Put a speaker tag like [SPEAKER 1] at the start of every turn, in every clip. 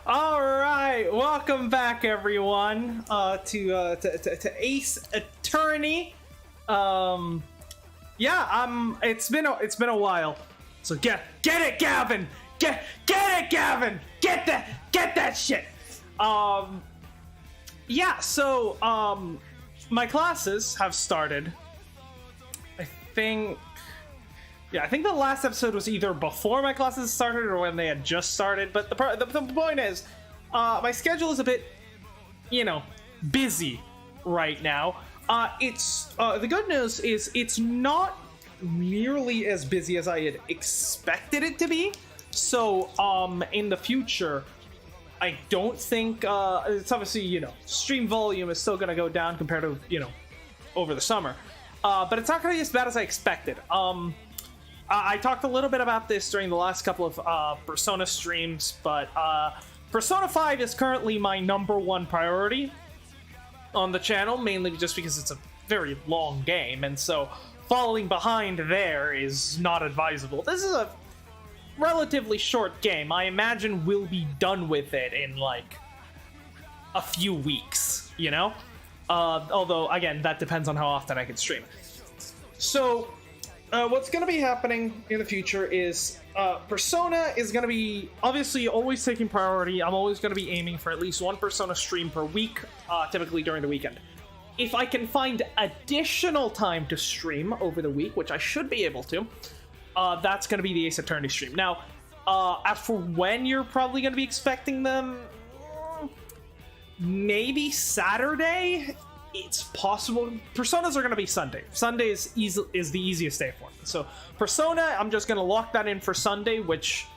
[SPEAKER 1] All right, welcome back, everyone, to Ace Attorney. It's been a while. So get it, Gavin. Get it, Gavin. Get that shit. My classes have started. I think the last episode was either before my classes started or when they had just started. But the point is, my schedule is a bit, busy right now. The good news is it's not nearly as busy as I had expected it to be. So, in the future, I don't think, it's obviously, stream volume is still going to go down compared to, over the summer. But it's not going to be as bad as I expected. I talked a little bit about this during the last couple of Persona streams, but Persona 5 is currently my #1 priority on the channel, mainly just because it's a very long game, and so falling behind there is not advisable. This is a relatively short game. I imagine we'll be done with it in, like, a few weeks, Although, again, that depends on how often I can stream. So, what's going to be happening in the future is Persona is going to be obviously always taking priority. I'm always going to be aiming for at least one Persona stream per week, typically during the weekend. If I can find additional time to stream over the week, which I should be able to, that's going to be the Ace Attorney stream. Now, as for when you're probably going to be expecting them, maybe Saturday. It's possible. Personas are going to be Sunday. Sunday is the easiest day for me. So Persona, I'm just going to lock that in for Sunday, which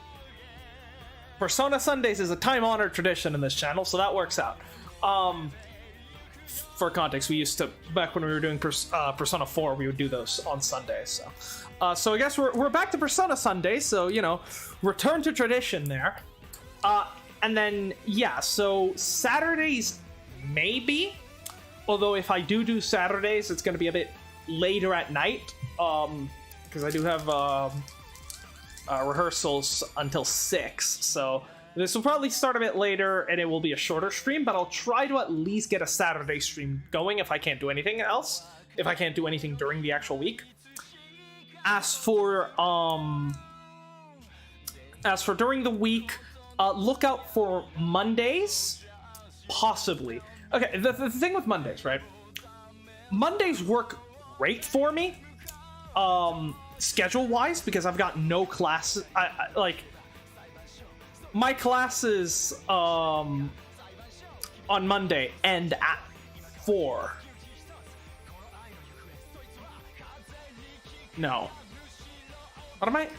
[SPEAKER 1] Persona Sundays is a time-honored tradition in this channel, so that works out. For context, we used to, back when we were doing Persona 4, we would do those on Sundays. So I guess we're back to Persona Sunday, so, return to tradition there. And then, so Saturdays, maybe. Although if I do Saturdays, it's going to be a bit later at night, because I do have rehearsals until 6, so this will probably start a bit later, and it will be a shorter stream, but I'll try to at least get a Saturday stream going if I can't do anything else, if I can't do anything during the actual week. As for during the week, look out for Mondays, possibly. Okay, the thing with Mondays, right? Mondays work great for me, schedule-wise, because I've got no classes. My classes on Monday end at 4. No. What am I?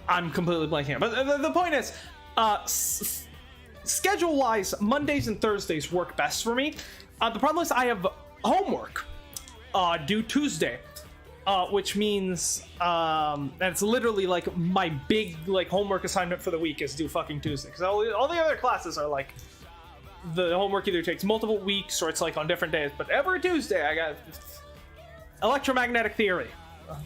[SPEAKER 1] I'm completely blanking out. But the point is, schedule-wise, Mondays and Thursdays work best for me. The problem is I have homework due Tuesday, which means and it's literally like my big homework assignment for the week is due fucking Tuesday. Because all the other classes are like, the homework either takes multiple weeks or it's like on different days. But every Tuesday I got electromagnetic theory.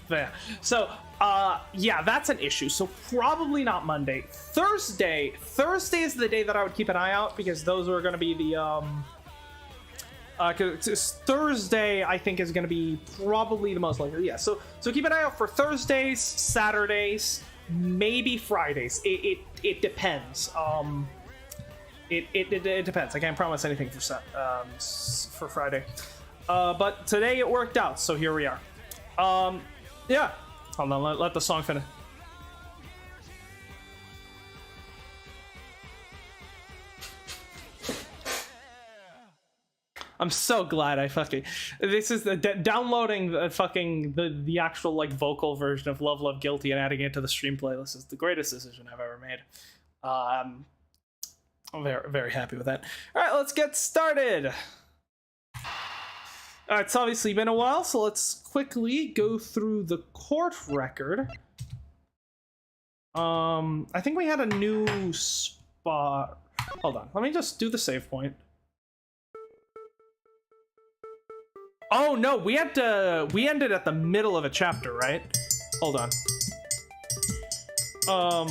[SPEAKER 1] There. So, that's an issue. So probably not Monday. Thursday is the day that I would keep an eye out, because those are going to be the Thursday I think is going to be probably the most likely. Yeah. So keep an eye out for Thursdays, Saturdays, maybe Fridays. It depends. It depends. I can't promise anything for Friday. But today it worked out, so here we are. Yeah. Hold on, let the song finish. I'm so glad this is downloading the actual vocal version of Love Love Guilty and adding it to the stream playlist is the greatest decision I've ever made. I'm very, very happy with that. All right, let's get started. It's obviously been a while, so let's quickly go through the court record. I think we had a new spot. Hold on, let me just do the save point. Oh no, we ended at the middle of a chapter, right? Hold on. I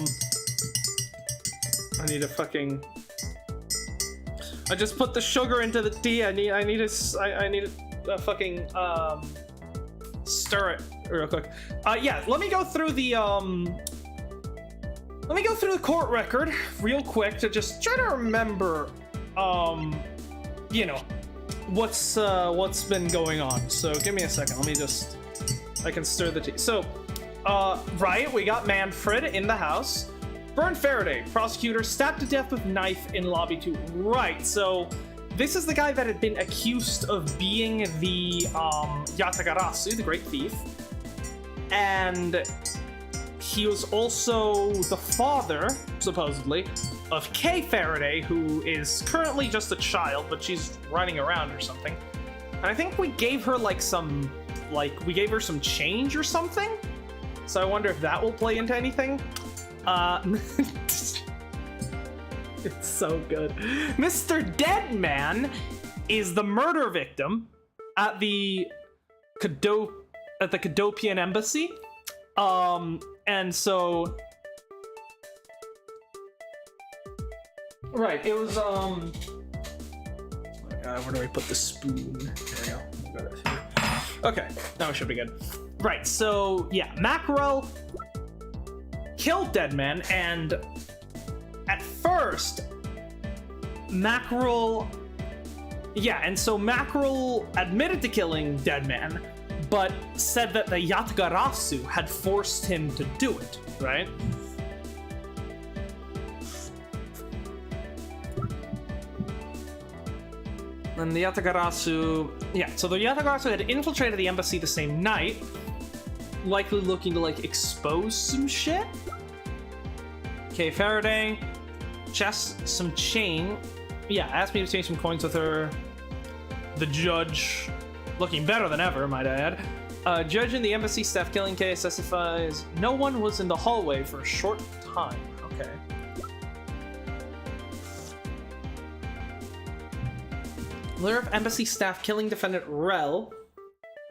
[SPEAKER 1] need a fucking... I just put the sugar into the tea. I need to fucking, stir it real quick. Yeah, let me go through the, court record real quick to just try to remember, you know, what's been going on. So give me a second. Let me just... I can stir the tea. So, right, we got Manfred in the house. Burn Faraday, prosecutor, stabbed to death with knife in lobby 2. Right, so this is the guy that had been accused of being the Yatagarasu, the Great Thief. And he was also the father, supposedly, of Kay Faraday, who is currently just a child, but she's running around or something. And I think we gave her like some, we gave her some change or something? So I wonder if that will play into anything. It's so good. Mr. Deadman is the murder victim at the Cadopian embassy. And so... Right, it was, oh my god, where do I put the spoon? There we go. Okay, now it should be good. Right, so, yeah, Mackerel killed Deadman, and at first, Mackerel... Yeah, and so Mackerel admitted to killing Deadman, but said that the Yatagarasu had forced him to do it, right? And the Yatagarasu... Yeah, so the Yatagarasu had infiltrated the embassy the same night, likely looking to, like, expose some shit. Okay, Faraday. Just some chain. Yeah, asked me to exchange some coins with her. The judge, looking better than ever, might I add. Judge in the embassy staff killing case testifies no one was in the hallway for a short time. Okay. Lure of embassy staff killing defendant Rel.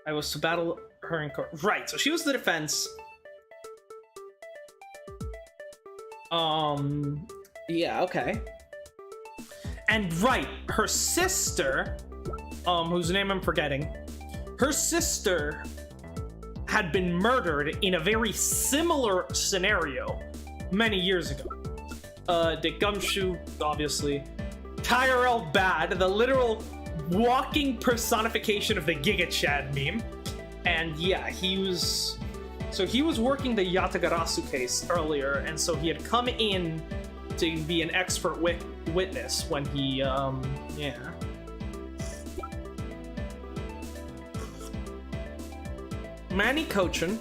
[SPEAKER 1] I was to battle her in court. Right, so she was the defense. Yeah, okay. And right, her sister, whose name I'm forgetting, her sister had been murdered in a very similar scenario many years ago. The Gumshoe, obviously. Tyrell Bad, the literal walking personification of the Giga Chad meme. And yeah, he was working the Yatagarasu case earlier, and so he had come in to be an expert witness when he, yeah. Manny Cochin.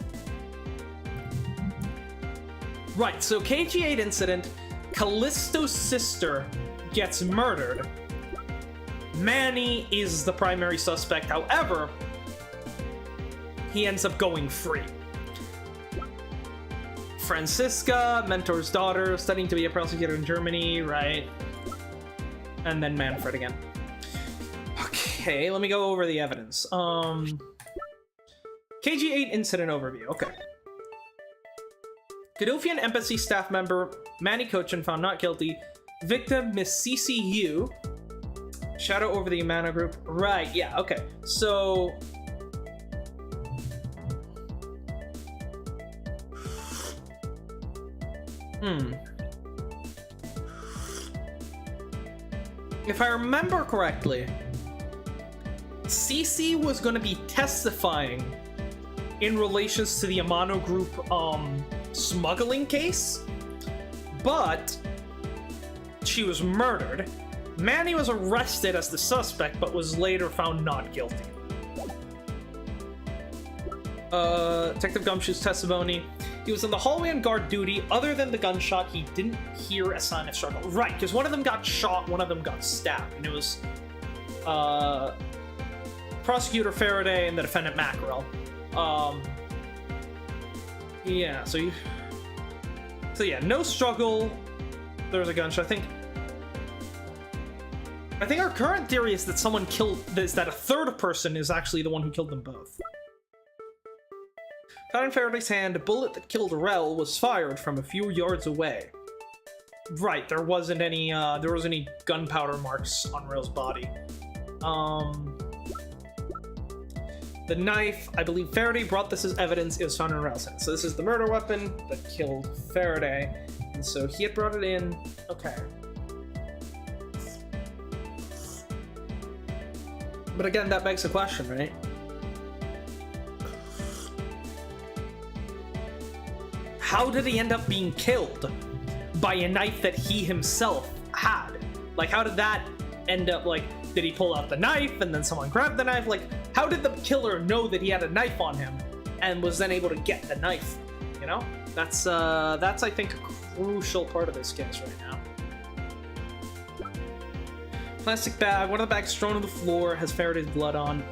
[SPEAKER 1] Right, so KG8 incident, Callisto's sister gets murdered. Manny is the primary suspect, however, he ends up going free. Franziska, mentor's daughter, studying to be a prosecutor in Germany, right? And then Manfred again. Okay, let me go over the evidence. KG8 incident overview, okay. Cadopian embassy staff member Manny Cochin found not guilty. Victim Miss CCU. Shadow over the Amano group. Right, yeah, okay. So... If I remember correctly, CC was going to be testifying in relations to the Amano group smuggling case, but she was murdered. Manny was arrested as the suspect, but was later found not guilty. Detective Gumshoe's testimony. He was in the hallway on guard duty. Other than the gunshot, he didn't hear a sign of struggle. Right, because one of them got shot, one of them got stabbed, and it was Prosecutor Faraday and the defendant Mackerel. Yeah, so yeah, no struggle. There was a gunshot. I think our current theory is that that a third person is actually the one who killed them both. Found in Faraday's hand, a bullet that killed Rel was fired from a few yards away. Right, there wasn't any gunpowder marks on Rel's body. The knife, I believe Faraday brought this as evidence, it was found in Rel's hand. So this is the murder weapon that killed Faraday. And so he had brought it in. Okay. But again, that begs the question, right? How did he end up being killed by a knife that he himself had? Like, how did that end up, like, did he pull out the knife and then someone grabbed the knife? Like, how did the killer know that he had a knife on him and was then able to get the knife? You know? That's I think, a crucial part of this case right now. Plastic bag, one of the bags thrown on the floor has Faraday's blood on.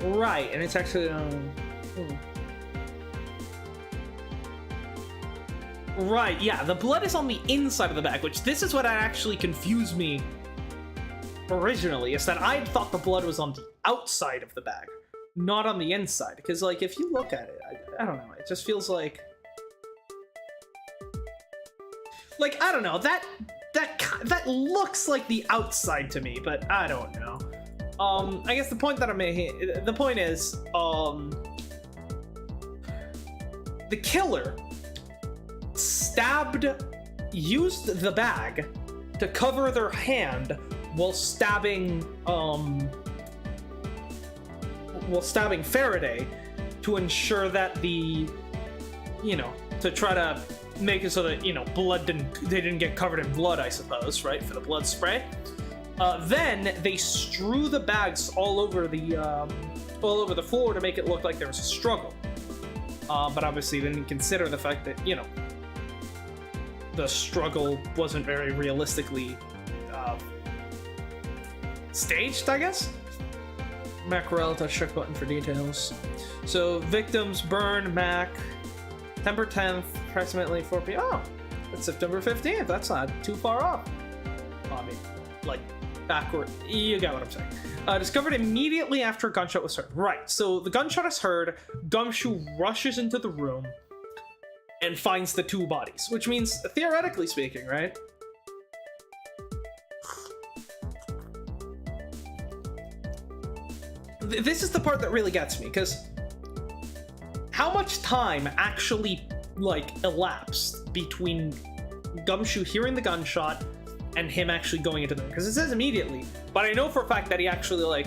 [SPEAKER 1] Right, and it's actually, Right, yeah, the blood is on the inside of the bag, which this is what actually confused me originally, is that I thought the blood was on the outside of the bag, not on the inside. Because, like, if you look at it, I don't know, it just feels like... Like, I don't know, that looks like the outside to me, but I don't know. I guess the point that I'm making, the point is, the killer used the bag to cover their hand while stabbing Faraday to ensure that to try to make it so that, they didn't get covered in blood, I suppose, right, for the blood spray. Then they strew the bags all over the floor to make it look like there was a struggle. But obviously they didn't consider the fact that, the struggle wasn't very realistically staged, I guess? Mackerel, touch check button for details. So, victims, Burn, Mac, September 10th, approximately 4 p.m. Oh, it's September 15th. That's not too far off. I mean, like, backward. You get what I'm saying. Discovered immediately after a gunshot was heard. Right, so the gunshot is heard, Gumshoe rushes into the room and finds the two bodies, which means, theoretically speaking, right? This is the part that really gets me, because how much time actually, like, elapsed between Gumshoe hearing the gunshot and him actually going into the room? Because it says immediately, but I know for a fact that he actually,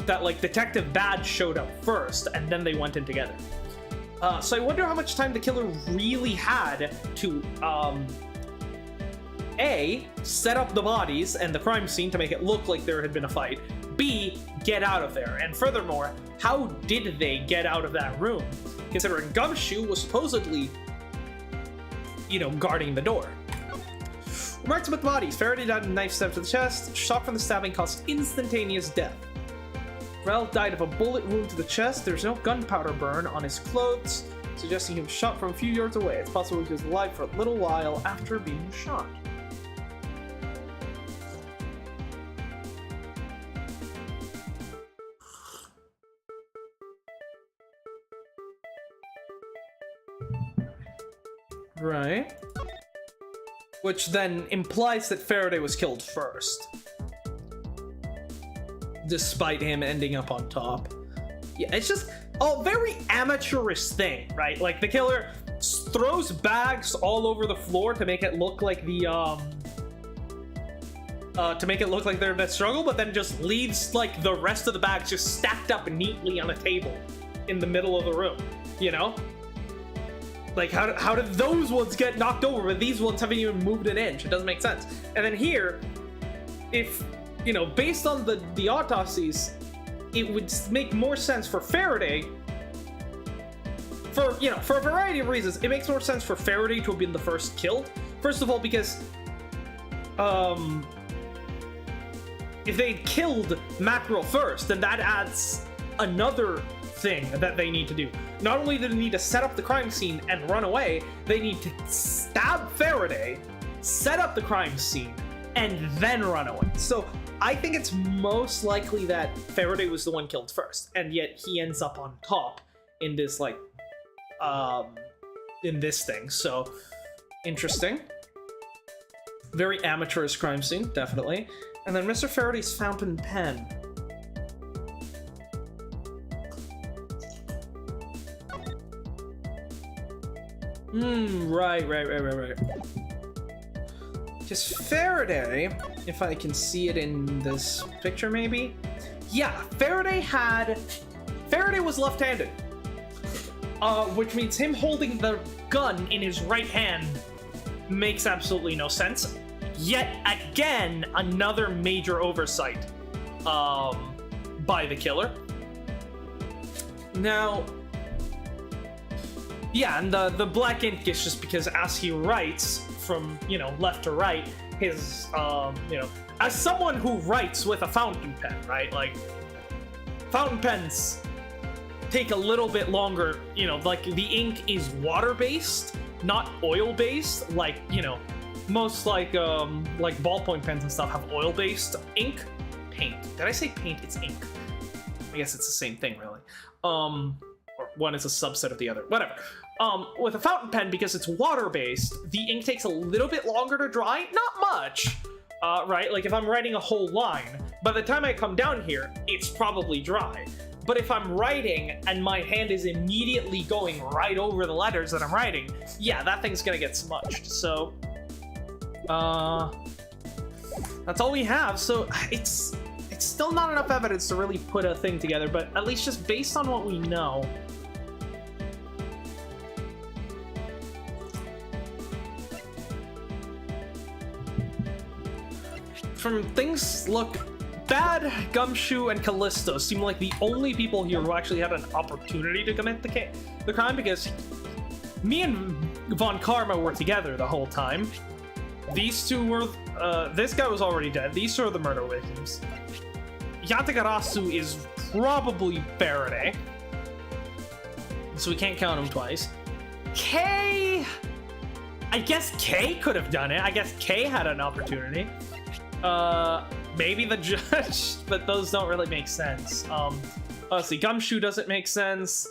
[SPEAKER 1] Detective Badge showed up first, and then they went in together. So I wonder how much time the killer really had to, A, set up the bodies and the crime scene to make it look like there had been a fight, B, get out of there, and furthermore, how did they get out of that room, considering Gumshoe was supposedly, guarding the door. Remarks about the bodies. Faraday died in a knife stab to the chest. Shock from the stabbing caused instantaneous death. Rel died of a bullet wound to the chest. There's no gunpowder burn on his clothes, suggesting he was shot from a few yards away. It's possible he was alive for a little while after being shot. Right. Which then implies that Faraday was killed first, despite him ending up on top. Yeah, it's just a very amateurish thing, right? Like, the killer throws bags all over the floor to make it look like there's a struggle, but then just leaves, like, the rest of the bags just stacked up neatly on a table in the middle of the room, Like, how did those ones get knocked over, but these ones haven't even moved an inch? It doesn't make sense. And then here, if, based on the autopsies, it would make more sense for Faraday, for a variety of reasons, it makes more sense for Faraday to have been the first killed. First of all, because, if they'd killed Mackerel first, then that adds another thing that they need to do. Not only do they need to set up the crime scene and run away, they need to stab Faraday, set up the crime scene, and then run away. So I think it's most likely that Faraday was the one killed first, and yet he ends up on top in this like in this thing. So interesting. Very amateurish crime scene, definitely. And then Mr. Faraday's fountain pen. Right. Because Faraday, if I can see it in this picture maybe. Yeah, Faraday was left-handed. Which means him holding the gun in his right hand makes absolutely no sense. Yet again, another major oversight by the killer. Now, yeah, and the black ink is just because as he writes from, you know, left to right, his, you know, as someone who writes with a fountain pen, right? Like, fountain pens take a little bit longer, you know, like the ink is water-based, not oil-based, like, you know, most like ballpoint pens and stuff have oil-based ink. Paint. Did I say paint? It's ink. I guess it's the same thing, really. Or one is a subset of the other. Whatever. With a fountain pen, because it's water-based, the ink takes a little bit longer to dry. Not much, right? Like if I'm writing a whole line, by the time I come down here, it's probably dry. But if I'm writing and my hand is immediately going right over the letters that I'm writing, yeah, that thing's gonna get smudged. So, that's all we have. So it's still not enough evidence to really put a thing together, but at least just based on what we know. From things look bad, Gumshoe and Callisto seem like the only people here who actually had an opportunity to commit the crime, because me and Von Karma were together the whole time. These two were, this guy was already dead. These two are the murder victims. Yatagarasu is probably Faraday, so we can't count him twice. Kay, I guess Kay could have done it. I guess Kay had an opportunity. Maybe the judge, but those don't really make sense. Let's see, Gumshoe doesn't make sense.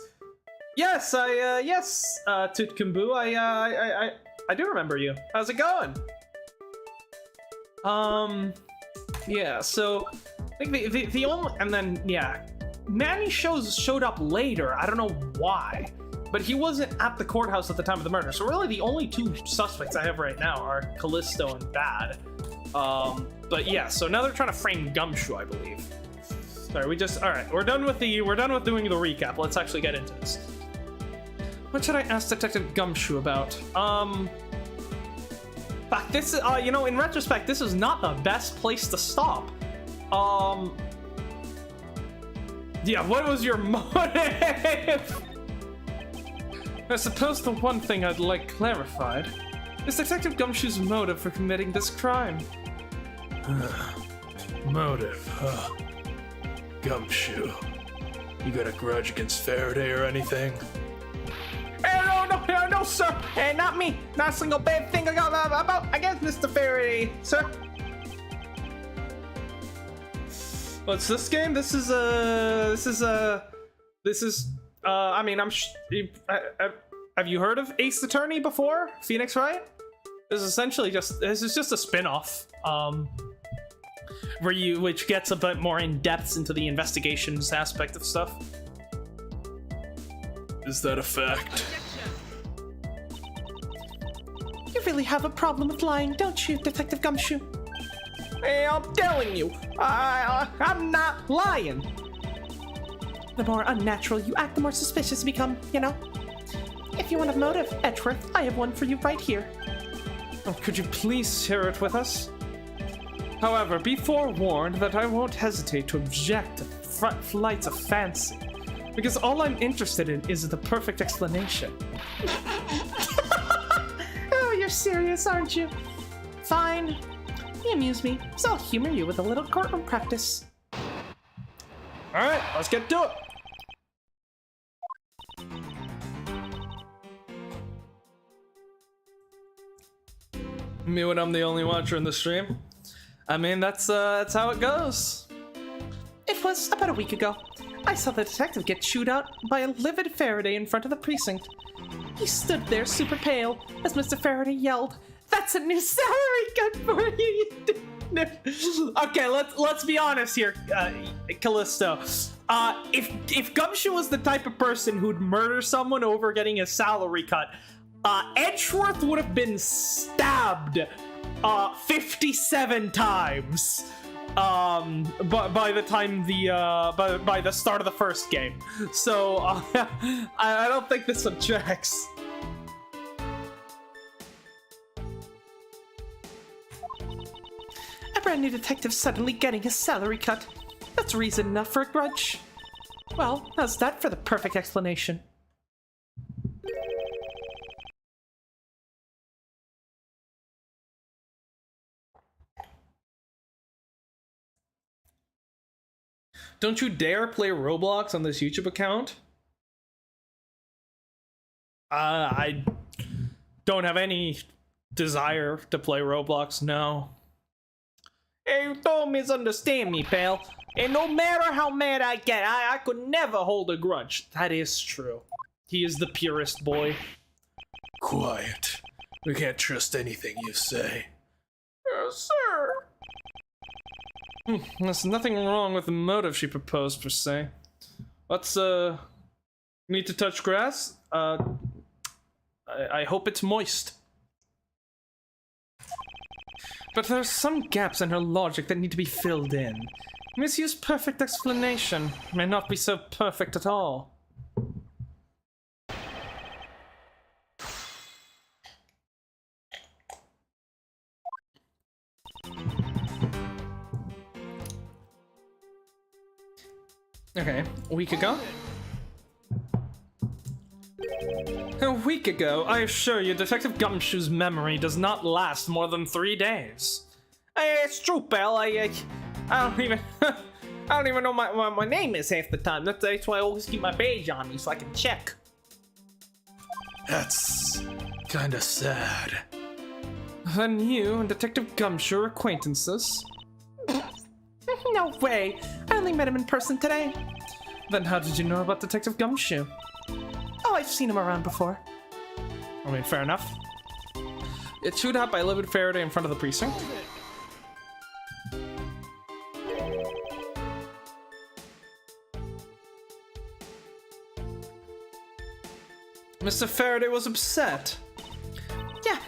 [SPEAKER 1] Yes, yes, Tutkumbu, I do remember you. How's it going? Yeah, so I think the only, and then yeah, Manny showed up later. I don't know why, but he wasn't at the courthouse at the time of the murder. So really, the only two suspects I have right now are Callisto and Bad. But yeah, so now they're trying to frame Gumshoe, I believe. Sorry, all right, we're done with doing the recap. Let's actually get into this. What should I ask Detective Gumshoe about? Fuck, this is, you know, in retrospect, this is not the best place to stop. Yeah, what was your motive? I suppose the one thing I'd like clarified is Detective Gumshoe's motive for committing this crime.
[SPEAKER 2] Motive, huh? Gumshoe, you got a grudge against Faraday or anything?
[SPEAKER 1] No, sir. Hey, not me. Not a single bad thing I got about against Mr. Faraday, sir. What's this game? This is I mean, have you heard of Ace Attorney before? Phoenix Wright? This is just a spin-off, which gets a bit more in depth into the investigations aspect of stuff.
[SPEAKER 2] Is that a fact?
[SPEAKER 3] You really have a problem with lying, don't you, Detective Gumshoe?
[SPEAKER 1] Hey, I'm telling you, I'm not lying.
[SPEAKER 3] The more unnatural you act, the more suspicious you become, you know? If you want a motive, Edgeworth, I have one for you right here.
[SPEAKER 1] Oh, could you please share it with us? However, be forewarned that I won't hesitate to object to flights of fancy, because all I'm interested in is the perfect explanation.
[SPEAKER 3] Oh, you're serious, aren't you? Fine. You amuse me, so I'll humor you with a little courtroom practice.
[SPEAKER 1] Alright, let's get to it. Me when I'm the only watcher in the stream. I mean, that's how it goes.
[SPEAKER 3] It was about a week ago. I saw the detective get chewed out by a livid Faraday in front of the precinct. He stood there super pale as Mr. Faraday yelled, "That's a new salary cut for you!"
[SPEAKER 1] Okay, let's be honest here, Callisto. If Gumshoe was the type of person who'd murder someone over getting a salary cut, Edgeworth would have been stabbed 57 times by the time by the start of the first game. So I don't think this one tracks.
[SPEAKER 3] A brand new detective suddenly getting his salary cut. That's reason enough for a grudge. Well, how's that for the perfect explanation?
[SPEAKER 1] Don't you dare play Roblox on this YouTube account. I don't have any desire to play Roblox, no. Hey, you don't misunderstand me, pal. And no matter how mad I get, I could never hold a grudge. That is true. He is the purest boy.
[SPEAKER 2] Quiet. We can't trust anything you say.
[SPEAKER 1] Yes, sir. There's nothing wrong with the motive she proposed, per se. Let's, need to touch grass? I hope it's moist. But there's some gaps in her logic that need to be filled in. Miss Yu's perfect explanation may not be so perfect at all. Okay, a week ago? A week ago, I assure you, Detective Gumshoe's memory does not last more than 3 days. It's true, pal. I don't even, I don't even know what my name is half the time. That's why I always keep my badge on me so I can check.
[SPEAKER 2] That's kinda sad.
[SPEAKER 1] Then you and Detective Gumshoe are acquaintances?
[SPEAKER 3] No way! I only met him in person today.
[SPEAKER 1] Then how did you know about Detective Gumshoe?
[SPEAKER 3] Oh, I've seen him around before.
[SPEAKER 1] I mean, fair enough. It's chewed out by a livid Faraday in front of the precinct. Mr. Faraday was upset.
[SPEAKER 3] Yeah,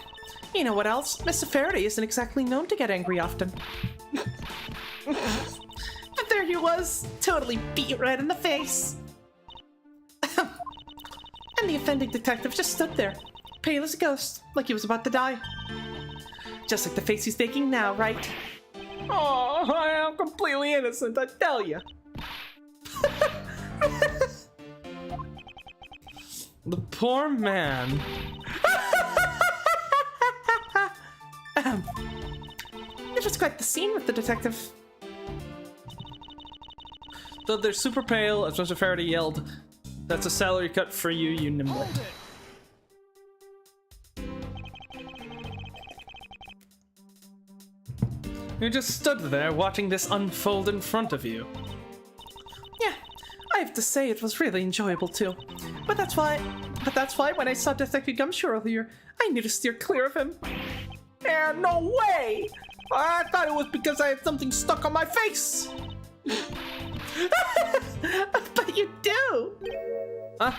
[SPEAKER 3] you know what else? Mr. Faraday isn't exactly known to get angry often. But there he was, totally beat red in the face. And the offending detective just stood there, pale as a ghost, like he was about to die. Just like the face he's making now, right?
[SPEAKER 1] Oh, I am completely innocent, I tell you. The poor man.
[SPEAKER 3] It was quite the scene with the detective.
[SPEAKER 1] Though they're super pale, as Mr. Faraday yelled, "That's a salary cut for you, you nimble." You just stood there watching this unfold in front of you.
[SPEAKER 3] Yeah, I have to say it was really enjoyable too. But that's why when I saw Detective Gumshoe earlier, I knew to steer clear of him.
[SPEAKER 1] Yeah, no way! I thought it was because I had something stuck on my face!
[SPEAKER 3] But you do!
[SPEAKER 1] Huh?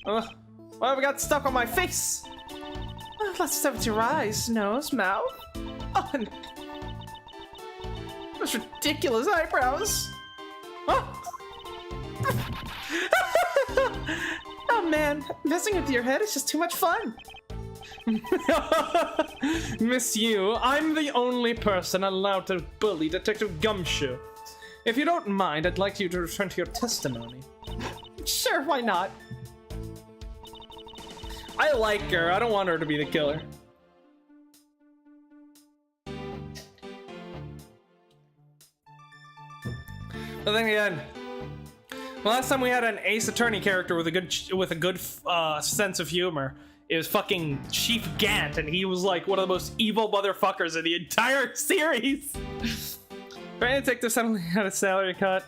[SPEAKER 1] What have I got stuck on my face?
[SPEAKER 3] Let's start with your eyes, nose, mouth. Oh, and those ridiculous eyebrows.
[SPEAKER 1] Huh?
[SPEAKER 3] Oh man, messing with your head is just too much fun.
[SPEAKER 1] Miss Yu, I'm the only person allowed to bully Detective Gumshoe. If you don't mind, I'd like you to return to your testimony.
[SPEAKER 3] Sure, why not?
[SPEAKER 1] I like her. I don't want her to be the killer. But then again, last time we had an Ace Attorney character with a good sense of humor, it was fucking Chief Gant, and he was like one of the most evil motherfuckers in the entire series. Brand Detective suddenly had a salary cut.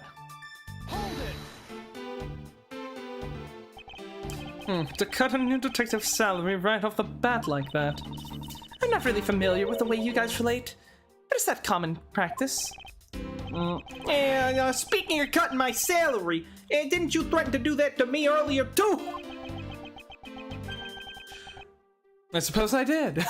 [SPEAKER 3] To cut a new detective's salary right off the bat like that. I'm not really familiar with the way you guys relate, but is that common practice?
[SPEAKER 1] Speaking of cutting my salary, didn't you threaten to do that to me earlier too?
[SPEAKER 3] I suppose I did.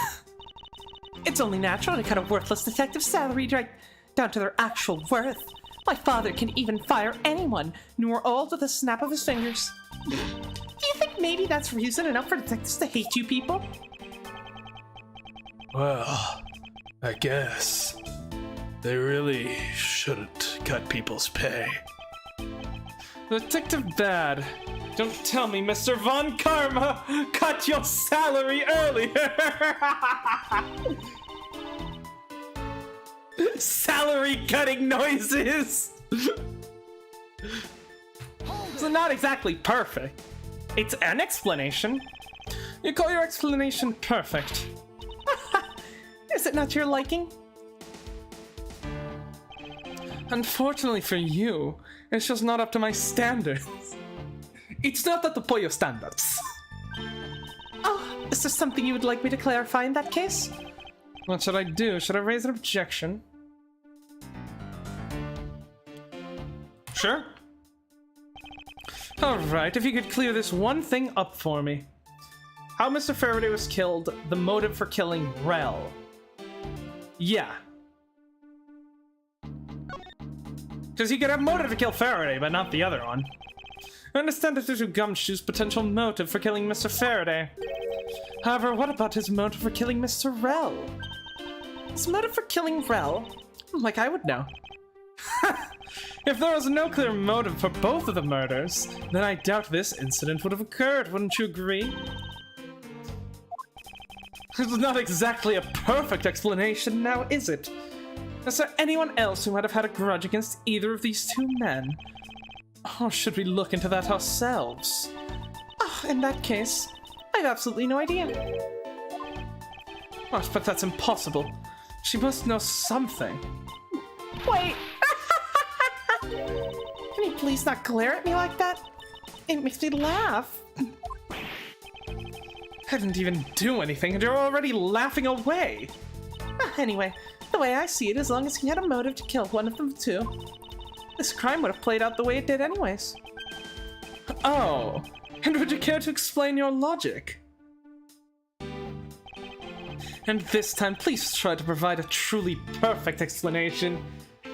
[SPEAKER 3] It's only natural to cut a worthless detective's salary right down to their actual worth. My father can even fire anyone, new or old, with a snap of his fingers. Do you think maybe that's reason enough for detectives to hate you people?
[SPEAKER 2] Well, I guess. They really shouldn't cut people's pay.
[SPEAKER 3] Detective Bad, don't tell me Mr. Von Karma cut your salary earlier! Salary cutting noises! So not exactly perfect. It's an explanation. You call your explanation perfect. Is it not to your liking? Unfortunately for you, it's just not up to my standards. It's not up to your standards. Oh, is there something you would like me to clarify in that case? What should I do? Should I raise an objection? Sure. Alright, if you could clear this one thing up for me. How Mr. Faraday was killed, the motive for killing Rel. Yeah. Because he could have motive to kill Faraday, but not the other one. I understand that due to Gumshoes' potential motive for killing Mr. Faraday. However, what about his motive for killing Mr. Rel? His motive for killing Rel? Like I would know. If there was no clear motive for both of the murders, then I doubt this incident would have occurred, wouldn't you agree? It's not exactly a perfect explanation now, is it? Is there anyone else who might have had a grudge against either of these two men? Or should we look into that ourselves? Oh, in that case, I have absolutely no idea. Oh, but that's impossible. She must know something. Wait! Can you please not glare at me like that? It makes me laugh. I didn't even do anything and you're already laughing away. Anyway, the way I see it, as long as he had a motive to kill one of them too, this crime would have played out the way it did anyways. Oh, and would you care to explain your logic? And this time, please try to provide a truly perfect explanation.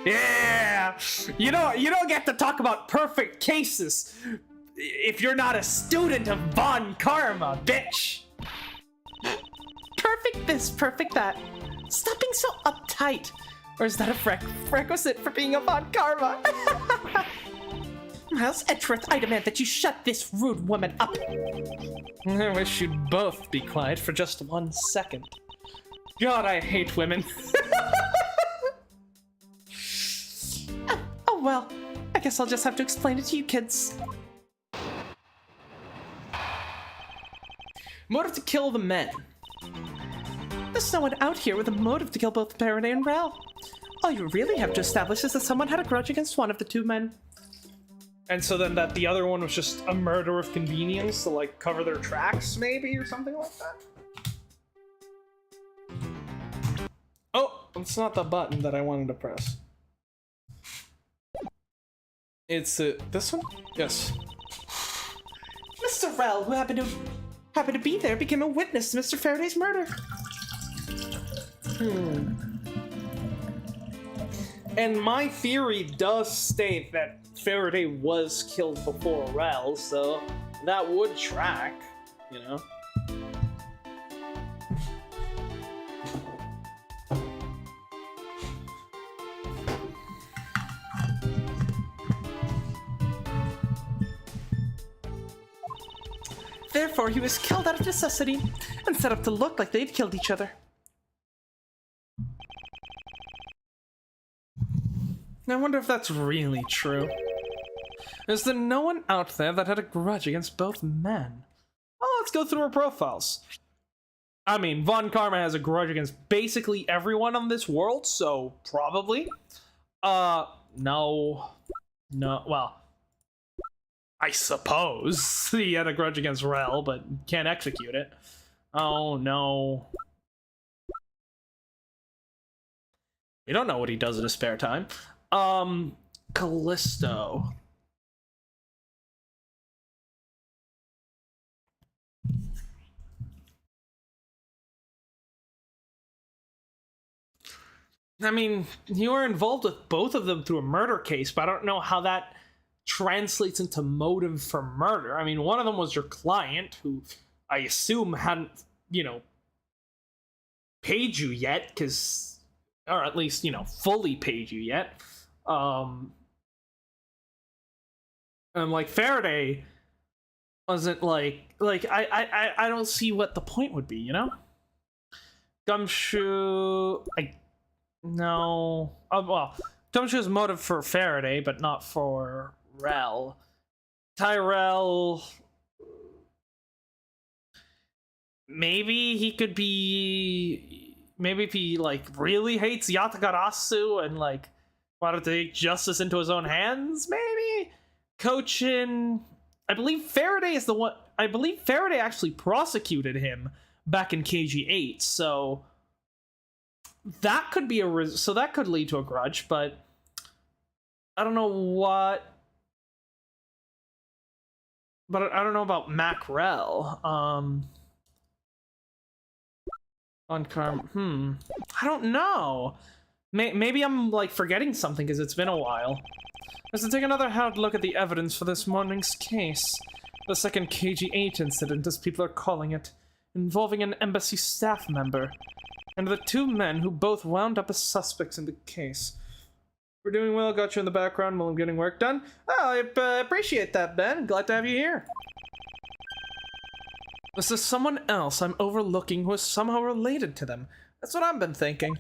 [SPEAKER 3] Yeah! You don't get to talk about perfect cases if you're not a student of Von Karma, bitch! Perfect this, perfect that. Stop being so uptight. Or is that a requisite for being a Von Karma? Miles Edgeworth, I demand that you shut this rude woman up. I wish you'd both be quiet for just 1 second. God, I hate women. Oh well, I guess I'll just have to explain it to you kids. Motive to kill the men. There's no one out here with a motive to kill both Faraday and Rel. All you really have to establish is that someone had a grudge against one of the two men. And so then that the other one was just a murder of convenience to like cover their tracks maybe or something like that? Oh, it's not the button that I wanted to press. It's this one? Yes. Mr. Rel, who happened to be there, became a witness to Mr. Faraday's murder. And my theory does state that Faraday was killed before Rel, so that would track, you know? Therefore, he was killed out of necessity and set up to look like they'd killed each other. I wonder if that's really true. Is there no one out there that had a grudge against both men? Well, let's go through our profiles. I mean, Von Karma has a grudge against basically everyone on this world, so probably. No, well,
[SPEAKER 1] I suppose he had a grudge against Rel, but can't execute it. Oh no. We don't know what he does in his spare time. Callisto. I mean, you were involved with both of them through a murder case, but I don't know how that translates into motive for murder. I mean, one of them was your client, who I assume hadn't, you know, paid you yet, because, or at least, you know, fully paid you yet. And like Faraday wasn't I don't see what the point would be, you know? Gumshoe, no. Oh, well, Gumshoe's motive for Faraday, but not for Rel. Tyrell, maybe he could be, maybe if he like really hates Yatagarasu and like wanted to take justice into his own hands, maybe. Cochin, I believe Faraday is the one, I believe Faraday actually prosecuted him back in KG8, so that could be so that could lead to a grudge, but I don't know what. But I don't know about Macrel. On Karma. I don't know. Maybe I'm like forgetting something because it's been a while. Let's take another hard look at the evidence for this morning's case. The second KG8 incident, as people are calling it, involving an embassy staff member and the two men who both wound up as suspects in the case. We're doing well, got you in the background while I'm getting work done. Oh, I appreciate that, Ben. Glad to have you here. This is someone else I'm overlooking who is somehow related to them. That's what I've been thinking.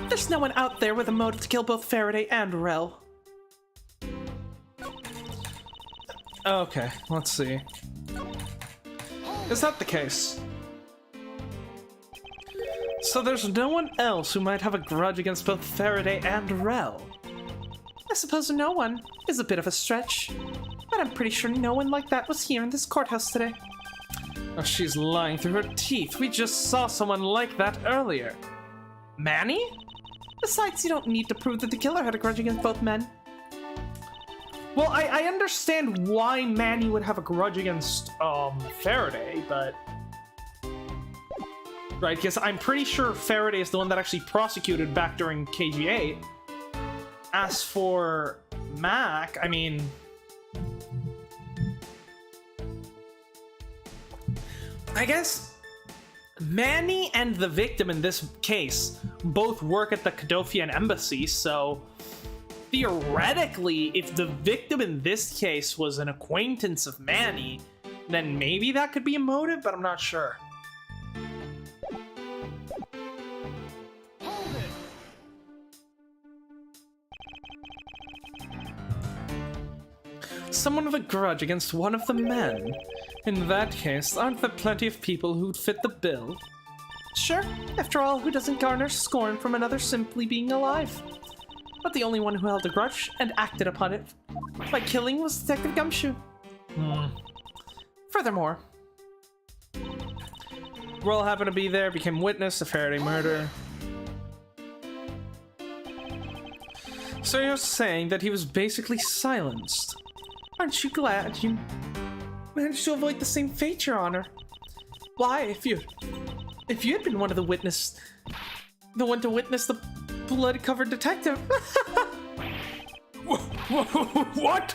[SPEAKER 1] There's no one out there with a motive to kill both Faraday and Rel. Okay, let's see. Is that the case? So there's no one else who might have a grudge against both Faraday and Rel? I suppose no one is a bit of a stretch, but I'm pretty sure no one like that was here in this courthouse today. Oh, she's lying through her teeth. We just saw someone like that earlier. Manny? Besides, you don't need to prove that the killer had a grudge against both men. Well, I understand why Manny would have a grudge against, Faraday, but... Right, because I'm pretty sure Faraday is the one that actually prosecuted back during KG8. As for Mac, I mean... I guess Manny and the victim in this case both work at the Kadofian embassy, so theoretically, if the victim in this case was an acquaintance of Manny, then maybe that could be a motive, but I'm not sure. Someone with a grudge against one of the men. In that case, aren't there plenty of people who'd fit the bill? Sure. After all, who doesn't garner scorn from another simply being alive? But the only one who held a grudge and acted upon it by killing was Detective Gumshoe. Furthermore, Royal happened to be there, became witness to Faraday murder. So you're saying that he was basically silenced? Aren't you glad you managed to avoid the same fate, Your Honor? Why, if you had been one of the one to witness the blood-covered detective.
[SPEAKER 2] What?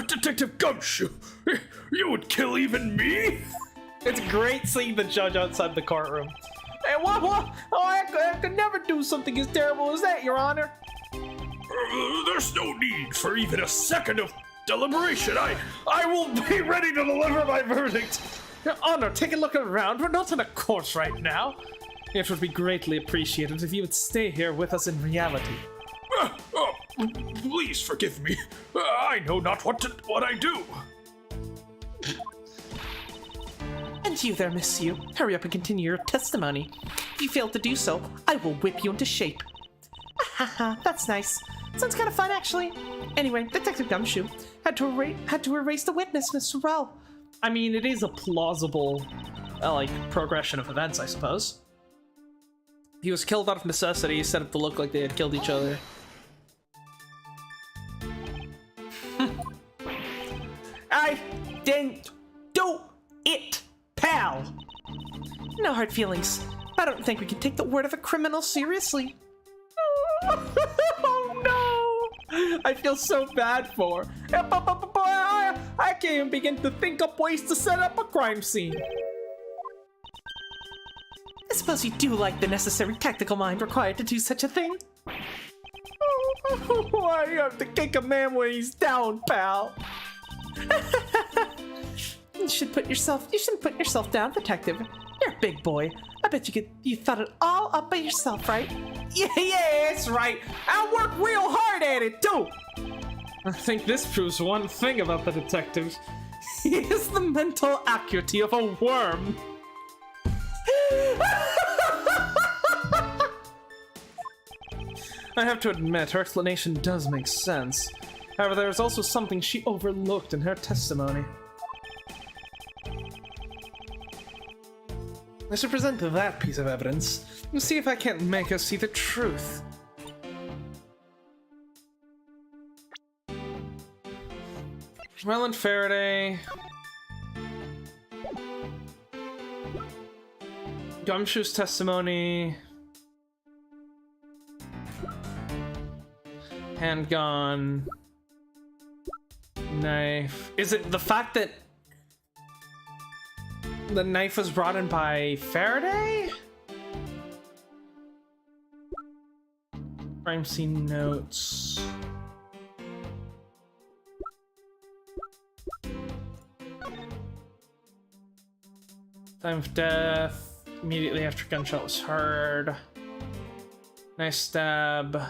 [SPEAKER 2] Detective Gumshoe? You would kill even me?
[SPEAKER 1] It's great seeing the judge outside the courtroom. Hey, what? Oh, I could never do something as terrible as that, Your Honor.
[SPEAKER 2] There's no need for even a second of deliberation. I will be ready to deliver my verdict.
[SPEAKER 1] Your Honor, take a look around. We're not in a court right now. It would be greatly appreciated if you would stay here with us in reality.
[SPEAKER 2] Please forgive me. I know not what I do.
[SPEAKER 1] And you there, Miss Yu. Hurry up and continue your testimony.
[SPEAKER 4] If you fail to do so, I will whip you into shape. Haha, that's nice. Sounds kind of fun, actually. Anyway, Detective Gumshoe had to erase the witness, Mr. Rell.
[SPEAKER 1] I mean, it is a plausible, like, progression of events, I suppose. He was killed out of necessity, set up to look like they had killed each other.
[SPEAKER 4] I didn't do it, pal. No hard feelings. I don't think we can take the word of a criminal seriously.
[SPEAKER 1] Oh no! I feel so bad for her. I can't even begin to think up ways to set up a crime scene.
[SPEAKER 4] I suppose you do like the necessary tactical mind required to do such a thing.
[SPEAKER 1] Why you have to kick a man when he's down, pal?
[SPEAKER 4] You shouldn't put yourself down, Detective. You're a big boy. I bet you thought it all up by yourself, right?
[SPEAKER 1] Yeah, that's right. I work real hard at it too. I think this proves one thing about the detective. He has the mental acuity of a worm. I have to admit, her explanation does make sense. However, there is also something she overlooked in her testimony. I should present that piece of evidence and see if I can't make her see the truth. Rell and Faraday. Gumshoe's testimony. Handgun. Knife. Is it the fact that the knife was brought in by Faraday? Crime scene notes. Time of death. Immediately after gunshot was heard. Nice stab.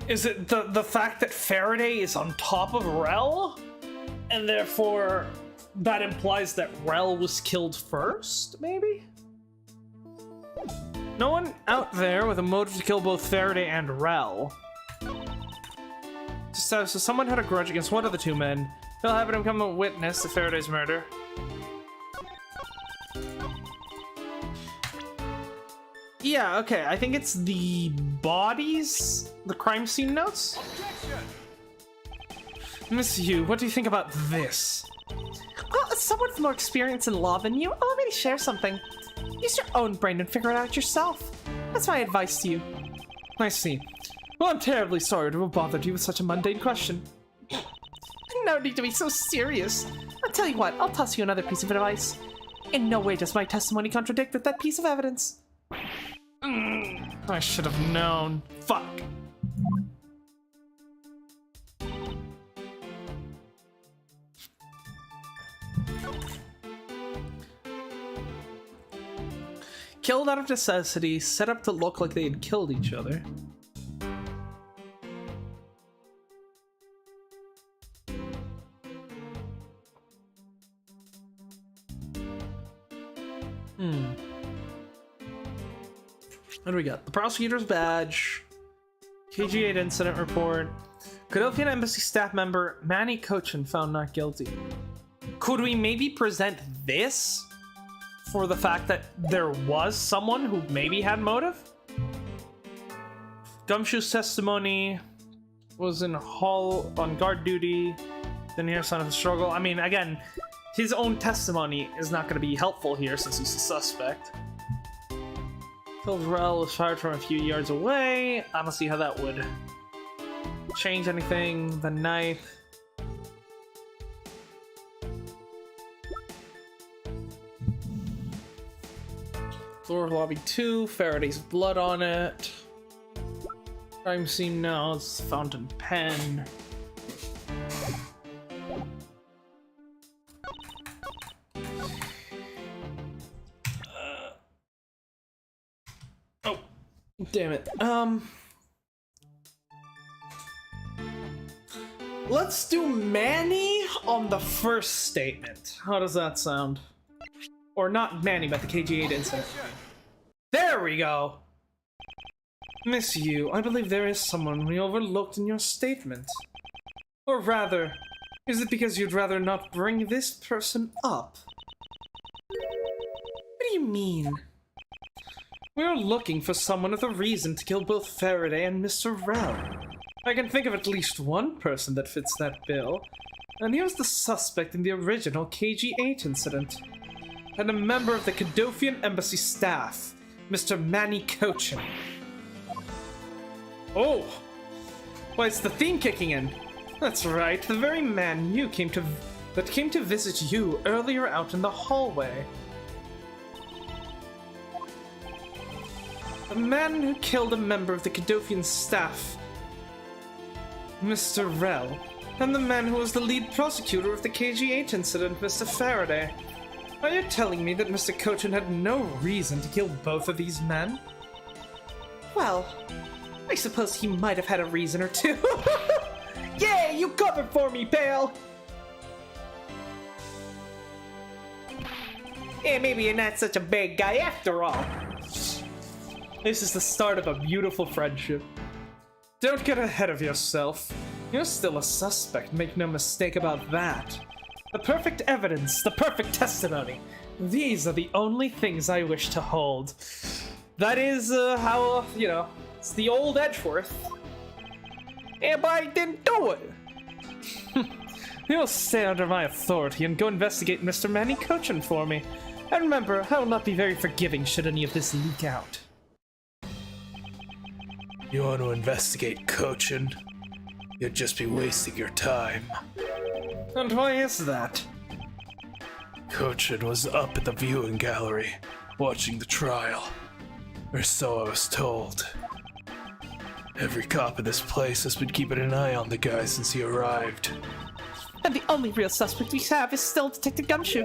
[SPEAKER 1] Is it the fact that Faraday is on top of Rell? And therefore, that implies that Rell was killed first, maybe? No one out there with a motive to kill both Faraday and Rell. So someone had a grudge against one of the two men. They'll have him become a witness to Faraday's murder. Yeah, okay, I think it's the bodies, the crime scene notes. Miss Yu, what do you think about this?
[SPEAKER 4] Well, as someone with more experience in law than you, allow me to share something. Use your own brain and figure it out yourself. That's my advice to you.
[SPEAKER 1] I see. Well, I'm terribly sorry to have bothered you with such a mundane question.
[SPEAKER 4] No need to be so serious. I'll tell you what, I'll toss you another piece of advice. In no way does my testimony contradict with that piece of evidence.
[SPEAKER 1] I should have known. Fuck. Killed out of necessity, set up to look like they had killed each other. What do we got? The prosecutor's badge, KG8 incident report, Cadofian embassy staff member Manny Cochin found not guilty. Could we maybe present this for the fact that there was someone who maybe had motive? Gumshoe's testimony was in hall on guard duty, didn't hear sign of a struggle. I mean, again, his own testimony is not going to be helpful here since he's a suspect. Killed Rell was fired from a few yards away. I don't see how that would change anything. The knife. Floor of lobby 2. Faraday's blood on it. Crime scene notes. Fountain pen. Oh, damn it. let's do Manny on the first statement. How does that sound? Or not Manny, but the KG8 incident. There we go!
[SPEAKER 3] Miss Yu, I believe there is someone we overlooked in your statement. Or rather, is it because you'd rather not bring this person up?
[SPEAKER 1] What do you mean?
[SPEAKER 3] We're looking for someone with a reason to kill both Faraday and Mr. Rel. I can think of at least one person that fits that bill, and he was the suspect in the original KG8 incident, and a member of the Cadofian Embassy staff, Mr. Manny Cochin.
[SPEAKER 1] Oh! Why, it's the theme kicking in.
[SPEAKER 3] That's right, the very man came to visit you earlier out in the hallway. The man who killed a member of the Cadofian staff, Mr. Rel, and the man who was the lead prosecutor of the KG8 incident, Mr. Faraday. Are you telling me that Mr. Cochin had no reason to kill both of these men?
[SPEAKER 1] Well, I suppose he might have had a reason or two. Yeah, you covered for me, pal! Yeah, maybe you're not such a bad guy after all.
[SPEAKER 3] This is the start of a beautiful friendship. Don't get ahead of yourself. You're still a suspect, make no mistake about that. The perfect evidence, the perfect testimony. These are the only things I wish to hold.
[SPEAKER 1] That is, how, you know, it's the old Edgeworth. Yeah, but I didn't do it.
[SPEAKER 3] You'll stay under my authority and go investigate Mr. Manny Cochin for me. And remember, I will not be very forgiving should any of this leak out.
[SPEAKER 2] You want to investigate Cochin? You'd just be wasting your time.
[SPEAKER 3] And why is that?
[SPEAKER 2] Cochin was up at the viewing gallery, watching the trial. Or so I was told. Every cop in this place has been keeping an eye on the guy since he arrived.
[SPEAKER 4] And the only real suspect we have is still Detective Gumshoe.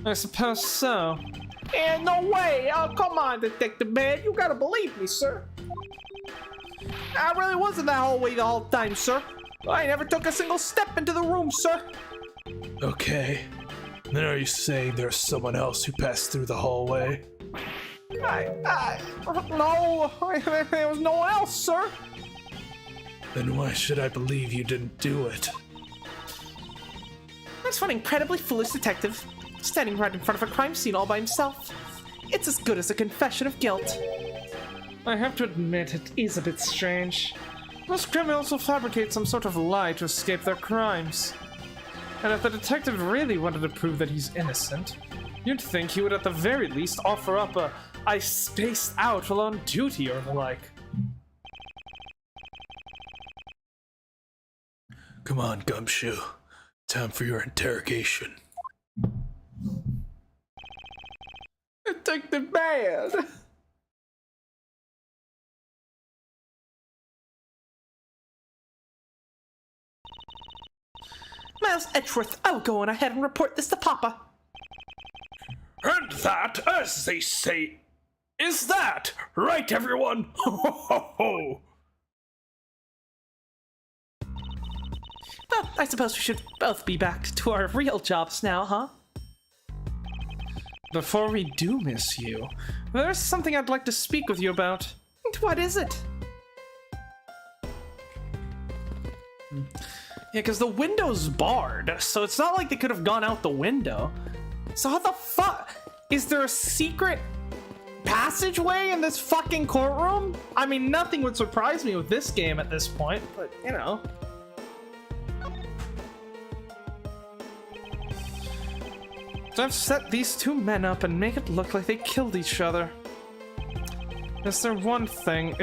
[SPEAKER 3] I suppose so.
[SPEAKER 1] Yeah, no way! Oh, come on, Detective Man, you gotta believe me, sir. I really wasn't that hallway the whole time, sir. I never took a single step into the room, sir.
[SPEAKER 2] Okay. Then are you saying there's someone else who passed through the hallway?
[SPEAKER 1] No, there was no one else, sir.
[SPEAKER 2] Then why should I believe you didn't do it?
[SPEAKER 4] That's one incredibly foolish detective, standing right in front of a crime scene all by himself. It's as good as a confession of guilt.
[SPEAKER 3] I have to admit, it is a bit strange. Most criminals will fabricate some sort of lie to escape their crimes. And if the detective really wanted to prove that he's innocent, you'd think he would at the very least offer up a "I spaced out while on duty" or the like.
[SPEAKER 2] Come on, Gumshoe. Time for your interrogation.
[SPEAKER 1] Detective Man.
[SPEAKER 4] Miles Edgeworth, I'll go on ahead and report this to Papa.
[SPEAKER 2] And that, as they say, is that. Right, everyone? Ho ho ho ho!
[SPEAKER 4] Well, I suppose we should both be back to our real jobs now, huh?
[SPEAKER 3] Before we do miss you, there's something I'd like to speak with you about.
[SPEAKER 4] And what is it?
[SPEAKER 1] Yeah, because the window's barred, so it's not like they could have gone out the window. So how the fuck? Is there a secret passageway in this fucking courtroom? I mean, nothing would surprise me with this game at this point, but, you know.
[SPEAKER 3] I've set these two men up and make it look like they killed each other. If there's one thing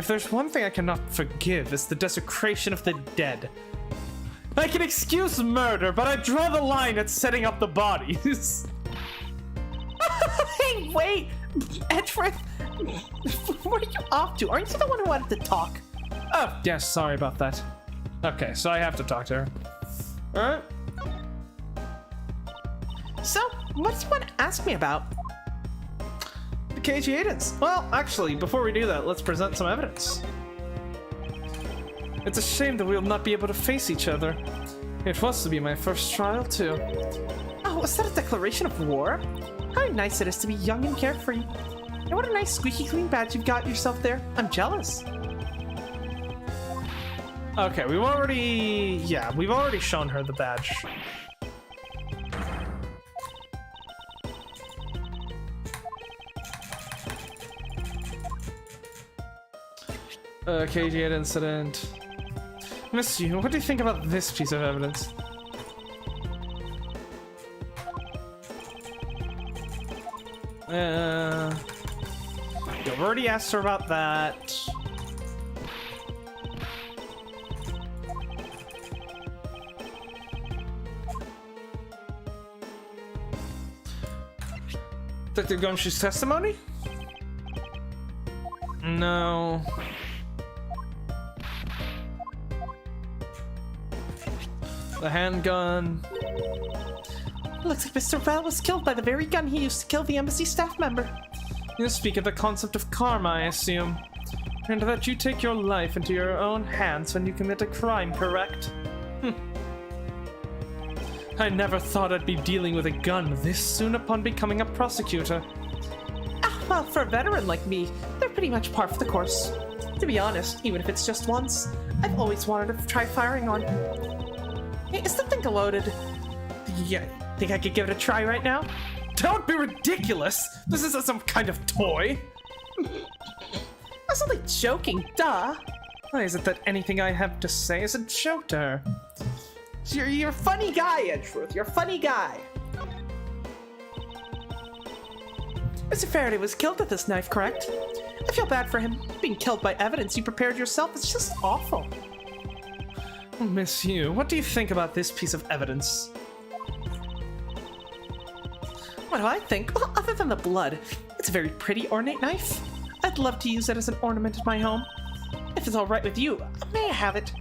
[SPEAKER 3] I cannot forgive, it's the desecration of the dead. I can excuse murder, but I draw the line at setting up the bodies.
[SPEAKER 4] Hey, wait! Edgeworth, what are you off to? Aren't you the one who wanted to talk?
[SPEAKER 3] Oh, yes, sorry about that. Okay, so I have to talk to her. Alright.
[SPEAKER 4] So, what do you want to ask me about?
[SPEAKER 1] The KG8s. Well, actually, before we do that, let's present some evidence.
[SPEAKER 3] It's a shame that we'll not be able to face each other. It was to be my first trial, too.
[SPEAKER 4] Oh, was that a declaration of war? How nice it is to be young and carefree. And what a nice squeaky clean badge you've got yourself there. I'm jealous.
[SPEAKER 3] Okay, we've already shown her the badge. KG8 incident. Miss you, what do you think about this piece of evidence? I've already asked her about that. Detective Gumshoes' testimony? No. The handgun.
[SPEAKER 4] Looks like Mr. Val was killed by the very gun he used to kill the embassy staff member.
[SPEAKER 3] You speak of the concept of karma, I assume. And that you take your life into your own hands when you commit a crime, correct? I never thought I'd be dealing with a gun this soon upon becoming a prosecutor.
[SPEAKER 4] Ah, well, for a veteran like me, they're pretty much par for the course. To be honest, even if it's just once, I've always wanted to try firing on. Hey, is the thing loaded?
[SPEAKER 3] Yeah, think I could give it a try right now? Don't be ridiculous! This isn't some kind of toy!
[SPEAKER 4] I was only joking, duh!
[SPEAKER 3] Why is it that anything I have to say is a joke to her?
[SPEAKER 4] You're a funny guy, Edgeworth. You're a funny guy. Mr. Faraday was killed with this knife, correct? I feel bad for him. Being killed by evidence you prepared yourself is just awful.
[SPEAKER 3] Miss Yu, what do you think about this piece of evidence?
[SPEAKER 4] What do I think? Well, other than the blood, it's a very pretty, ornate knife. I'd love to use it as an ornament in my home. If it's all right with you, may I have it?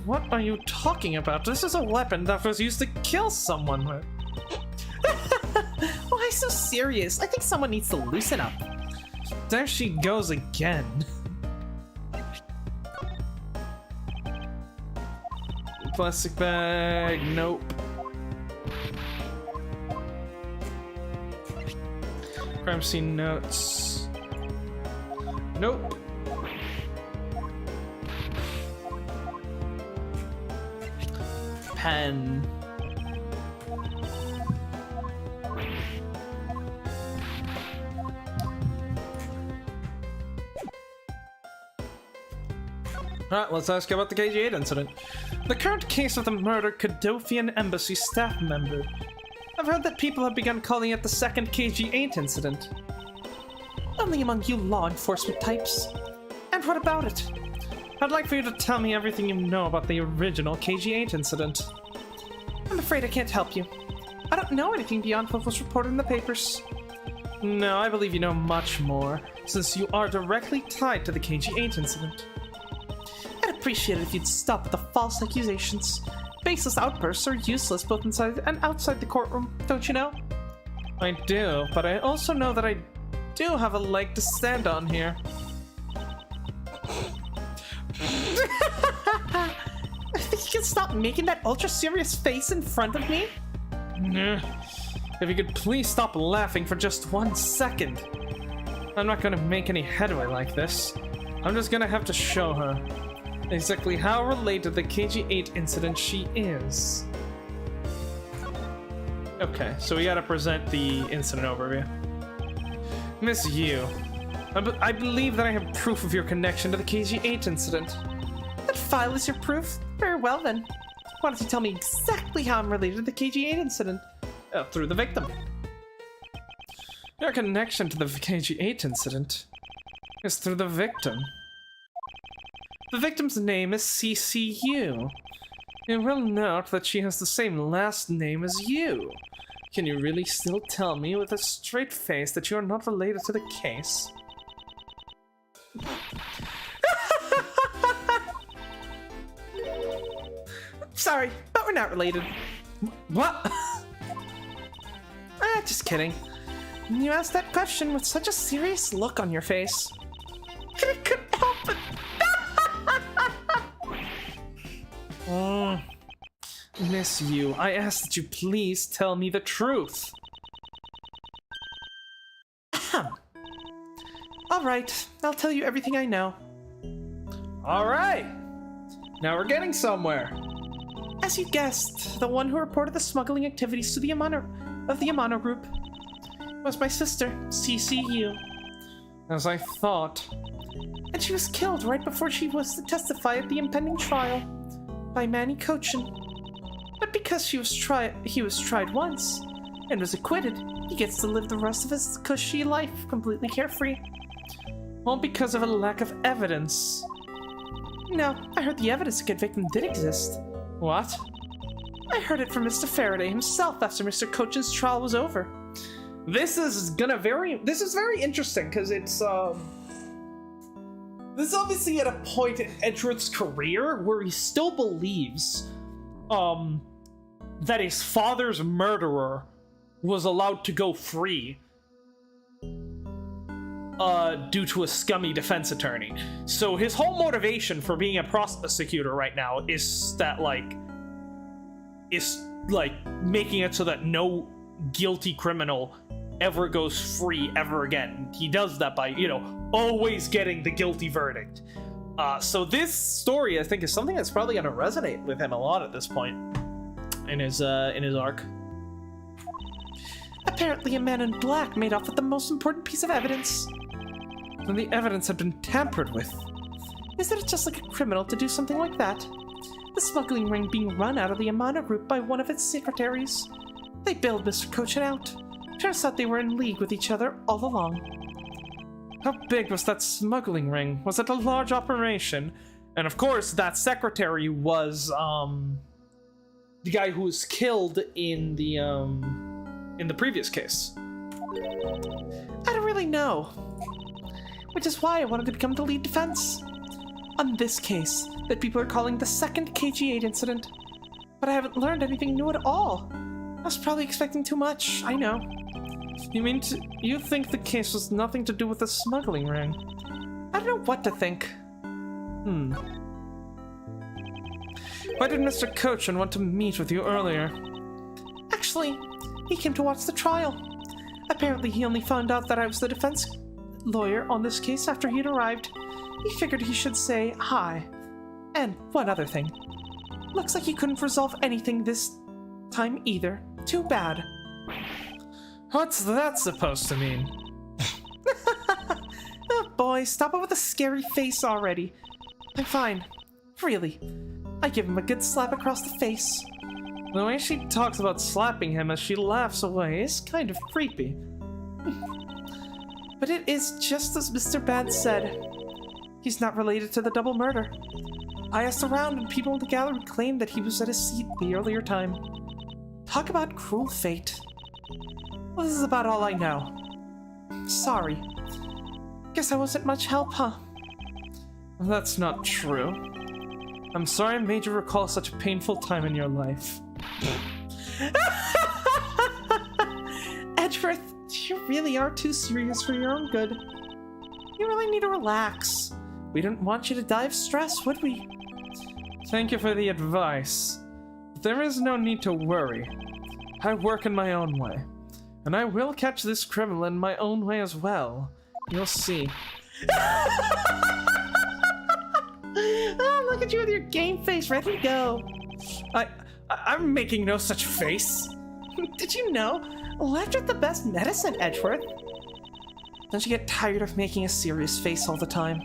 [SPEAKER 3] What are you talking about? This is a weapon that was used to kill someone with.
[SPEAKER 4] Why so serious? I think someone needs to loosen up.
[SPEAKER 3] There she goes again. Plastic bag, nope. Crime scene notes. Nope. Pen. Alright, let's ask you about the KG8 incident. The current case of the murdered Cadofian embassy staff member. I've heard that people have begun calling it the second KG8 incident.
[SPEAKER 4] Only among you law enforcement types. And what about it?
[SPEAKER 3] I'd like for you to tell me everything you know about the original KG8 incident.
[SPEAKER 4] I'm afraid I can't help you. I don't know anything beyond what was reported in the papers.
[SPEAKER 3] No, I believe you know much more, since you are directly tied to the KG8 incident.
[SPEAKER 4] I'd appreciate it if you'd stop with the false accusations. Baseless outbursts are useless both inside and outside the courtroom, don't you know?
[SPEAKER 3] I do, but I also know that I do have a leg to stand on here.
[SPEAKER 4] I think you can stop making that ultra-serious face in front of me?
[SPEAKER 3] If you could please stop laughing for just 1 second. I'm not gonna make any headway like this. I'm just gonna have to show her exactly how related to the KG8 incident she is. Okay, so we gotta present the incident overview. Miss Yu, I believe that I have proof of your connection to the KG8 incident.
[SPEAKER 4] That file is your proof? Very well then. Why don't you tell me exactly how I'm related to the KG8 incident?
[SPEAKER 3] Through the victim. Your connection to the KG8 incident is through the victim. The victim's name is CCU. You will note that she has the same last name as you. Can you really still tell me with a straight face that you are not related to the case?
[SPEAKER 4] Sorry, but we're not related.
[SPEAKER 3] What?
[SPEAKER 4] Just kidding. You asked that question with such a serious look on your face. I couldn't help it.
[SPEAKER 3] Miss Yu, I ask that you please tell me the truth.
[SPEAKER 4] All right, I'll tell you everything I know.
[SPEAKER 1] All right. Now we're getting somewhere.
[SPEAKER 4] As you guessed, the one who reported the smuggling activities to the Amano group was my sister, CCU.
[SPEAKER 3] As I thought.
[SPEAKER 4] And she was killed right before she was to testify at the impending trial by Manny Cochin. But because he was tried once and was acquitted, he gets to live the rest of his cushy life completely carefree.
[SPEAKER 3] All because of a lack of evidence.
[SPEAKER 4] No, I heard the evidence to convict him did exist.
[SPEAKER 3] What?
[SPEAKER 4] I heard it from Mr. Faraday himself after Mr. Cochin's trial was over.
[SPEAKER 1] This is very interesting because it's this is obviously at a point in Edgeworth's career where he still believes that his father's murderer was allowed to go free due to a scummy defense attorney. So his whole motivation for being a prosecutor right now is making it so that no guilty criminal ever goes free ever again. He does that by, always getting the guilty verdict. So this story, I think, is something that's probably going to resonate with him a lot at this point in his arc.
[SPEAKER 4] Apparently a man in black made off with the most important piece of evidence.
[SPEAKER 3] Then the evidence had been tampered with.
[SPEAKER 4] Isn't it just like a criminal to do something like that? The smuggling ring being run out of the Amano group by one of its secretaries. They bailed Mr. Cochin out. Turns out they were in league with each other all along.
[SPEAKER 3] How big was that smuggling ring? Was it a large operation?
[SPEAKER 1] And of course, that secretary was the guy who was killed in the previous case.
[SPEAKER 4] I don't really know. Which is why I wanted to become the lead defense. On this case, that people are calling the second KG8 incident. But I haven't learned anything new at all. I was probably expecting too much, I know.
[SPEAKER 3] You think the case was nothing to do with the smuggling ring?
[SPEAKER 4] I don't know what to think.
[SPEAKER 3] Why did Mr. Cochin want to meet with you earlier?
[SPEAKER 4] Actually, he came to watch the trial. Apparently he only found out that I was the defense lawyer on this case after he'd arrived. He figured he should say hi. And one other thing. Looks like he couldn't resolve anything this time either. Too bad.
[SPEAKER 3] What's that supposed to mean?
[SPEAKER 4] Oh boy, stop it with a scary face already. I'm fine. Really. I give him a good slap across the face.
[SPEAKER 3] The way she talks about slapping him as she laughs away is kind of creepy.
[SPEAKER 4] But it is just as Mr. Bad said. He's not related to the double murder. I asked around and people in the gallery claimed that he was at his seat the earlier time. Talk about cruel fate. Well, this is about all I know. Sorry. Guess I wasn't much help, huh?
[SPEAKER 3] That's not true. I'm sorry I made you recall such a painful time in your life.
[SPEAKER 4] Edgeworth, you really are too serious for your own good. You really need to relax. We didn't want you to die of stress, would we?
[SPEAKER 3] Thank you for the advice. But there is no need to worry. I work in my own way. And I will catch this criminal in my own way as well. You'll see.
[SPEAKER 4] Oh, look at you with your game face, ready to go.
[SPEAKER 3] I'm making no such face.
[SPEAKER 4] Did you know? Laughter's the best medicine, Edgeworth. Don't you get tired of making a serious face all the time?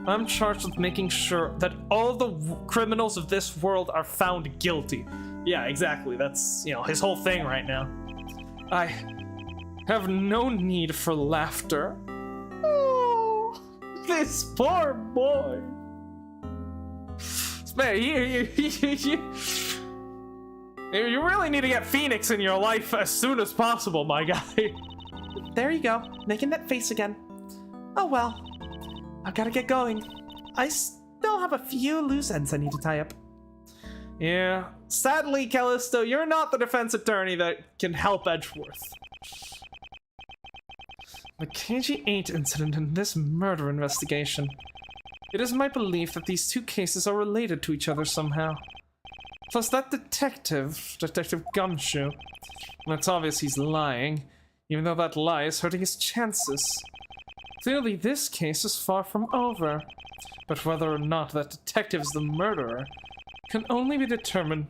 [SPEAKER 3] I'm charged with making sure that all the criminals of this world are found guilty.
[SPEAKER 1] Yeah, exactly. That's, his whole thing right now.
[SPEAKER 3] I have no need for laughter.
[SPEAKER 1] Oh, this poor boy.
[SPEAKER 3] Man, you really need to get Phoenix in your life as soon as possible, my guy.
[SPEAKER 4] There you go, making that face again. Oh well, I've got to get going. I still have a few loose ends I need to tie up.
[SPEAKER 3] Yeah, sadly, Callisto, you're not the defense attorney that can help Edgeworth. The KG8 incident and this murder investigation. It is my belief that these two cases are related to each other somehow. Plus that Detective Gumshoe, well, it's obvious he's lying, even though that lie is hurting his chances. Clearly this case is far from over, but whether or not that detective is the murderer can only be determined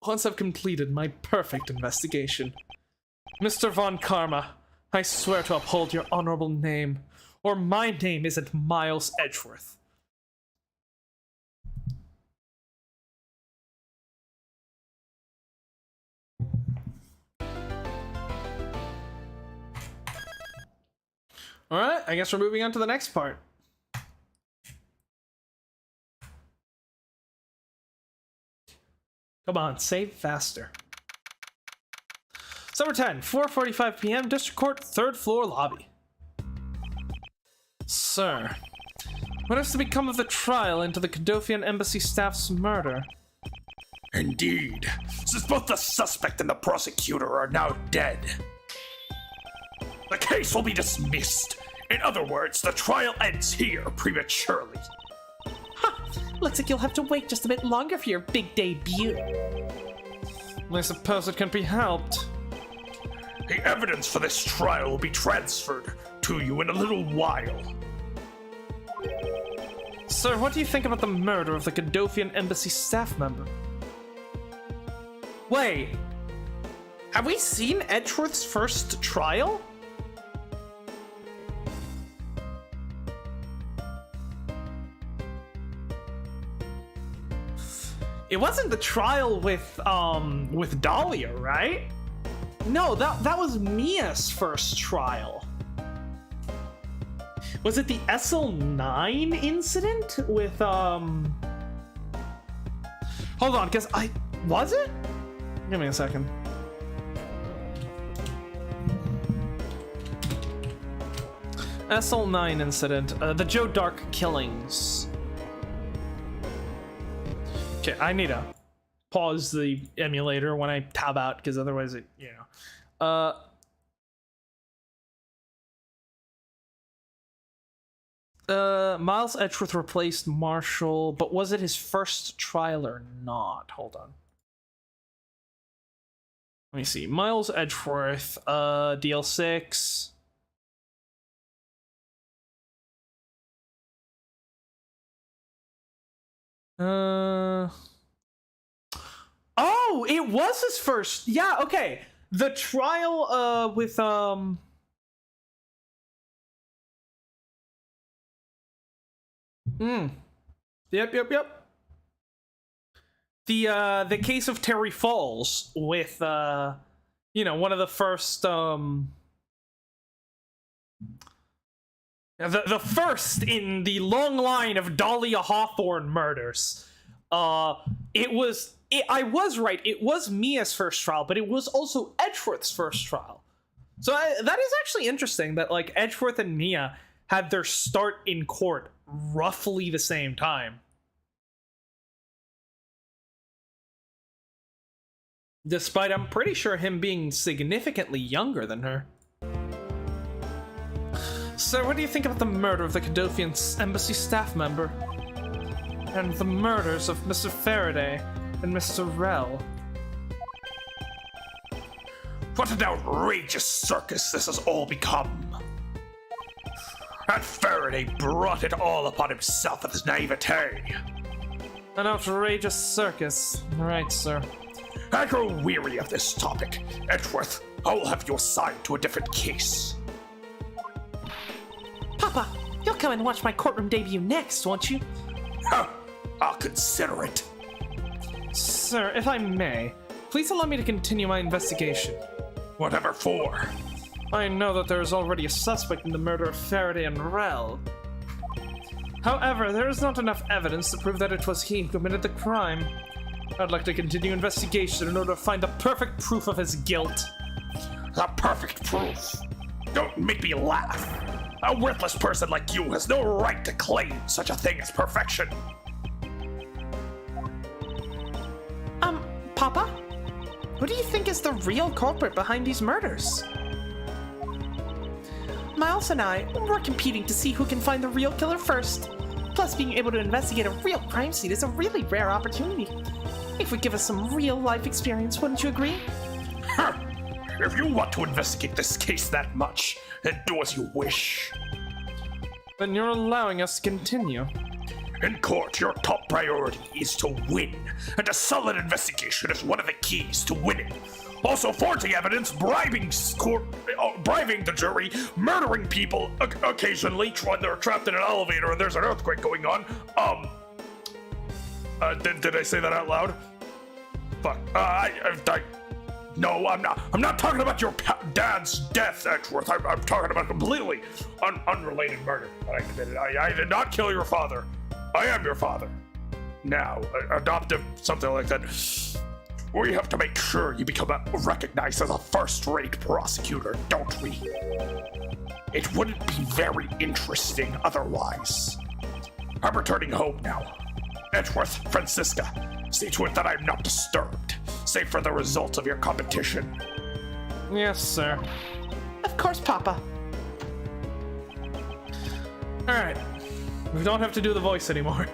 [SPEAKER 3] once I've completed my perfect investigation. Mr. Von Karma, I swear to uphold your honorable name, or my name isn't Miles Edgeworth. Alright, I guess we're moving on to the next part. Come on, save faster. Summer 10, 4:45 p.m., District Court, 3rd floor lobby. Sir, what is to become of the trial into the Cadofian Embassy staff's murder?
[SPEAKER 2] Indeed, since both the suspect and the prosecutor are now dead, the case will be dismissed. In other words, the trial ends here prematurely.
[SPEAKER 4] Looks like you'll have to wait just a bit longer for your big debut.
[SPEAKER 3] I suppose it can be helped.
[SPEAKER 2] The evidence for this trial will be transferred to you in a little while.
[SPEAKER 3] Sir, what do you think about the murder of the Cadofian Embassy staff member?
[SPEAKER 1] Wait, have we seen Edgeworth's first trial? It wasn't the trial with Dahlia, right? No, that was Mia's first trial. Was it the SL9 incident with Hold on, because was it? Give me a second. SL9 incident, the Joe Dark killings. Okay, I need to pause the emulator when I tab out, because otherwise it, you know. Miles Edgeworth replaced Marshall, but was it his first trial or not? Hold on. Let me see. Miles Edgeworth, DL6. Oh, it was his first. Yeah, okay. The trial with Yep. The case of Terry Falls with you know, one of the first the first in the long line of Dahlia Hawthorne murders. I was right, it was Mia's first trial, but it was also Edgeworth's first trial. So that is actually interesting that, like, Edgeworth and Mia had their start in court roughly the same time. Despite, I'm pretty sure, him being significantly younger than her. So, what do you think about the murder of the Cadofian Embassy staff member? And the murders of Mr. Faraday and Mr. Rell?
[SPEAKER 2] What an outrageous circus this has all become. That Faraday brought it all upon himself with his naivete.
[SPEAKER 3] An outrageous circus. Right, sir.
[SPEAKER 2] I grow weary of this topic. Edgeworth, I will have you assigned to a different case.
[SPEAKER 4] Papa, you'll come and watch my courtroom debut next, won't you?
[SPEAKER 2] I'll consider it.
[SPEAKER 3] Sir, if I may, please allow me to continue my investigation.
[SPEAKER 2] Whatever for.
[SPEAKER 3] I know that there is already a suspect in the murder of Faraday and Rell. However, there is not enough evidence to prove that it was he who committed the crime. I'd like to continue investigation in order to find the perfect proof of his guilt.
[SPEAKER 2] The perfect proof? Don't make me laugh. A worthless person like you has no right to claim such a thing as perfection.
[SPEAKER 4] Papa? Who do you think is the real culprit behind these murders? Miles and I, we're competing to see who can find the real killer first. Plus, being able to investigate a real crime scene is a really rare opportunity. It would give us some real-life experience, wouldn't you agree?
[SPEAKER 2] If you want to investigate this case that much, then do as you wish.
[SPEAKER 3] Then you're allowing us to continue.
[SPEAKER 2] In court, your top priority is to win, and a solid investigation is one of the keys to winning. Also, forging evidence, bribing the jury, murdering people occasionally when they're trapped in an elevator and there's an earthquake going on. Did I say that out loud? Fuck. No, I'm not. I'm not talking about your dad's death, Edgeworth. I'm talking about completely unrelated murder that I committed. I did not kill your father. I am your father. Now, adoptive, something like that. We have to make sure you become recognized as a first-rate prosecutor, don't we? It wouldn't be very interesting otherwise. I'm returning home now. Edgeworth, Francisca, see to it that I'm not disturbed, save for the results of your competition.
[SPEAKER 3] Yes, sir.
[SPEAKER 4] Of course, Papa.
[SPEAKER 3] Alright. We don't have to do the voice anymore.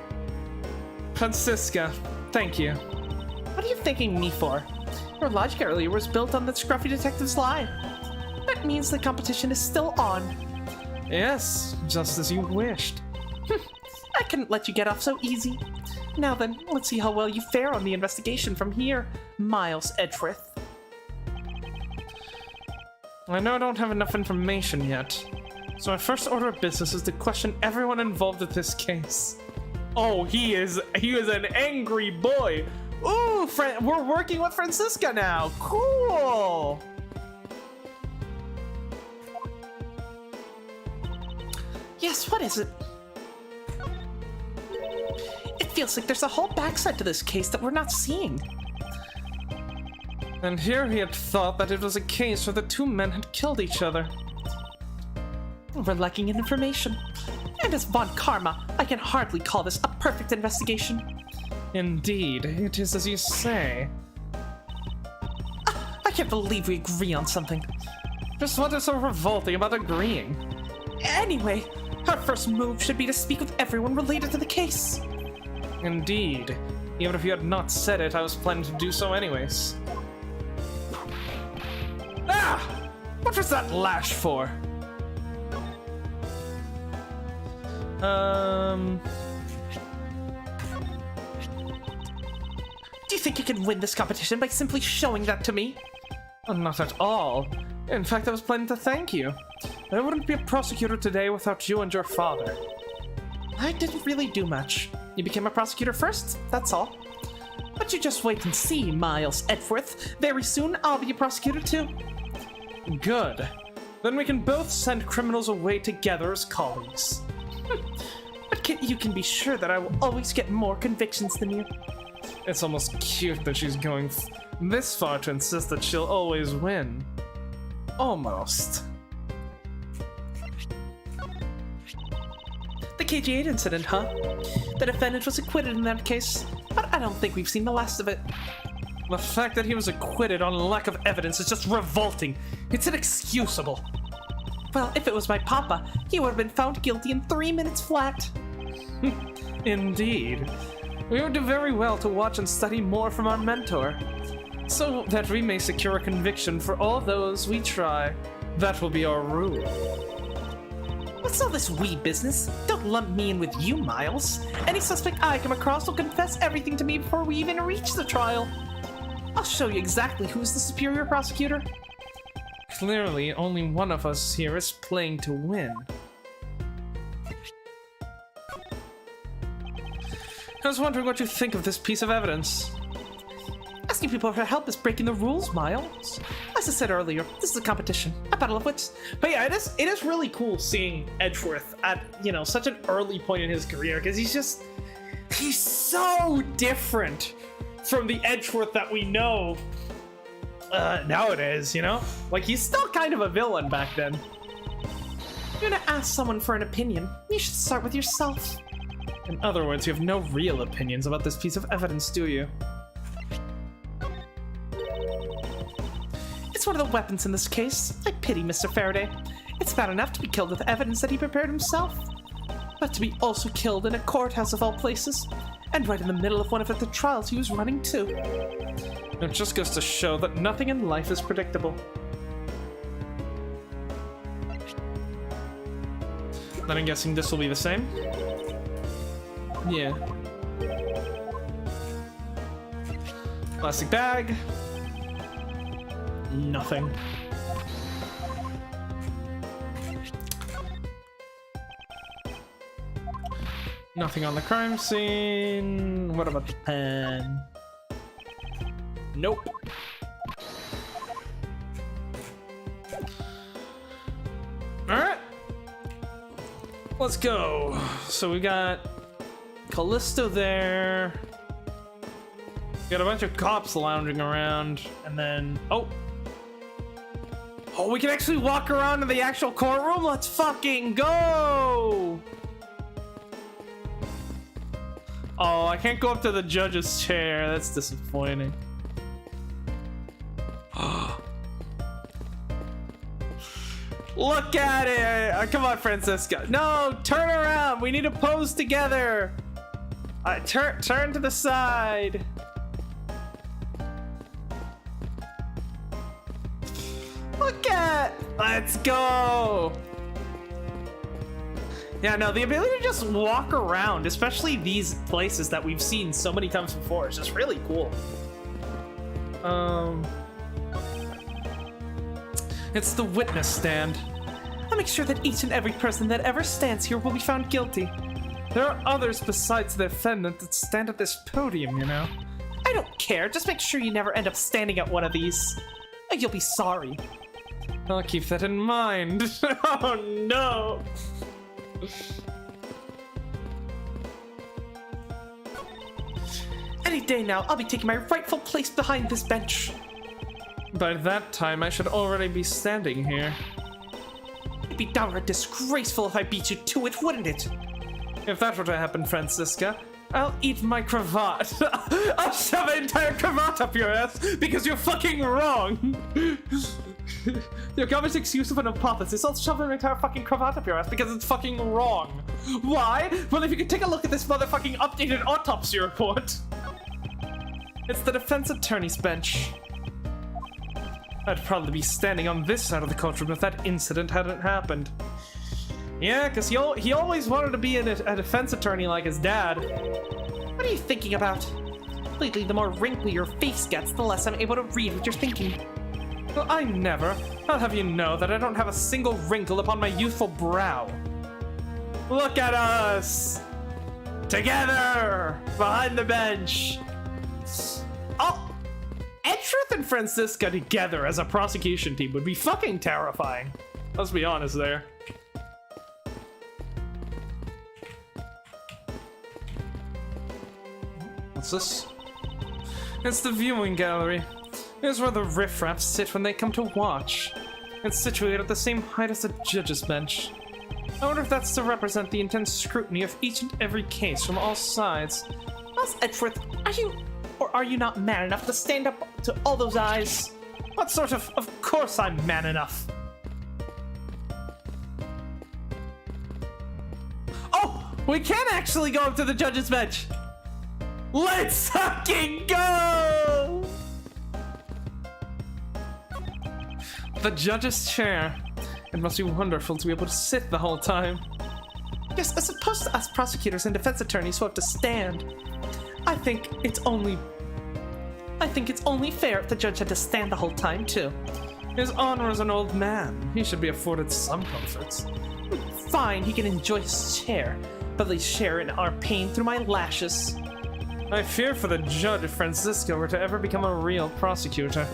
[SPEAKER 3] Francisca, thank you.
[SPEAKER 4] What are you thanking me for? Your logic earlier was built on the scruffy detective's lie. That means the competition is still on.
[SPEAKER 3] Yes, just as you wished.
[SPEAKER 4] I couldn't let you get off so easy. Now then, let's see how well you fare on the investigation from here, Miles Edgeworth.
[SPEAKER 3] I know I don't have enough information yet, so my first order of business is to question everyone involved with this case. Oh, he is an angry boy. Ooh, we're working with Francisca now. Cool.
[SPEAKER 4] Yes, what is it? It feels like there's a whole backside to this case that we're not seeing.
[SPEAKER 3] And here he had thought that it was a case where the two men had killed each other.
[SPEAKER 4] We're lacking in information. And as Von Karma, I can hardly call this a perfect investigation.
[SPEAKER 3] Indeed, it is as you say.
[SPEAKER 4] I can't believe we agree on something.
[SPEAKER 3] Just what is so revolting about agreeing?
[SPEAKER 4] Anyway, our first move should be to speak with everyone related to the case.
[SPEAKER 3] Indeed. Even if you had not said it, I was planning to do so anyways. Ah! What was that lash for?
[SPEAKER 4] Do you think you can win this competition by simply showing that to me?
[SPEAKER 3] Not at all. In fact, I was planning to thank you. I wouldn't be a prosecutor today without you and your father.
[SPEAKER 4] I didn't really do much. You became a prosecutor first, that's all. But you just wait and see, Miles Edgeworth. Very soon, I'll be a prosecutor too.
[SPEAKER 3] Good. Then we can both send criminals away together as colleagues.
[SPEAKER 4] But you can be sure that I will always get more convictions than you.
[SPEAKER 3] It's almost cute that she's going this far to insist that she'll always win. Almost.
[SPEAKER 4] The KG8 incident, huh? The defendant was acquitted in that case, but I don't think we've seen the last of it.
[SPEAKER 3] The fact that he was acquitted on lack of evidence is just revolting. It's inexcusable.
[SPEAKER 4] Well, if it was my papa, he would have been found guilty in 3 minutes flat.
[SPEAKER 3] Indeed. We would do very well to watch and study more from our mentor, so that we may secure a conviction for all those we try. That will be our rule.
[SPEAKER 4] What's all this we business? Don't lump me in with you, Miles. Any suspect I come across will confess everything to me before we even reach the trial. I'll show you exactly who's the superior prosecutor.
[SPEAKER 3] Clearly, only one of us here is playing to win. I was wondering what you think of this piece of evidence.
[SPEAKER 4] Asking people for help is breaking the rules, Miles. As I said earlier, this is a competition, a battle of wits.
[SPEAKER 1] But yeah, it is really cool seeing Edgeworth at, such an early point in his career, because he's so different from the Edgeworth that we know nowadays, Like, he's still kind of a villain back then.
[SPEAKER 4] If you're gonna ask someone for an opinion, you should start with yourself.
[SPEAKER 3] In other words, you have no real opinions about this piece of evidence, do you?
[SPEAKER 4] It's one of the weapons in this case. I pity Mr. Faraday. It's bad enough to be killed with evidence that he prepared himself. But to be also killed in a courthouse of all places, and right in the middle of one of the trials he was running too.
[SPEAKER 3] It just goes to show that nothing in life is predictable. Then I'm guessing this will be the same? Yeah. Plastic bag. Nothing. Nothing on the crime scene. What about the pen? Nope. Alright. Let's go. So we got Callisto there. We got a bunch of cops lounging around. And then... Oh! Oh, we can actually walk around in the actual courtroom? Let's fucking go! Oh, I can't go up to the judge's chair. That's disappointing. Look at it! Come on, Francisco. No, turn around. We need to pose together. Turn to the side. Look at. Let's go. Yeah, no, the ability to just walk around, especially these places that we've seen so many times before, is just really cool. It's the witness stand.
[SPEAKER 4] I'll make sure that each and every person that ever stands here will be found guilty.
[SPEAKER 3] There are others besides the defendant that stand at this podium, you know.
[SPEAKER 4] I don't care, just make sure you never end up standing at one of these. You'll be sorry.
[SPEAKER 3] I'll keep that in mind. Oh no!
[SPEAKER 4] Any day now, I'll be taking my rightful place behind this bench.
[SPEAKER 3] By that time, I should already be standing here.
[SPEAKER 4] It'd be downright disgraceful if I beat you to it, wouldn't it?
[SPEAKER 3] If that were to happen, Francisca, I'll eat my cravat. I'll shove an entire cravat up your ass because you're fucking wrong. Your government's excuse of an hypothesis, I'll shove an entire fucking cravat up your ass because it's fucking wrong. Why? Well, if you could take a look at this motherfucking updated autopsy report. It's the defense attorney's bench. I'd probably be standing on this side of the courtroom if that incident hadn't happened. Yeah, because he always wanted to be a defense attorney like his dad.
[SPEAKER 4] What are you thinking about? Lately, the more wrinkly your face gets, the less I'm able to read what you're thinking.
[SPEAKER 3] Well, I never. I'll have you know that I don't have a single wrinkle upon my youthful brow. Look at us! Together! Behind the bench! Oh! Edgeworth and Francisca together as a prosecution team would be fucking terrifying. Let's be honest there. What's this? It's the viewing gallery. Here's where the riffraffs sit when they come to watch. It's situated at the same height as the judge's bench. I wonder if that's to represent the intense scrutiny of each and every case from all sides.
[SPEAKER 4] Miles Edgeworth, are you not man enough to stand up to all those eyes?
[SPEAKER 3] What sort of course I'm man enough. Oh, we can actually go up to the judge's bench. Let's fucking go! The judge's chair. It must be wonderful to be able to sit the whole time.
[SPEAKER 4] Yes, as opposed to us prosecutors and defense attorneys who have to stand. I think it's only fair if the judge had to stand the whole time, too.
[SPEAKER 3] His Honor is an old man. He should be afforded some comforts.
[SPEAKER 4] Fine, he can enjoy his chair, but at least share in our pain through my lashes.
[SPEAKER 3] I fear for the judge if Francisco were to ever become a real prosecutor.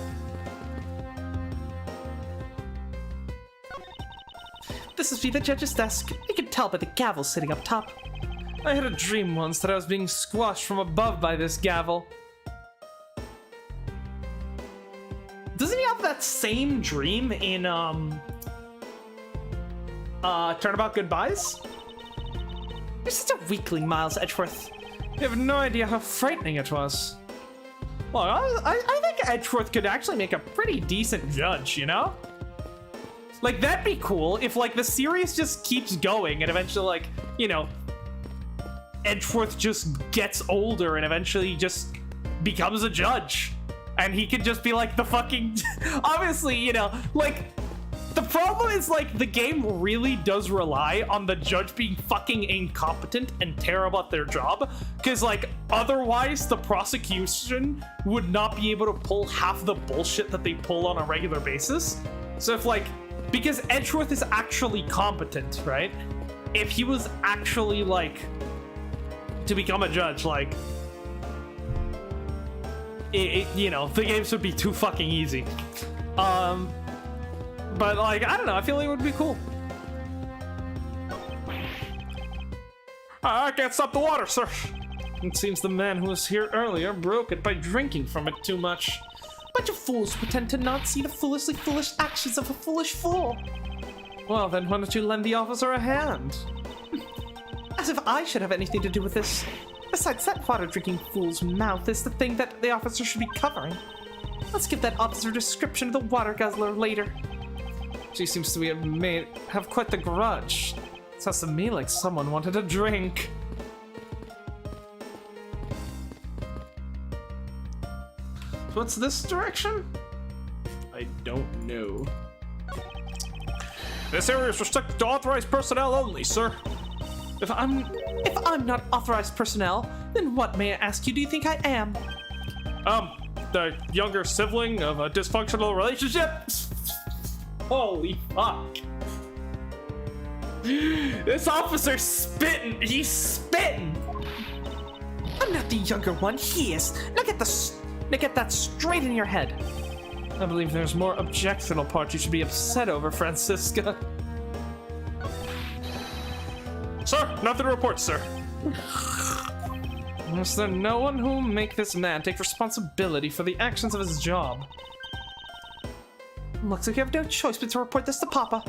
[SPEAKER 4] This must be the judge's desk. You can tell by the gavel sitting up top.
[SPEAKER 3] I had a dream once that I was being squashed from above by this gavel.
[SPEAKER 1] Doesn't he have that same dream in, Turnabout Goodbyes?
[SPEAKER 4] You're such a weakling, Miles Edgeworth.
[SPEAKER 3] You have no idea how frightening it was.
[SPEAKER 1] Well, I think Edgeworth could actually make a pretty decent judge, you know? Like, that'd be cool if, like, the series just keeps going and eventually, like, you know, Edgeworth just gets older and eventually just becomes a judge. And he could just be, like, the fucking... Obviously, you know, like... The problem is, like, the game really does rely on the judge being fucking incompetent and terrible at their job. Because, like, otherwise the prosecution would not be able to pull half the bullshit that they pull on a regular basis. So if, like, because Edgeworth is actually competent, right? If he was actually, like, to become a judge, like, you know, the games would be too fucking easy. But, like, I don't know, I feel like it would be cool. I can't stop the water, sir. It seems the man who was here earlier broke it by drinking from it too much.
[SPEAKER 4] Bunch of fools pretend to not see the foolishly foolish actions of a foolish fool.
[SPEAKER 3] Well, then why don't you lend the officer a hand?
[SPEAKER 4] As if I should have anything to do with this. Besides, that water-drinking fool's mouth is the thing that the officer should be covering. Let's give that officer a description of the water guzzler later.
[SPEAKER 3] She seems to have quite the grudge. Sounds to me like someone wanted a drink. So what's this direction?
[SPEAKER 1] I don't know.
[SPEAKER 3] This area is restricted to authorized personnel only, sir.
[SPEAKER 4] If I'm not authorized personnel, then what, may I ask you, do you think I am?
[SPEAKER 3] The younger sibling of a dysfunctional relationship?
[SPEAKER 1] Holy fuck. This officer's spitting. He's spitting.
[SPEAKER 4] I'm not the younger one, he is. Now get that straight in your head.
[SPEAKER 3] I believe there's more objectionable part you should be upset over, Francisca.
[SPEAKER 1] Sir, nothing to report, sir.
[SPEAKER 3] Is there no one who will make this man take responsibility for the actions of his job?
[SPEAKER 4] Looks like you have no choice but to report this to Papa.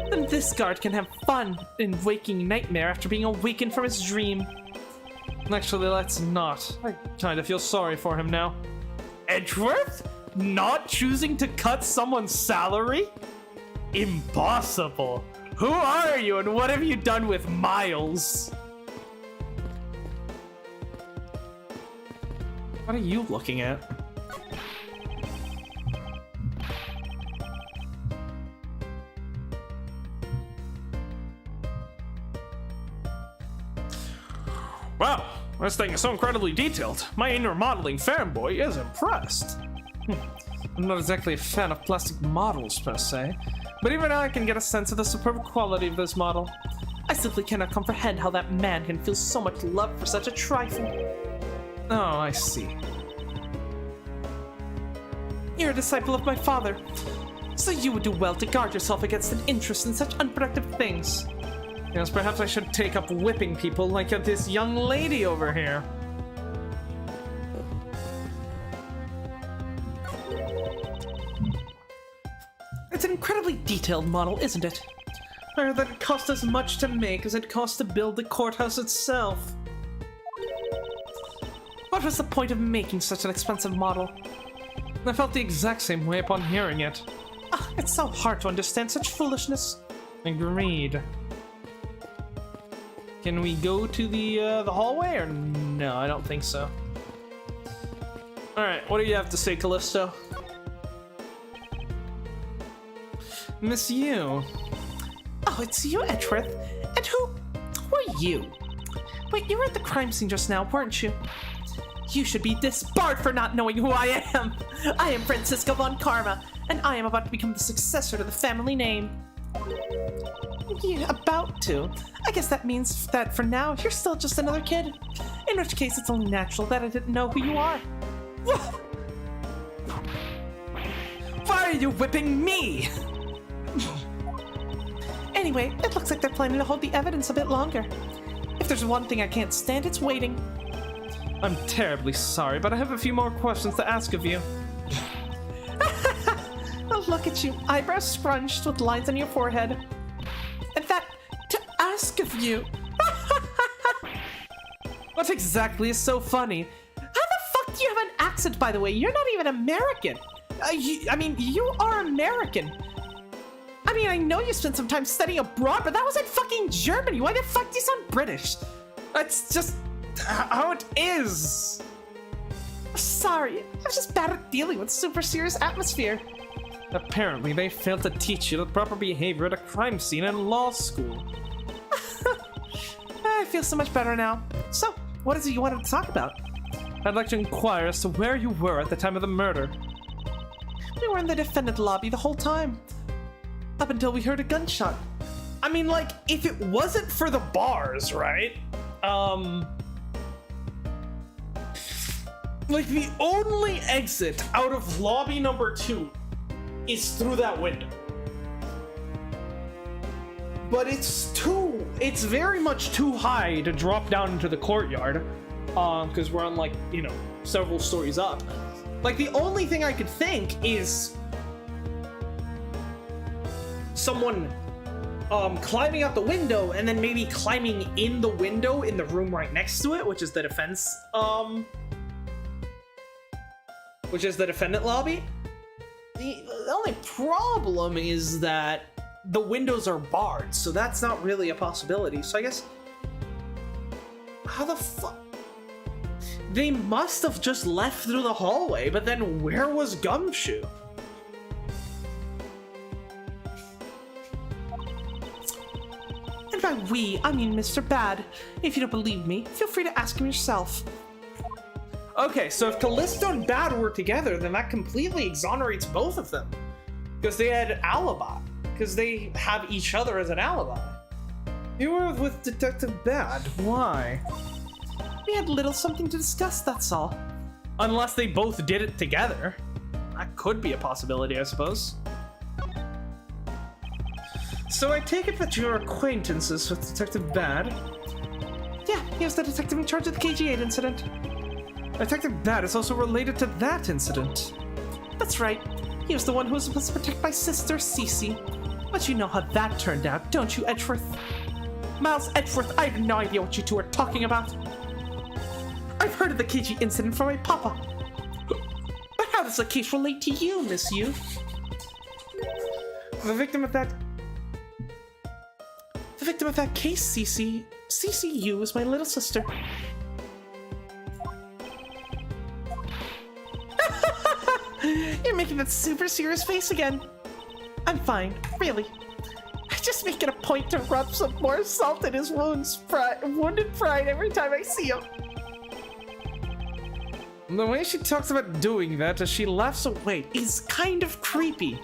[SPEAKER 4] Then this guard can have fun in waking nightmare after being awakened from his dream.
[SPEAKER 3] Actually, let's not. I kinda feel sorry for him now.
[SPEAKER 1] Edgeworth? Not choosing to cut someone's salary? Impossible. Who are you and what have you done with Miles?
[SPEAKER 3] What are you looking at?
[SPEAKER 1] Wow, this thing is so incredibly detailed. My inner modeling fanboy is impressed.
[SPEAKER 3] I'm not exactly a fan of plastic models per se, but even I can get a sense of the superb quality of this model.
[SPEAKER 4] I simply cannot comprehend how that man can feel so much love for such a trifle.
[SPEAKER 3] Oh, I see.
[SPEAKER 4] You're a disciple of my father, so you would do well to guard yourself against an interest in such unproductive things.
[SPEAKER 3] Yes, perhaps I should take up whipping people like this young lady over here.
[SPEAKER 4] It's an incredibly detailed model, isn't it?
[SPEAKER 3] I heard that it cost as much to make as it cost to build the courthouse itself.
[SPEAKER 4] What was the point of making such an expensive model?
[SPEAKER 3] I felt the exact same way upon hearing it.
[SPEAKER 4] It's so hard to understand such foolishness.
[SPEAKER 3] Agreed. Can we go to the hallway, or no? I don't think so. All right, what do you have to say, Callisto? Miss you.
[SPEAKER 4] Oh, it's you, Edgeworth. And who are you? Wait, you were at the crime scene just now, weren't you? You should be disbarred for not knowing who I am. I am Francisco von Karma, and I am about to become the successor to the family name. Yeah, about to. I guess that means that for now, you're still just another kid. In which case, it's only natural that I didn't know who you are.
[SPEAKER 1] Why are you whipping me?
[SPEAKER 4] Anyway, it looks like they're planning to hold the evidence a bit longer. If there's one thing I can't stand, it's waiting.
[SPEAKER 3] I'm terribly sorry, but I have a few more questions to ask of you.
[SPEAKER 4] Oh, look at you, eyebrows scrunched with lines on your forehead. And that, to ask of you.
[SPEAKER 3] What exactly is so funny?
[SPEAKER 4] How the fuck do you have an accent, by the way? You're not even American. You are American. mean, I know you spent some time studying abroad, but that was in fucking Germany. Why the fuck do you sound British?
[SPEAKER 3] That's just how it is.
[SPEAKER 4] Sorry, I was just bad at dealing with super serious atmosphere.
[SPEAKER 3] Apparently, they failed to teach you the proper behavior at a crime scene in law school.
[SPEAKER 4] I feel so much better now. So, what is it you wanted to talk about?
[SPEAKER 3] I'd like to inquire as to where you were at the time of the murder.
[SPEAKER 4] We were in the defendant lobby the whole time. Up until we heard a gunshot.
[SPEAKER 1] I mean, like, if it wasn't for the bars, right? Like, the only exit out of lobby number 2 is through that window. But it's very much too high to drop down into the courtyard. Because we're on, like, you know, several stories up. Like, the only thing I could think is someone climbing out the window and then maybe climbing in the window in the room right next to it, which is the defense, which is the defendant lobby. The only problem is that the windows are barred, so that's not really a possibility. So I guess, how the fuck? They must have just left through the hallway, but then where was Gumshoe?
[SPEAKER 4] And by we, I mean Mr. Bad. If you don't believe me, feel free to ask him yourself.
[SPEAKER 1] Okay, so if Callisto and Bad were together, then that completely exonerates both of them. Because they had alibi. Because they have each other as an alibi.
[SPEAKER 3] You were with Detective Bad. Why?
[SPEAKER 4] We had little something to discuss, that's all.
[SPEAKER 1] Unless they both did it together. That could be a possibility, I suppose.
[SPEAKER 3] So I take it that you're acquaintances with Detective Bad?
[SPEAKER 4] Yeah, he was the detective in charge of the KG8 incident.
[SPEAKER 3] Detective Bad is also related to that incident.
[SPEAKER 4] That's right. He was the one who was supposed to protect my sister, Cece. But you know how that turned out, don't you, Edgeworth? Miles Edgeworth, I have no idea what you two are talking about. I've heard of the KG incident from my papa. But how does the case relate to you, Miss Yu?
[SPEAKER 3] The victim of that
[SPEAKER 4] case, Cece. Cece Yu is my little sister. You're making that super serious face again. I'm fine, really. I just make it a point to rub some more salt in his wounded pride every time I see him.
[SPEAKER 3] The way she talks about doing that as she laughs away
[SPEAKER 4] is kind of creepy.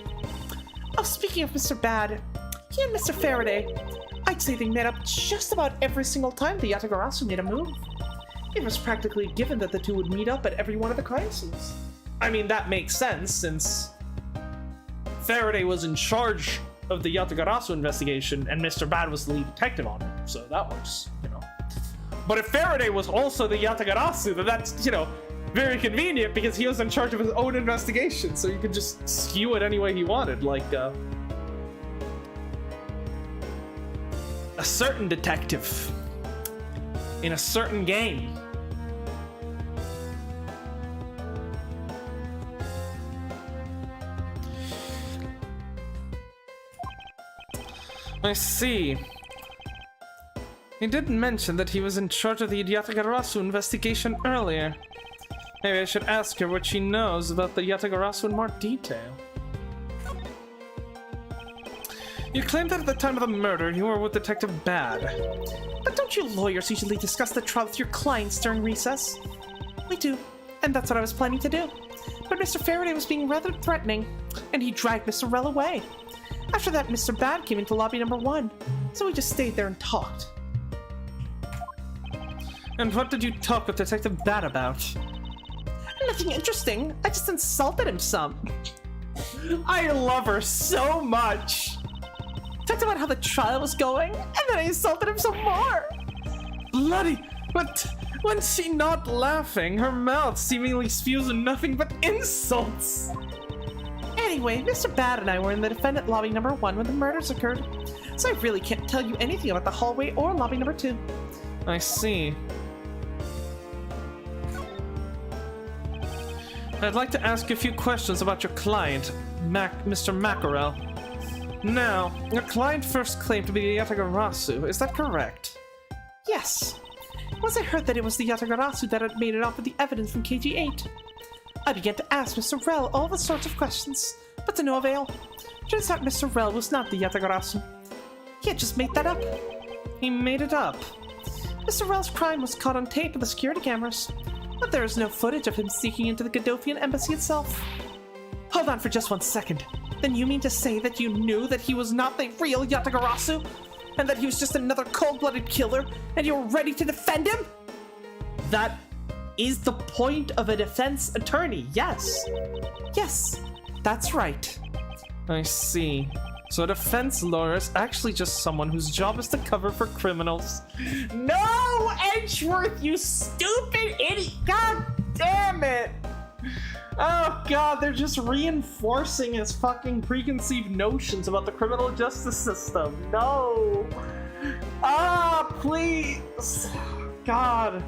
[SPEAKER 4] Oh, speaking of Mr. Bad, he and Mr. Faraday, I'd say they met up just about every single time the Yatagarasu made a move. It was practically given that the two would meet up at every one of the crime scenes.
[SPEAKER 1] I mean, that makes sense, since Faraday was in charge of the Yatagarasu investigation, and Mr. Bad was the lead detective on it, so that works, you know. But if Faraday was also the Yatagarasu, then that's, you know, very convenient, because he was in charge of his own investigation, so you could just skew it any way he wanted, like, a certain detective in a certain game.
[SPEAKER 3] I see. He did mention that he was in charge of the Yatagarasu investigation earlier. Maybe I should ask her what she knows about the Yatagarasu in more detail. You claimed that at the time of the murder, you were with Detective Bad.
[SPEAKER 4] But don't you lawyers usually discuss the trial with your clients during recess? We do, and that's what I was planning to do. But Mr. Faraday was being rather threatening, and he dragged Mr. Rell away. After that, Mr. Bad came into lobby number 1, so we just stayed there and talked.
[SPEAKER 3] And what did you talk with Detective Bad about?
[SPEAKER 4] Nothing interesting. I just insulted him some.
[SPEAKER 1] I love her so much.
[SPEAKER 4] Talked about how the trial was going, and then I insulted him some more.
[SPEAKER 3] Bloody! But when's she not laughing? Her mouth seemingly spews nothing but insults.
[SPEAKER 4] Anyway, Mr. Bad and I were in the defendant lobby number 1 when the murders occurred, so I really can't tell you anything about the hallway or lobby number 2.
[SPEAKER 3] I see. I'd like to ask you a few questions about your client, Mr. Mackerel. Now, your client first claimed to be the Yatagarasu, is that correct?
[SPEAKER 4] Yes. Once I heard that it was the Yatagarasu that had made it off with the evidence from KG8, I began to ask Mr. Rel all the sorts of questions, but to no avail. Turns out Mr. Rel was not the Yatagarasu. He had just made that up.
[SPEAKER 3] He made it up.
[SPEAKER 4] Mr. Rel's crime was caught on tape with the security cameras, but there is no footage of him sneaking into the Godoffian embassy itself. Hold on for just 1 second. Then you mean to say that you knew that he was not the real Yatagarasu? And that he was just another cold-blooded killer, and you were ready to defend him?
[SPEAKER 1] That is the point of a defense attorney, yes.
[SPEAKER 4] Yes, that's right.
[SPEAKER 3] I see. So a defense lawyer is actually just someone whose job is to cover for criminals.
[SPEAKER 1] No, Edgeworth, you stupid idiot! God damn it! Oh god, they're just reinforcing his fucking preconceived notions about the criminal justice system. No! Ah, please! God.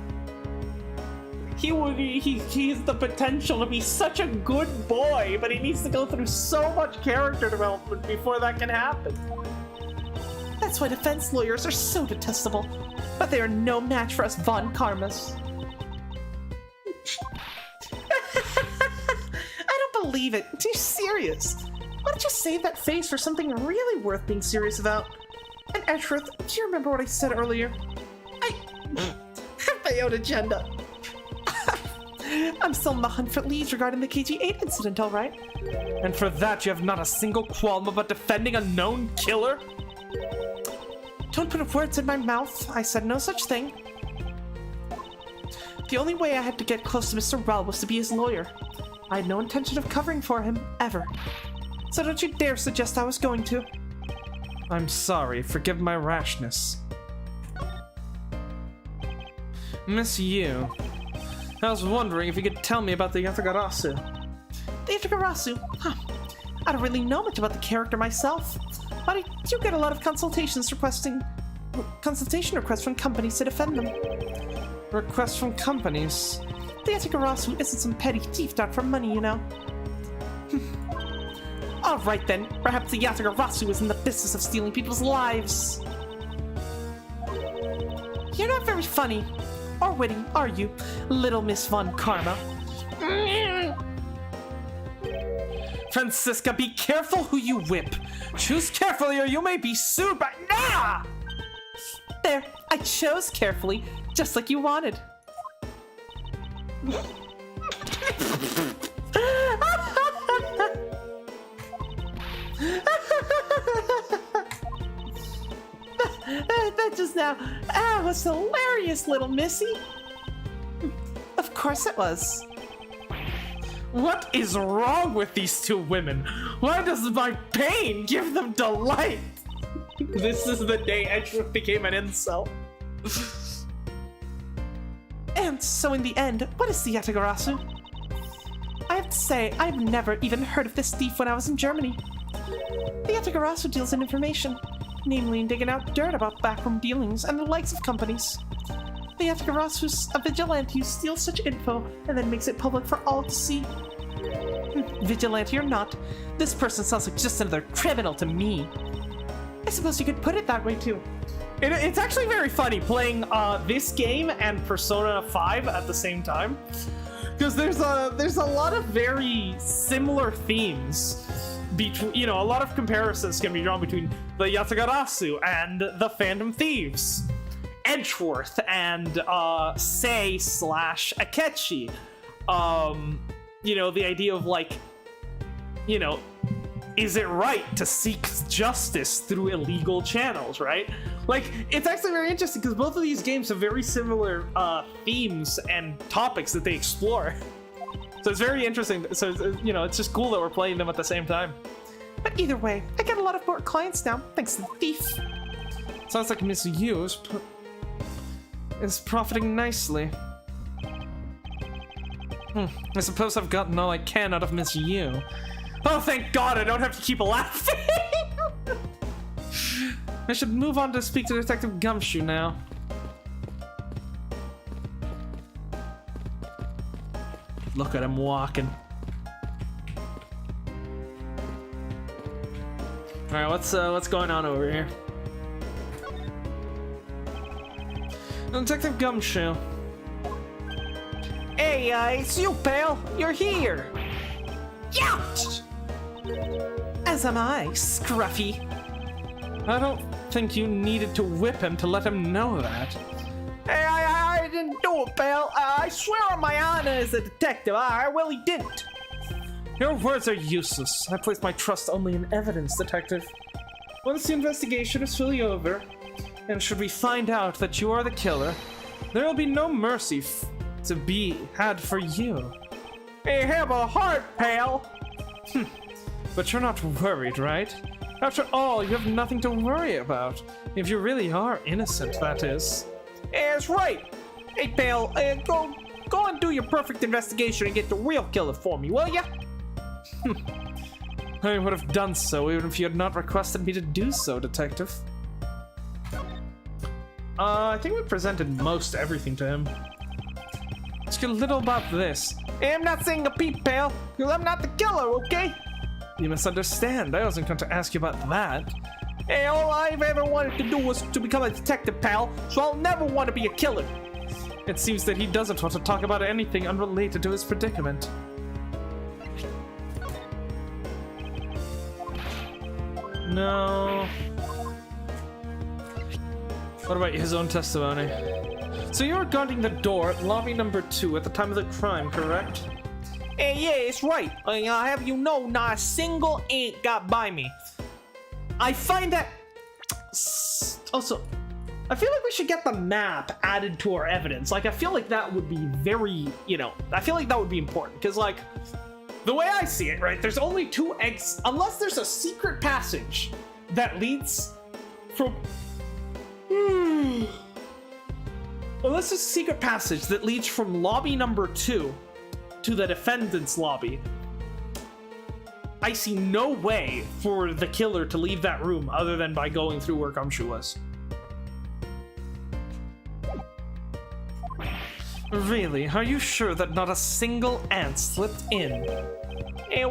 [SPEAKER 1] He has the potential to be such a good boy, but he needs to go through so much character development before that can happen.
[SPEAKER 4] That's why defense lawyers are so detestable, but they are no match for us Von Karmas. I don't believe it. You're serious. Why don't you save that face for something really worth being serious about? And Edgeworth, do you remember what I said earlier? I have my own agenda. I'm still in the hunt for leads regarding the KG8 incident, all right?
[SPEAKER 3] And for that, you have not a single qualm about defending a known killer?
[SPEAKER 4] Don't put words in my mouth. I said no such thing. The only way I had to get close to Mr. Rel was to be his lawyer. I had no intention of covering for him, ever. So don't you dare suggest I was going to.
[SPEAKER 3] I'm sorry, forgive my rashness. Miss Yu, I was wondering if you could tell me about the Yatagarasu.
[SPEAKER 4] The Yatagarasu? Huh. I don't really know much about the character myself, but I do get a lot of consultation requests from companies to defend them.
[SPEAKER 3] Requests from companies?
[SPEAKER 4] The Yatagarasu isn't some petty thief out for money, you know. Alright then, perhaps the Yatagarasu is in the business of stealing people's lives. You're not very funny. Or witty, are you, little Miss Von Karma?
[SPEAKER 3] Francisca, be careful who you whip. Choose carefully or you may be sued by... Nah!
[SPEAKER 4] There, I chose carefully, just like you wanted. That just now, was hilarious, little missy. Of course it was.
[SPEAKER 3] What is wrong with these two women? Why does my pain give them delight?
[SPEAKER 1] This is the day Edgeworth became an incel.
[SPEAKER 4] And so in the end, what is the Yatagarasu? I have to say, I've never even heard of this thief when I was in Germany. The Yatagarasu deals in information, namely in digging out dirt about backroom dealings and the likes of companies. The Yatagarasu's a vigilante who steals such info and then makes it public for all to see. Vigilante or not, this person sounds like just another criminal to me. I suppose you could put it that way too.
[SPEAKER 1] It's actually very funny playing this game and Persona 5 at the same time, because there's a lot of very similar themes between, you know, a lot of comparisons can be drawn between the Yatagarasu and the Phantom Thieves, Edgeworth and Sei/Akechi. You know, the idea of, like, you know, is it right to seek justice through illegal channels, right? Like, it's actually very interesting because both of these games have very similar themes and topics that they explore. So it's very interesting. So, you know, it's just cool that we're playing them at the same time.
[SPEAKER 4] But either way, I got a lot of more clients now, thanks to the thief.
[SPEAKER 3] Sounds like Miss Yu is profiting nicely. I suppose I've gotten all I can out of Miss Yu.
[SPEAKER 1] Oh, thank God, I don't have to keep laughing!
[SPEAKER 3] I should move on to speak to Detective Gumshoe now.
[SPEAKER 1] Look at him walking.
[SPEAKER 3] Alright, what's going on over here? Detective Gumshoe.
[SPEAKER 4] Hey, it's you, pal. You're here. Ouch! As am I, Scruffy.
[SPEAKER 3] I don't think you needed to whip him to let him know that.
[SPEAKER 4] Hey, I didn't do it, pal. I swear on my honor as a detective, I really didn't.
[SPEAKER 3] Your words are useless. I place my trust only in evidence, Detective. Once the investigation is fully over, and should we find out that you are the killer, there will be no mercy to be had for you.
[SPEAKER 4] Hey, have a heart, pal.
[SPEAKER 3] But you're not worried, right? After all, you have nothing to worry about. If you really are innocent, that is.
[SPEAKER 4] Hey, that's right. Hey, pal, go and do your perfect investigation and get the real killer for me, will ya?
[SPEAKER 3] I would have done so even if you had not requested me to do so, Detective. I think we presented most everything to him. Let's get a little about this.
[SPEAKER 4] Hey, I'm not saying a peep, pal, because I'm not the killer, okay?
[SPEAKER 3] You misunderstand. I wasn't going to ask you about that.
[SPEAKER 4] Hey, all I've ever wanted to do was to become a detective, pal, so I'll never want to be a killer.
[SPEAKER 3] It seems that he doesn't want to talk about anything unrelated to his predicament. No. What about his own testimony? So you were guarding the door at lobby number 2 at the time of the crime, correct?
[SPEAKER 4] Hey, yeah, it's right. I have you know, not a single ant got by me. I find that...
[SPEAKER 1] Also, I feel like we should get the map added to our evidence. Like, I feel like that would be very, I feel like that would be important. Because, like, the way I see it, right, there's only 2 eggs, unless there's a secret passage that leads from... Unless there's a secret passage that leads from lobby number 2 to the defendant's lobby, I see no way for the killer to leave that room other than by going through where Gumshoe was.
[SPEAKER 3] Really? Are you sure that not a single ant slipped in?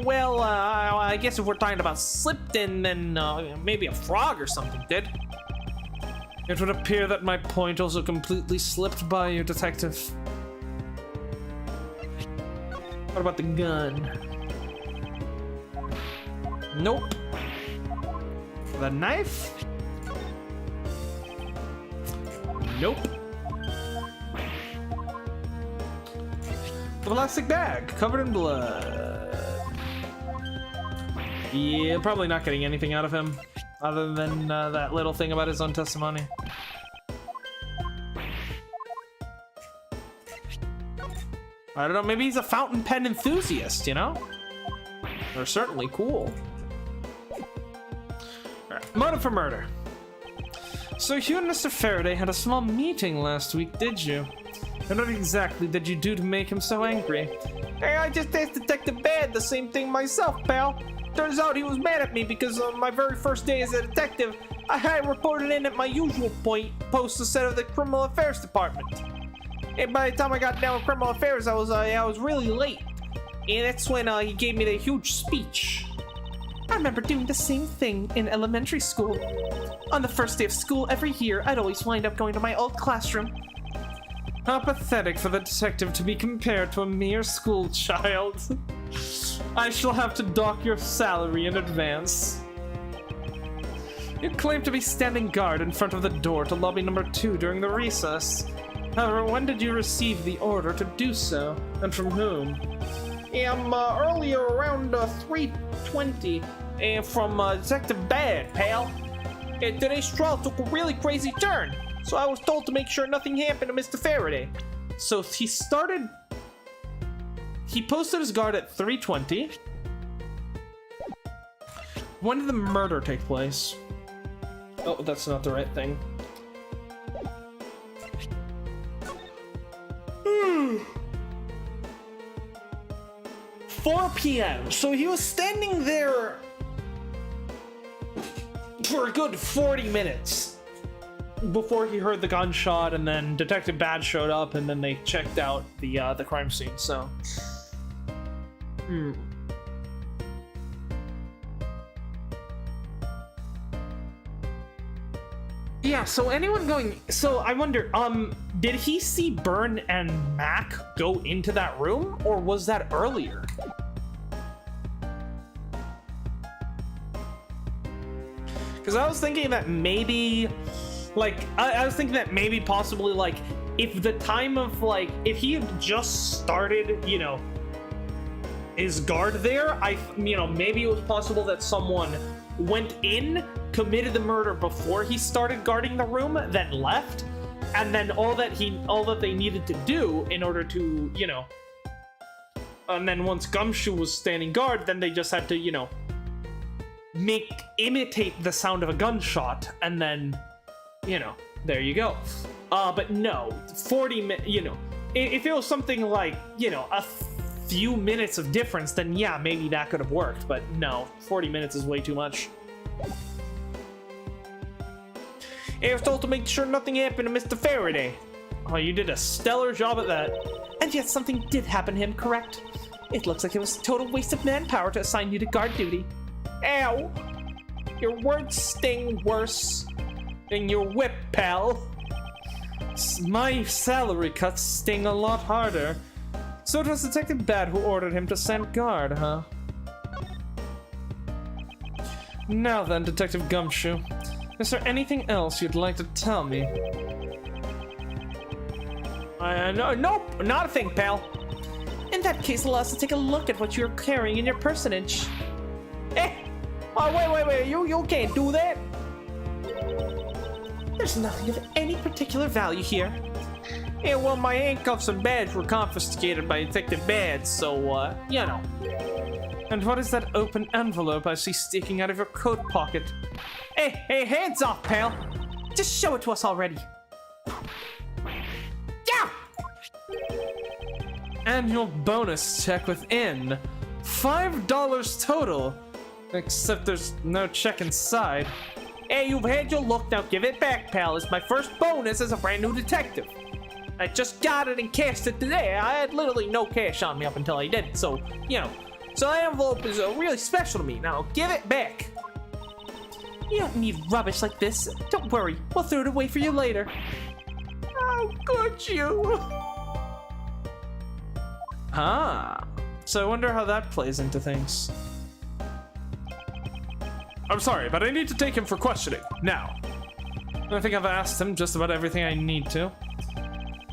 [SPEAKER 4] Well, I guess if we're talking about slipped in, then maybe a frog or something did.
[SPEAKER 3] It would appear that my point also completely slipped by you, Detective.
[SPEAKER 1] What about the gun?
[SPEAKER 3] Nope.
[SPEAKER 1] The knife? Nope. The plastic bag covered in blood. Yeah, probably not getting anything out of him other than that little thing about his own testimony. I don't know, maybe he's a fountain pen enthusiast, They're certainly cool. Alright, motive for murder.
[SPEAKER 3] So you and Mr. Faraday had a small meeting last week, did you? And what exactly did you do to make him so angry?
[SPEAKER 4] Hey, I just asked Detective Bad the same thing myself, pal. Turns out he was mad at me because on my very first day as a detective, I had reported in at my usual post instead of the Criminal Affairs Department. And by the time I got down with Criminal Affairs, I was really late. And that's when he gave me the huge speech.
[SPEAKER 5] I remember doing the same thing in elementary school. On the first day of school every year, I'd always wind up going to my old classroom.
[SPEAKER 3] How pathetic for the detective to be compared to a mere school child. I shall have to dock your salary in advance. You claim to be standing guard in front of the door to lobby number 2 during the recess. However, when did you receive the order to do so, and from whom?
[SPEAKER 4] Earlier around 3:20, and from Detective Bad, pal. And today's trial took a really crazy turn, so I was told to make sure nothing happened to Mr. Faraday.
[SPEAKER 1] So he posted his guard at 3:20. When did the murder take place? Oh, that's not the right thing. 4 p.m. So he was standing there for a good 40 minutes before he heard the gunshot, and then Detective Bad showed up, and then they checked out the crime scene. So, Yeah, so anyone going... So, I wonder, did he see Byrne and Mac go into that room, or was that earlier? Because I was thinking that maybe... Like, I was thinking that maybe possibly, like, if the time of, like, if he had just started, you know, his guard there, you know, maybe it was possible that someone went in, committed the murder before he started guarding the room, then left, and then all that they needed to do in order to, you know, and then once Gumshoe was standing guard, then they just had to, you know, imitate the sound of a gunshot, and then, you know, there you go. But no, 40 minutes, you know, if it was something like, you know, a few minutes of difference, then yeah, maybe that could have worked, but no, 40 minutes is way too much. I was told to make sure nothing happened to Mr. Faraday. Oh, you did a stellar job at that.
[SPEAKER 5] And yet something did happen to him, correct? It looks like it was a total waste of manpower to assign you to guard duty.
[SPEAKER 1] Ow! Your words sting worse than your whip, pal.
[SPEAKER 3] My salary cuts sting a lot harder. So it was Detective Bad who ordered him to stand guard, huh? Now then, Detective Gumshoe, is there anything else you'd like to tell me?
[SPEAKER 1] Nope, not a thing, pal.
[SPEAKER 5] In that case, allow us to take a look at what you're carrying in your personage.
[SPEAKER 1] Oh, wait, you can't do that.
[SPEAKER 5] There's nothing of any particular value here.
[SPEAKER 1] Yeah, well, my handcuffs and badge were confiscated by Detective Bad, so, you know.
[SPEAKER 3] And what is that open envelope I see sticking out of your coat pocket?
[SPEAKER 1] Hey, hands off, pal.
[SPEAKER 5] Just show it to us already.
[SPEAKER 1] Yeah!
[SPEAKER 3] Annual bonus check within. $5 total. Except there's no check inside.
[SPEAKER 1] Hey, you've had your look, now give it back, pal. It's my first bonus as a brand new detective. I just got it and cashed it today. I had literally no cash on me up until I did, so, you know. So the envelope is really special to me. Now, give it back.
[SPEAKER 5] You don't need rubbish like this. Don't worry, we'll throw it away for you later.
[SPEAKER 1] How could you?
[SPEAKER 3] Ah, so I wonder how that plays into things. I'm sorry, but I need to take him for questioning, now. I think I've asked him just about everything I need to.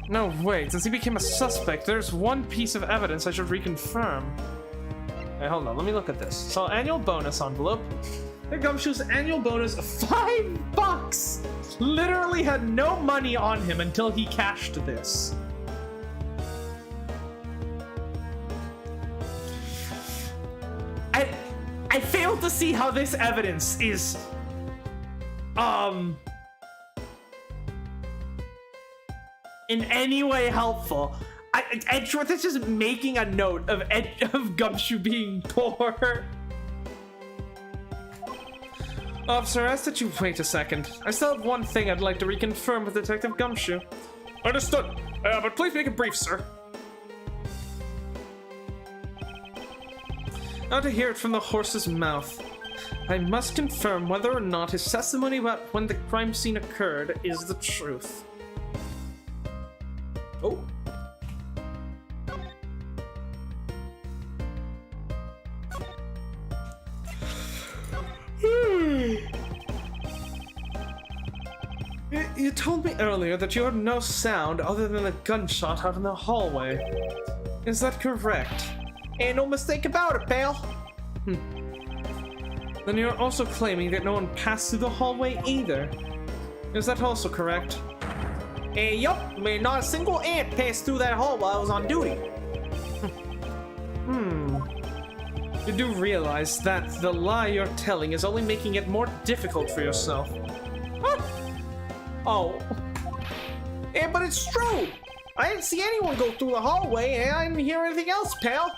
[SPEAKER 3] No, wait, since he became a suspect, there's one piece of evidence I should reconfirm. Hey, hold on, let me look at this. So, annual bonus envelope.
[SPEAKER 1] The Gumshoe's annual bonus of $5! Literally had no money on him until he cashed this. I fail to see how this evidence is, in any way helpful. Edgeworth is just making a note of Gumshoe being poor.
[SPEAKER 3] Officer, I ask that you wait a second. I still have one thing I'd like to reconfirm with Detective Gumshoe.
[SPEAKER 2] Understood. But please make it brief, sir.
[SPEAKER 3] Now to hear it from the horse's mouth. I must confirm whether or not his testimony about when the crime scene occurred is the truth.
[SPEAKER 1] Oh.
[SPEAKER 3] You told me earlier that you heard no sound other than a gunshot out in the hallway. Is that correct?
[SPEAKER 1] Ain't no mistake about it, pal.
[SPEAKER 3] Then you're also claiming that no one passed through the hallway either. Is that also correct?
[SPEAKER 1] Yup. I mean, not a single ant passed through that hall while I was on duty.
[SPEAKER 3] You do realize that the lie you're telling is only making it more difficult for yourself.
[SPEAKER 1] Huh? Oh. Yeah, but it's true. I didn't see anyone go through the hallway, and I didn't hear anything else, pal.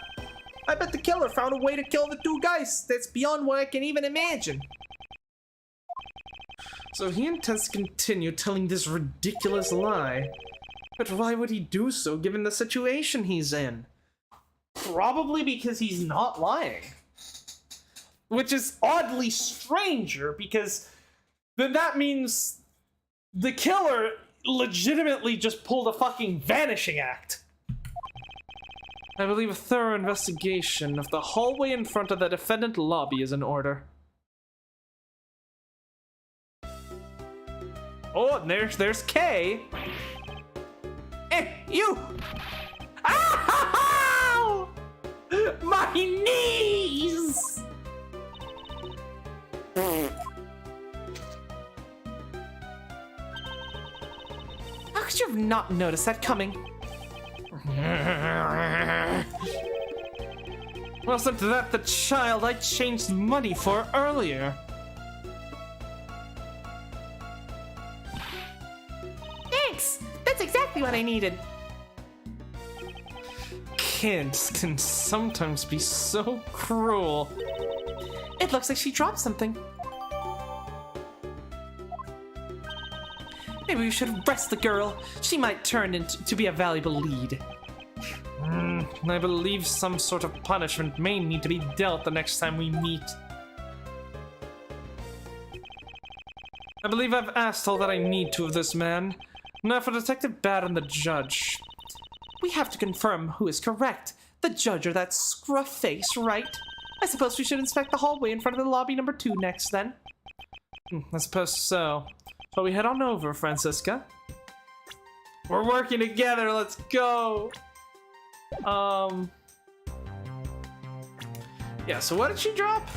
[SPEAKER 1] I bet the killer found a way to kill the two guys that's beyond what I can even imagine.
[SPEAKER 3] So he intends to continue telling this ridiculous lie. But why would he do so given the situation he's in?
[SPEAKER 1] Probably because he's not lying. Which is oddly stranger, because then that means The killer legitimately just pulled a fucking vanishing act.
[SPEAKER 3] I believe a thorough investigation of the hallway in front of the defendant lobby is in order.
[SPEAKER 1] Oh, and there's Kay. You! Ow! My knees!
[SPEAKER 5] How could you have not noticed that coming?
[SPEAKER 3] Wasn't that the child I changed money for earlier?
[SPEAKER 5] Thanks! That's exactly what I needed.
[SPEAKER 3] Kids can sometimes be so cruel.
[SPEAKER 5] It looks like she dropped something. Maybe we should arrest the girl. She might turn into to be a valuable lead.
[SPEAKER 3] I believe some sort of punishment may need to be dealt the next time we meet. I believe I've asked all that I need to of this man. Now for Detective Bad and the judge.
[SPEAKER 5] We have to confirm who is correct. The judge or that scruff face, right? I suppose we should inspect the hallway in front of the lobby number 2 next, then.
[SPEAKER 3] I suppose so. Shall we head on over, Francisca?
[SPEAKER 1] We're working together, let's go! Yeah, so what did she drop?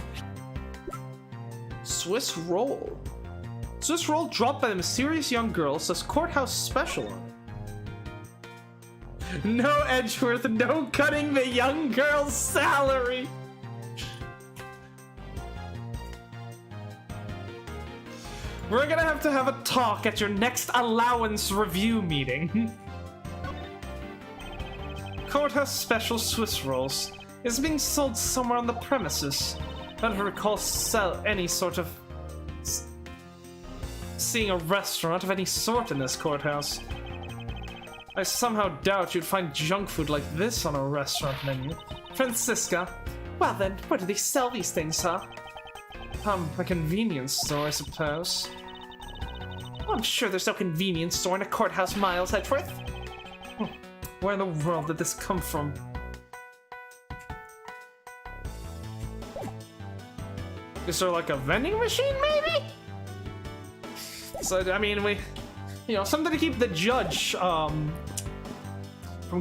[SPEAKER 1] Swiss roll. Swiss roll dropped by the mysterious young girl says courthouse special on it. No, Edgeworth, no cutting the young girl's salary! We're gonna have to have a talk at your next allowance review meeting.
[SPEAKER 3] Courthouse special Swiss rolls is being sold somewhere on the premises. I don't recall any sort of seeing a restaurant of any sort in this courthouse. I somehow doubt you'd find junk food like this on a restaurant menu. Francisca.
[SPEAKER 5] Well then, where do they sell these things, huh?
[SPEAKER 3] A convenience store, I suppose.
[SPEAKER 5] Well, I'm sure there's no convenience store in a courthouse, Miles Edgeworth.
[SPEAKER 3] Where in the world did this come from?
[SPEAKER 1] Is there like a vending machine, maybe? So, I mean, something to keep the judge, from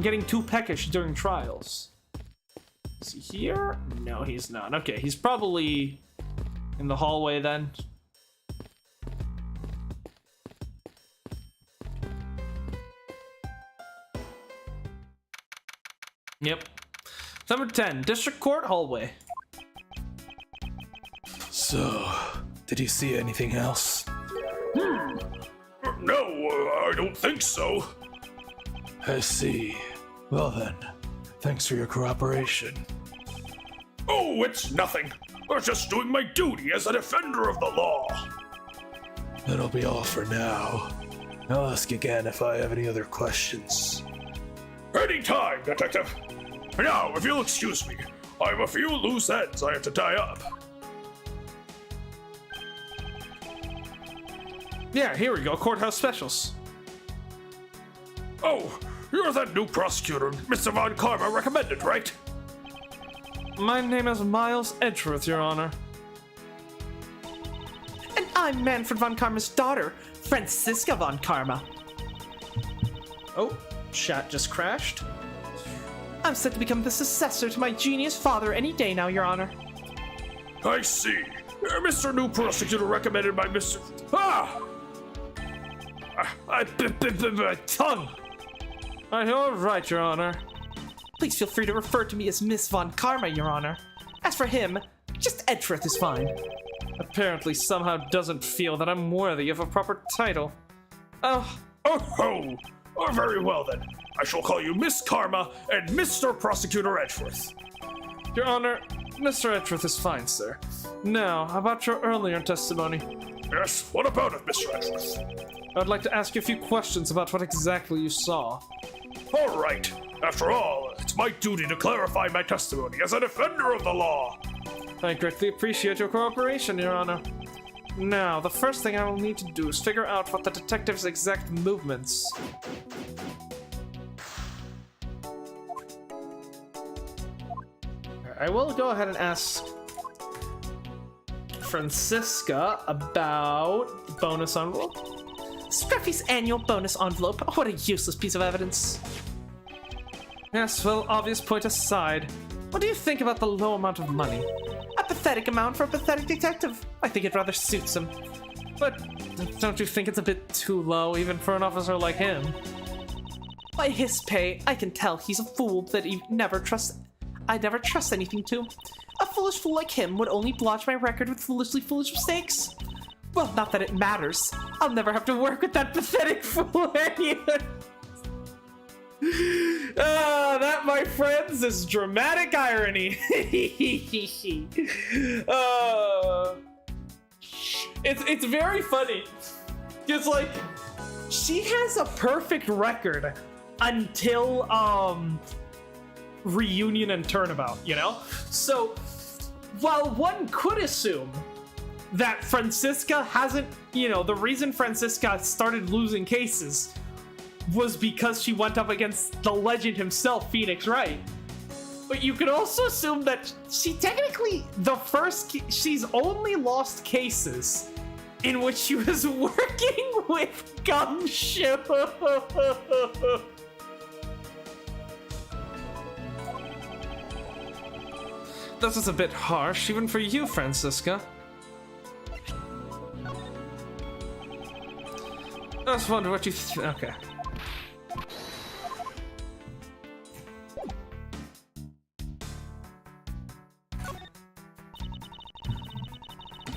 [SPEAKER 1] getting too peckish during trials. Is he here? No, he's not. Okay, he's probably in the hallway then. Yep. Number 10, District Court hallway.
[SPEAKER 2] So, did you see anything else?
[SPEAKER 6] No, I don't think so.
[SPEAKER 2] I see. Well then, thanks for your cooperation.
[SPEAKER 6] Oh, it's nothing. I was just doing my duty as a defender of the law.
[SPEAKER 2] That'll be all for now. I'll ask again if I have any other questions.
[SPEAKER 6] Anytime, Detective. Now, if you'll excuse me, I have a few loose ends I have to tie up.
[SPEAKER 1] Yeah, here we go, courthouse specials.
[SPEAKER 6] Oh, you're that new prosecutor Mr. Von Karma recommended, right?
[SPEAKER 3] My name is Miles Edgeworth, Your Honor.
[SPEAKER 5] And I'm Manfred von Karma's daughter, Francisca von Karma.
[SPEAKER 1] Oh, chat just crashed.
[SPEAKER 5] I'm set to become the successor to my genius father any day now, Your Honor.
[SPEAKER 6] I see. Mr. New Prosecutor recommended by Mr.
[SPEAKER 1] My tongue!
[SPEAKER 3] All right, Your Honor.
[SPEAKER 5] Please feel free to refer to me as Miss von Karma, Your Honor. As for him, just Edgeworth is fine.
[SPEAKER 3] Apparently somehow doesn't feel that I'm worthy of a proper title.
[SPEAKER 6] Oh, very well then. I shall call you Miss Karma and Mr. Prosecutor Edgeworth.
[SPEAKER 3] Your Honor, Mr. Edgeworth is fine, sir. Now, about your earlier testimony.
[SPEAKER 6] Yes, what about it, Mr. Edgeworth?
[SPEAKER 3] I would like to ask you a few questions about what exactly you saw.
[SPEAKER 6] All right. After all, it's my duty to clarify my testimony as a defender of the law.
[SPEAKER 3] I greatly appreciate your cooperation, Your Honor. Now, the first thing I will need to do is figure out what the detective's exact movements. I will go ahead and ask Francisca about the bonus envelope.
[SPEAKER 5] Scruffy's annual bonus envelope. What a useless piece of evidence.
[SPEAKER 3] Yes, well, obvious point aside, what do you think about the low amount of money?
[SPEAKER 5] A pathetic amount for a pathetic detective. I think it rather suits him.
[SPEAKER 3] But don't you think it's a bit too low, even for an officer like him?
[SPEAKER 5] By his pay, I can tell he's a fool that I never trust anything to. A foolish fool like him would only blotch my record with foolishly foolish mistakes. Well, not that it matters. I'll never have to work with that pathetic fool again.
[SPEAKER 3] That, my friends, is dramatic irony. It's very funny. It's like, she has a perfect record until, reunion and turnabout, you know? So, while one could assume that Francisca hasn't, you know, the reason Francisca started losing cases was because she went up against the legend himself, Phoenix Wright. But you could also assume that she technically, she's only lost cases in which she was working with Gumshoes. This is a bit harsh, even for you, Francisca. I just wonder what you okay.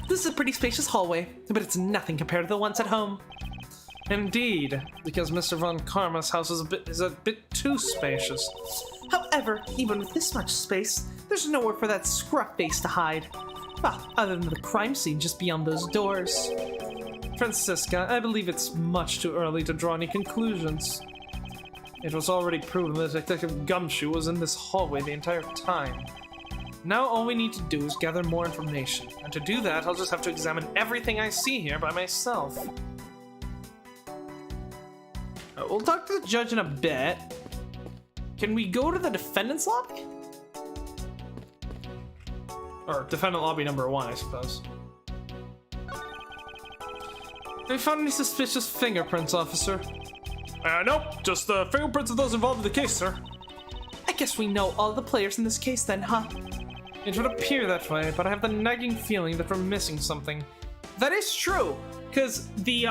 [SPEAKER 5] This is a pretty spacious hallway, but it's nothing compared to the ones at home.
[SPEAKER 3] Indeed, because Mr. Von Karma's house is a bit too spacious.
[SPEAKER 5] However, even with this much space, there's nowhere for that scruff face to hide. Well, other than the crime scene just beyond those doors.
[SPEAKER 3] Francisca, I believe it's much too early to draw any conclusions. It was already proven that Detective Gumshoe was in this hallway the entire time. Now all we need to do is gather more information, and to do that I'll just have to examine everything I see here by myself. We'll talk to the judge in a bit. Can we go to the defendant's lobby? Or defendant lobby number 1, I suppose. Have you found any suspicious fingerprints, officer? Nope, just the fingerprints of those involved in the case, sir.
[SPEAKER 5] I guess we know all the players in this case then, huh?
[SPEAKER 3] It would appear that way, but I have the nagging feeling that we're missing something. That is true, because the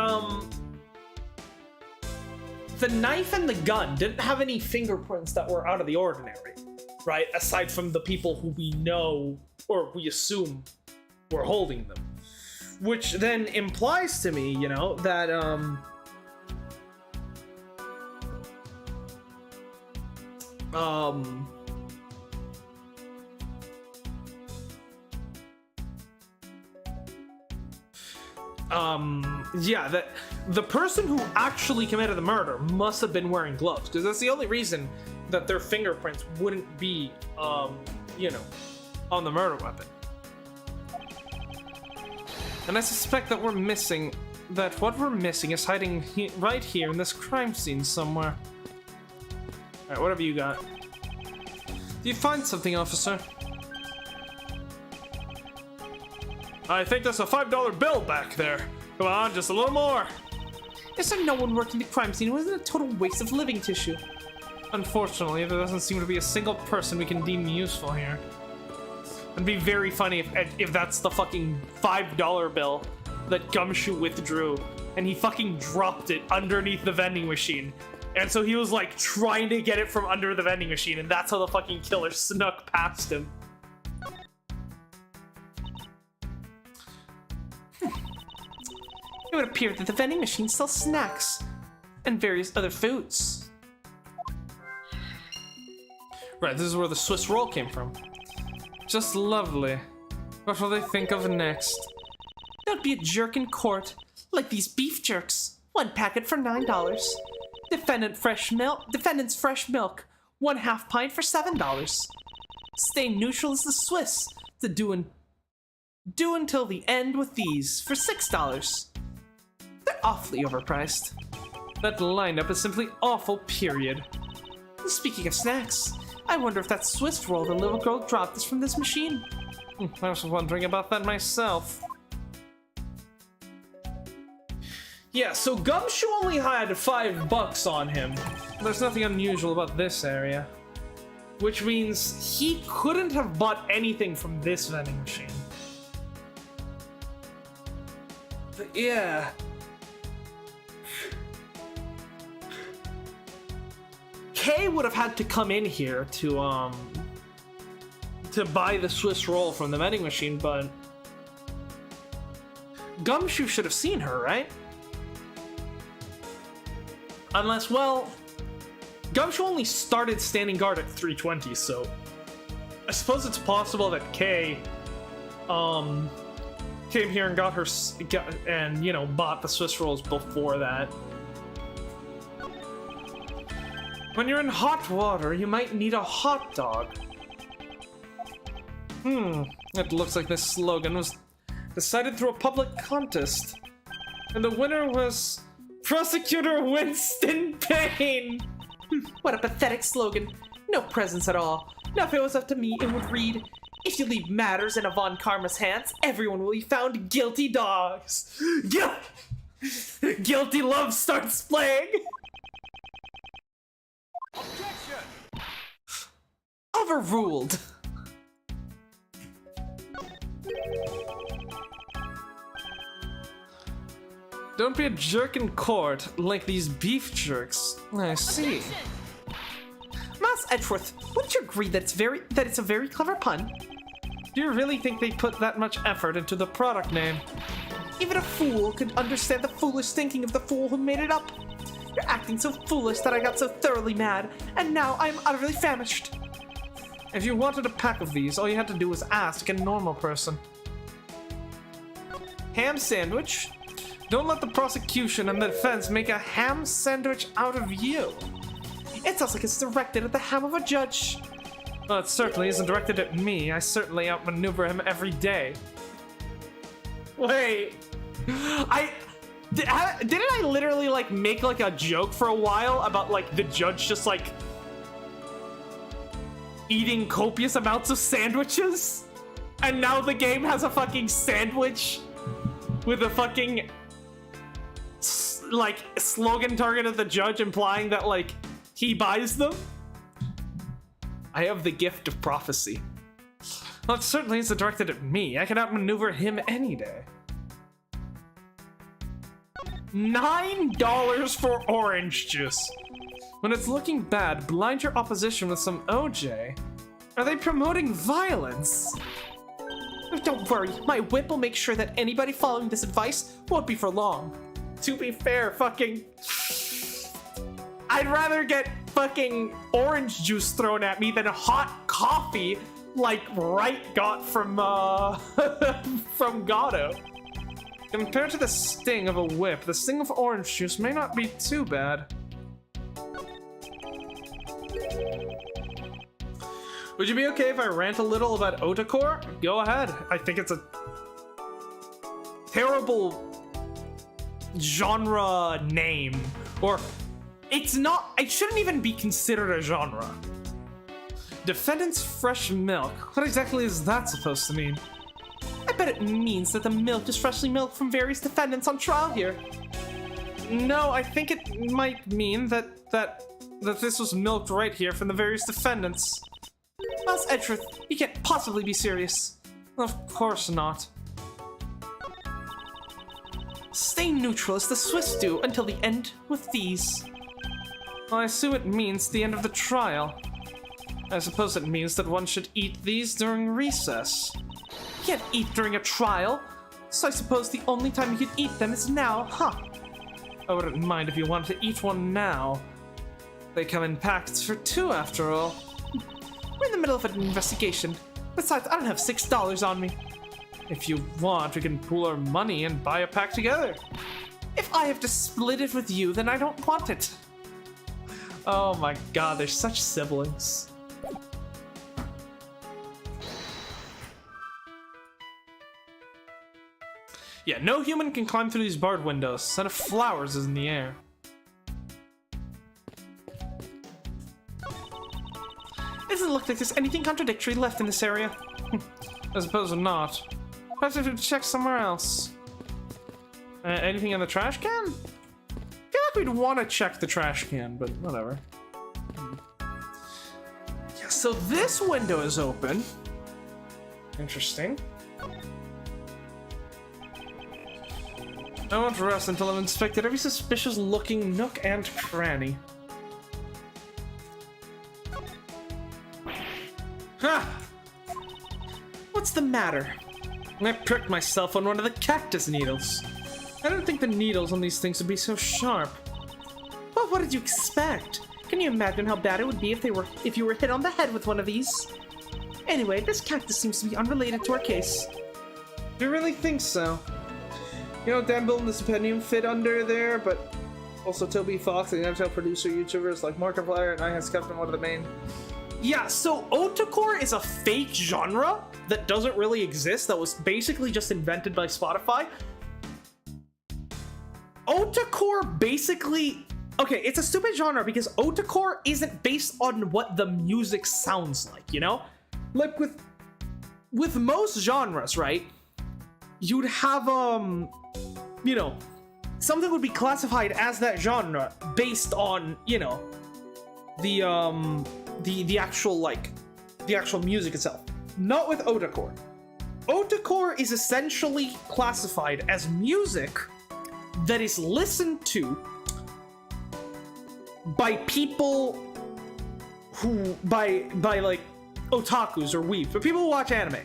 [SPEAKER 3] knife and the gun didn't have any fingerprints that were out of the ordinary, right? Aside from the people who we know, or we assume, were holding them. Which then implies to me, you know, that, yeah, that the person who actually committed the murder must have been wearing gloves, because that's the only reason that their fingerprints wouldn't be, you know, on the murder weapon. And I suspect that what we're missing is hiding right here in this crime scene somewhere. Alright, what have you got? Do you find something, officer? I think there's a $5 bill back there. Come on, just a little more.
[SPEAKER 5] Is there no one working the crime scene? Wasn't it a total waste of living tissue?
[SPEAKER 3] Unfortunately, there doesn't seem to be a single person we can deem useful here. It'd be very funny if that's the fucking $5 bill that Gumshoe withdrew, and he fucking dropped it underneath the vending machine. And so he was like trying to get it from under the vending machine, and that's how the fucking killer snuck past him.
[SPEAKER 5] It would appear that the vending machine sells snacks and various other foods.
[SPEAKER 3] Right, this is where the Swiss roll came from. Just lovely. What will they think of next?
[SPEAKER 5] Don't be a jerk in court, like these beef jerks. 1 packet for $9. Defendant's fresh milk, 1/2 pint for $7. Stay neutral as the Swiss. The doing Due until the end with these for $6. They're awfully overpriced.
[SPEAKER 3] That lineup is simply awful, period.
[SPEAKER 5] Speaking of snacks, I wonder if that Swiss roll the little girl dropped is from this machine.
[SPEAKER 3] I was wondering about that myself. Yeah, so Gumshoe only had $5 on him. There's nothing unusual about this area. Which means he couldn't have bought anything from this vending machine. But yeah. Kay would have had to come in here to buy the Swiss roll from the vending machine, but Gumshoe should have seen her, right? Unless, well, Gumshoe only started standing guard at 320, so I suppose it's possible that Kay came here and bought the Swiss rolls before that. When you're in hot water, you might need a hot dog. It looks like this slogan was decided through a public contest. And the winner was Prosecutor Winston Payne.
[SPEAKER 5] What a pathetic slogan. No presence at all. Now if it was up to me, it would read, if you leave matters in a Von Karma's hands, everyone will be found guilty dogs.
[SPEAKER 3] Guilty Love starts playing.
[SPEAKER 5] Overruled.
[SPEAKER 3] Don't be a jerk in court like these beef jerks. I see.
[SPEAKER 5] Mas Edgeworth, wouldn't you agree that it's a very clever pun?
[SPEAKER 3] Do you really think they put that much effort into the product name?
[SPEAKER 5] Even a fool could understand the foolish thinking of the fool who made it up. You're acting so foolish that I got so thoroughly mad, and now I am utterly famished.
[SPEAKER 3] If you wanted a pack of these, all you had to do was ask a normal person. Ham sandwich? Don't let the prosecution and the defense make a ham sandwich out of you.
[SPEAKER 5] It sounds like it's directed at the ham of a judge.
[SPEAKER 3] Well, it certainly isn't directed at me. I certainly outmaneuver him every day. Wait. Didn't I literally like make like a joke for a while about like the judge just like eating copious amounts of sandwiches? And now the game has a fucking sandwich with a fucking like slogan targeted at the judge, implying that like he buys them? I have the gift of prophecy. Well, it certainly isn't directed at me. I can outmaneuver him any day. $9 for orange juice. When it's looking bad, blind your opposition with some OJ. Are they promoting violence?
[SPEAKER 5] Don't worry, my whip will make sure that anybody following this advice won't be for long.
[SPEAKER 3] To be fair, fucking... I'd rather get fucking orange juice thrown at me than hot coffee like Wright got from, from Gatto. Compared to the sting of a whip, the sting of orange juice may not be too bad. Would you be okay if I rant a little about Otakor? Go ahead. I think it's a terrible genre name. Or, it's not, it shouldn't even be considered a genre. Defendant's fresh milk. What exactly is that supposed to mean?
[SPEAKER 5] I bet it means that the milk is freshly milked from various defendants on trial here.
[SPEAKER 3] No, I think it might mean that this was milked right here from the various defendants.
[SPEAKER 5] Mas Edgeworth, you can't possibly be serious.
[SPEAKER 3] Of course not.
[SPEAKER 5] Stay neutral as the Swiss do until the end with these.
[SPEAKER 3] Well, I see what it means the end of the trial. I suppose it means that one should eat these during recess.
[SPEAKER 5] You can't eat during a trial, so I suppose the only time you can eat them is now, huh?
[SPEAKER 3] I wouldn't mind if you wanted to eat one now. They come in packets for 2 after all.
[SPEAKER 5] We're in the middle of an investigation. Besides, I don't have $6 on me.
[SPEAKER 3] If you want, we can pool our money and buy a pack together.
[SPEAKER 5] If I have to split it with you, then I don't want it.
[SPEAKER 3] Oh my god, they're such siblings. Yeah, no human can climb through these barred windows. A set of flowers is in the air.
[SPEAKER 5] Doesn't look like there's anything contradictory left in this area.
[SPEAKER 3] I suppose not. Perhaps I should check somewhere else. Anything in the trash can? I feel like we'd want to check the trash can, but whatever.
[SPEAKER 1] Yeah, so this window is open.
[SPEAKER 3] Interesting. I won't rest until I've inspected every suspicious-looking nook and cranny. Ha!
[SPEAKER 5] What's the matter?
[SPEAKER 3] I pricked myself on one of the cactus needles. I didn't think the needles on these things would be so sharp.
[SPEAKER 5] Well, what did you expect? Can you imagine how bad it would be if you were hit on the head with one of these? Anyway, this cactus seems to be unrelated to our case.
[SPEAKER 1] Do you really think so? You know, Danville and the Stipendium fit under there, but also Toby Fox and NFL producer YouTubers like Markiplier and I have kept them one of the main.
[SPEAKER 5] Yeah, so Otacore is a fake genre that doesn't really exist, that was basically just invented by Spotify. Otacore basically... Okay, it's a stupid genre because Otacore isn't based on what the music sounds like, you know? Like with most genres, right? You'd have, you know, something would be classified as that genre based on, you know, the actual, like, the actual music itself. Not with Otacore. Otacore is essentially classified as music that is listened to by people who, by like, otakus or weebs, but people who watch anime.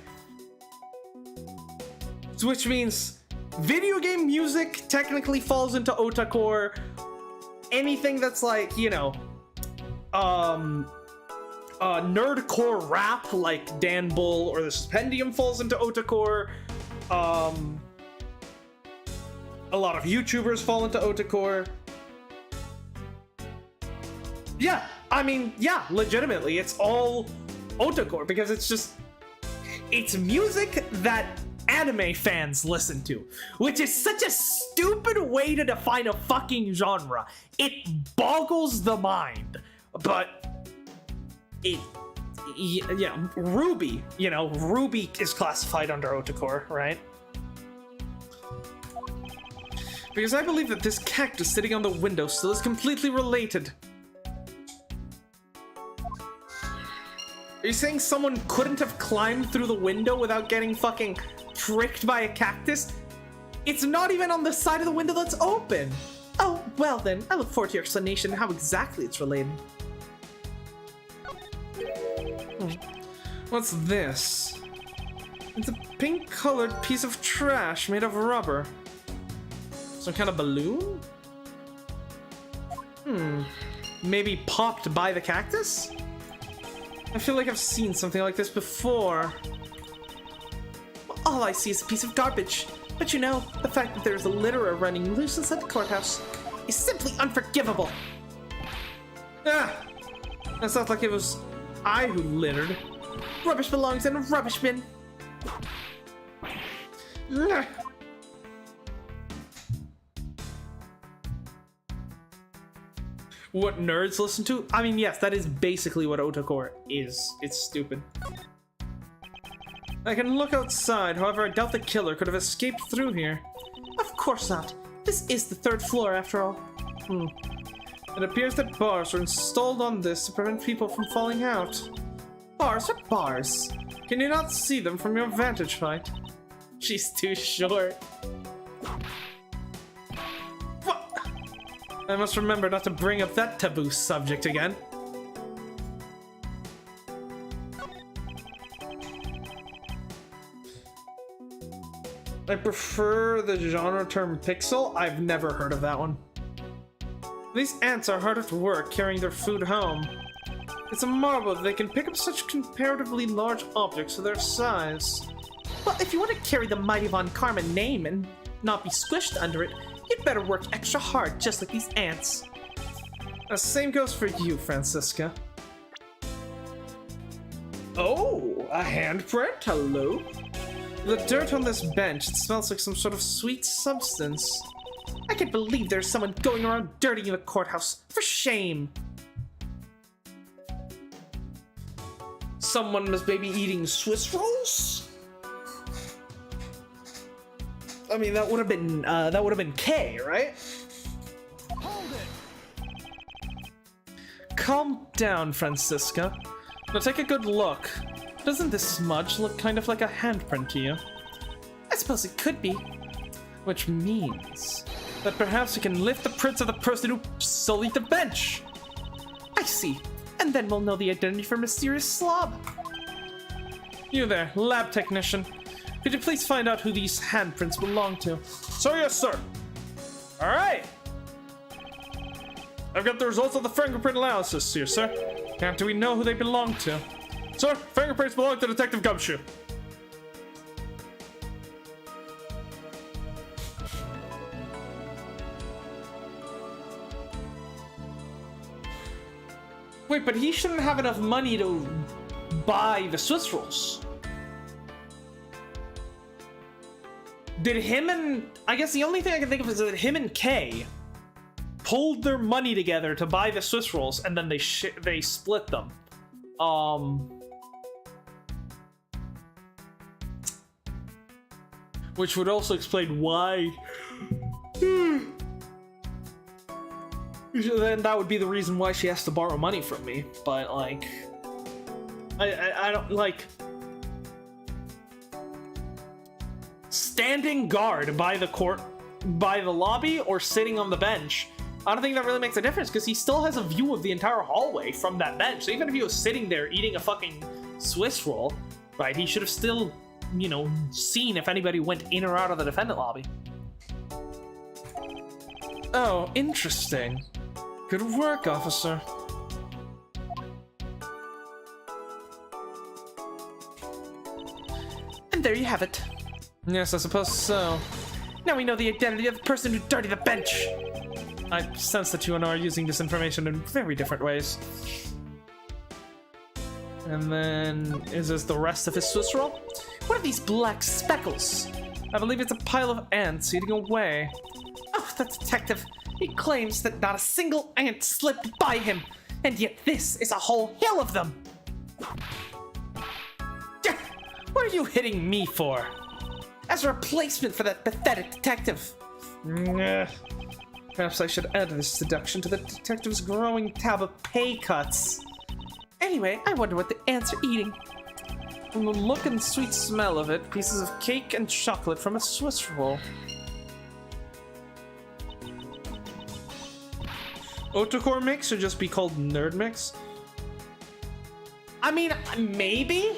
[SPEAKER 5] So which means video game music technically falls into Otacore. Anything that's like, you know, nerdcore rap like Dan Bull or the Stipendium falls into Otacore. A lot of YouTubers fall into Otacore. Yeah, I mean, yeah, legitimately, it's all Otacore because it's music that anime fans listen to, which is such a stupid way to define a fucking genre. It boggles the mind, but yeah, Ruby, you know, Ruby is classified under Otacore, right? Because I believe that this cactus sitting on the windowsill is completely related. Are you saying someone couldn't have climbed through the window without getting fucking pricked by a cactus? It's not even on the side of the window that's open. Oh, well then, I look forward to your explanation how exactly it's related.
[SPEAKER 3] What's this? It's a pink-colored piece of trash made of rubber. Some kind of balloon? Maybe popped by the cactus? I feel like I've seen something like this before.
[SPEAKER 5] All I see is a piece of garbage. But you know, the fact that there's a litterer running loose inside the courthouse is simply unforgivable.
[SPEAKER 3] Ah! That sounds like it was I who littered.
[SPEAKER 5] Rubbish belongs in a rubbish bin.
[SPEAKER 3] Ugh. What nerds listen to? I mean, yes, that is basically what Otacore is. It's stupid. I can look outside, however I doubt the killer could have escaped through here.
[SPEAKER 5] Of course not. This is the 3rd floor after all.
[SPEAKER 3] It appears that bars were installed on this to prevent people from falling out.
[SPEAKER 5] Bars are bars.
[SPEAKER 3] Can you not see them from your vantage point?
[SPEAKER 5] She's too short.
[SPEAKER 3] I must remember not to bring up that taboo subject again. I prefer the genre term pixel. I've never heard of that one. These ants are hard at work carrying their food home. It's a marvel that they can pick up such comparatively large objects for their size.
[SPEAKER 5] Well, if you want to carry the Mighty Von Karma name and not be squished under it, you'd better work extra hard, just like these ants.
[SPEAKER 3] The same goes for you, Francisca.
[SPEAKER 1] Oh, a handprint? Hello?
[SPEAKER 4] The dirt on this bench, it smells like some sort of sweet substance. I can't believe there's someone going around dirtying the courthouse. For shame. Someone must maybe eating Swiss rolls? I mean, that would have been K, right?
[SPEAKER 6] Hold it!
[SPEAKER 3] Calm down, Francisca. Now take a good look. Doesn't this smudge look kind of like a handprint to you?
[SPEAKER 4] I suppose it could be.
[SPEAKER 3] Which means that perhaps we can lift the prints of the person who sullied the bench.
[SPEAKER 4] I see. And then we'll know the identity for Mysterious Slob.
[SPEAKER 3] You there, lab technician. Could you please find out who these handprints belong to?
[SPEAKER 6] Sir, yes, sir.
[SPEAKER 3] All right. I've got the results of the fingerprint analysis here, sir. Now, do we know who they belong to?
[SPEAKER 6] Sir, fingerprints belong to Detective Gumshoe.
[SPEAKER 3] Wait, but he shouldn't have enough money to buy the Swiss rolls. Did him and... I guess the only thing I can think of is that him and Kay pulled their money together to buy the Swiss rolls, and then they split them. Which would also explain why... Then that would be the reason why she has to borrow money from me, but like... I don't, like... Standing guard by the lobby or sitting on the bench, I don't think that really makes a difference because he still has a view of the entire hallway from that bench. So even if he was sitting there eating a fucking Swiss roll, right, he should have still, you know, seen if anybody went in or out of the defendant lobby. Oh, interesting. Good work, officer.
[SPEAKER 4] And there you have it.
[SPEAKER 3] Yes, I suppose so.
[SPEAKER 4] Now we know the identity of the person who dirtied the bench.
[SPEAKER 3] I sense that you and I are using this information in very different ways. And then, is this the rest of his Swiss roll?
[SPEAKER 4] What are these black speckles?
[SPEAKER 3] I believe it's a pile of ants eating away.
[SPEAKER 4] Oh, the detective. He claims that not a single ant slipped by him, and yet this is a whole hill of them.
[SPEAKER 3] What are you hitting me for?
[SPEAKER 4] As a replacement for that pathetic detective.
[SPEAKER 3] Perhaps I should add this deduction to the detective's growing tab of pay cuts.
[SPEAKER 4] Anyway, I wonder what the ants are eating.
[SPEAKER 3] From the look and sweet smell of it, pieces of cake and chocolate from a Swiss roll. Otocore mix should just be called nerd mix.
[SPEAKER 4] I mean, maybe?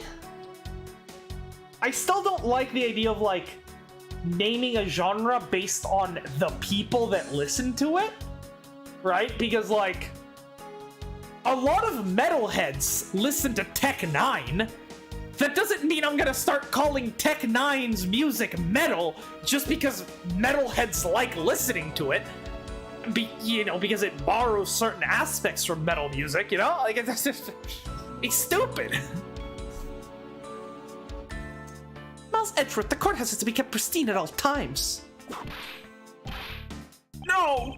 [SPEAKER 3] I still don't like the idea of, like, naming a genre based on the people that listen to it, right? Because, like, a lot of metalheads listen to Tech 9. That doesn't mean I'm gonna start calling Tech 9's music metal just because metalheads like listening to it. You know, because it borrows certain aspects from metal music, you know? Like, it's just... It's stupid.
[SPEAKER 4] Miles Edgeworth, the courthouse has to be kept pristine at all times.
[SPEAKER 3] No!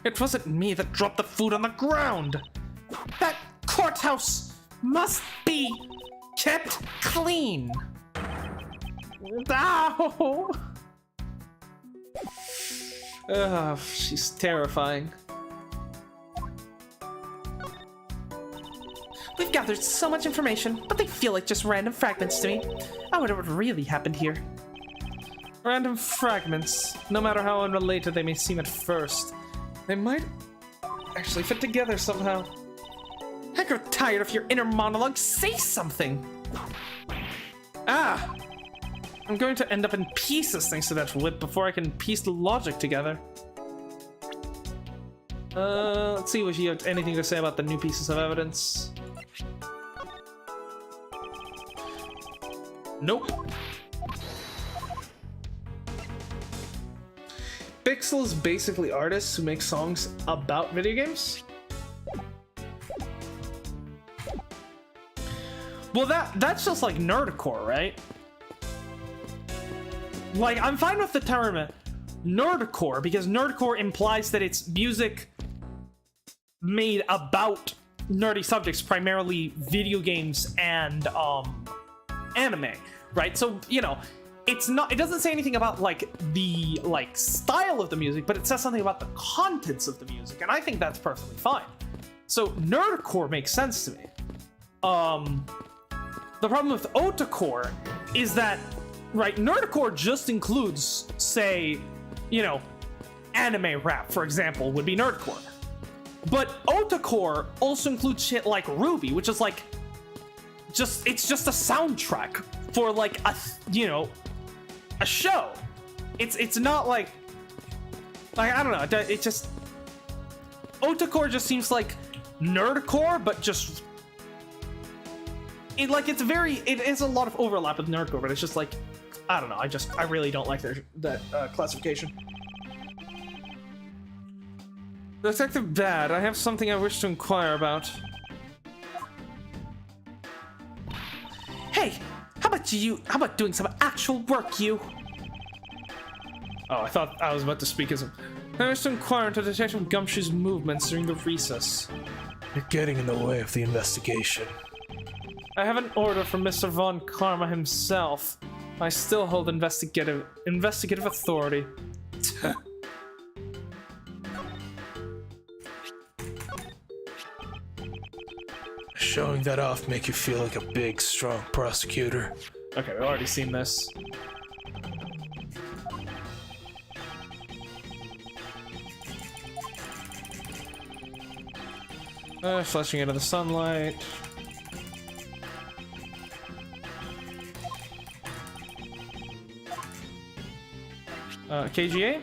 [SPEAKER 3] It wasn't me that dropped the food on the ground.
[SPEAKER 4] That courthouse must be kept clean.
[SPEAKER 3] Ow! Ugh, she's terrifying.
[SPEAKER 4] We've gathered so much information, but they feel like just random fragments to me. I wonder what really happened here.
[SPEAKER 3] Random fragments, no matter how unrelated they may seem at first, they might actually fit together somehow.
[SPEAKER 4] I grow tired of your inner monologue. Say something!
[SPEAKER 3] Ah! I'm going to end up in pieces thanks to that whip before I can piece the logic together. Let's see if you have anything to say about the new pieces of evidence. Nope. Pixel is basically artists who make songs about video games. Well, that's just like nerdcore, right? Like, I'm fine with the term nerdcore, because nerdcore implies that it's music made about nerdy subjects, primarily video games and anime, right? So, you know, it's not, it doesn't say anything about like the style of the music, but it says something about the contents of the music, and I think that's perfectly fine. So nerdcore makes sense to me. The problem with otacore is that, right, nerdcore just includes, say, you know, anime rap, for example, would be nerdcore. But otacore also includes shit like Ruby, which is like it's just a soundtrack for like a, you know, a show. It's not like I don't know, it just, otacore just seems like nerdcore, but just it, like, it is a lot of overlap with nerdcore, but it's just like, I don't know, I really don't like that classification. Detective Bad, I have something I wish to inquire about.
[SPEAKER 5] Hey, how about doing some actual work, you?
[SPEAKER 3] Oh, I thought I was about to speak as a... I wish to inquire into Detective Gumshoes' movements during the recess.
[SPEAKER 2] You're getting in the way of the investigation.
[SPEAKER 3] I have an order from Mr. Von Karma himself. I still hold investigative authority.
[SPEAKER 2] Showing that off make you feel like a big, strong prosecutor.
[SPEAKER 3] Okay, we've already seen this. Flashing into the sunlight. KG8?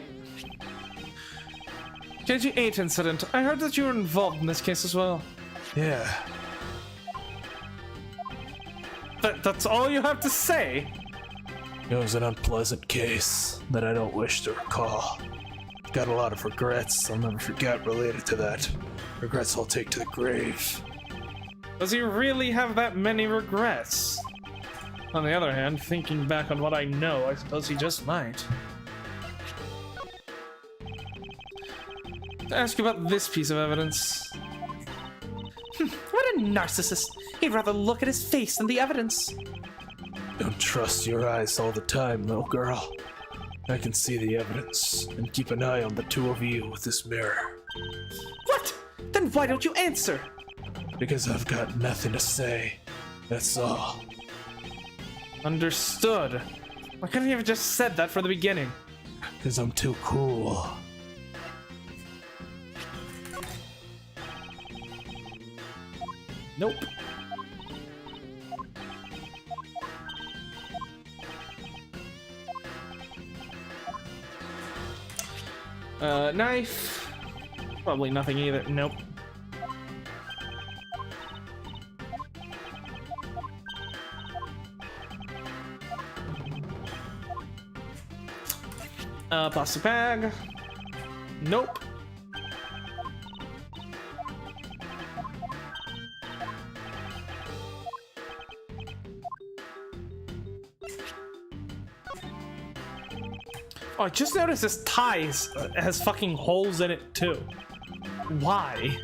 [SPEAKER 3] KG8 incident. I heard that you were involved in this case as well.
[SPEAKER 2] Yeah.
[SPEAKER 3] That's all you have to say?
[SPEAKER 2] It was an unpleasant case that I don't wish to recall. Got a lot of regrets I'll never forget related to that. Regrets I'll take to the grave.
[SPEAKER 3] Does he really have that many regrets? On the other hand, thinking back on what I know, I suppose he just might. To ask you about this piece of evidence.
[SPEAKER 5] What a narcissist. He'd rather look at his face than the evidence.
[SPEAKER 2] Don't trust your eyes all the time, little girl. I can see the evidence, and keep an eye on the two of you with this mirror.
[SPEAKER 5] What? Then why don't you answer?
[SPEAKER 2] Because I've got nothing to say. That's all.
[SPEAKER 3] Understood. Why couldn't you have just said that from the beginning?
[SPEAKER 2] Because I'm too cool.
[SPEAKER 3] Nope. Knife. Probably nothing either. Nope. Plastic bag. Nope. Oh, I just noticed this tie has fucking holes in it too. Why?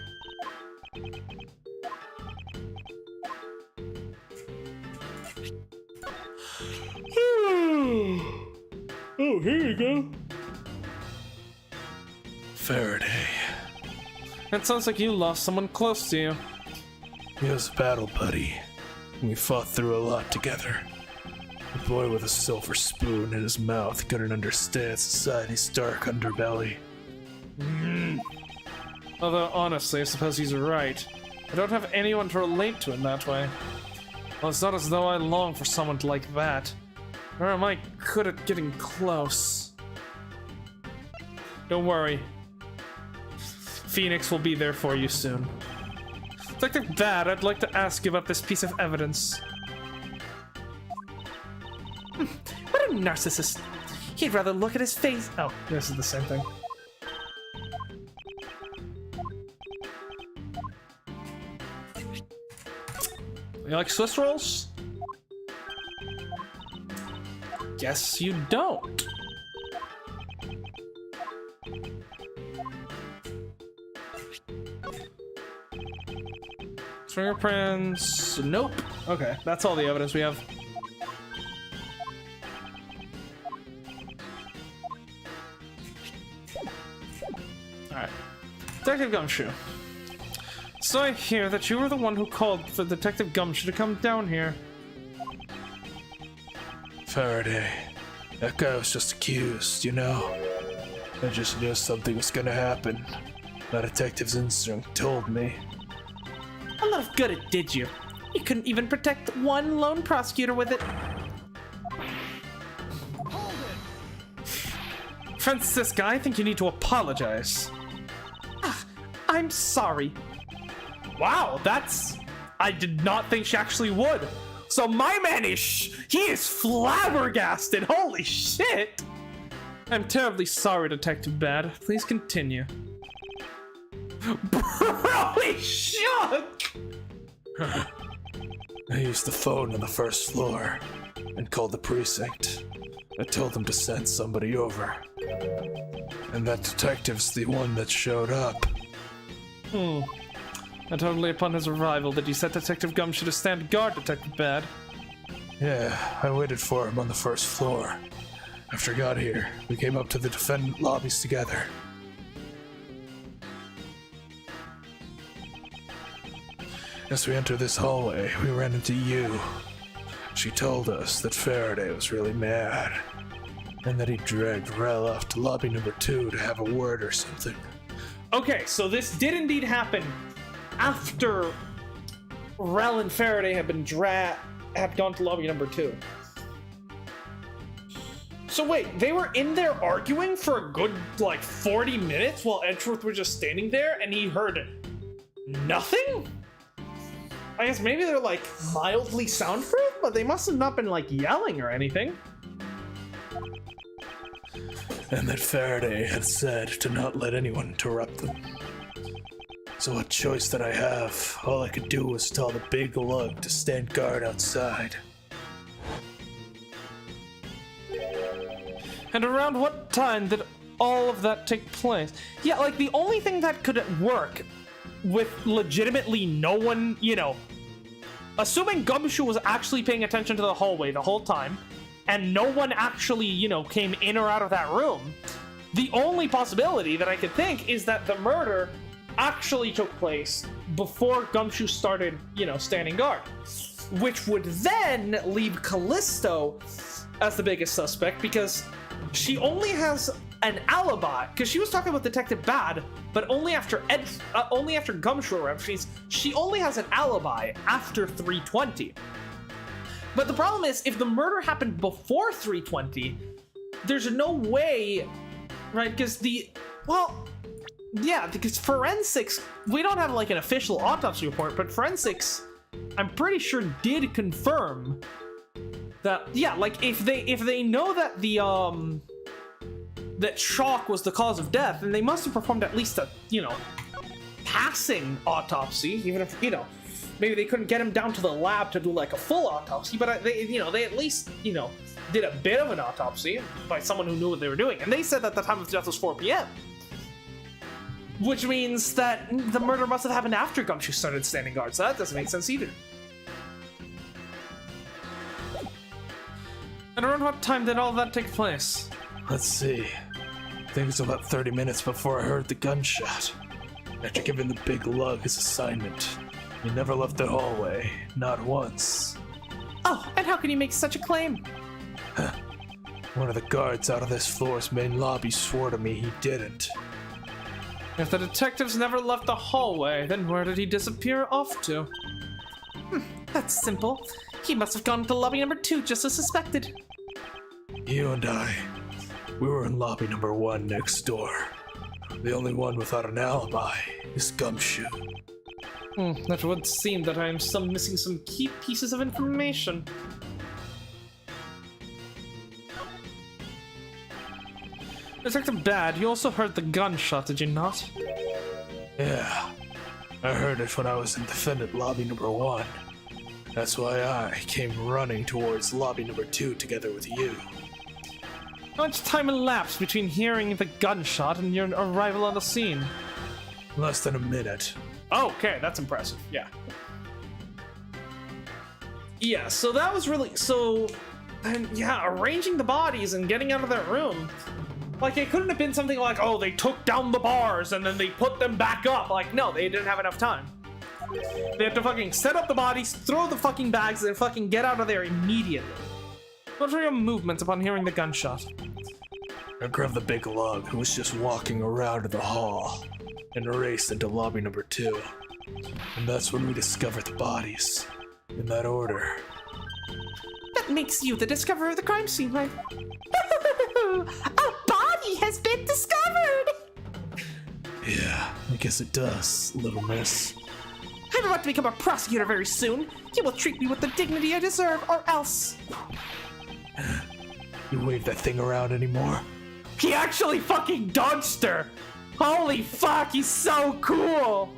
[SPEAKER 3] Oh, here you go.
[SPEAKER 2] Faraday.
[SPEAKER 3] It sounds like you lost someone close to you.
[SPEAKER 2] He was a battle buddy. We fought through a lot together. The boy with a silver spoon in his mouth couldn't understand society's dark underbelly.
[SPEAKER 3] Although, honestly, I suppose he's right. I don't have anyone to relate to in that way. Well, it's not as though I long for someone like that. Or am I good at getting close? Don't worry. Phoenix will be there for you soon. Detective Bad, I'd like to ask you about this piece of evidence.
[SPEAKER 5] What a narcissist. He'd rather look at his face.
[SPEAKER 3] Oh, this is the same thing. You like Swiss rolls? guess you don't. Fingerprints. Nope. Okay, that's all the evidence we have. Alright. Detective Gumshoe. So I hear that you were the one who called for Detective Gumshoe to come down here.
[SPEAKER 2] Faraday. That guy was just accused, you know? I just knew something was gonna happen. My detective's instinct told me.
[SPEAKER 5] A lot of good it did you. You couldn't even protect one lone prosecutor with it.
[SPEAKER 3] Francisca, I think you need to apologize.
[SPEAKER 5] I'm sorry.
[SPEAKER 3] Wow, I did not think she actually would. So my man he is flabbergasted. Holy shit. I'm terribly sorry, Detective Bad. Please continue. Bro, he's shook.
[SPEAKER 2] I used the phone on the first floor and called the precinct. I told them to send somebody over. And that detective's the one that showed up.
[SPEAKER 3] Not only upon his arrival did you set Detective Gumshoe to stand guard, Detective Bad.
[SPEAKER 2] Yeah, I waited for him on the first floor. After I got here, we came up to the defendant lobbies together. As we entered this hallway, we ran into you. She told us that Faraday was really mad, and that he dragged Rel off to lobby number 2 to have a word or something.
[SPEAKER 1] Okay, so this did indeed happen after Rel and Faraday had gone to lobby number 2. So wait, they were in there arguing for a good, 40 minutes while Edgeworth was just standing there and he heard nothing? I guess maybe they're, mildly soundproof, but they must have not been, yelling or anything.
[SPEAKER 2] And that Faraday had said to not let anyone interrupt them. So what choice did I have? All I could do was tell the big lug to stand guard outside.
[SPEAKER 3] And around what time did all of that take place?
[SPEAKER 1] Yeah, the only thing that could work with legitimately no one, assuming Gumshoe was actually paying attention to the hallway the whole time, and no one actually, came in or out of that room, the only possibility that I could think is that the murder actually took place before Gumshoe started, standing guard. Which would then leave Callisto as the biggest suspect, because she only has an alibi, because she was talking about Detective Bad, but only after Gumshoe arrived. She only has an alibi after 3:20. But the problem is, if the murder happened before 3:20, there's no way, right? Because because forensics, we don't have an official autopsy report, but forensics, I'm pretty sure did confirm that, if they know that that shock was the cause of death, then they must have performed at least a, passing autopsy, even if, maybe they couldn't get him down to the lab to do a full autopsy, but they at least, did a bit of an autopsy by someone who knew what they were doing. And they said that the time of death was 4 p.m. Which means that the murder must have happened after Gumshoe started standing guard, so that doesn't make sense either.
[SPEAKER 3] And around what time did all that take place?
[SPEAKER 2] Let's see. I think it was about 30 minutes before I heard the gunshot. After giving the big lug his assignment, he never left the hallway, not once.
[SPEAKER 5] Oh, and how can you make such a claim?
[SPEAKER 2] One of the guards out of this floor's main lobby swore to me he didn't.
[SPEAKER 3] If the detectives never left the hallway, then where did he disappear off to?
[SPEAKER 5] That's simple. He must have gone to lobby number 2 just as suspected.
[SPEAKER 2] You and I, we were in lobby number 1 next door. The only one without an alibi is Gumshoe.
[SPEAKER 3] That would seem that I am still missing some key pieces of information. Detective Bad, you also heard the gunshot, did you not?
[SPEAKER 2] Yeah, I heard it when I was in defendant lobby number 1. That's why I came running towards lobby number 2 together with you.
[SPEAKER 3] How much time elapsed between hearing the gunshot and your arrival on the scene?
[SPEAKER 2] Less than a minute.
[SPEAKER 1] Okay, that's impressive. Yeah. Yeah, so that was really and yeah, arranging the bodies and getting out of that room. Like, it couldn't have been something like, oh, they took down the bars and then they put them back up. Like, no, they didn't have enough time. They had to fucking set up the bodies, throw the fucking bags, and fucking get out of there immediately.
[SPEAKER 3] What were your movements upon hearing the gunshot?
[SPEAKER 2] I grabbed the big lug who was just walking around in the hall and raced into lobby number 2. And that's when we discovered the bodies. In that order.
[SPEAKER 5] That makes you the discoverer of the crime scene, right? A body has been discovered!
[SPEAKER 2] Yeah, I guess it does, little miss.
[SPEAKER 5] I'm about to become a prosecutor very soon. You will treat me with the dignity I deserve, or else.
[SPEAKER 2] You wave that thing around anymore?
[SPEAKER 1] He actually fucking dodged her! Holy fuck, he's so cool!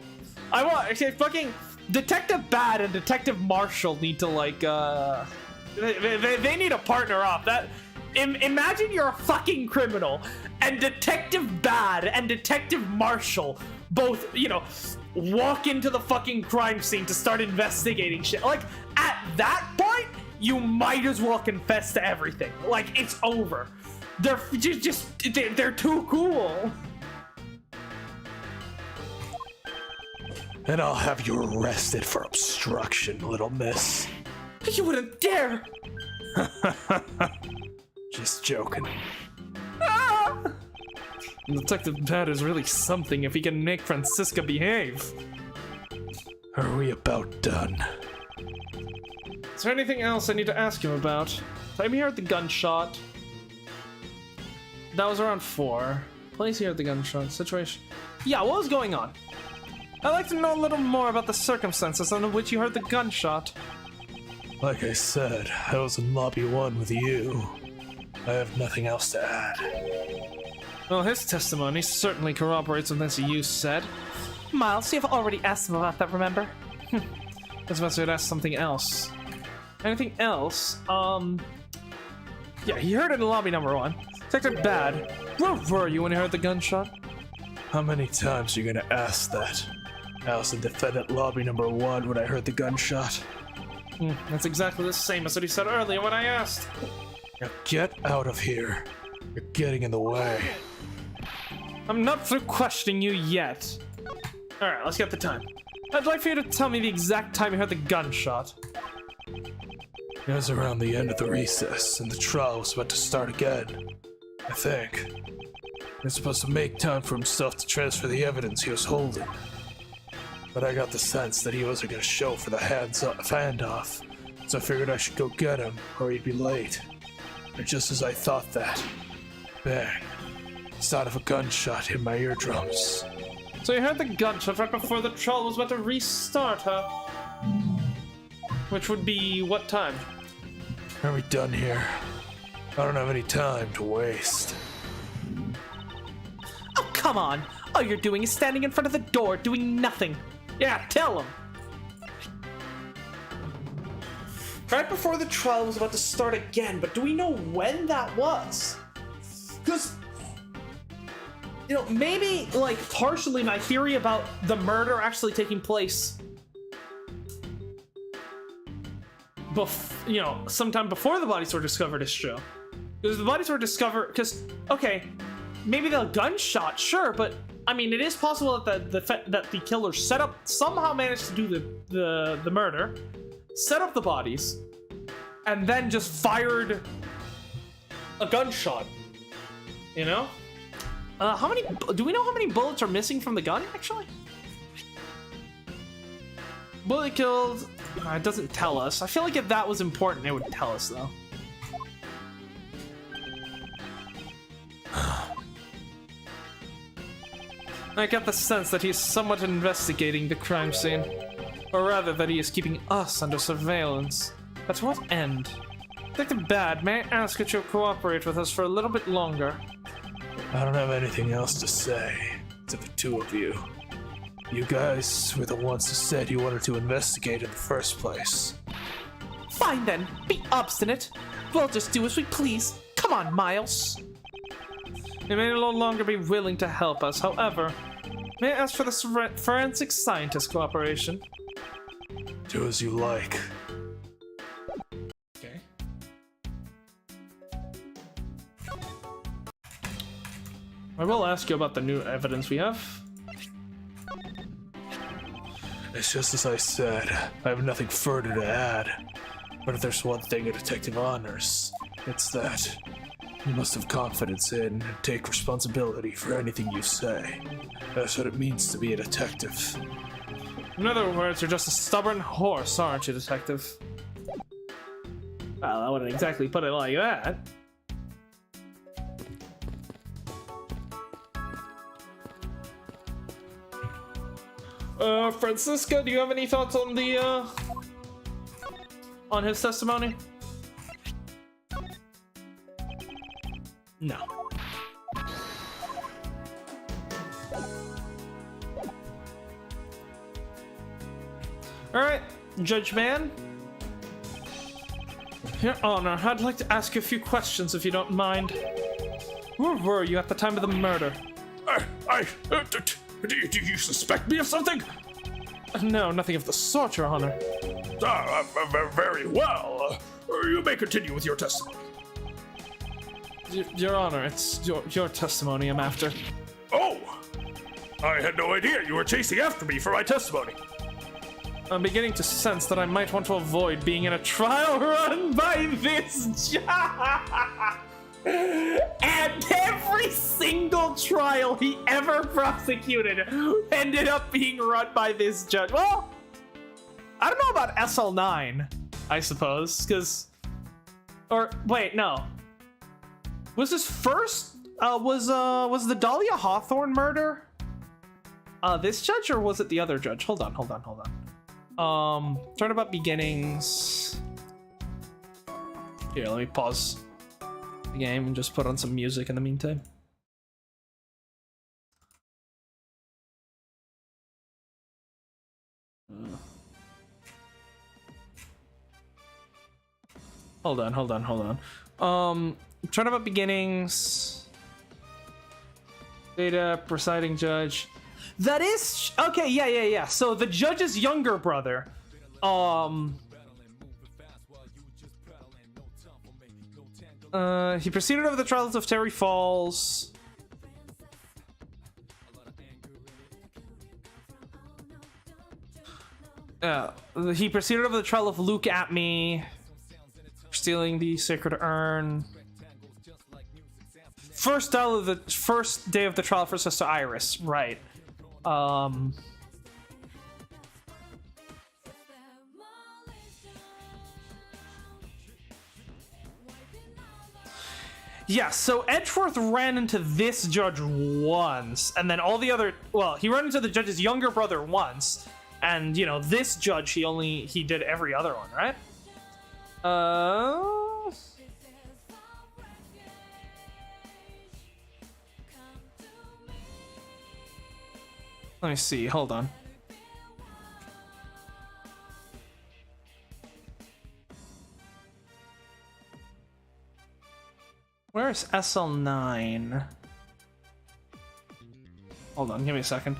[SPEAKER 1] I want, okay, fucking Detective Bad and Detective Marshall need to, like, they need to partner up. Imagine you're a fucking criminal, and Detective Bad and Detective Marshall both, you know, walk into the fucking crime scene to start investigating shit. Like, at that point, you might as well confess to everything. Like, it's over. They're too cool.
[SPEAKER 2] And I'll have you arrested for obstruction, little miss.
[SPEAKER 5] You wouldn't dare!
[SPEAKER 2] Just joking.
[SPEAKER 3] Detective Bad is really something if he can make Francisca behave.
[SPEAKER 2] Are we about done?
[SPEAKER 3] Is there anything else I need to ask you about? Time you heard the gunshot. That was around 4. Place here at the gunshot. Situation. Yeah, what was going on? I'd like to know a little more about the circumstances under which you heard the gunshot.
[SPEAKER 2] Like I said, I was in lobby 1 with you. I have nothing else to add.
[SPEAKER 3] Well, his testimony certainly corroborates with this you said.
[SPEAKER 5] Miles, you have already asked him about that, remember?
[SPEAKER 3] I was about to ask something else. Anything else? Yeah, he heard it in lobby number 1. Detective Bad, where were you when you heard the gunshot?
[SPEAKER 2] How many times are you gonna ask that? I was in defendant lobby number 1 when I heard the gunshot.
[SPEAKER 3] That's exactly the same as what he said earlier when I asked.
[SPEAKER 2] Now get out of here. You're getting in the way.
[SPEAKER 3] I'm not through questioning you yet. Alright, let's get the time. I'd like for you to tell me the exact time you heard the gunshot.
[SPEAKER 2] It was around the end of the recess, and the trial was about to start again. I think. He was supposed to make time for himself to transfer the evidence he was holding. But I got the sense that he wasn't going to show for the handoff, so I figured I should go get him, or he'd be late. And just as I thought that, bang, the sound of a gunshot hit my eardrums.
[SPEAKER 3] So you heard the gunshot right before the trial was about to restart, huh? Which would be what time?
[SPEAKER 2] Are we done here? I don't have any time to waste.
[SPEAKER 5] Oh, come on! All you're doing is standing in front of the door doing nothing.
[SPEAKER 1] Yeah, tell him. Right before the trial was about to start again, but do we know when that was? Because, you know, maybe, like, partially my theory about the murder actually taking place sometime before the bodies were discovered is true. Because the bodies were discovered, because, okay, maybe the gunshot, sure, but I mean, it is possible that the killer somehow managed to do the murder, set up the bodies, and then just fired a gunshot. You know? Do we know how many bullets are missing from the gun, actually? Bullet killed. It doesn't tell us. I feel like if that was important, it would tell us, though. I get the sense that he is somewhat investigating the crime scene. Or rather, that he is keeping us under surveillance. But to what end? Detective Bad, may I ask that you cooperate with us for a little bit longer?
[SPEAKER 2] I don't have anything else to say to the two of you. You guys were the ones who said you wanted to investigate in the first place.
[SPEAKER 5] Fine then, be obstinate. We'll just do as we please. Come on, Miles.
[SPEAKER 3] He may no longer be willing to help us. However, may I ask for the forensic scientist cooperation?
[SPEAKER 2] Do as you like.
[SPEAKER 3] Okay. I will ask you about the new evidence we have.
[SPEAKER 2] It's just as I said. I have nothing further to add. But if there's one thing a detective honors, it's that you must have confidence in and take responsibility for anything you say. That's what it means to be a detective.
[SPEAKER 3] In other words, you're just a stubborn horse, aren't you, detective? Well, I wouldn't exactly put it like that. Francisca, do you have any thoughts on the, on his testimony? No. Alright, Judge Man. Your Honor, I'd like to ask you a few questions if you don't mind. Where were you at the time of the murder?
[SPEAKER 6] Do you suspect me of something?
[SPEAKER 3] No, nothing of the sort, Your Honor.
[SPEAKER 6] Very well. You may continue with your testimony.
[SPEAKER 3] Your Honor, it's your testimony I'm after.
[SPEAKER 6] Oh! I had no idea you were chasing after me for my testimony.
[SPEAKER 3] I'm beginning to sense that I might want to avoid being in a trial run by this judge. And every single trial he ever prosecuted ended up being run by this judge. Well, I don't know about SL9, I suppose, because... Or, wait, no. Was this first... was the Dahlia Hawthorne murder this judge, or was it the other judge? Hold on. Turnabout Beginnings. Here, let me pause the game and just put on some music in the meantime. Hold on. Turnabout Beginnings. Data, presiding judge. That is okay. Yeah. So the judge's younger brother, he proceeded over the trials of Terry Falls. He proceeded over the trial of Luke at me, stealing the sacred urn. First day of the trial for Sister Iris, right? Yeah, so Edgeworth ran into this judge once, and then all the other... Well, he ran into the judge's younger brother once, and, you know, this judge, he did every other one, right? Let me see, hold on. Where's SL9? Hold on, give me a second.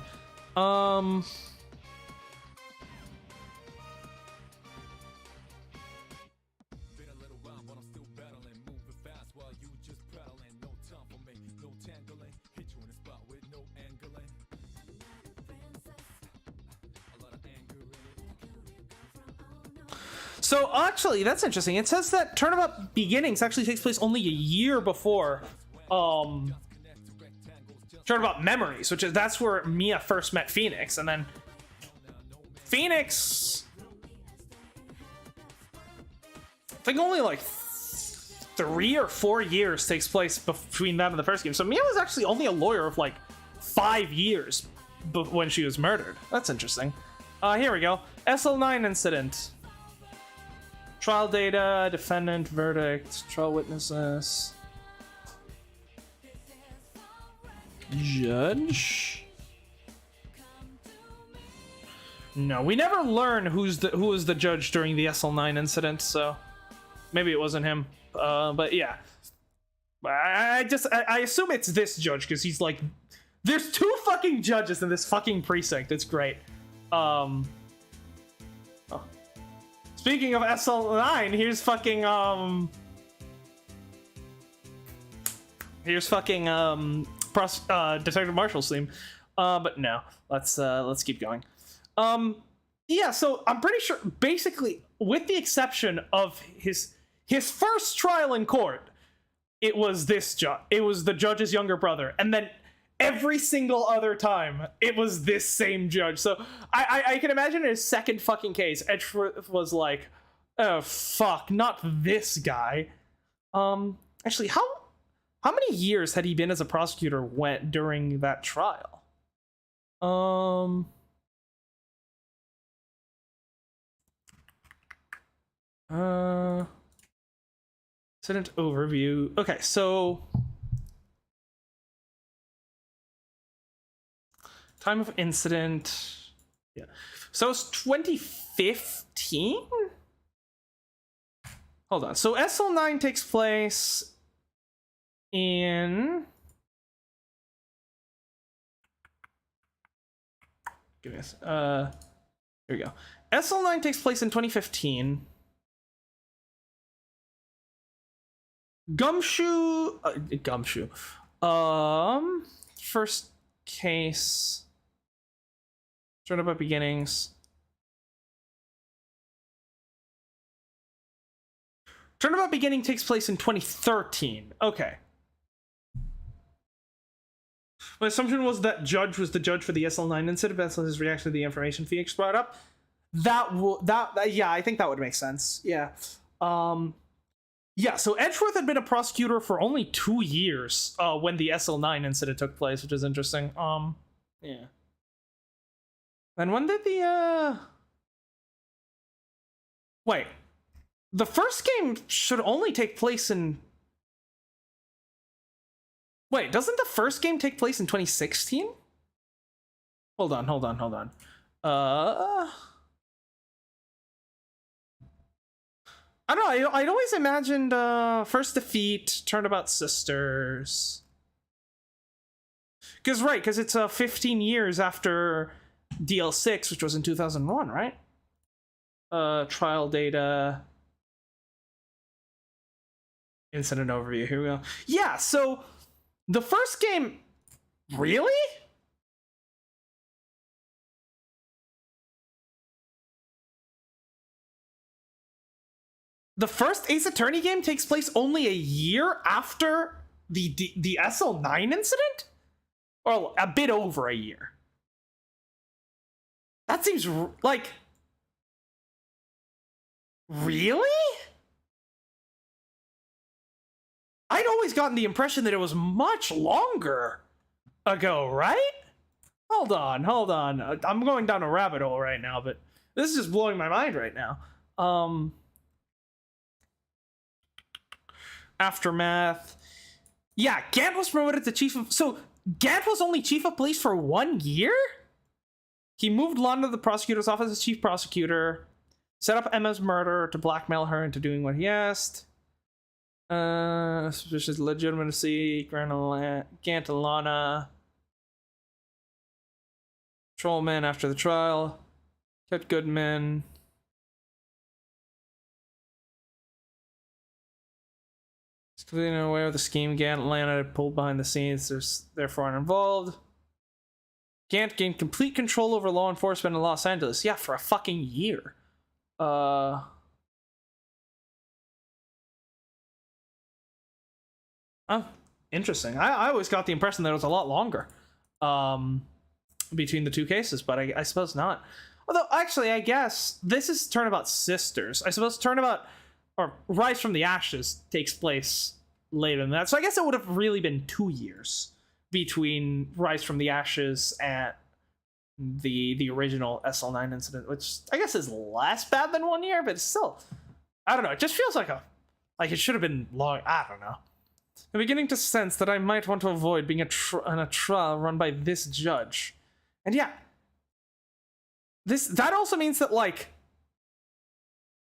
[SPEAKER 3] So actually, that's interesting. It says that Turnabout Beginnings actually takes place only a year before Turnabout Memories, that's where Mia first met Phoenix, and then Phoenix, I think only like 3 or 4 years takes place between that and the first game. So Mia was actually only a lawyer of like 5 years when she was murdered. That's interesting. Here we go. SL9 incident. Trial data, defendant, verdict, trial witnesses. Judge? No, we never learn who was the judge during the SL9 incident, so maybe it wasn't him. But yeah.
[SPEAKER 1] I assume it's this judge because he's like, there's 2 fucking judges in this fucking precinct. It's great. Oh. Speaking of SL9, here's fucking Detective Marshall's theme. But no, let's keep going. Yeah, so I'm pretty sure, basically, with the exception of his first trial in court, it was this judge. It was the judge's younger brother, and then every single other time, it was this same judge. So I can imagine in his second fucking case, Edgeworth was like, oh fuck, not this guy. Actually, how many years had he been as a prosecutor during that trial? Incident overview. Okay, so time of incident. Yeah. So it's 2015? Hold on. So SL9 takes place in... Give me this. Here we go. SL9 takes place in 2015. Gumshoe. First case. Turnabout beginnings. Turnabout beginning takes place in 2013. Okay. My assumption was that judge was the judge for the SL9 incident based on his reaction to the information Phoenix brought up. Yeah, I think that would make sense. Yeah. Yeah, so Edgeworth had been a prosecutor for only 2 years when the SL9 incident took place, which is interesting. Yeah. And when did the, Wait. The first game should only take place in... Wait, doesn't the first game take place in 2016? Hold on. I don't know, I'd always imagined First Defeat, Turnabout Sisters. Because it's 15 years after DL6, which was in 2001, right? Trial data. Incident overview, here we go. Yeah, so the first game... Really? The first Ace Attorney game takes place only a year after the SL9 incident? Or a bit over a year. That seems like... Really? I'd always gotten the impression that it was much longer ago, right? Hold on. I'm going down a rabbit hole right now, but this is just blowing my mind right now. Aftermath. Yeah, Gant was promoted to chief of... So, Gant was only chief of police for 1 year? He moved Lana to the prosecutor's office as chief prosecutor, set up Emma's murder to blackmail her into doing what he asked. Suspicious legitimacy, Gant and Lana. Trollman after the trial. Kept Goodman. He's completely unaware of the scheme. Gant and Lana pulled behind the scenes. There's therefore uninvolved. Gant gained complete control over law enforcement in Los Angeles. Yeah, for a fucking year. Oh, interesting. I always got the impression that it was a lot longer between the two cases, but I suppose not. Although, actually, I guess this is Turnabout Sisters. I suppose Turnabout, or Rise from the Ashes, takes place later than that. So I guess it would have really been 2 years between Rise from the Ashes and the original SL9 incident, which I guess is less bad than 1 year, but it's still, I don't know. It just feels like it should have been long. I don't know. I'm beginning to sense that I might want to avoid being in a trial run by this judge. And yeah, that also means that, like,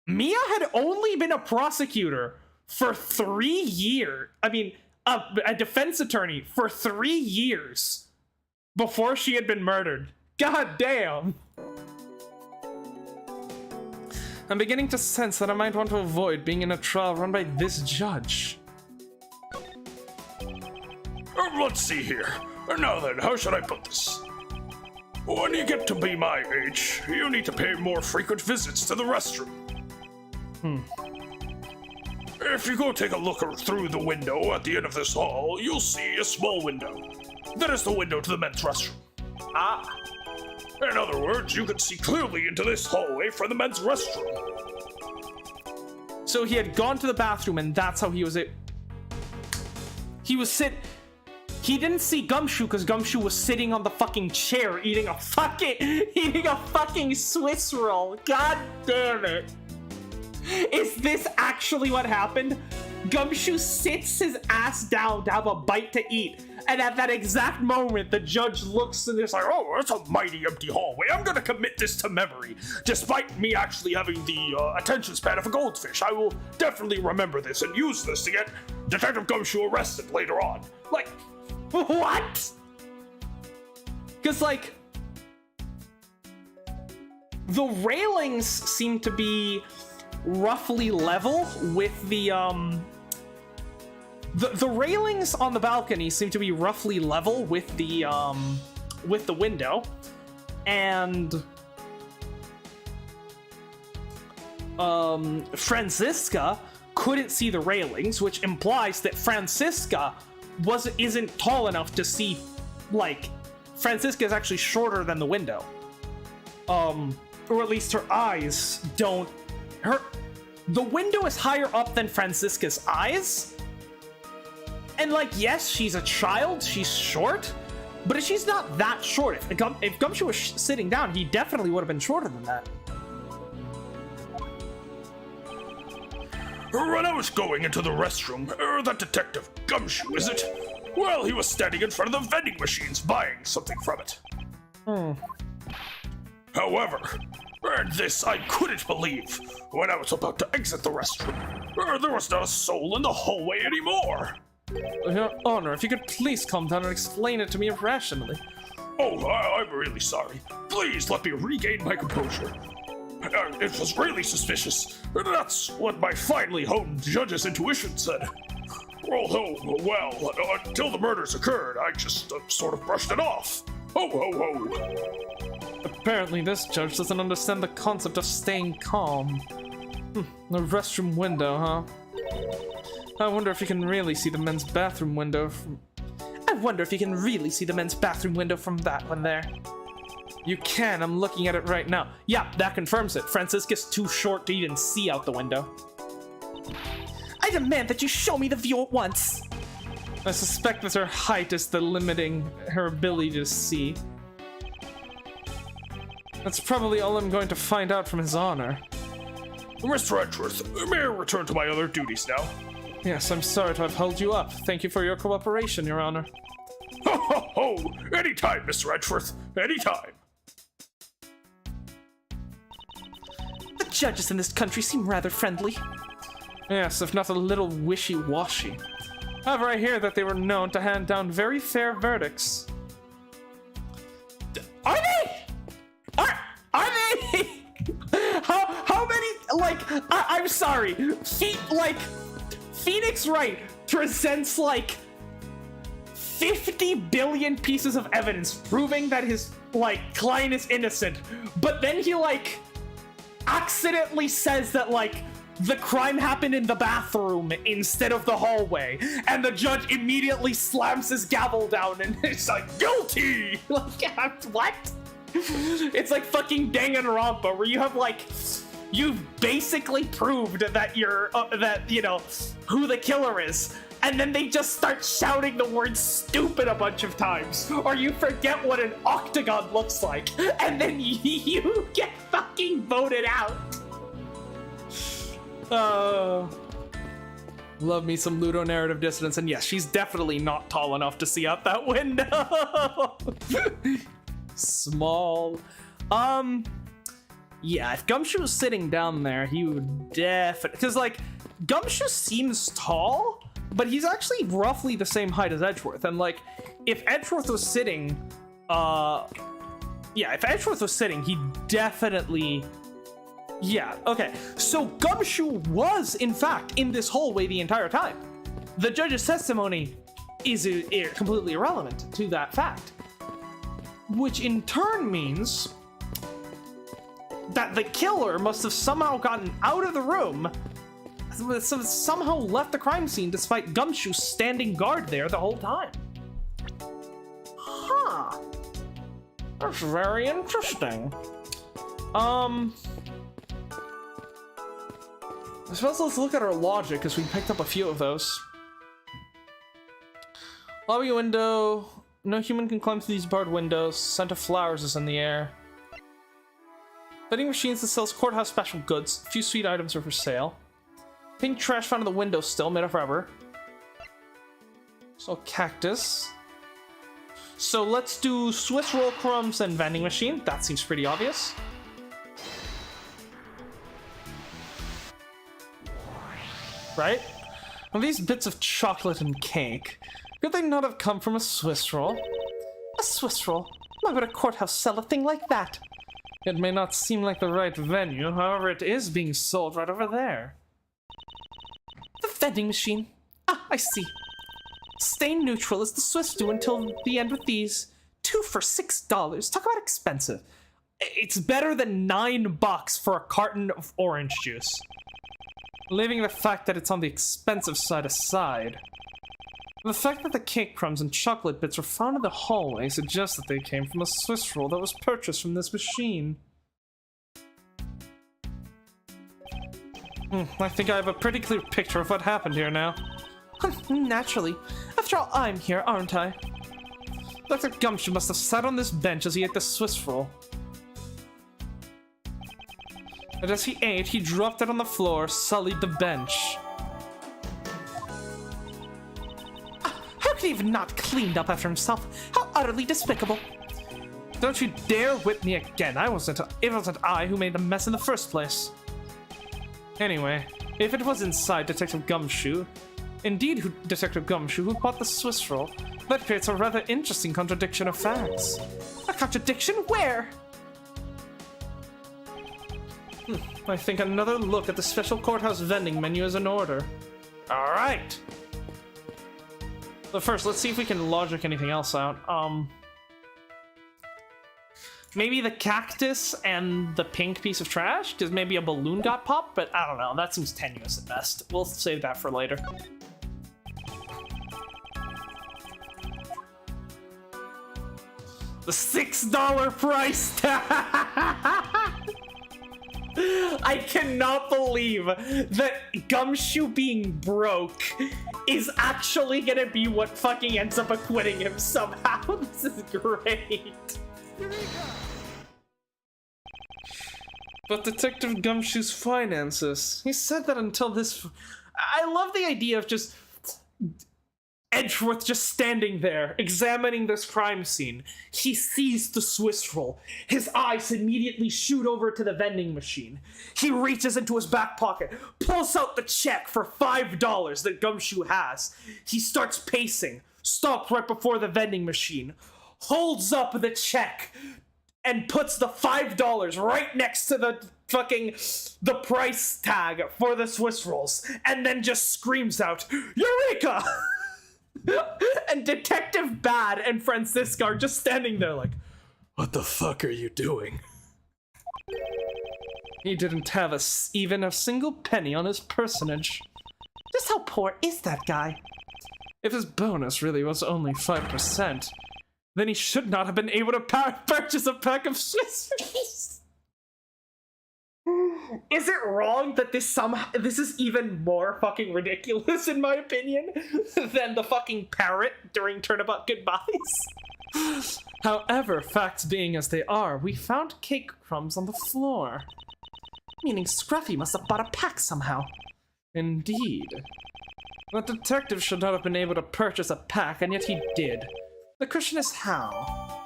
[SPEAKER 1] Mia had only been a prosecutor for 3 years. I mean, a defense attorney for 3 years before she had been murdered. God damn.
[SPEAKER 3] I'm beginning to sense that I might want to avoid being in a trial run by this judge.
[SPEAKER 6] Let's see here. Now then, how should I put this? When you get to be my age, you need to pay more frequent visits to the restroom. If you go take a look through the window at the end of this hall, you'll see a small window. That is the window to the men's restroom.
[SPEAKER 1] Ah.
[SPEAKER 6] In other words, you can see clearly into this hallway from the men's restroom.
[SPEAKER 1] So he had gone to the bathroom, and that's how he was He didn't see Gumshoe because Gumshoe was sitting on the fucking chair eating a fucking Swiss roll. God damn it. Is this actually what happened? Gumshoe sits his ass down to have a bite to eat, and at that exact moment, the judge looks and is like,
[SPEAKER 6] Oh, that's a mighty empty hallway. I'm gonna commit this to memory. Despite me actually having the attention span of a goldfish, I will definitely remember this and use this to get Detective Gumshoe arrested later on.
[SPEAKER 1] like, what? Because, like, the railings seem to be roughly level with the railings on the balcony seem to be roughly level with the window, and Franziska couldn't see the railings, which implies that Franziska isn't tall enough to see. Like, Franziska is actually shorter than the window, or at least her eyes don't. The window is higher up than Franziska's eyes. And, like, yes, she's a child, she's short, but she's not that short. If Gumshoe was sitting down, he definitely would have been shorter than that.
[SPEAKER 6] When I was going into the restroom, that Detective Gumshoe, is it? Well, he was standing in front of the vending machines buying something from it. However, and this I couldn't believe, when I was about to exit the restroom, there was not a soul in the hallway anymore.
[SPEAKER 3] Your Honor, if you could please calm down and explain it to me rationally.
[SPEAKER 6] Oh, I'm really sorry. Please let me regain my composure. It was really suspicious. That's what my finely honed judge's intuition said. Although, well, until the murders occurred, I just sort of brushed it off. Ho, ho, ho.
[SPEAKER 3] Apparently this judge doesn't understand the concept of staying calm. The restroom window, huh? I wonder if you can really see the men's bathroom window from... that one there. You can, I'm looking at it right now.
[SPEAKER 1] Yeah, that confirms it. Franziska's too short to even see out the window.
[SPEAKER 5] I demand that you show me the view at once.
[SPEAKER 3] I suspect that her height is the limiting her ability to see. That's probably all I'm going to find out from His Honor.
[SPEAKER 6] Mr. Edgeworth, may I return to my other duties now?
[SPEAKER 3] Yes, I'm sorry to have held you up. Thank you for your cooperation, Your Honor.
[SPEAKER 6] Ho, ho, ho! Anytime, Mr. Edgeworth. Anytime.
[SPEAKER 5] The judges in this country seem rather friendly.
[SPEAKER 3] Yes, if not a little wishy-washy. However, I hear that they were known to hand down very fair verdicts.
[SPEAKER 1] Are they? Are they? How many? Like, I'm sorry. Phoenix Wright presents like 50 billion pieces of evidence proving that his client is innocent, but then he accidentally says that the crime happened in the bathroom instead of the hallway, and the judge immediately slams his gavel down and it's like, guilty! What? It's like fucking Danganronpa, where you have you've basically proved that you're who the killer is, and then they just start shouting the word stupid a bunch of times, or you forget what an octagon looks like, and then you get fucking voted out.
[SPEAKER 3] Love me some ludonarrative dissonance, and yes, she's definitely not tall enough to see out that window. Small.
[SPEAKER 1] Yeah, if Gumshoe was sitting down there, he would definitely... Because, Gumshoe seems tall, but he's actually roughly the same height as Edgeworth. And like, if Edgeworth was sitting, yeah, if Edgeworth was sitting, he definitely, yeah, okay. So Gumshoe was, in fact, in this hallway the entire time. The judge's testimony is completely irrelevant to that fact. Which in turn means that the killer must have somehow gotten out of the room, somehow left the crime scene despite Gumshoe standing guard there the whole time. Huh. That's very interesting. I suppose let's look at our logic, because we picked up a few of those. Lobby window. No human can climb through these barred windows. Scent of flowers is in the air. Vending machines that sells courthouse special goods. A few sweet items are for sale. Pink trash found in the window still, made of rubber. So cactus. So let's do Swiss roll crumbs and vending machine. That seems pretty obvious. Right? Well, these bits of chocolate and cake, could they not have come from a Swiss roll?
[SPEAKER 5] A Swiss roll? Why would a courthouse sell a thing like that?
[SPEAKER 3] It may not seem like the right venue, however it is being sold right over there.
[SPEAKER 5] The vending machine. Ah, I see. Stain neutral as the Swiss do until the end with these. 2 for $6. Talk about expensive.
[SPEAKER 1] It's better than $9 for a carton of orange juice.
[SPEAKER 3] Leaving the fact that it's on the expensive side aside, the fact that the cake crumbs and chocolate bits were found in the hallway suggests that they came from a Swiss roll that was purchased from this machine. I think I have a pretty clear picture of what happened here now.
[SPEAKER 5] Naturally. After all, I'm here, aren't I?
[SPEAKER 3] Dr. Gumshoe must have sat on this bench as he ate the Swiss roll. And as he ate, he dropped it on the floor, sullied the bench.
[SPEAKER 5] How could he have not cleaned up after himself? How utterly despicable.
[SPEAKER 3] Don't you dare whip me again. It wasn't I who made the mess in the first place. Anyway, if it was inside Detective Gumshoe, Detective Gumshoe who bought the Swiss roll, that creates a rather interesting contradiction of facts.
[SPEAKER 5] A contradiction? Where?
[SPEAKER 3] I think another look at the special courthouse vending menu is in order. Alright! But first, let's see if we can logic anything else out. Maybe the cactus and the pink piece of trash? Because maybe a balloon got popped, but I don't know. That seems tenuous at best. We'll save that for later. The $6 price tag! I cannot believe that Gumshoe being broke is actually gonna be what fucking ends up acquitting him somehow. This is great. But Detective Gumshoe's finances. He said that until this...
[SPEAKER 1] I love the idea of just Edgeworth just standing there, examining this crime scene. He sees the Swiss roll. His eyes immediately shoot over to the vending machine. He reaches into his back pocket, pulls out the check for $5 that Gumshoe has. He starts pacing, stops right before the vending machine, holds up the check, and puts the $5 right next to the price tag for the Swiss rolls, and then just screams out, "Eureka!" And Detective Bad and Francisca are just standing there like,
[SPEAKER 2] What the fuck are you doing?
[SPEAKER 3] He didn't have even a single penny on his personage.
[SPEAKER 5] Just how poor is that guy?
[SPEAKER 3] If his bonus really was only 5%, then he should not have been able to purchase a pack of Swiss rolls.
[SPEAKER 1] Is it wrong that this is even more fucking ridiculous in my opinion than the fucking parrot during Turnabout Goodbyes?
[SPEAKER 3] However, facts being as they are, we found cake crumbs on the floor.
[SPEAKER 5] Meaning Scruffy must have bought a pack somehow.
[SPEAKER 3] Indeed. The detective should not have been able to purchase a pack, and yet he did. The question is how?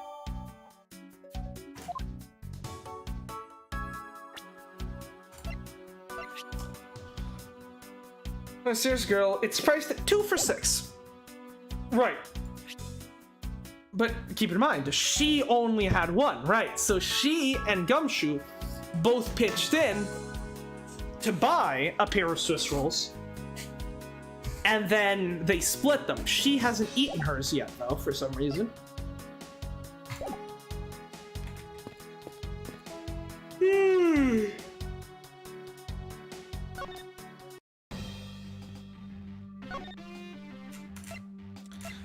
[SPEAKER 1] My serious girl, it's priced at 2 for 6. Right. But keep in mind, she only had one, right? So she and Gumshoe both pitched in to buy a pair of Swiss rolls. And then they split them. She hasn't eaten hers yet, though, for some reason.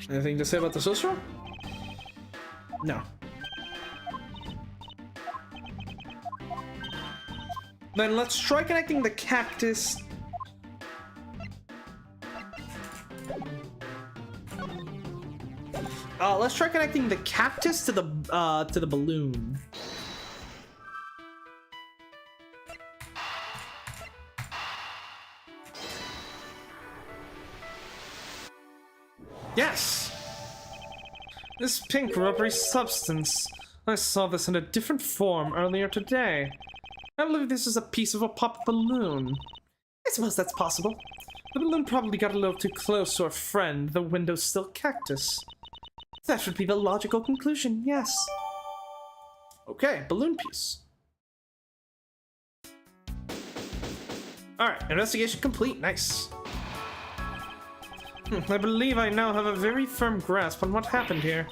[SPEAKER 1] Anything to say about the Swiss roll? No. Then let's try connecting the cactus. Let's try connecting the cactus to the balloon. Yes. This pink rubbery substance. I saw this in a different form earlier today. I believe this is a piece of a pop balloon. I suppose that's possible. The balloon probably got a little too close to our friend, the windowsill cactus. That would be the logical conclusion, yes. Okay, balloon piece. Alright, investigation complete, nice. I believe I now have a very firm grasp on what happened here.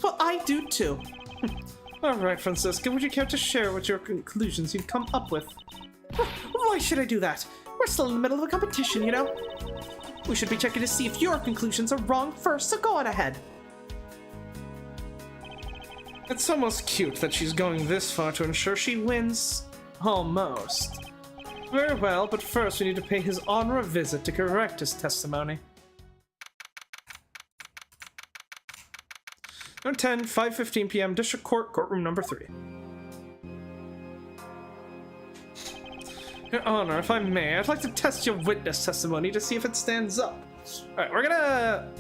[SPEAKER 5] Well, I do too.
[SPEAKER 1] Alright, Francisca, would you care to share what your conclusions you've come up with?
[SPEAKER 5] Why should I do that? We're still in the middle of a competition, you know? We should be checking to see if your conclusions are wrong first, so go on ahead.
[SPEAKER 1] It's almost cute that she's going this far to ensure she wins. Almost. Very well, but first we need to pay his honor a visit to correct his testimony. No 10, 5:15 p.m. District Court, courtroom number 3. Your Honor, if I may, I'd like to test your witness testimony to see if it stands up. All right, we're gonna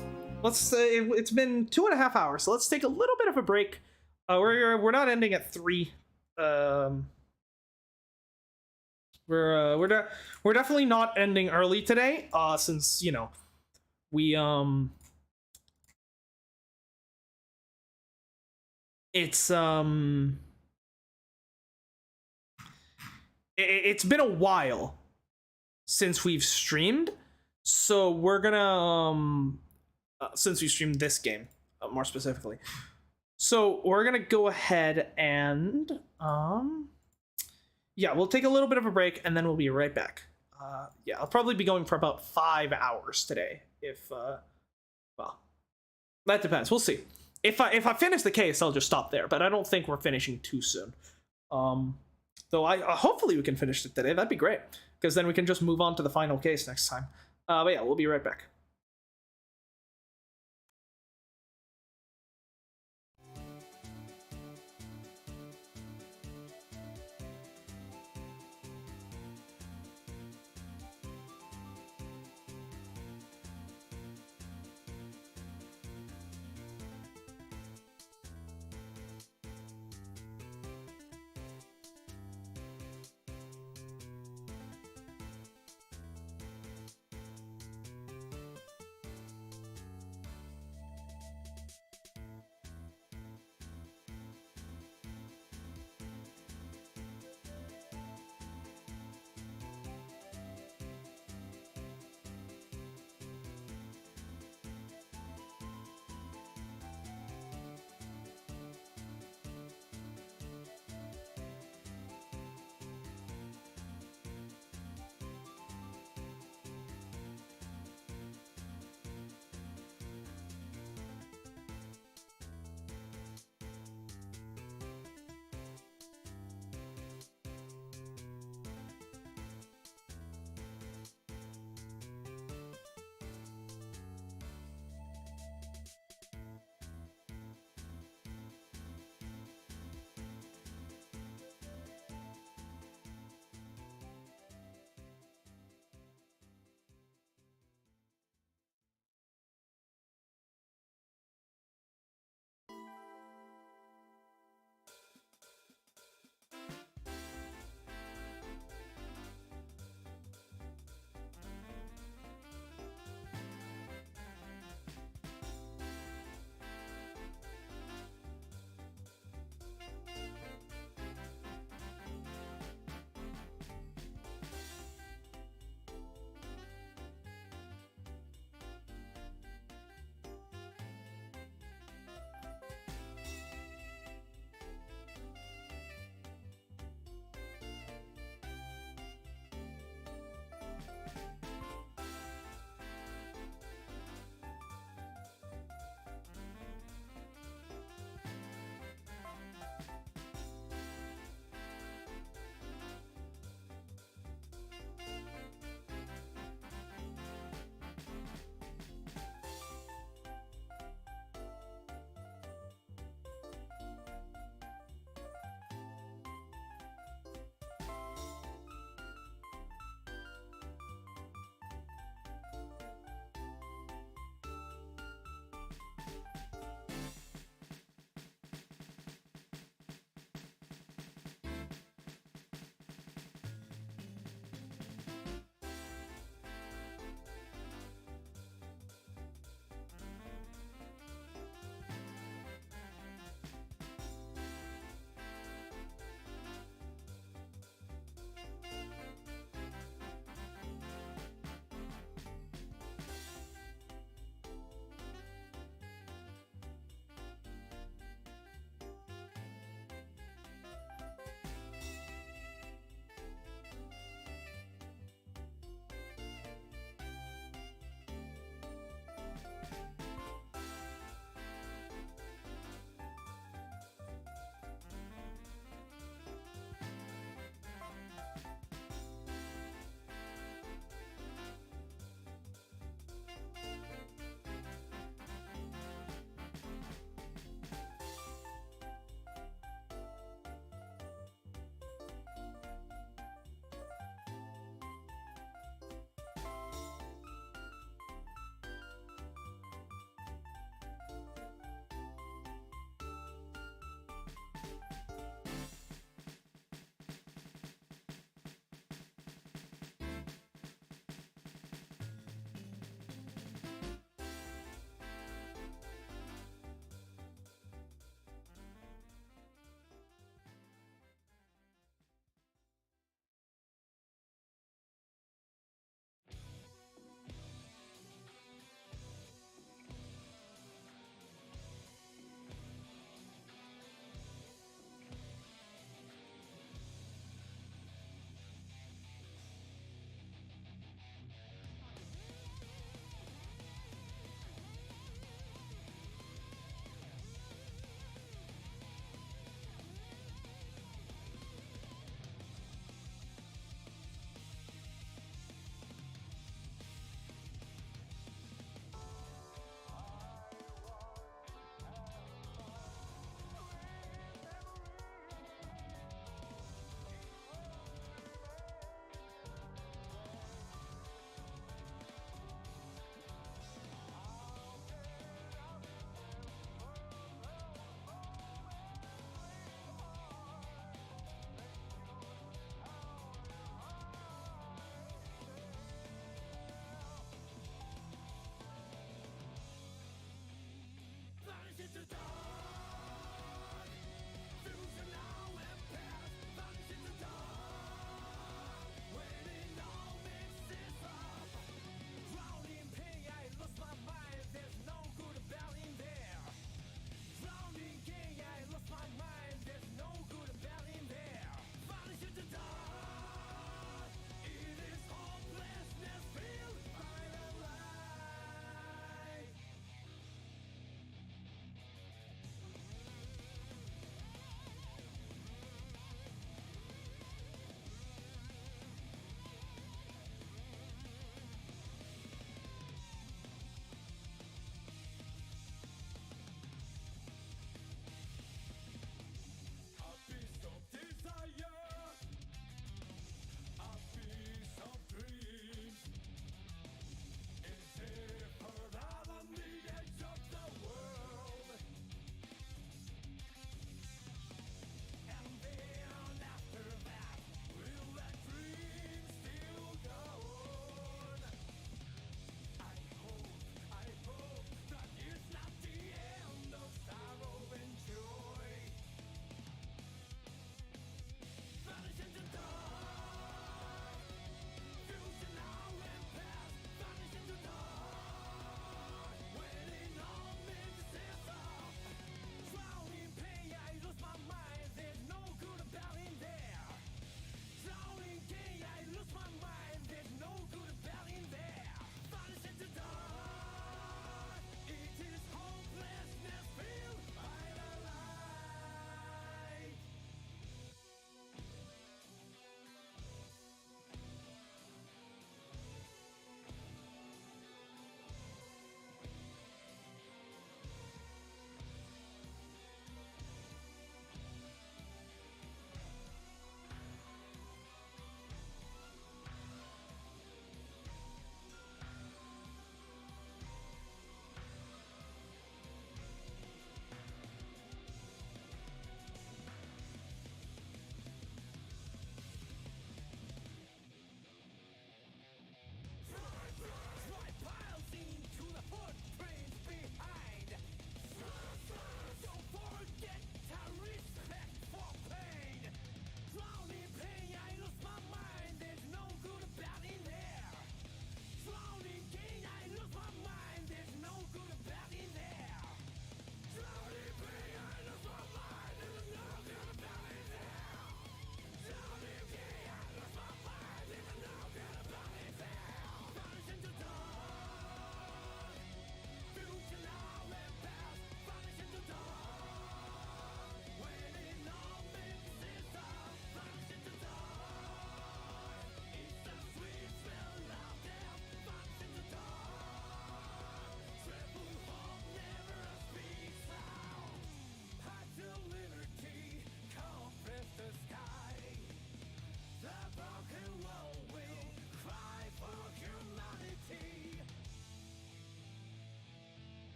[SPEAKER 1] let's say it's been 2.5 hours, so let's take a little bit of a break. We're not ending at 3. We're definitely not ending early today. Since you know we it's it's been a while since we've streamed, so we're gonna since we streamed this game more specifically, so we're gonna go ahead and yeah, we'll take a little bit of a break and then we'll be right back. Yeah, I'll probably be going for about 5 hours today. If well, that depends. We'll see. If I finish the case, I'll just stop there. But I don't think we're finishing too soon. Though I hopefully we can finish it today. That'd be great, because then we can just move on to the final case next time. But yeah, we'll be right back.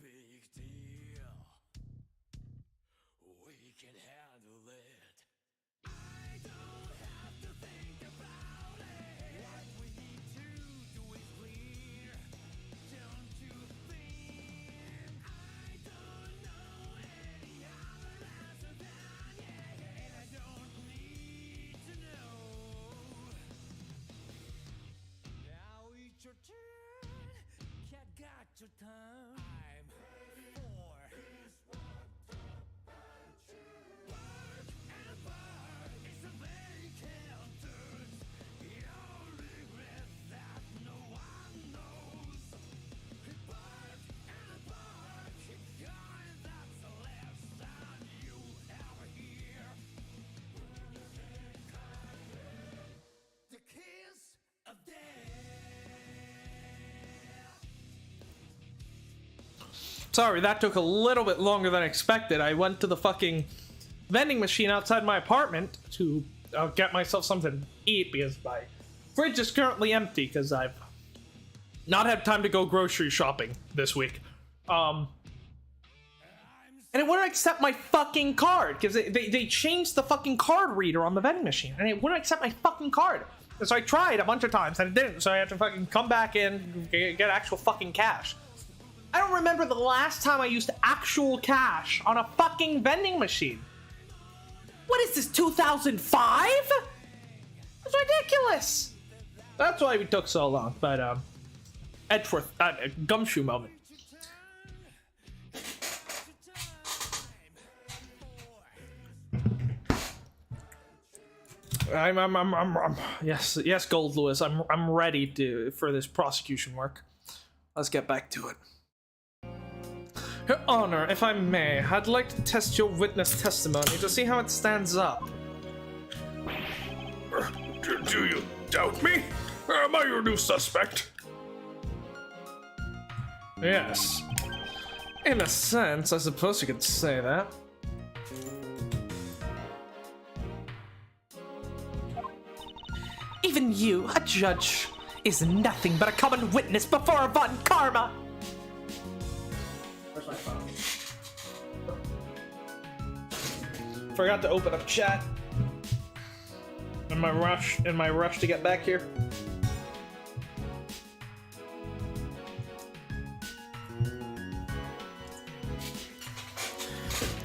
[SPEAKER 7] big deal. We can handle it. I don't have to think about it. What we need to do is clear. Don't you think? I don't know any other answer than yeah, and I don't need to know. Now it's your turn. Cat got your tongue. I'm ready for this one to work and burn. It's a vacant dirt. Your regret that no one knows. Burn and burn. Going that's the last time you ever hear. The kiss of death.
[SPEAKER 3] Sorry, that took a little bit longer than expected. I went to the fucking vending machine outside my apartment to get myself something to eat because my fridge is currently empty because I've not had time to go grocery shopping this week. And it wouldn't accept my fucking card because they changed the fucking card reader on the vending machine and it wouldn't accept my fucking card. And so I tried a bunch of times and it didn't. So I had to fucking come back in, get actual fucking cash. I don't remember the last time I used actual cash on a fucking vending machine. What is this, 2005? It's ridiculous. That's why we took so long, but Edgeworth, Gumshoe moment. Yes, Gold Lewis, I'm ready for this prosecution work. Let's get back to it. Your Honor, if I may, I'd like to test your witness testimony to see how it stands up.
[SPEAKER 6] Do you doubt me? Am I your new suspect?
[SPEAKER 3] Yes. In a sense, I suppose you could say that.
[SPEAKER 5] Even you, a judge, is nothing but a common witness before Von Karma.
[SPEAKER 3] Where's my phone? Forgot to open up chat. In my rush to get back here.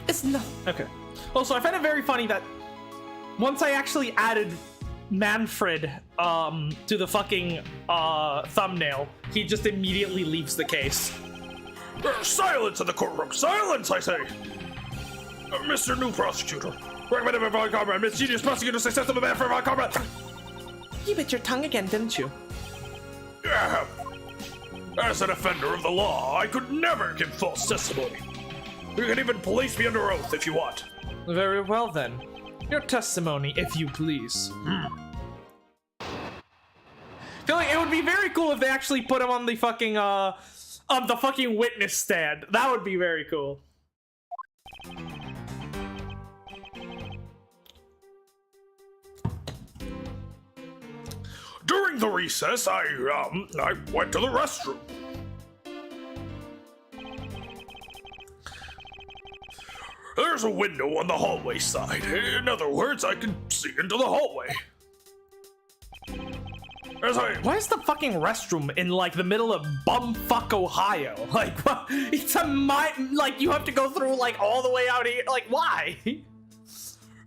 [SPEAKER 5] It's not.
[SPEAKER 3] Okay. Also, I find it very funny that once I actually added Manfred to the fucking thumbnail, he just immediately leaves the case.
[SPEAKER 6] Silence in the courtroom! Silence, I say! Mr. New Prosecutor, recommended by Von Karma, mischievous prosecutor successful Manfred Von Karma.
[SPEAKER 5] You bit your tongue again, didn't you?
[SPEAKER 6] As an offender of the law, I could never give false testimony. You can even place me under oath if you want.
[SPEAKER 3] Very well then. Your testimony, if you please. I feel like it would be very cool if they actually put him on the fucking witness stand. That would be very cool.
[SPEAKER 6] During the recess, I went to the restroom. There's a window on the hallway side. In other words, I can see into the hallway.
[SPEAKER 3] Why is the fucking restroom in like the middle of bumfuck Ohio? Like, what? It's like you have to go through like all the way out here. Like, why?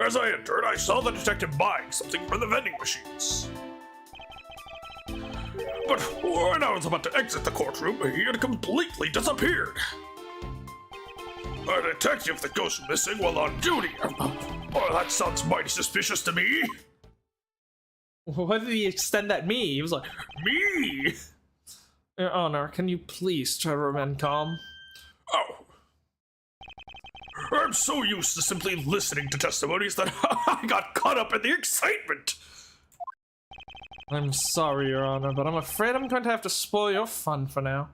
[SPEAKER 6] As I entered, I saw the detective buying something from the vending machines. But when I was about to exit the courtroom, he had completely disappeared. A detective that goes missing while on duty. Oh, that sounds mighty suspicious to me.
[SPEAKER 3] What did he extend at me? He was like,
[SPEAKER 6] Me?
[SPEAKER 3] Your Honor, can you please try to remain calm?
[SPEAKER 6] Oh. I'm so used to simply listening to testimonies that I got caught up in the excitement.
[SPEAKER 3] I'm sorry, Your Honor, but I'm afraid I'm going to have to spoil your fun for now.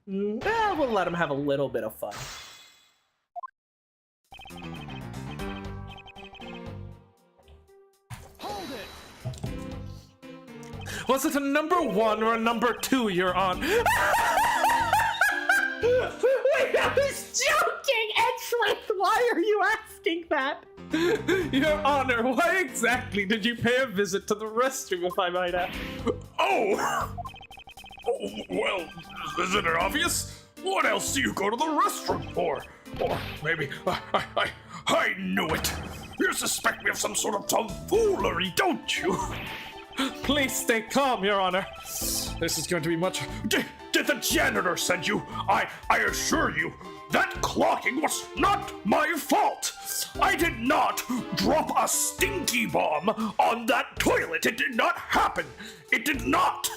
[SPEAKER 3] We'll let him have a little bit of fun.
[SPEAKER 7] Hold it!
[SPEAKER 3] Was it a number 1 or a number 2, Your Honor?
[SPEAKER 1] I was joking, Edgeworth! Why are you asking that? Your Honor, why exactly did you pay a visit to the restroom, if I might ask?
[SPEAKER 6] Oh! Well, isn't it obvious? What else do you go to the restroom for? Or maybe, I knew it. You suspect me of some sort of tomfoolery, don't you?
[SPEAKER 1] Please stay calm, Your Honor. This is going to be much...
[SPEAKER 6] Did the janitor send you? I assure you, that clogging was not my fault. I did not drop a stinky bomb on that toilet. It did not happen. It did not.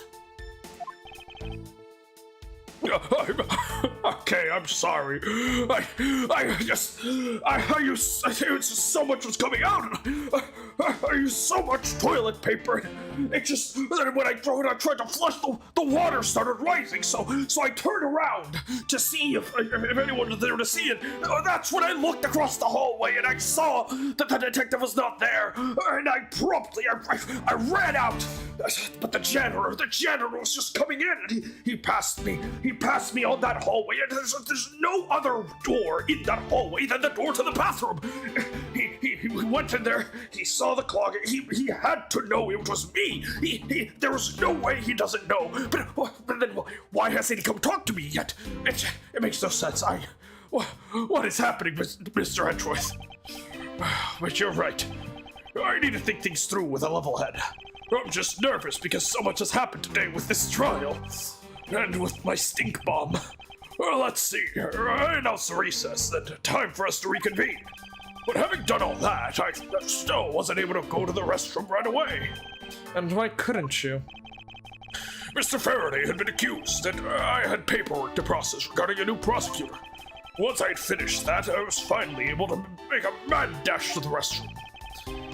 [SPEAKER 6] Okay, I'm sorry. I used so much was coming out. I used so much toilet paper. It just, when I tried to flush, the water started rising. So I turned around to see if anyone was there to see it. That's when I looked across the hallway and I saw that the detective was not there. And I promptly, I ran out. But the janitor was just coming in and he passed me. He passed me on that hallway, and there's no other door in that hallway than the door to the bathroom. He went in there, he saw the clogging, he had to know it was me. There was no way he doesn't know. But then why hasn't he come talk to me yet? It makes no sense. What is happening, Mr. Edgeworth? But you're right. I need to think things through with a level head. I'm just nervous because so much has happened today with this trial. And with my stink bomb. Well, let's see. I announced a recess and time for us to reconvene. But having done all that, I still wasn't able to go to the restroom right away.
[SPEAKER 1] And why couldn't you?
[SPEAKER 6] Mr. Faraday had been accused, and I had paperwork to process regarding a new prosecutor. Once I had finished that, I was finally able to make a mad dash to the restroom.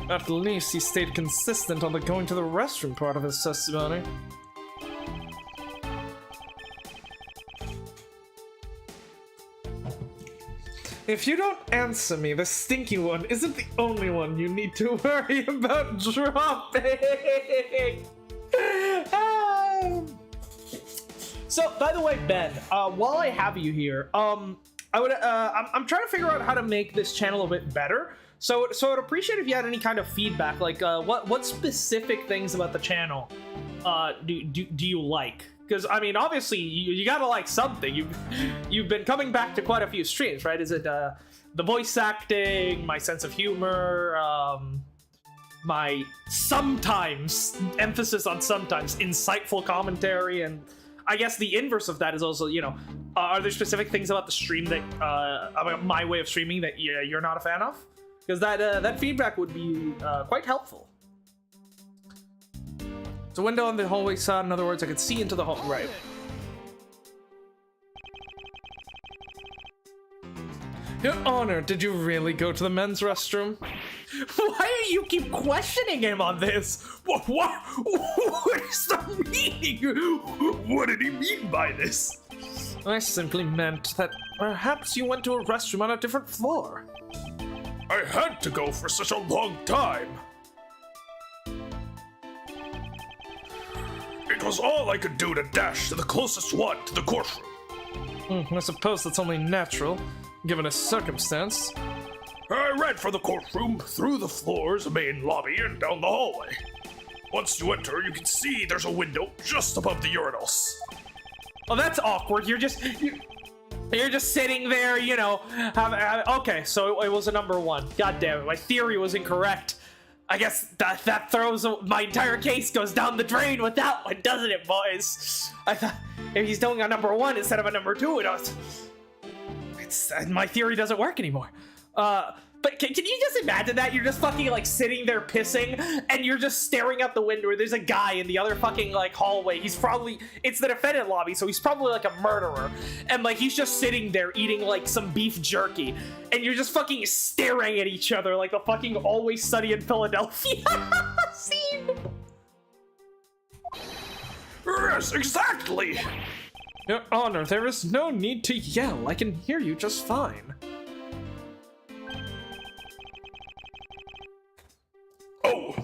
[SPEAKER 1] At least he stayed consistent on the going to the restroom part of his testimony. If you don't answer me, the stinky one isn't the only one you need to worry about dropping. So, by the way, Ben, while I have you here, I'm trying to figure out how to make this channel a bit better. So I'd appreciate if you had any kind of feedback, like what specific things about the channel do you like? Because I mean, obviously you gotta like something. You've been coming back to quite a few streams, right? Is it the voice acting, my sense of humor, my sometimes emphasis on sometimes insightful commentary, and I guess the inverse of that is also, you know, are there specific things about the stream that about my way of streaming that you're not a fan of? Because that feedback would be quite helpful. It's a window on the hallway side. In other words, I could see into the hall. Right. Your Honor, did you really go to the men's restroom? Why do you keep questioning him on this?
[SPEAKER 6] What is the meaning? What did he mean by this?
[SPEAKER 1] I simply meant that perhaps you went to a restroom on a different floor.
[SPEAKER 6] I had to go for such a long time. It was all I could do to dash to the closest one to the courtroom.
[SPEAKER 1] I suppose that's only natural, given a circumstance.
[SPEAKER 6] I ran for the courtroom, through the floors, main lobby, and down the hallway. Once you enter, you can see there's a window just above the urinals.
[SPEAKER 1] Oh, that's awkward. You're just sitting there, you know. Okay, so it was a number one. God damn it, my theory was incorrect. I guess that throws my entire case goes down the drain with that one, doesn't it, boys? I thought if he's doing a number one instead of a number two, my theory doesn't work anymore. But can you just imagine that? You're just fucking like sitting there pissing and you're just staring out the window where there's a guy in the other fucking like hallway. It's the defendant lobby, so he's probably like a murderer. And like he's just sitting there eating like some beef jerky. And you're just fucking staring at each other like the fucking Always Sunny in Philadelphia scene.
[SPEAKER 6] Yes, exactly.
[SPEAKER 1] Your Honor, there is no need to yell. I can hear you just fine.
[SPEAKER 6] Oh,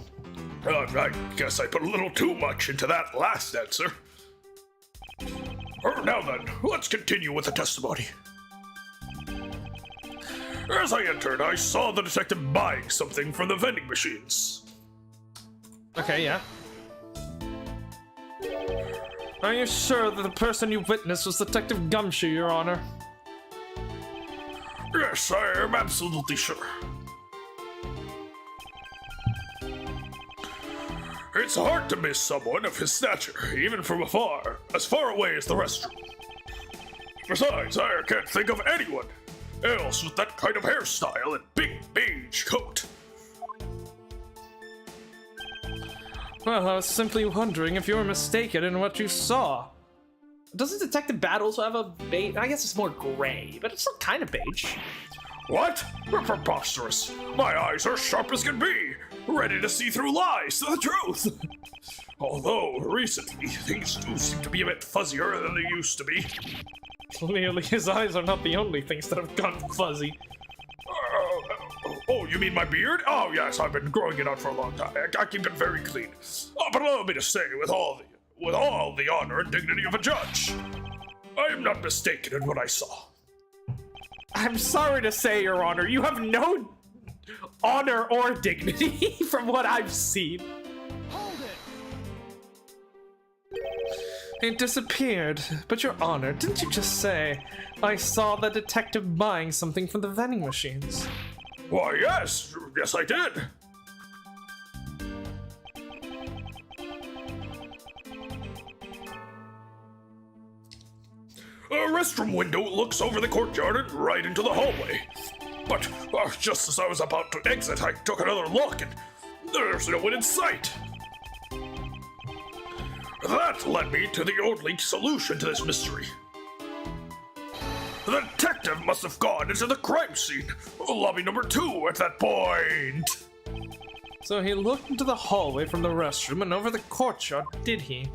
[SPEAKER 6] I guess I put a little too much into that last answer. Now then, let's continue with the testimony. As I entered, I saw the detective buying something from the vending machines.
[SPEAKER 3] Okay, yeah. Are you sure that the person you witnessed was Detective Gumshoe, Your Honor?
[SPEAKER 6] Yes, I am absolutely sure. It's hard to miss someone of his stature, even from afar, as far away as the restroom. Besides, I can't think of anyone else with that kind of hairstyle and big beige coat.
[SPEAKER 3] Well, I was simply wondering if you were mistaken in what you saw.
[SPEAKER 1] Doesn't Detective Bat also have a beige? I guess it's more gray, but it's still kind of beige.
[SPEAKER 6] What? Preposterous. My eyes are sharp as can be, ready to see through lies to the truth. Although, recently, things do seem to be a bit fuzzier than they used to be.
[SPEAKER 3] Clearly, his eyes are not the only things that have gone fuzzy.
[SPEAKER 6] Oh, you mean my beard? Oh, yes, I've been growing it out for a long time. I keep it very clean. But allow me to say, with all the honor and dignity of a judge, I am not mistaken in what I saw.
[SPEAKER 1] I'm sorry to say, Your Honor, you have no honor or dignity from what I've seen.
[SPEAKER 3] It disappeared, but Your Honor, didn't you just say, I saw the detective buying something from the vending machines?
[SPEAKER 6] Why, yes I did. A restroom window looks over the courtyard and right into the hallway. But just as I was about to exit, I took another look and there's no one in sight. That led me to the only solution to this mystery. The detective must have gone into the crime scene, lobby number 2 at that point.
[SPEAKER 3] So he looked into the hallway from the restroom and over the courtyard, did he?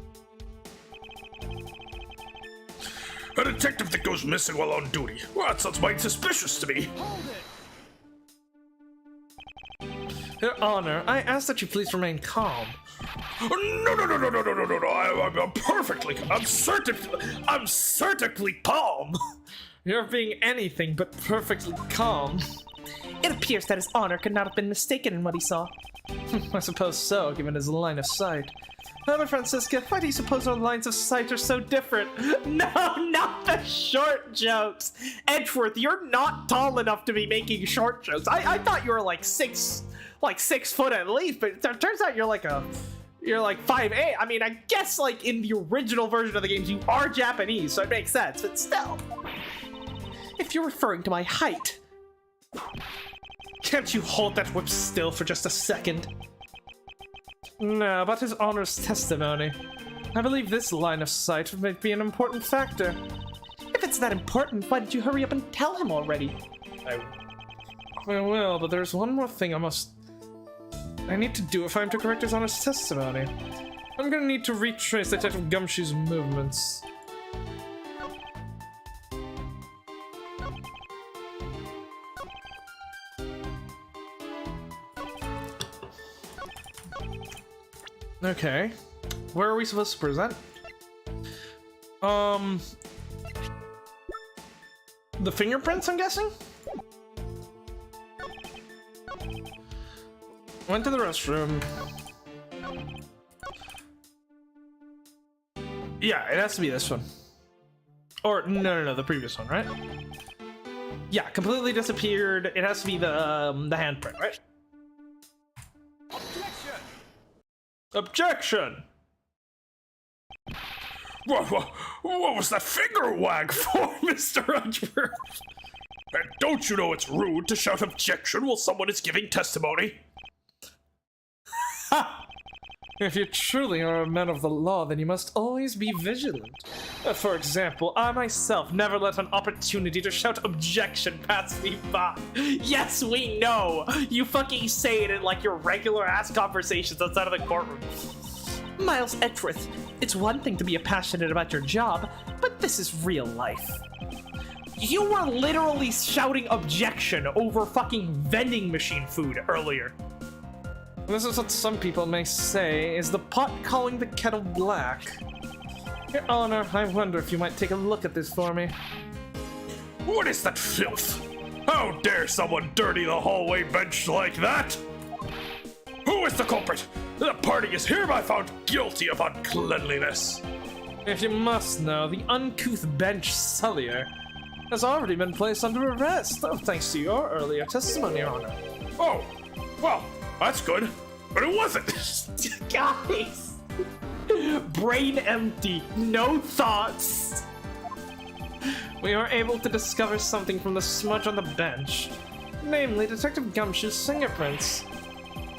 [SPEAKER 6] A detective that goes missing while on duty. Well, that sounds mighty suspicious to me.
[SPEAKER 3] Your Honor, I ask that you please remain calm.
[SPEAKER 6] No. I'm certainly calm.
[SPEAKER 3] You're being anything but perfectly calm.
[SPEAKER 5] It appears that his honor could not have been mistaken in what he saw.
[SPEAKER 3] I suppose so, given his line of sight. However, Francisca, why do you suppose our lines of sight are so different?
[SPEAKER 1] No, not the short jokes. Edgeworth, you're not tall enough to be making short jokes. I thought you were like 6 foot at least, but it turns out you're like 5'8". I mean, I guess like in the original version of the games you are Japanese, so it makes sense, but still.
[SPEAKER 5] If you're referring to my height,
[SPEAKER 3] Can't you hold that whip still for just a second? No, about his honor's testimony. I believe this line of sight might be an important factor.
[SPEAKER 5] if it's that important, why did you hurry up and tell him already?
[SPEAKER 3] I will, but there's one more thing I need to do if I'm to correct his honor's testimony. I'm gonna need to retrace Detective Gumshoe's movements. Okay. Where are we supposed to present? The fingerprints, I'm guessing? Went to the restroom. Yeah, it has to be this one. Or, no, the previous one, right? Yeah, completely disappeared. It has to be the handprint, right? Objection!
[SPEAKER 6] What was that finger wag for, Mr. Edgeworth? And don't you know it's rude to shout objection while someone is giving testimony?
[SPEAKER 3] Ha! If you truly are a man of the law, then you must always be vigilant. For example, I myself never let an opportunity to shout objection pass me by.
[SPEAKER 1] Yes, we know! You fucking say it in like your regular ass conversations outside of the courtroom.
[SPEAKER 5] Miles Edgeworth, it's one thing to be passionate about your job, but this is real life.
[SPEAKER 1] You were literally shouting objection over fucking vending machine food earlier.
[SPEAKER 3] This is what some people may say is the pot calling the kettle black. Your Honor, I wonder if you might take a look at this for me.
[SPEAKER 6] What is that filth? How dare someone dirty the hallway bench like that? Who is the culprit? The party is hereby found guilty of uncleanliness.
[SPEAKER 3] If you must know, the uncouth bench sullier has already been placed under arrest, thanks to your earlier testimony, Your Honor.
[SPEAKER 6] Oh, well, that's good. But it wasn't.
[SPEAKER 1] Guys! Brain empty, no thoughts.
[SPEAKER 3] We were able to discover something from the smudge on the bench, namely Detective Gumshoe's fingerprints.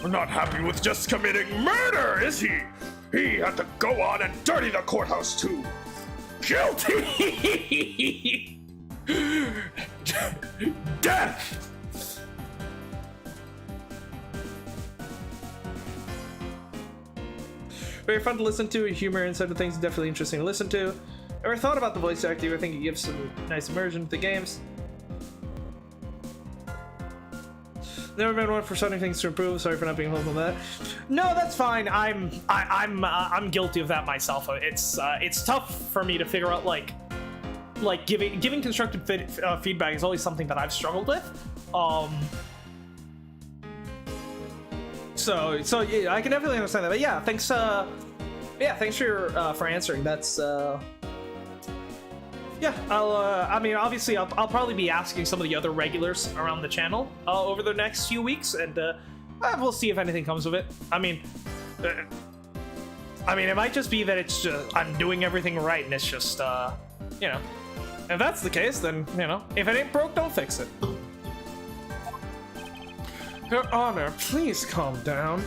[SPEAKER 6] We're not happy with just committing murder, is he? He had to go on and dirty the courthouse too. Guilty! Death!
[SPEAKER 3] Very fun to listen to, humor and sort of things definitely interesting to listen to. Ever thought about the voice acting? I think it gives some nice immersion to the games. Never been one for starting things to improve. Sorry for not being hopeful on that.
[SPEAKER 1] No, that's fine. I'm guilty of that myself. It's tough for me to figure out like giving constructive feedback is always something that I've struggled with. So yeah, I can definitely understand that. But yeah, thanks for answering. That's yeah. I mean, obviously, I'll probably be asking some of the other regulars around the channel over the next few weeks, and we'll see if anything comes of it. I mean, it might just be that it's just I'm doing everything right, and it's just you know. If that's the case, then you know, if it ain't broke, don't fix it.
[SPEAKER 3] Your Honor, please calm down.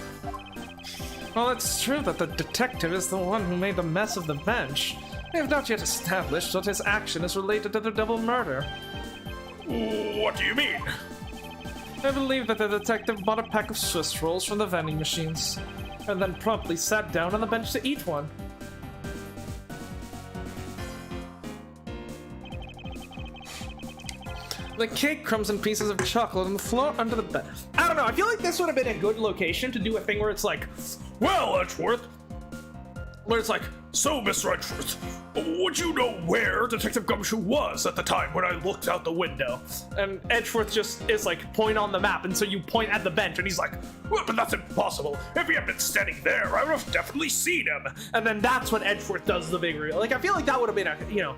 [SPEAKER 3] Well, it's true that the detective is the one who made the mess of the bench. We have not yet established that his action is related to the double murder.
[SPEAKER 6] What do you mean?
[SPEAKER 3] I believe that the detective bought a pack of Swiss rolls from the vending machines, and then promptly sat down on the bench to eat one. The cake crumbs and pieces of chocolate on the floor under the bed.
[SPEAKER 1] I don't know. I feel like this would have been a good location to do a thing where it's like,
[SPEAKER 6] Well, Edgeworth. Where it's like, so, Mr. Edgeworth, would you know where Detective Gumshoe was at the time when I looked out the window?
[SPEAKER 1] and Edgeworth just is like point on the map, and so you point at the bench, and he's like,
[SPEAKER 6] Well, but that's impossible. If he had been standing there, I would have definitely seen him.
[SPEAKER 1] and then that's when Edgeworth does the big reveal. Like I feel like that would have been a, you know,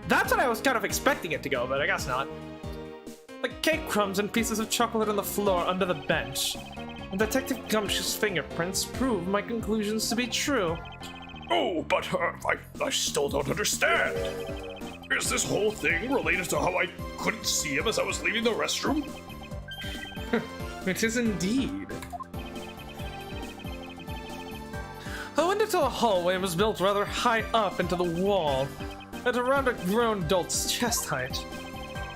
[SPEAKER 1] that's what I was kind of expecting it to go, but I guess not.
[SPEAKER 3] The cake crumbs and pieces of chocolate on the floor under the bench. And Detective Gumshoe's fingerprints prove my conclusions to be true.
[SPEAKER 6] Oh, but I still don't understand. Is this whole thing related to how I couldn't see him as I was leaving the restroom?
[SPEAKER 3] It is indeed. The window to the hallway was built rather high up into the wall, at around a grown adult's chest height.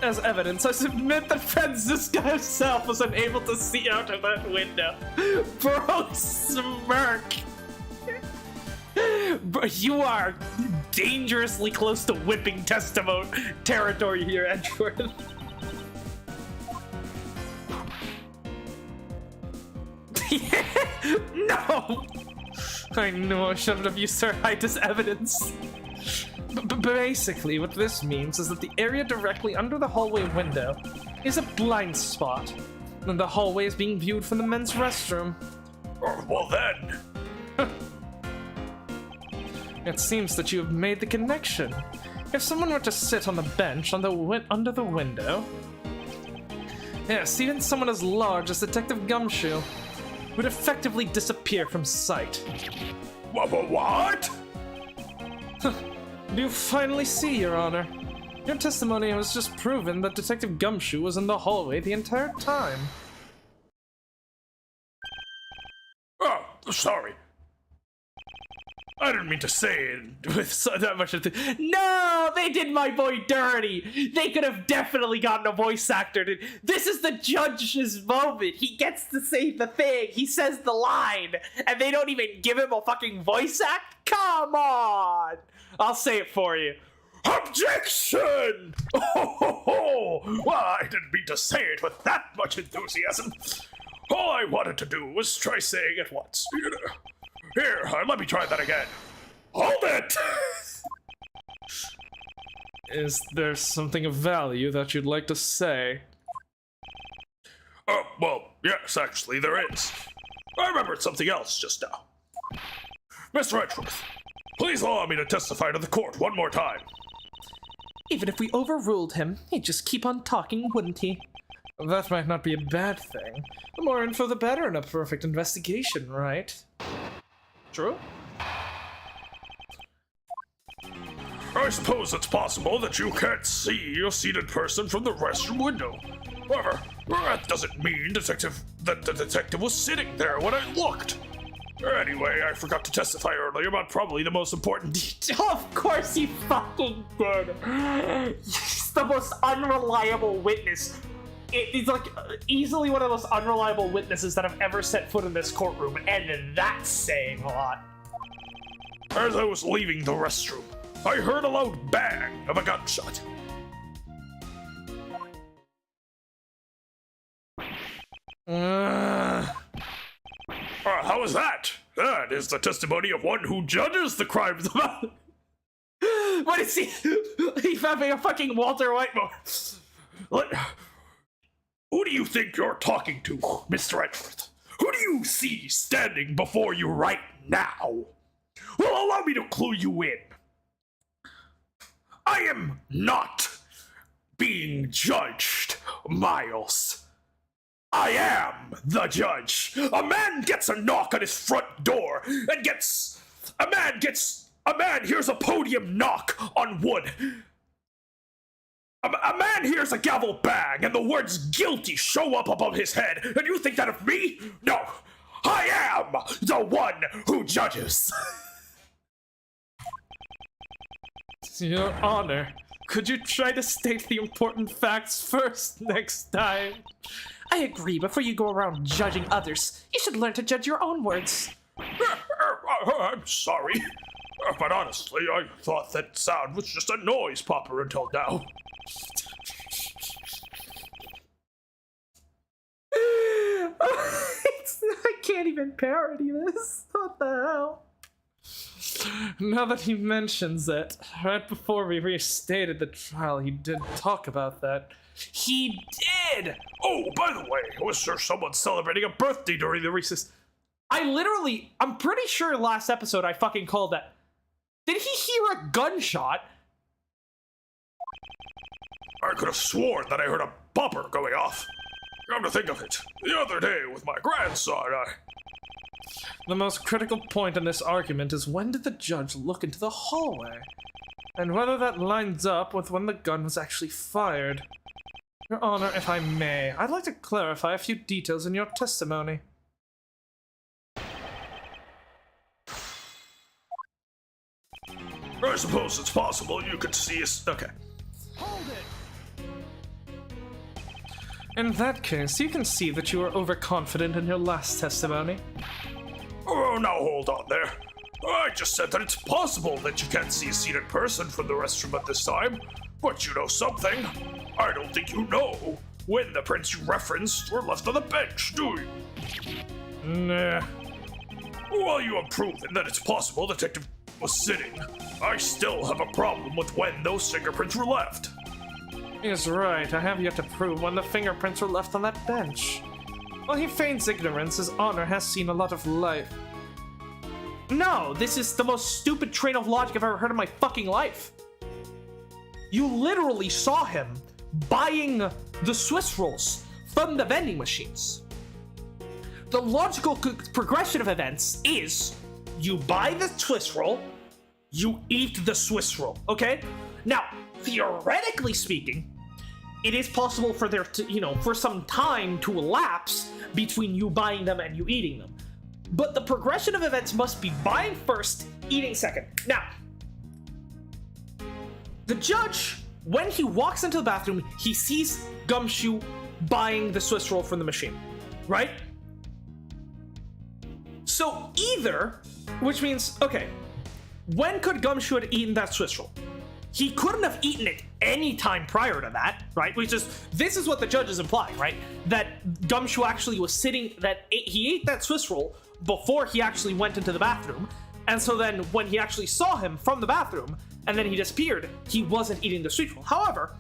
[SPEAKER 3] As evidence, I submit that Franziska herself was unable to see out of that window. Bro, smirk.
[SPEAKER 1] Bro, you are dangerously close to whipping testimony territory here, Edgeworth. No!
[SPEAKER 3] I know I shouldn't have used her height as evidence. But basically, what this means is that the area directly under the hallway window is a blind spot, and the hallway is being viewed from the men's restroom.
[SPEAKER 6] Well then.
[SPEAKER 3] It seems that you have made the connection. If someone were to sit on the bench on the under the window, yes, even someone as large as Detective Gumshoe would effectively disappear from sight.
[SPEAKER 6] What?
[SPEAKER 3] Do you finally see, Your Honor? Your testimony has just proven that Detective Gumshoe was in the hallway the entire time.
[SPEAKER 6] Oh, sorry. I didn't mean to say it with that much of
[SPEAKER 1] No, they did my boy dirty. They could have definitely gotten a voice actor. This is the judge's moment. He gets to say the thing. He says the line, and they don't even give him a fucking voice act? Come on. I'll say it for you.
[SPEAKER 6] Objection! Oh, well, I didn't mean to say it with that much enthusiasm. All I wanted to do was try saying it once. Here, let me try that again. Hold it!
[SPEAKER 3] Is there something of value that you'd like to say?
[SPEAKER 6] Oh, well, yes, actually, there is. I remembered something else just now. Mr. Edgeworth, please allow me to testify to the court one more time.
[SPEAKER 5] Even if we overruled him, he'd just keep on talking, wouldn't he?
[SPEAKER 3] That might not be a bad thing. The more info, the better in a perfect investigation, right?
[SPEAKER 1] True.
[SPEAKER 6] I suppose it's possible that you can't see a seated person from the restroom window. However, that doesn't mean that the detective was sitting there when I looked. Anyway, I forgot to testify earlier about probably the most important detail.
[SPEAKER 1] Of course he fucking did. He's the most unreliable witness. He's like easily one of the most unreliable witnesses that have ever set foot in this courtroom, and that's saying a lot.
[SPEAKER 6] As I was leaving the restroom, I heard a loud bang of a gunshot. How was that? That is the testimony of one who judges the crimes about.
[SPEAKER 1] What is he? He's having a fucking Walter White moment.
[SPEAKER 6] Who do you think you're talking to, Mr. Edgeworth? Who do you see standing before you right now? Well, allow me to clue you in. I am not being judged, Miles. I am the judge. A man gets a knock on his front door and a man hears a podium knock on wood. A man hears a gavel bang and the words guilty show up above his head, and you think that of me? No, I am the one who judges.
[SPEAKER 3] Your Honor, could you try to state the important facts first next time?
[SPEAKER 5] I agree, before you go around judging others, you should learn to judge your own words.
[SPEAKER 6] I'm sorry, but honestly, I thought that sound was just a noise popper until now.
[SPEAKER 1] I can't even parody this. What the hell?
[SPEAKER 3] Now that he mentions it, right before we restated the trial, he did talk about that.
[SPEAKER 1] He did!
[SPEAKER 6] Oh, by the way, was there someone celebrating a birthday during the recess?
[SPEAKER 1] I'm pretty sure last episode I fucking called that. Did he hear a gunshot?
[SPEAKER 6] I could have sworn that I heard a popper going off. Come to think of it, the other day with my grandson,
[SPEAKER 3] The most critical point in this argument is when did the judge look into the hallway? And whether that lines up with when the gun was actually fired. Your Honor, if I may, I'd like to clarify a few details in your testimony.
[SPEAKER 6] I suppose it's possible you could see us. Okay.
[SPEAKER 7] Hold it!
[SPEAKER 3] In that case, you can see that you were overconfident in your last testimony.
[SPEAKER 6] Oh, now hold on there. I just said that it's possible that you can't see a seated person from the restroom at this time, but you know something. I don't think you know when the prints you referenced were left on the bench, do you?
[SPEAKER 3] Nah.
[SPEAKER 6] While you have proven that it's possible the detective was sitting, I still have a problem with when those fingerprints were left.
[SPEAKER 3] He's right, I have yet to prove when the fingerprints were left on that bench. While he feigns ignorance, his honor has seen a lot of life.
[SPEAKER 1] No, this is the most stupid train of logic I've ever heard in my fucking life. You literally saw him buying the Swiss rolls from the vending machines. The logical progression of events is you buy the Swiss roll, you eat the Swiss roll, okay? Now, theoretically speaking, it is possible for there to, for some time to elapse between you buying them and you eating them. But the progression of events must be buying first, eating second. Now, the judge, when he walks into the bathroom, he sees Gumshoe buying the Swiss roll from the machine, right? So either, which means, okay, when could Gumshoe have eaten that Swiss roll? He couldn't have eaten it any time prior to that, right? This is what the judge is implying, right? That Gumshoe actually was sitting, he ate that Swiss roll before he actually went into the bathroom. And so then when he actually saw him from the bathroom and then he disappeared, he wasn't eating the Swiss roll. However,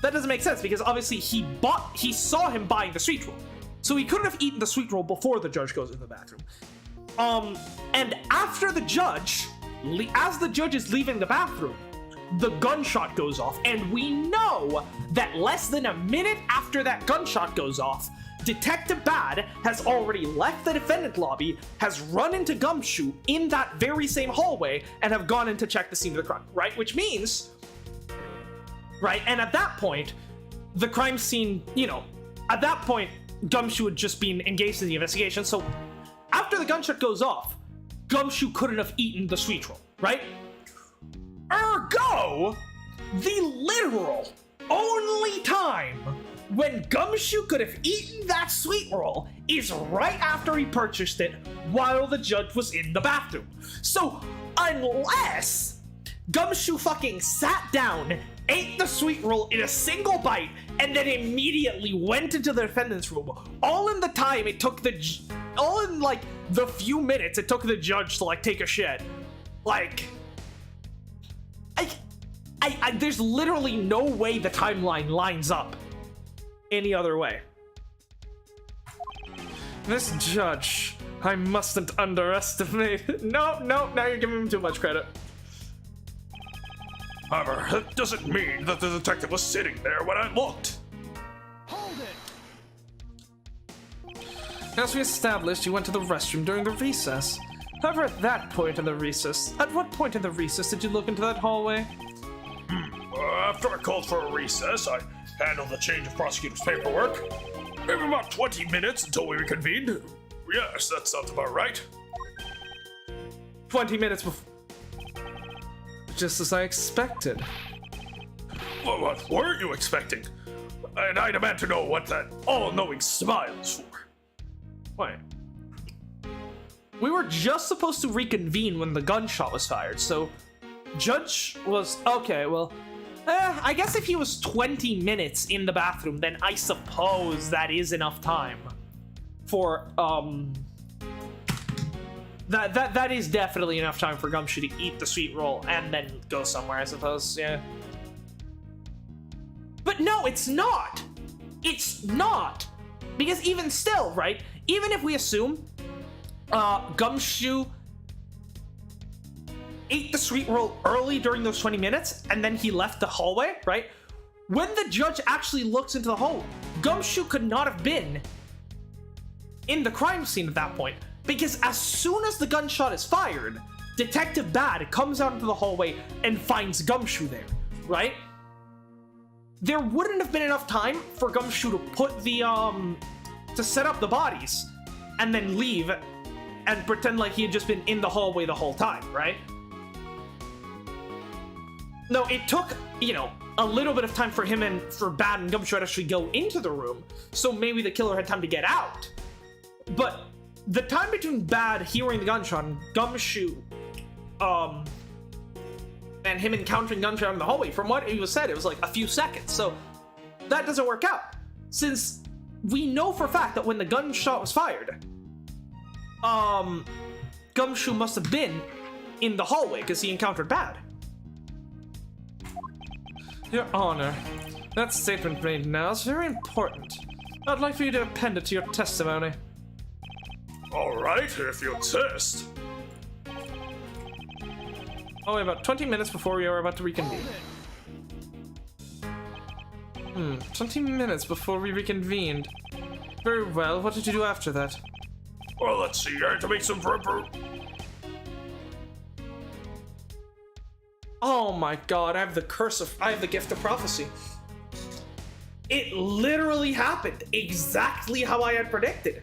[SPEAKER 1] that doesn't make sense because obviously he saw him buying the sweet roll. So he couldn't have eaten the sweet roll before the judge goes into the bathroom. And after the judge, as the judge is leaving the bathroom, the gunshot goes off, and we know that less than a minute after that gunshot goes off, Detective Bad has already left the defendant lobby, has run into Gumshoe in that very same hallway, and have gone in to check the scene of the crime, right? Which means, right, and at that point, the crime scene, you know, at that point, Gumshoe had just been engaged in the investigation, so after the gunshot goes off, Gumshoe couldn't have eaten the sweet roll, right? Ergo, the literal only time when Gumshoe could have eaten that sweet roll is right after he purchased it while the judge was in the bathroom. So, unless Gumshoe fucking sat down, ate the sweet roll in a single bite, and then immediately went into the defendant's room, all in the time it took all in like the few minutes it took the judge to like take a shit, like, there's literally no way the timeline lines up any other way.
[SPEAKER 3] This judge, I mustn't underestimate. No, now you're giving him too much credit.
[SPEAKER 6] However, that doesn't mean that the detective was sitting there when I looked.
[SPEAKER 7] Hold it!
[SPEAKER 3] As we established, you went to the restroom during the recess. However, at what point in the recess did you look into that hallway?
[SPEAKER 6] After I called for a recess, I handled the change of prosecutor's paperwork. Maybe about 20 minutes until we reconvened. Yes, that sounds about right.
[SPEAKER 3] 20 minutes before. Just as I expected.
[SPEAKER 6] Well, what were you expecting? And I demand to know what that all-knowing smile is for.
[SPEAKER 1] Wait. We were just supposed to reconvene when the gunshot was fired, so Judge was okay, well, I guess if he was 20 minutes in the bathroom, then I suppose that is enough time for, that is definitely enough time for Gumshoe to eat the sweet roll and then go somewhere, I suppose, yeah. But no, it's not! It's not! Because even still, right, even if we assume, Gumshoe ate the sweet roll early during those 20 minutes, and then he left the hallway, right? When the judge actually looks into the hole, Gumshoe could not have been in the crime scene at that point, because as soon as the gunshot is fired, Detective Bad comes out into the hallway and finds Gumshoe there, right? There wouldn't have been enough time for Gumshoe to put the, to set up the bodies, and then leave, and pretend like he had just been in the hallway the whole time, right? No, it took, you know, a little bit of time for him and for Bad and Gumshoe to actually go into the room, so maybe the killer had time to get out. But the time between Bad hearing the gunshot and Gumshoe, and him encountering Gumshoe in the hallway, from what he was said, it was like a few seconds, so that doesn't work out. Since we know for a fact that when the gunshot was fired, Gumshoe must have been in the hallway because he encountered Bad.
[SPEAKER 3] Your Honor, that statement made now is very important. I'd like for you to append it to your testimony.
[SPEAKER 6] Alright, if you insist.
[SPEAKER 3] Only about 20 minutes before we are about to reconvene. 20 minutes before we reconvened. Very well, what did you do after that?
[SPEAKER 6] Well, let's see, I had to make some
[SPEAKER 1] Oh my god, I have the gift of prophecy. It literally happened exactly how I had predicted.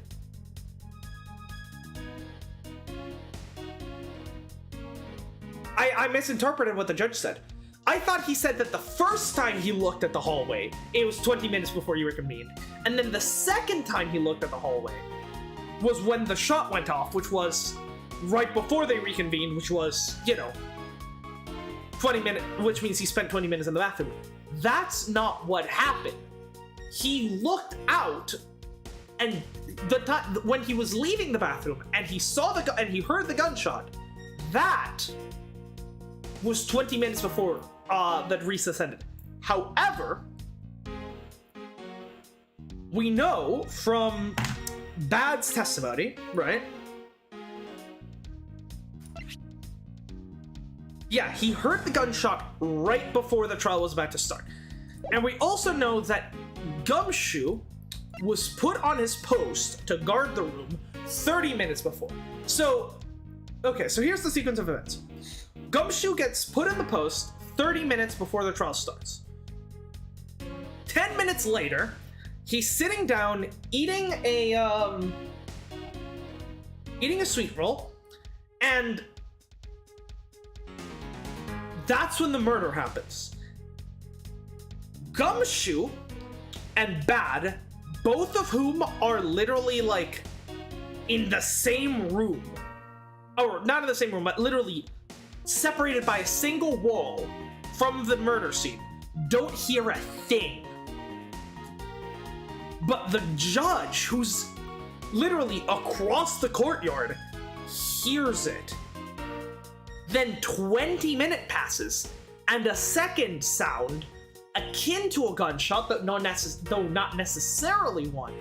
[SPEAKER 1] I misinterpreted what the judge said. I thought he said that the first time he looked at the hallway, it was 20 minutes before you reconvened. And then the second time he looked at the hallway was when the shot went off, which was right before they reconvened, which was, you know, 20 minutes, which means he spent 20 minutes in the bathroom. That's not what happened. He looked out, and when he was leaving the bathroom, and he saw and he heard the gunshot, that was 20 minutes before that recess ended. However, we know from Bad's testimony, right? Yeah, he heard the gunshot right before the trial was about to start. And we also know that Gumshoe was put on his post to guard the room 30 minutes before. So, okay, so here's the sequence of events. Gumshoe gets put in the post 30 minutes before the trial starts. 10 minutes later, he's sitting down eating a sweet roll, and that's when the murder happens. Gumshoe and Bad, both of whom are literally like in the same room, or not in the same room, but literally separated by a single wall from the murder scene, don't hear a thing. But the judge, who's literally across the courtyard, hears it. Then 20 minutes passes, and a second sound, akin to a gunshot, though not necessarily one,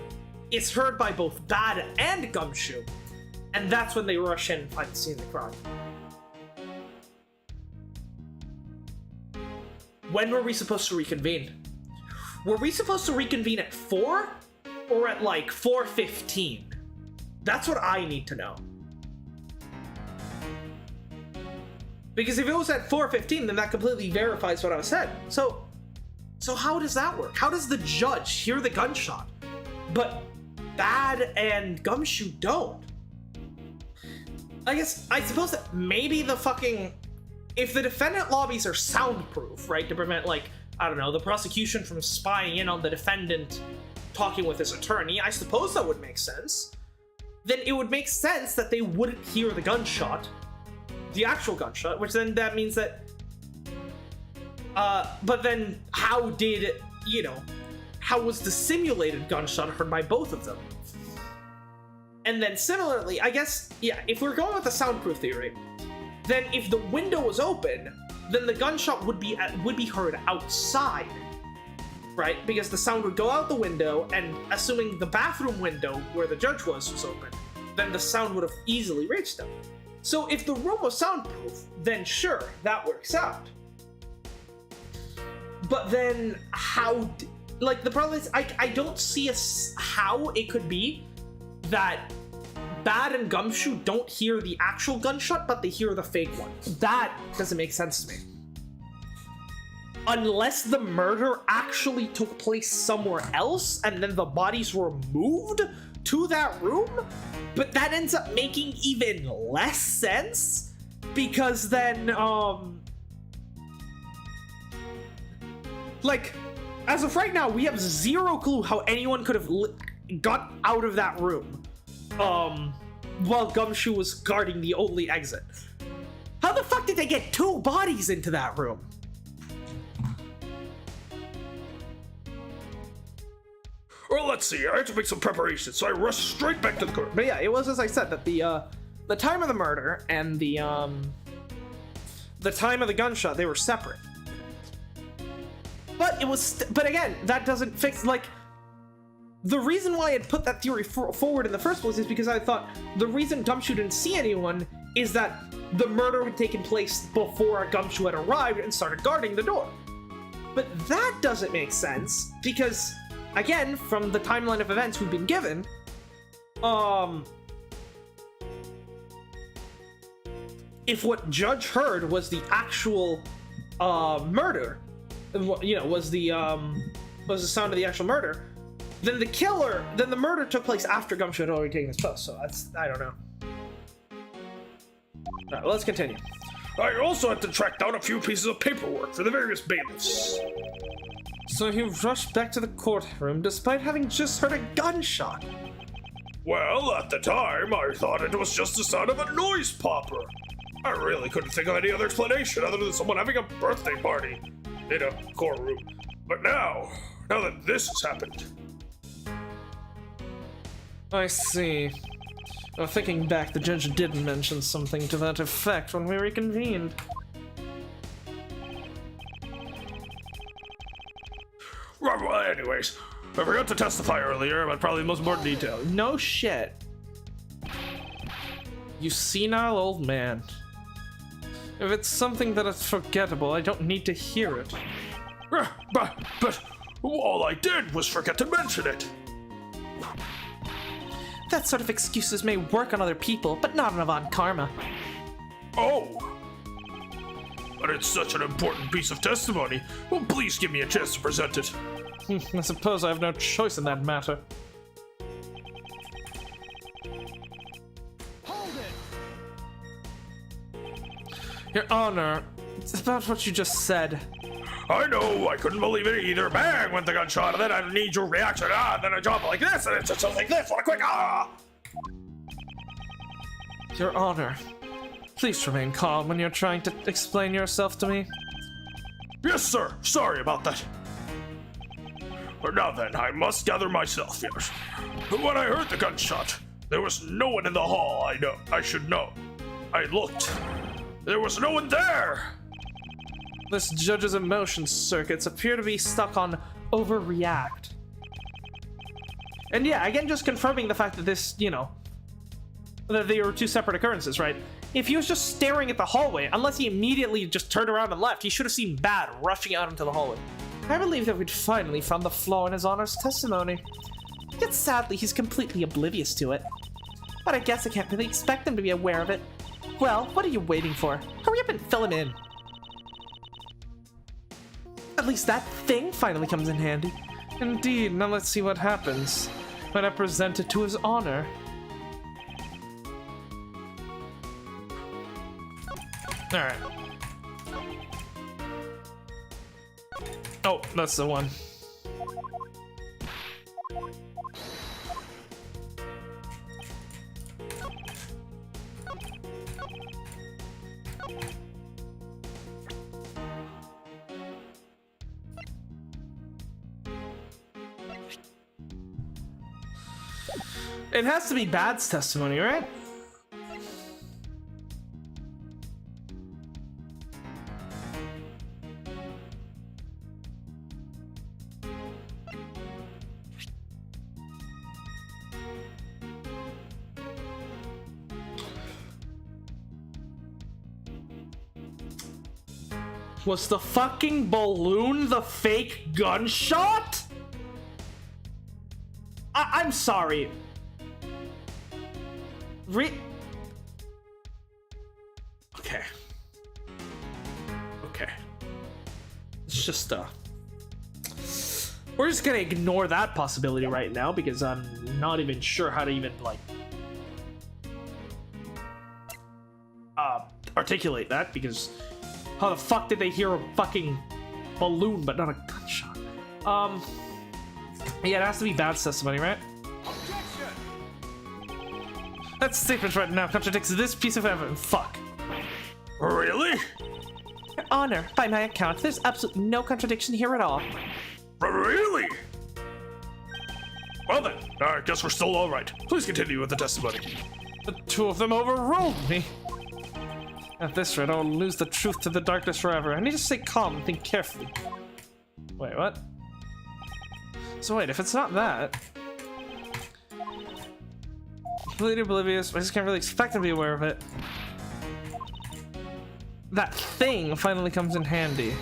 [SPEAKER 1] is heard by both Bad and Gumshoe. And that's when they rush in and find the scene of the crime. When were we supposed to reconvene? Were we supposed to reconvene at 4 or at like 4:15? That's what I need to know. Because if it was at 4:15, then that completely verifies what I said. So how does that work? How does the judge hear the gunshot, but Bad and Gumshoe don't? I suppose that maybe if the defendant lobbies are soundproof, right, to prevent, like, I don't know, the prosecution from spying in on the defendant talking with his attorney, I suppose that would make sense. Then it would make sense that they wouldn't hear the gunshot, the actual gunshot, which then that means that, but then how was the simulated gunshot heard by both of them? And then similarly, I guess, yeah, if we're going with the soundproof theory, then if the window was open, then the gunshot would be heard outside, right? Because the sound would go out the window, and assuming the bathroom window where the judge was open, then the sound would have easily reached them. So if the room was soundproof, then sure, that works out. But then the problem is, I don't see how it could be that Bad and Gumshoe don't hear the actual gunshot, but they hear the fake one. That doesn't make sense to me. Unless the murder actually took place somewhere else, and then the bodies were moved to that room, but that ends up making even less sense, because then, like, as of right now, we have zero clue how anyone could have got out of that room, while Gumshoe was guarding the only exit. How the fuck did they get 2 bodies into that room?
[SPEAKER 6] Well, let's see. I had to make some preparations, so I rushed straight back to the court.
[SPEAKER 1] But yeah, it was, as I said, that the time of the murder and the time of the gunshot, they were separate. But but again, that doesn't fix, like, the reason why I had put that theory forward in the first place is because I thought the reason Gumshoe didn't see anyone is that the murder had taken place before Gumshoe had arrived and started guarding the door. But that doesn't make sense, because, again, from the timeline of events we've been given, if what Judge heard was the actual murder, was the sound of the actual murder, then the murder took place after Gumshoe had already taken his post, so I don't know. Alright, well, let's continue.
[SPEAKER 6] I also had to track down a few pieces of paperwork for the various bailiffs.
[SPEAKER 1] So he rushed back to the courtroom despite having just heard a gunshot.
[SPEAKER 6] Well, at the time, I thought it was just the sound of a noise popper. I really couldn't think of any other explanation other than someone having a birthday party in a courtroom. But now that this has happened...
[SPEAKER 1] I see. Well, thinking back, the judge did mention something to that effect when we reconvened.
[SPEAKER 6] Well, anyways, I forgot to testify earlier, but probably the most important detail.
[SPEAKER 3] No shit. You senile old man. If it's something that is forgettable, I don't need to hear it.
[SPEAKER 6] But all I did was forget to mention it.
[SPEAKER 5] That sort of excuses may work on other people, but not on Von Karma.
[SPEAKER 6] Oh. But it's such an important piece of testimony. Well, please give me a chance to present it.
[SPEAKER 3] I suppose I have no choice in that matter.
[SPEAKER 7] Hold it!
[SPEAKER 3] Your Honor, it's about what you just said.
[SPEAKER 6] I know, I couldn't believe it either. Bang went the gunshot, and then I need your reaction. And then I jump like this, and it's just like this. What a quick
[SPEAKER 3] Your Honor, please remain calm when you're trying to explain yourself to me.
[SPEAKER 6] Yes, sir. Sorry about that. But now then, I must gather myself, yes. When I heard the gunshot, there was no one in the hall. I should know. I looked. There was no one there.
[SPEAKER 3] This judge's emotion circuits appear to be stuck on overreact. And yeah, again, just confirming the fact that this, you know, that they were two separate occurrences, right? If he was just staring at the hallway, unless he immediately just turned around and left, he should have seen Bad rushing out into the hallway. I believe that we'd finally found the flaw in his Honor's testimony.
[SPEAKER 5] Yet sadly, he's completely oblivious to it. But I guess I can't really expect him to be aware of it. Well, what are you waiting for? Hurry up and fill him in. At least that thing finally comes in handy.
[SPEAKER 3] Indeed, now let's see what happens when I present it to his Honor. Alright. Oh, that's the one. It has to be Bad's testimony, right? Was the fucking balloon the fake gunshot? I'm sorry. Okay. Okay. It's just, we're just gonna ignore that possibility right now because I'm not even sure how to even, like, articulate that because how the fuck did they hear a fucking balloon but not a gunshot? Yeah, it has to be Bad's testimony, right? That statement right now contradicts this piece of evidence. Fuck.
[SPEAKER 6] Really?
[SPEAKER 5] Your Honor, by my account, there's absolutely no contradiction here at all.
[SPEAKER 6] Really? Well then, I guess we're still all right. Please continue with the testimony.
[SPEAKER 3] The two of them overruled me. At this rate, I'll lose the truth to the darkness forever. I need to stay calm and think carefully. Wait, what? So wait, if it's not that... Completely oblivious, I just can't really expect him to be aware of it. That thing finally comes in handy.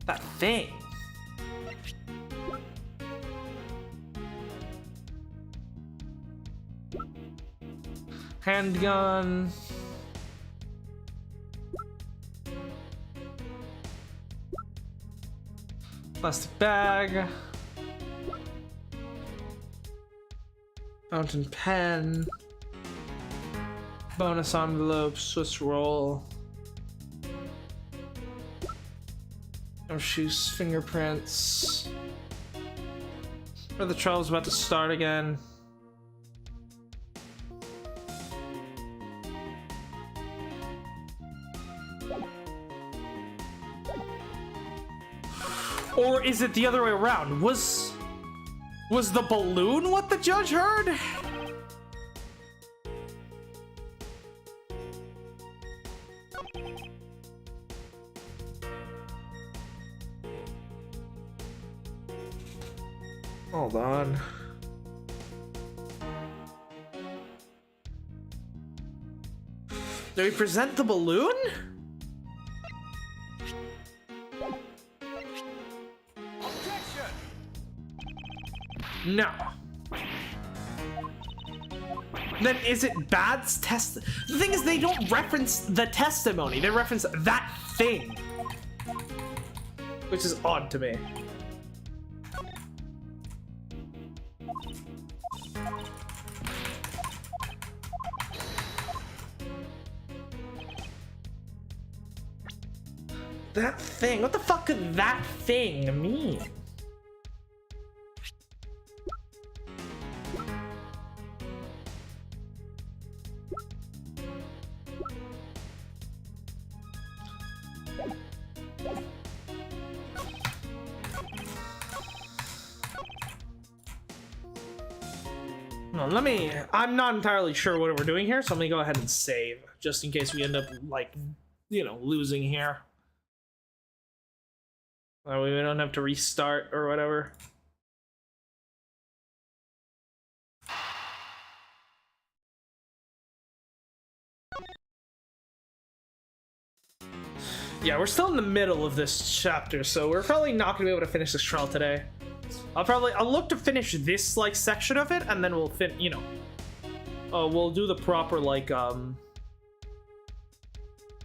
[SPEAKER 3] That thing. Handgun. Plastic bag. Fountain pen. Bonus envelope. Swiss roll. Gumshoes fingerprints. Or the trial's about to start again. Or is it the other way around? Was the balloon what the judge heard?
[SPEAKER 1] Hold on. Do we present the balloon? No. Then is it Bad's test? The thing is, they don't reference the testimony. They reference that thing. Which is odd to me. That thing? What the fuck could that thing mean? I'm not entirely sure what we're doing here, so I'm gonna go ahead and save, just in case we end up, like, you know, losing here. That way we don't have to restart or whatever. Yeah, we're still in the middle of this chapter, so we're probably not gonna be able to finish this trial today. I'll look to finish this, like, section of it, and then we'll we'll do the proper, like,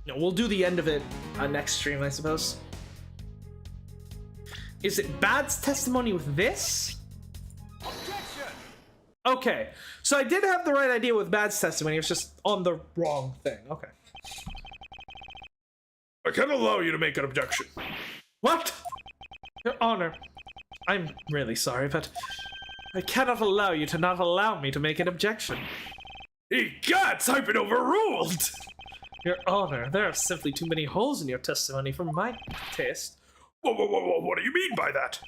[SPEAKER 1] we'll do the end of it next stream, I suppose. Is it Bad's testimony with this?
[SPEAKER 7] Objection!
[SPEAKER 1] Okay, so I did have the right idea with Bad's testimony, it was just on the wrong thing. Okay.
[SPEAKER 6] I can't allow you to make an objection.
[SPEAKER 1] What? Your Honor, I'm really sorry, but I cannot allow you to not allow me to make an objection.
[SPEAKER 6] Egads, I've been overruled!
[SPEAKER 1] Your Honor, there are simply too many holes in your testimony for my taste.
[SPEAKER 6] Whoa, what do you mean by that?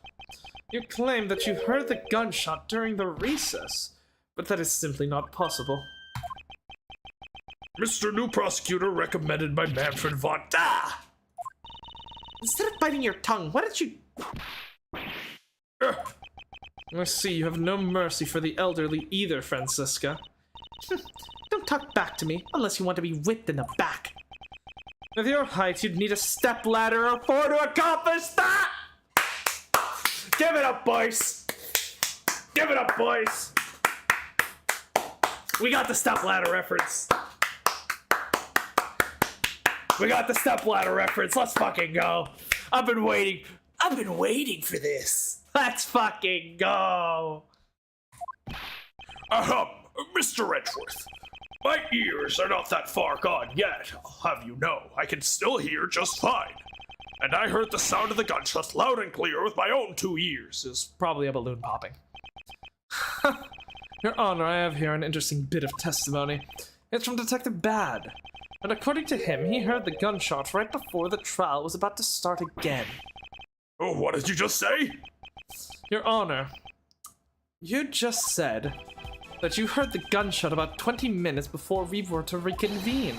[SPEAKER 1] You claim that you heard the gunshot during the recess, but that is simply not possible.
[SPEAKER 6] Mr. New Prosecutor recommended by MANFRED VON KARMA.
[SPEAKER 1] Instead of biting your tongue, why don't you... I see you have no mercy for the elderly either, Francisca. Don't talk back to me, unless you want to be whipped in the back. With your height, you'd need a stepladder or four to accomplish that! Give it up, boys! Give it up, boys! We got the stepladder reference. We got the stepladder reference. Let's fucking go. I've been waiting for this. Let's fucking go.
[SPEAKER 6] Mr. Edgeworth, my ears are not that far gone yet. I'll have you know, I can still hear just fine. And I heard the sound of the gunshot loud and clear with my own 2 ears.
[SPEAKER 1] Is probably a balloon popping. Your Honor, I have here an interesting bit of testimony. It's from Detective Bad. And according to him, he heard the gunshot right before the trial was about to start again.
[SPEAKER 6] Oh, what did you just say?
[SPEAKER 1] Your Honor, you just said that you heard the gunshot about 20 minutes before we were to reconvene.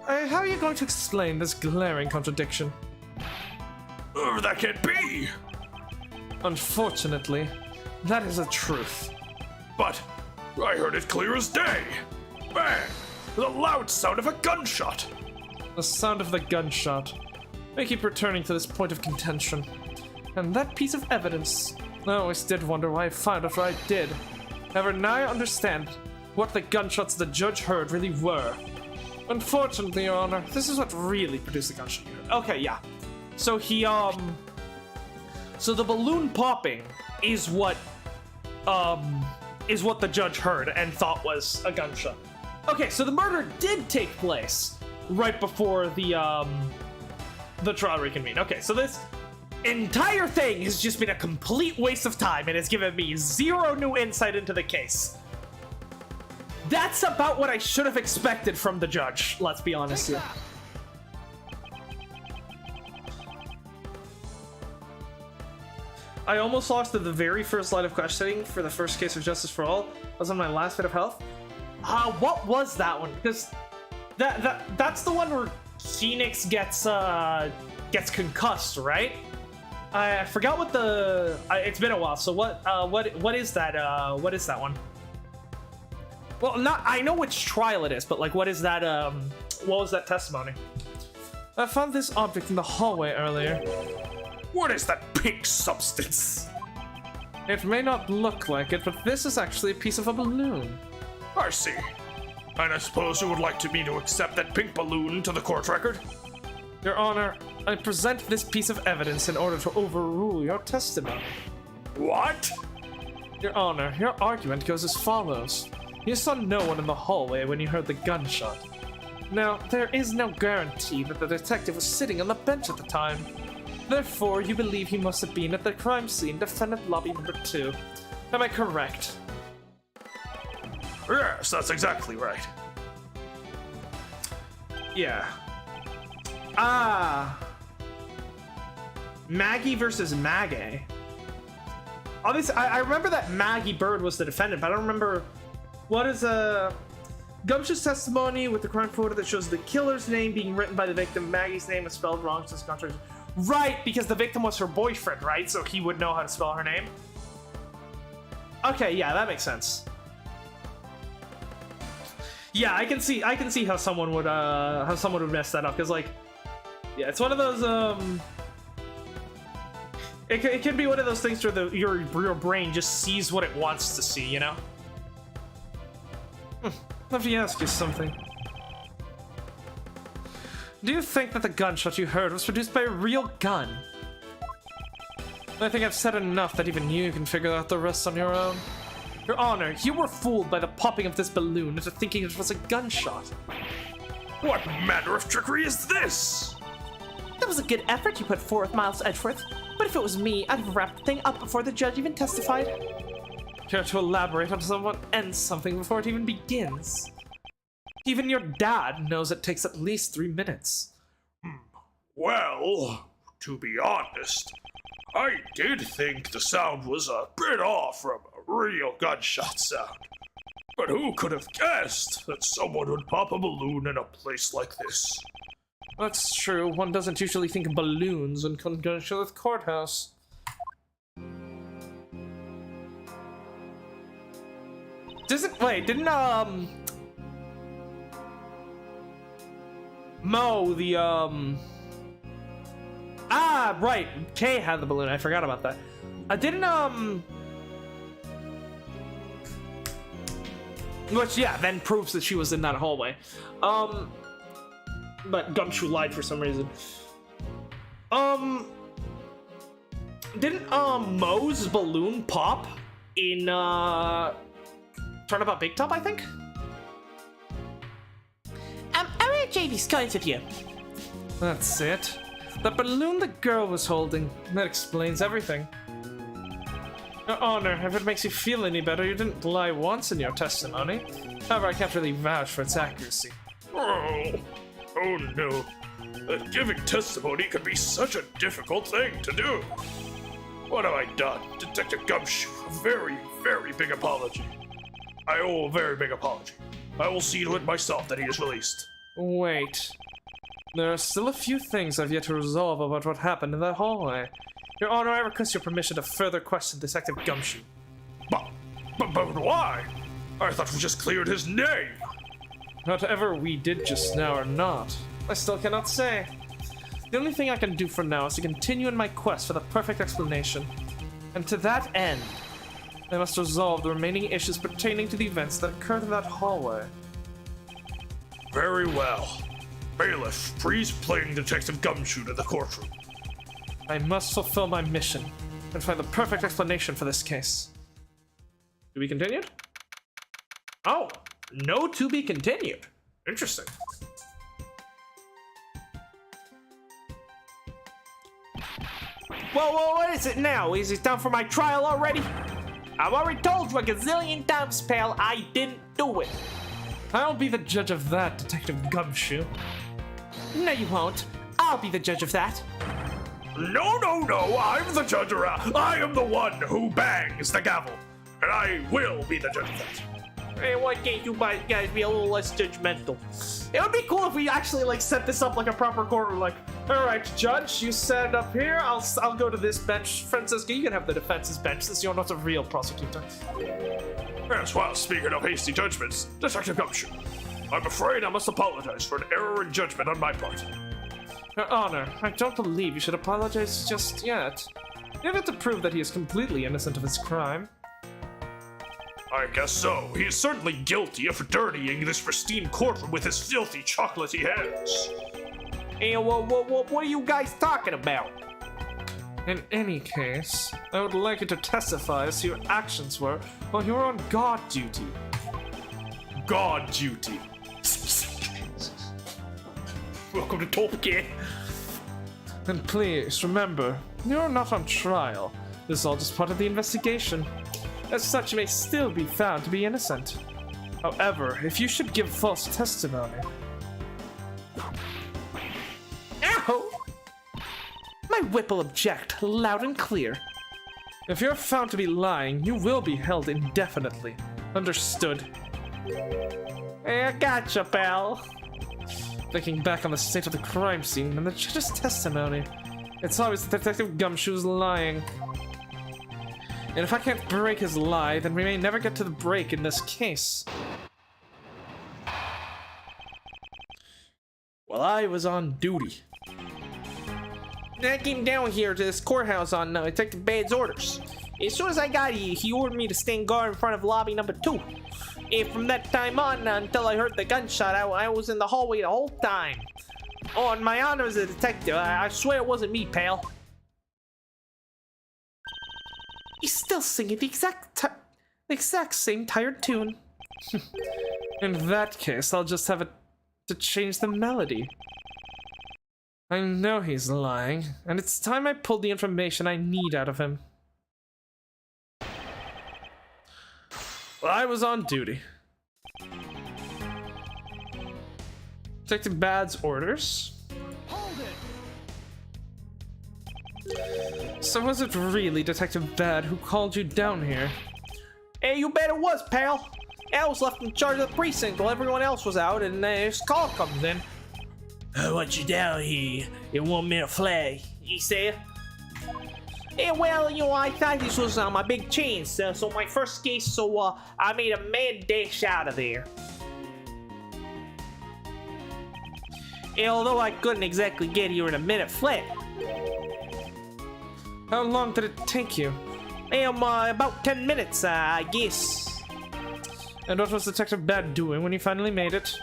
[SPEAKER 1] How are you going to explain this glaring contradiction?
[SPEAKER 6] That can't be!
[SPEAKER 1] Unfortunately, that is the truth.
[SPEAKER 6] But I heard it clear as day. Bang! The loud sound of a gunshot.
[SPEAKER 1] The sound of the gunshot. I keep returning to this point of contention. And that piece of evidence, I always did wonder why I found it where I did. However, now I understand what the gunshots the judge heard really were. Unfortunately, Your Honor, this is what really produced the gunshot you heard. Okay, yeah. So so the balloon popping is what the judge heard and thought was a gunshot. Okay, so the murder did take place right before the trial reconvened. Okay, so this entire thing has just been a complete waste of time and has given me zero new insight into the case. That's about what I should have expected from the judge, let's be honest here. I almost lost at the very first line of questioning for the first case of Justice for All. I was on my last bit of health. What was that one? Because that's the one where Phoenix gets concussed, right? I forgot what the. It's been a while. So what is that? What is that one? Well, not. I know which trial it is, but like, what is that? What was that testimony?
[SPEAKER 3] I found this object in the hallway earlier.
[SPEAKER 6] What is that pink substance?
[SPEAKER 3] It may not look like it, but this is actually a piece of a balloon.
[SPEAKER 6] I see. And I suppose you would like me to accept that pink balloon to the court record?
[SPEAKER 3] Your Honor, I present this piece of evidence in order to overrule your testimony.
[SPEAKER 6] What?
[SPEAKER 3] Your Honor, your argument goes as follows. You saw no one in the hallway when you heard the gunshot. Now, there is no guarantee that the detective was sitting on the bench at the time. Therefore, you believe he must have been at the crime scene, defendant lobby number 2. Am I correct?
[SPEAKER 6] Yes, that's exactly right.
[SPEAKER 1] Yeah. Maggie versus Maggie. Obviously, I remember that Maggie Bird was the defendant, but I don't remember what is Gumshoes testimony with the crime photo that shows the killer's name being written by the victim. Maggie's name is spelled wrong, so it's contrary. Right, because the victim was her boyfriend, right? So he would know how to spell her name. Okay, yeah, that makes sense. Yeah, I can see how someone would mess that up, because like, yeah, it's one of those it can be one of those things where your brain just sees what it wants to see, you know.
[SPEAKER 3] Let me ask you something. Do you think that the gunshot you heard was produced by a real gun? I think I've said enough that even you can figure out the rest on your own. Your Honor, you were fooled by the popping of this balloon into thinking it was a gunshot.
[SPEAKER 6] What manner of trickery is this?
[SPEAKER 5] That was a good effort you put forth, Miles Edgeworth. But if it was me, I'd have wrapped the thing up before the judge even testified.
[SPEAKER 3] Care to elaborate on someone ends something before it even begins? Even your dad knows it takes at least 3 minutes.
[SPEAKER 6] Well, to be honest, I did think the sound was a bit off from a real gunshot sound. But who could have guessed that someone would pop a balloon in a place like this?
[SPEAKER 3] That's true. One doesn't usually think of balloons in conjunction with courthouse.
[SPEAKER 1] Didn't Mo, the right, Kay had the balloon. I forgot about that. Which, yeah, then proves that she was in that hallway. But Gumshoe lied for some reason. Didn't Mo's balloon pop in Turnabout Big Top, I think?
[SPEAKER 5] I read JV's kind of you.
[SPEAKER 3] That's it. The balloon the girl was holding. That explains everything. Your Honor, if it makes you feel any better, you didn't lie once in your testimony. However, I can't really vouch for its accuracy.
[SPEAKER 6] Oh no. Giving testimony can be such a difficult thing to do. What have I done? Detective Gumshoe, a very, very big apology. I owe a very big apology. I will see to it myself that he is released.
[SPEAKER 3] Wait. There are still a few things I've yet to resolve about what happened in that hallway. Your Honor, I request your permission to further question Detective Gumshoe.
[SPEAKER 6] But why? I thought we just cleared his name.
[SPEAKER 3] Whatever we did just now or not, I still cannot say. The only thing I can do for now is to continue in my quest for the perfect explanation. And to that end, I must resolve the remaining issues pertaining to the events that occurred in that hallway.
[SPEAKER 6] Very well. Bailiff, please bring Detective Gumshoe to the courtroom.
[SPEAKER 3] I must fulfill my mission and find the perfect explanation for this case.
[SPEAKER 1] To be continued? Oh, no to be continued. Interesting. Well, what is it now? Is it time for my trial already? I've already told you a gazillion times, pal, I didn't do it.
[SPEAKER 3] I'll be the judge of that, Detective Gumshoe.
[SPEAKER 5] No, you won't. I'll be the judge of that.
[SPEAKER 6] No, I'm the judge around. I am the one who bangs the gavel. And I will be the judge of that.
[SPEAKER 1] Hey, why can't you guys be a little less judgmental? It would be cool if we actually, like, set this up like a proper courtroom, like, Alright, Judge, you set it up here. I'll go to this bench. Francisco, you can have the defense's bench since you're not a real prosecutor.
[SPEAKER 6] Yes, well, speaking of hasty judgments, Detective Gumshoe, I'm afraid I must apologize for an error in judgment on my part.
[SPEAKER 1] Your Honor, I don't believe you should apologize just yet. You have to prove that he is completely innocent of his crime.
[SPEAKER 6] I guess so. He is certainly guilty of dirtying this pristine courtroom with his filthy, chocolatey hands.
[SPEAKER 5] And what are you guys talking about?
[SPEAKER 1] In any case, I would like you to testify as to your actions were while you were on guard duty.
[SPEAKER 6] God duty.
[SPEAKER 1] Welcome to Tolkien. And please remember, you're not on trial. This is all just part of the investigation. As such, you may still be found to be innocent. However, if you should give false testimony.
[SPEAKER 5] Ow! My whip will object, loud and clear.
[SPEAKER 1] If you're found to be lying, you will be held indefinitely. Understood?
[SPEAKER 5] Hey, I gotcha, pal.
[SPEAKER 1] Thinking back on the state of the crime scene and the judge's testimony, it's always Detective Gumshoes lying. And if I can't break his lie, then we may never get to the break in this case. Well, I was on duty.
[SPEAKER 5] I came down here to this courthouse on Detective Bad's orders. As soon as I got here, he ordered me to stand guard in front of lobby number 2. And from that time on, until I heard the gunshot, I was in the hallway the whole time. Oh, and my honor as a detective, I swear it wasn't me, pal. He's still singing the exact same tired tune.
[SPEAKER 1] In that case, I'll just have to change the melody. I know he's lying, and it's time I pulled the information I need out of him. Well, I was on duty. Detective Bad's orders. So was it really Detective Bad who called you down here?
[SPEAKER 5] Hey, you bet it was, pal. I was left in charge of the precinct while everyone else was out, and this call comes in. I want you down here. You want me to flag? You say? Yeah, well, I thought this was my big chance, so my first case, so I made a mad dash out of there. And although I couldn't exactly get here in a minute flat.
[SPEAKER 1] How long did it take you?
[SPEAKER 5] About 10 minutes, I guess.
[SPEAKER 1] And what was Detective Bad doing when you finally made it?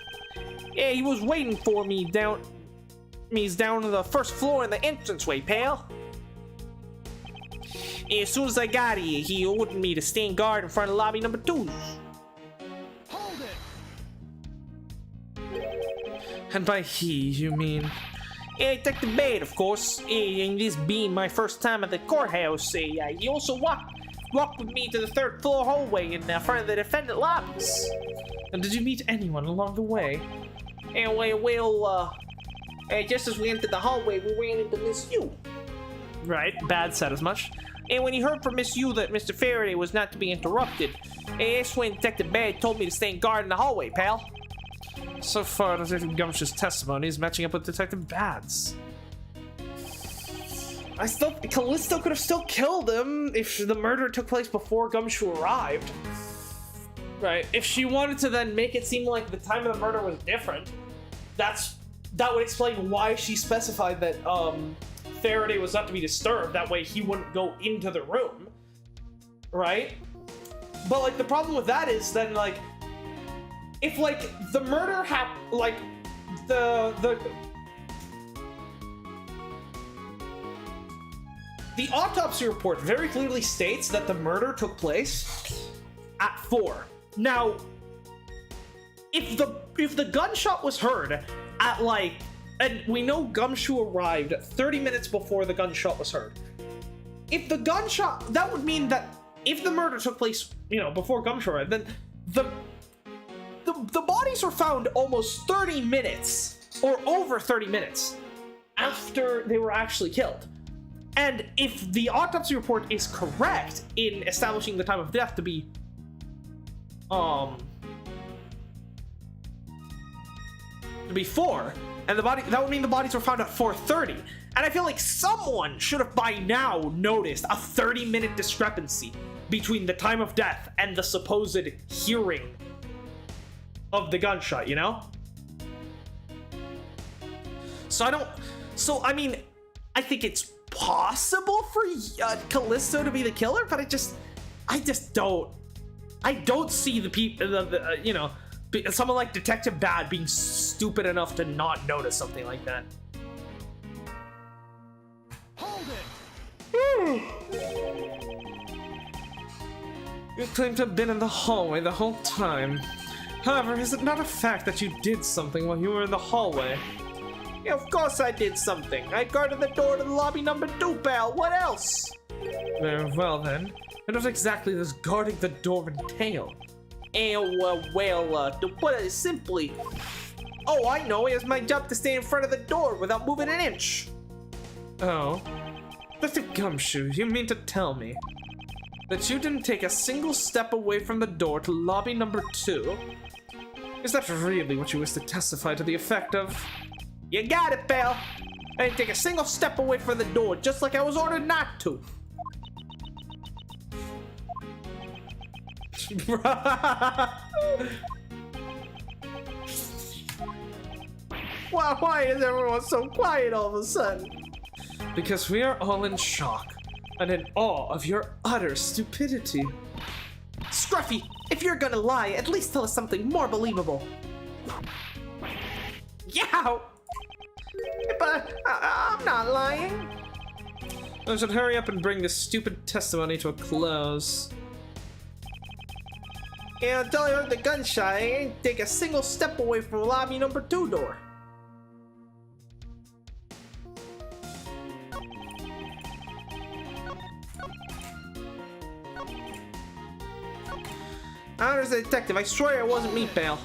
[SPEAKER 5] Yeah, he was waiting for me down... He's down on the first floor in the entranceway, pal. And as soon as I got here, he ordered me to stand guard in front of lobby number 2.
[SPEAKER 7] Hold it!
[SPEAKER 1] And by he, you mean?
[SPEAKER 5] Yeah, Detective Bad, of course. And this being my first time at the courthouse, he also walked with me to the 3rd floor hallway in front of the defendant lobbies.
[SPEAKER 1] And did you meet anyone along the way?
[SPEAKER 5] And just as we entered the hallway, we ran into Miss Yu.
[SPEAKER 1] Right, Bad said as much.
[SPEAKER 5] And when he heard from Miss Yu that Mr. Faraday was not to be interrupted, that's when Detective Bad told me to stand guard in the hallway, pal.
[SPEAKER 1] So far, Detective Gumshoe's testimony is matching up with Detective Bad's. Callisto could have still killed him if the murder took place before Gumshoe arrived. Right, if she wanted to then make it seem like the time of the murder was different, that would explain why she specified that Faraday was not to be disturbed. That way he wouldn't go into the room, right? But like the problem with that is then like if like the murder happened, like the autopsy report very clearly states that the murder took place at 4. Now, if the gunshot was heard at like, and we know Gumshoe arrived 30 minutes before the gunshot was heard. If the gunshot, that would mean that if the murder took place, before Gumshoe arrived, then the bodies were found almost 30 minutes or over 30 minutes after they were actually killed. And if the autopsy report is correct in establishing the time of death to be to be 4, and that would mean the bodies were found at 4:30. And I feel like someone should have by now noticed a 30-minute discrepancy between the time of death and the supposed hearing of the gunshot, you know? I mean, I think it's possible for Callisto to be the killer, but I don't see the people, someone like Detective Bad being stupid enough to not notice something like that.
[SPEAKER 7] Hold it!
[SPEAKER 3] You claim to have been in the hallway the whole time. However, is it not a fact that you did something while you were in the hallway?
[SPEAKER 1] Yeah, of course I did something. I guarded the door to the lobby number 2, pal. What else?
[SPEAKER 3] Very well then. And what exactly does guarding the door entail?
[SPEAKER 1] To put it simply, oh, I know, it was my job to stay in front of the door without moving an inch.
[SPEAKER 3] Oh. Dr. Gumshoe, you mean to tell me that you didn't take a single step away from the door to lobby number 2? Is that really what you wish to testify to the effect of?
[SPEAKER 1] You got it, pal. I didn't take a single step away from the door, just like I was ordered not to. Why is everyone so quiet all of a sudden?
[SPEAKER 3] Because we are all in shock and in awe of your utter stupidity.
[SPEAKER 1] Scruffy, if you're gonna lie, at least tell us something more believable. Yow! But I'm not lying.
[SPEAKER 3] I should hurry up and bring this stupid testimony to a close.
[SPEAKER 1] And until I heard the gunshot, I didn't take a single step away from lobby number 2 door. Honors the detective, I swear it wasn't me, pal.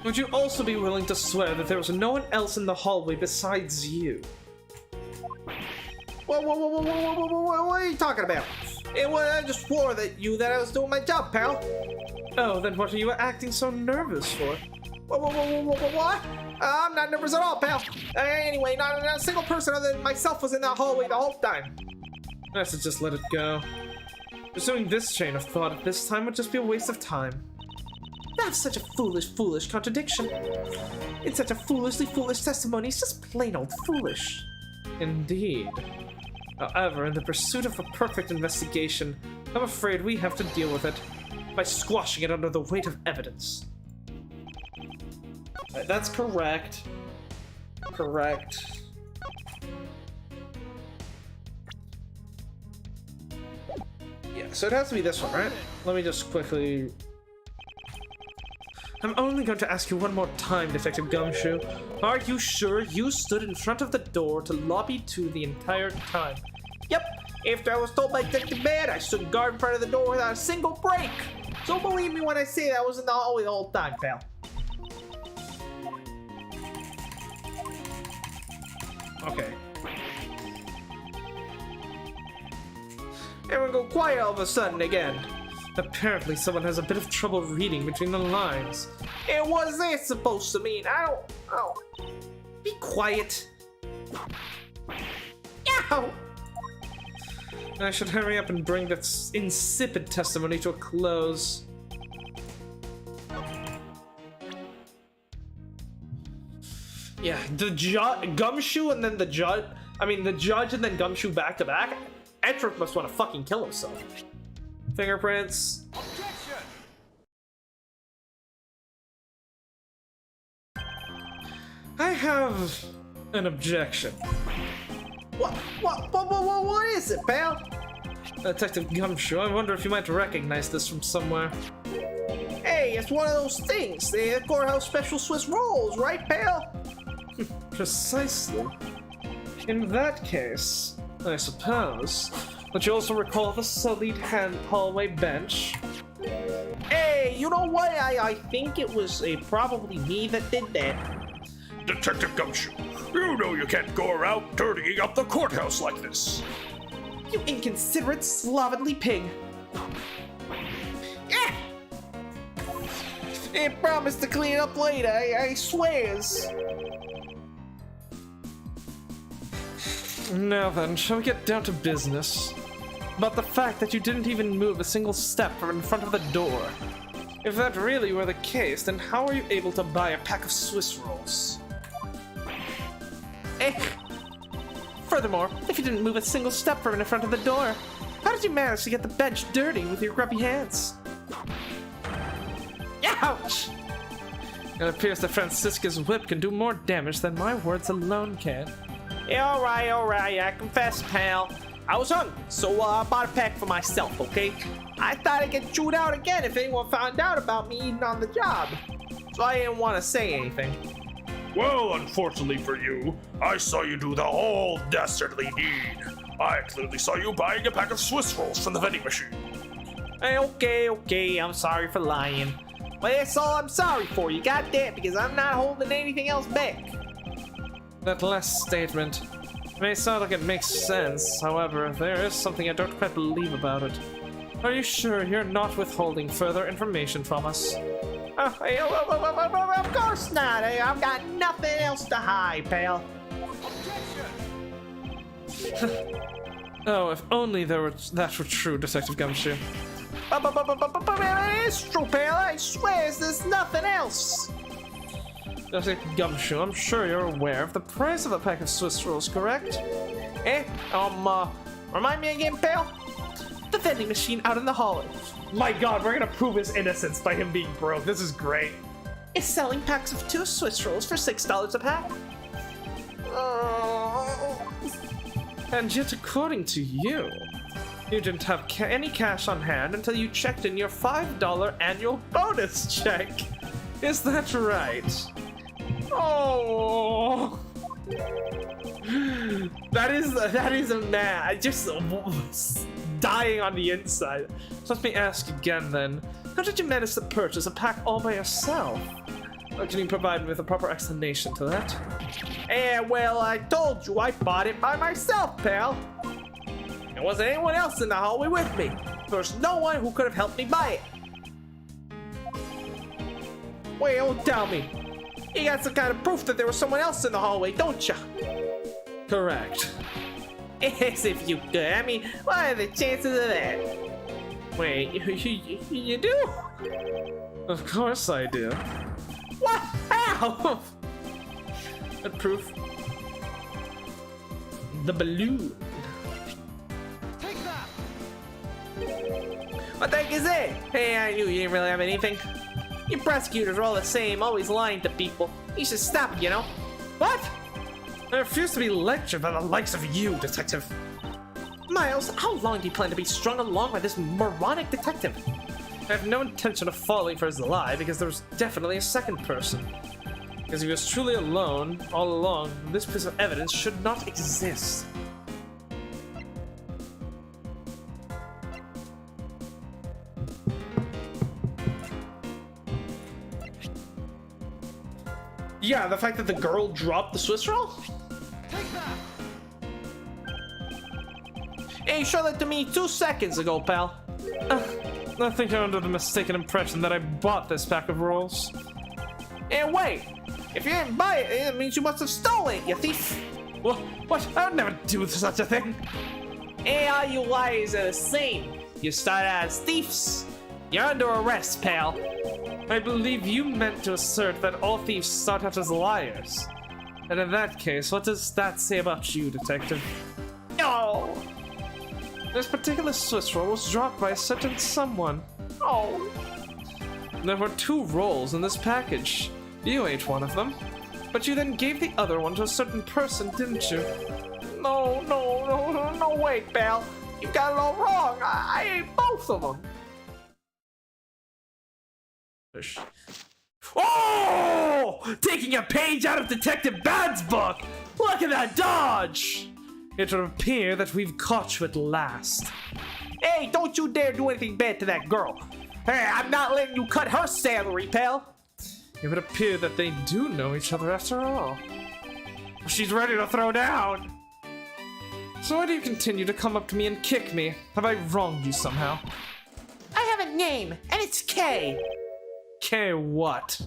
[SPEAKER 3] Would you also be willing to swear that there was no one else in the hallway besides you?
[SPEAKER 1] Whoa, what are you talking about? I just swore that I was doing my job, pal.
[SPEAKER 3] Oh, then what are you acting so nervous for?
[SPEAKER 1] What? I'm not nervous at all, pal. Anyway, not a single person other than myself was in that hallway the whole time.
[SPEAKER 3] I should just let it go. Pursuing this train of thought at this time would just be a waste of time.
[SPEAKER 1] That's such a foolish contradiction. It's such a foolish testimony. It's just plain old foolish.
[SPEAKER 3] Indeed. However, in the pursuit of a perfect investigation, I'm afraid we have to deal with it by squashing it under the weight of evidence.
[SPEAKER 1] That's correct. Correct. Yeah, so it has to be this one, right?
[SPEAKER 3] Let me just quickly... I'm only going to ask you one more time, Detective Gumshoe. Are you sure you stood in front of the door to lobby 2 the entire time?
[SPEAKER 1] Yep. After I was told by Detective Bad, I stood guard in front of the door without a single break. So believe me when I say that I was in the hallway the whole time, pal.
[SPEAKER 3] Okay.
[SPEAKER 1] Everyone go quiet all of a sudden again.
[SPEAKER 3] Apparently someone has a bit of trouble reading between the lines.
[SPEAKER 1] And what is that supposed to mean? I don't... Be quiet. Ow!
[SPEAKER 3] I should hurry up and bring this insipid testimony to a close.
[SPEAKER 1] Yeah, the Gumshoe and then the judge... the judge and then Gumshoe back to back? Edgeworth must want to fucking kill himself.
[SPEAKER 3] Fingerprints.
[SPEAKER 7] Objection!
[SPEAKER 3] I have an objection.
[SPEAKER 1] What is it, pal?
[SPEAKER 3] Detective Gumshoe, I wonder if you might recognize this from somewhere.
[SPEAKER 1] Hey, it's one of those things. The courthouse special Swiss rolls, right, pal?
[SPEAKER 3] Precisely. In that case, I suppose, but you also recall the sullied hand hallway bench?
[SPEAKER 1] Hey, you know what? I think it was probably me that did that.
[SPEAKER 6] Detective Gumshoe, you know you can't go around dirtying up the courthouse like this.
[SPEAKER 1] You inconsiderate, slovenly pig.
[SPEAKER 5] I promise to clean up later, I swears.
[SPEAKER 3] Now then, shall we get down to business? About the fact that you didn't even move a single step from in front of the door. If that really were the case, then how are you able to buy a pack of Swiss rolls?
[SPEAKER 5] Furthermore, if you didn't move a single step from in front of the door, how did you manage to get the bench dirty with your grubby hands? Ouch!
[SPEAKER 3] It appears that Francisca's whip can do more damage than my words alone can.
[SPEAKER 5] Yeah, alright, I confess, pal. I was hungry, so I bought a pack for myself, okay? I thought I'd get chewed out again if anyone found out about me eating on the job. So I didn't want to say anything.
[SPEAKER 6] Well, unfortunately for you, I saw you do the whole dastardly deed. I clearly saw you buying a pack of Swiss rolls from the vending machine.
[SPEAKER 5] Hey, okay, I'm sorry for lying. But that's all I'm sorry for, you got that, because I'm not holding anything else back.
[SPEAKER 3] That last statement may sound like it makes sense, however, there is something I don't quite believe about it. Are you sure you're not withholding further information from us?
[SPEAKER 5] Of course not. I've got nothing else to hide, pal.
[SPEAKER 3] Oh, if only that were true, Detective Gumshoe.
[SPEAKER 5] It is true, pal. I swear there's nothing else.
[SPEAKER 3] Detective Gumshoe, I'm sure you're aware of the price of a pack of Swiss rolls, correct?
[SPEAKER 5] Remind me again, pal? The vending machine out in the hallway.
[SPEAKER 1] My god, we're gonna prove his innocence by him being broke. This is great.
[SPEAKER 5] It's selling packs of 2 Swiss rolls for $6 a pack.
[SPEAKER 3] And yet, according to you, you didn't have any cash on hand until you checked in your $5 annual bonus check. Is that right?
[SPEAKER 1] Oh, that is a man. I just dying on the inside.
[SPEAKER 3] So let me ask again then. How did you manage to purchase a pack all by yourself? Or can you provide me with a proper explanation to that?
[SPEAKER 5] Well, I told you I bought it by myself, pal. There wasn't anyone else in the hallway with me. There's no one who could have helped me buy it. Well, tell me. You got some kind of proof that there was someone else in the hallway, don't you?
[SPEAKER 3] Correct.
[SPEAKER 5] As if you could. I mean, what are the chances of that? Wait, you do?
[SPEAKER 3] Of course I do.
[SPEAKER 5] What? How?
[SPEAKER 3] A proof. The balloon.
[SPEAKER 7] Take that!
[SPEAKER 5] What the heck is it? Hey, I knew you didn't really have anything. You prosecutors are all the same, always lying to people. You should stop it, you know? What?
[SPEAKER 3] I refuse to be lectured by the likes of you, Detective.
[SPEAKER 5] Miles, how long do you plan to be strung along by this moronic detective?
[SPEAKER 3] I have no intention of falling for his lie because there was definitely a second person. Because if he was truly alone all along, this piece of evidence should not exist.
[SPEAKER 1] yeah, the fact that the girl dropped the Swiss roll.
[SPEAKER 7] Take that!
[SPEAKER 5] Hey, you showed that to me 2 seconds ago, pal.
[SPEAKER 3] I think you're under the mistaken impression that I bought this pack of rolls.
[SPEAKER 5] And wait, if you didn't buy it, it means you must have stolen it, you thief.
[SPEAKER 3] What? I would never do such a thing.
[SPEAKER 5] Hey, all you liars are the same. You started out as thieves. You're under arrest, pal.
[SPEAKER 3] I believe you meant to assert that all thieves start out as liars. And in that case, what does that say about you, Detective?
[SPEAKER 5] No.
[SPEAKER 3] This particular Swiss roll was dropped by a certain someone.
[SPEAKER 5] Oh.
[SPEAKER 3] There were 2 rolls in this package. You ate one of them, but you then gave the other one to a certain person, didn't you?
[SPEAKER 5] No way, pal. You got it all wrong. I ate both of them.
[SPEAKER 3] Oh! Taking a page out of Detective Bad's book! Look at that dodge! It would appear that we've caught you at last.
[SPEAKER 5] Hey, don't you dare do anything bad to that girl. Hey, I'm not letting you cut her salary, pal.
[SPEAKER 3] It would appear that they do know each other after all. She's ready to throw down. So why do you continue to come up to me and kick me? Have I wronged you somehow?
[SPEAKER 5] I have a name, and it's K.
[SPEAKER 3] K what?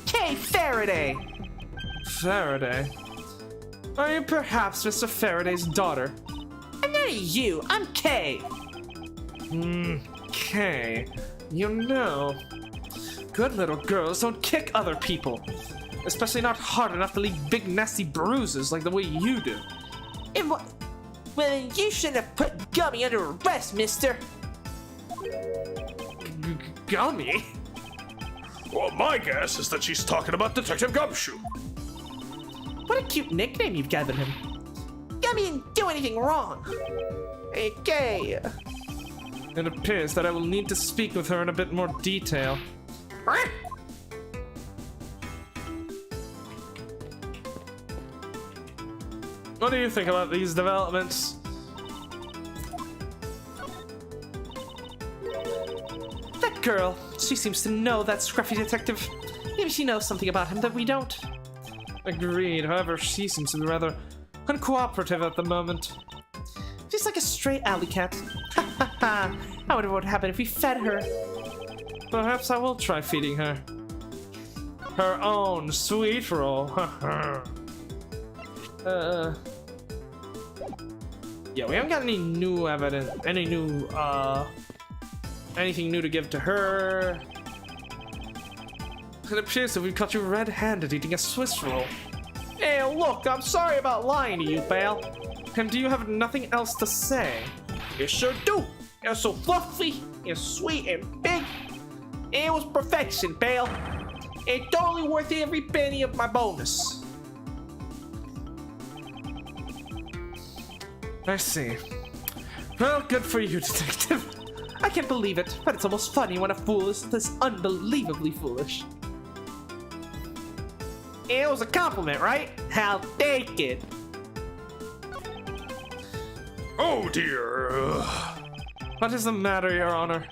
[SPEAKER 5] K. Faraday!
[SPEAKER 3] Faraday? Are you perhaps Mr. Faraday's daughter?
[SPEAKER 5] I'm not you, I'm K.
[SPEAKER 3] K. You know, good little girls don't kick other people. Especially not hard enough to leave big nasty bruises like the way you do.
[SPEAKER 5] And what? Well, then you shouldn't have put Gummy under arrest, mister.
[SPEAKER 3] Gummy?
[SPEAKER 6] Well, my guess is that she's talking about Detective Gumshoe.
[SPEAKER 5] What a cute nickname you've given him. Gummy didn't do anything wrong. Hey, K.
[SPEAKER 3] It appears that I will need to speak with her in a bit more detail. What do you think about these developments?
[SPEAKER 5] That girl, she seems to know that scruffy detective. Maybe she knows something about him that we don't.
[SPEAKER 3] Agreed, however, she seems to be rather uncooperative at the moment.
[SPEAKER 5] She's like a stray alley cat. Ha ha ha. I wonder what would happen if we fed her.
[SPEAKER 3] Perhaps I will try feeding her. Her own sweet roll. Yeah, we haven't got any new evidence, anything new to give to her. It appears that we've caught you red-handed eating a Swiss roll.
[SPEAKER 5] Hey, look, I'm sorry about lying to you, pal.
[SPEAKER 3] And do you have nothing else to say?
[SPEAKER 5] You sure do. You're so fluffy, you're sweet and big. It was perfection, pal. It's totally worth every penny of my bonus.
[SPEAKER 3] I see. Well, good for you, detective.
[SPEAKER 5] I can't believe it, but it's almost funny when a fool is this unbelievably foolish. It was a compliment, right? I'll take it.
[SPEAKER 6] Oh dear.
[SPEAKER 3] What is the matter, Your Honor?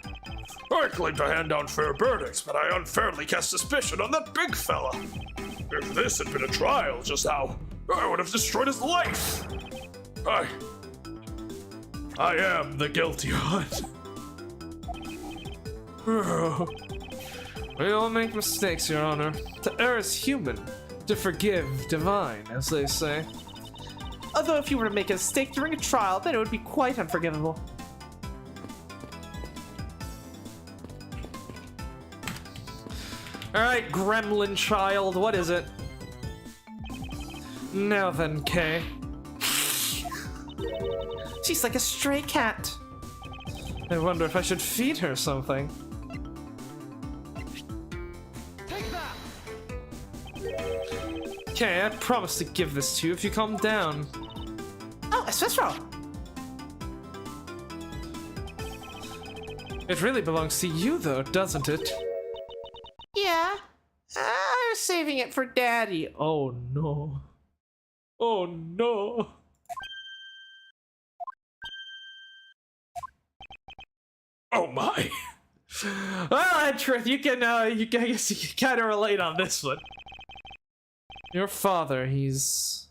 [SPEAKER 6] I claim to hand down fair verdicts, but I unfairly cast suspicion on that big fella. If this had been a trial just now, I would have destroyed his life. I am the guilty one.
[SPEAKER 3] We all make mistakes, Your Honor. To err is human. To forgive, divine, as they say.
[SPEAKER 5] Although if you were to make a mistake during a trial, then it would be quite unforgivable.
[SPEAKER 3] Alright, gremlin child, what is it? Now then, Kay.
[SPEAKER 5] She's like a stray cat.
[SPEAKER 3] I wonder if I should feed her something. Okay, I promise to give this to you if you calm down.
[SPEAKER 5] Oh, a Swiss roll.
[SPEAKER 3] It really belongs to you, though, doesn't it?
[SPEAKER 5] Yeah. I was saving it for Daddy.
[SPEAKER 3] Oh no. Oh no.
[SPEAKER 6] Oh my.
[SPEAKER 3] Well, Edgeworth, I guess you can kind of relate on this one. Your father, he's...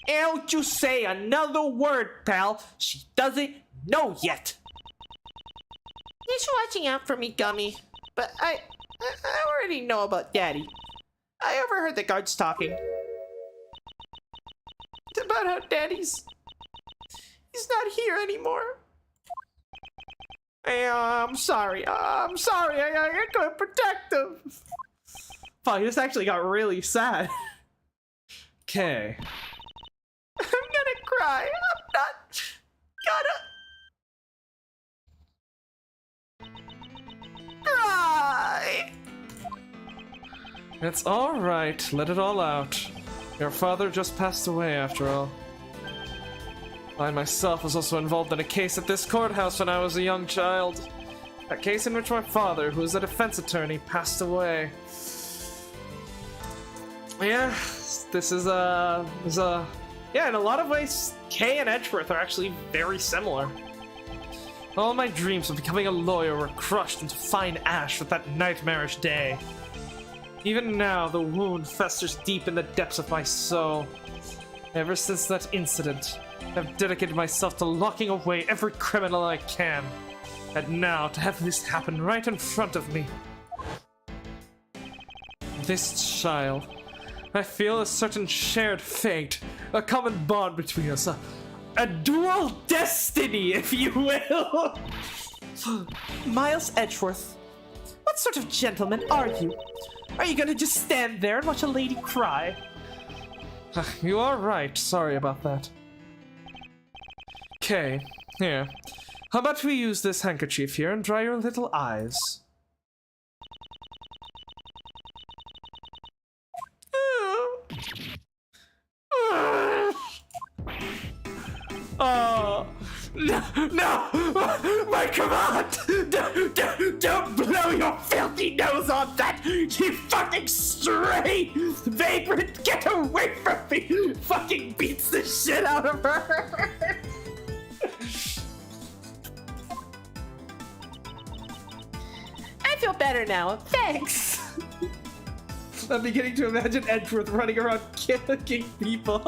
[SPEAKER 5] Don't you say another word, pal. She doesn't know yet. He's watching out for me, Gummy. But I already know about Daddy. I overheard the guards talking. It's about how Daddy's not here anymore. I'm sorry. I'm sorry. I couldn't protect him.
[SPEAKER 3] Fuck, this actually got really sad. Okay.
[SPEAKER 5] I'm gonna cry. I'm not gonna cry.
[SPEAKER 3] It's alright, let it all out. Your father just passed away, after all. I myself was also involved in a case at this courthouse when I was a young child. A case in which my father, who was a defense attorney, passed away. Yeah, this is yeah, in a lot of ways, Kay and Edgeworth are actually very similar. All my dreams of becoming a lawyer were crushed into fine ash with that nightmarish day. Even now, the wound festers deep in the depths of my soul. Ever since that incident, I've dedicated myself to locking away every criminal I can. And now to have this happen right in front of me. This child. I feel a certain shared fate, a common bond between us, a dual destiny, if you will.
[SPEAKER 5] Miles Edgeworth, what sort of gentleman are you? Are you gonna just stand there and watch a lady cry?
[SPEAKER 3] You are right, sorry about that. Okay, here. How about we use this handkerchief here and dry your little eyes? Oh, no, my command! Don't blow your filthy nose on that, you fucking stray vagrant! Get away from me! Fucking beats the shit out of her!
[SPEAKER 5] I feel better now, thanks!
[SPEAKER 3] I'm beginning to imagine Edgeworth running around killing people.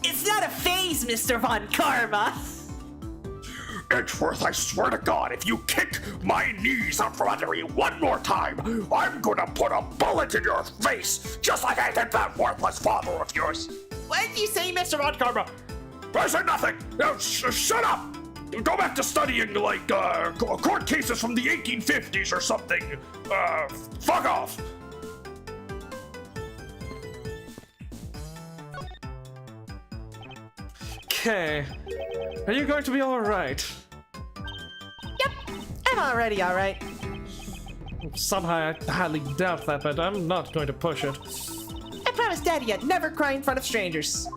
[SPEAKER 5] It's not a phase, Mr. Von Karma!
[SPEAKER 6] Edgeworth, I swear to God, if you kick my knees out from under me one more time, I'm gonna put a bullet in your face, just like I did that worthless father of yours.
[SPEAKER 5] What did you say, Mr. Von Karma?
[SPEAKER 6] I said nothing. Now, shut up. Go back to studying, like, court cases from the 1850s or something. Fuck off.
[SPEAKER 3] Okay. Are you going to be alright?
[SPEAKER 5] Yep, I'm already alright.
[SPEAKER 3] Somehow I highly doubt that, but I'm not going to push it.
[SPEAKER 5] I promised Daddy I'd never cry in front of strangers.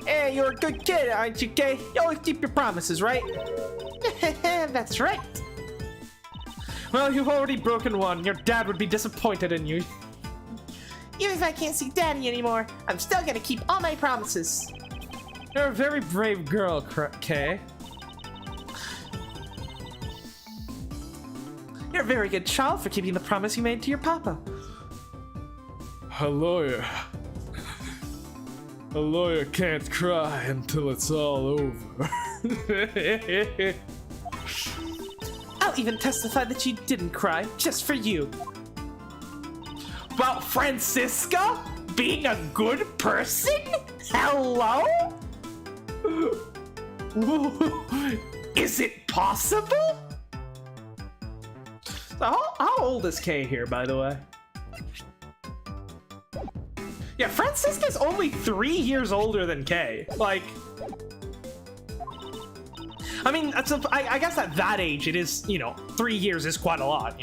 [SPEAKER 5] Hey, you're a good kid, aren't you, Kay? You always keep your promises, right? That's right.
[SPEAKER 3] Well, you've already broken one. Your dad would be disappointed in you.
[SPEAKER 5] Even if I can't see Daddy anymore, I'm still gonna keep all my promises.
[SPEAKER 3] You're a very brave girl, Kay.
[SPEAKER 5] You're a very good child for keeping the promise you made to your papa.
[SPEAKER 2] A lawyer can't cry until it's all over.
[SPEAKER 5] I'll even testify that you didn't cry, just for you.
[SPEAKER 3] About Francisca being a good person? Hello? Is it possible? So how old is Kay here, by the way? Yeah, Francisca's only 3 years older than Kay. Like, I mean, I guess at that age, it is, 3 years is quite a lot,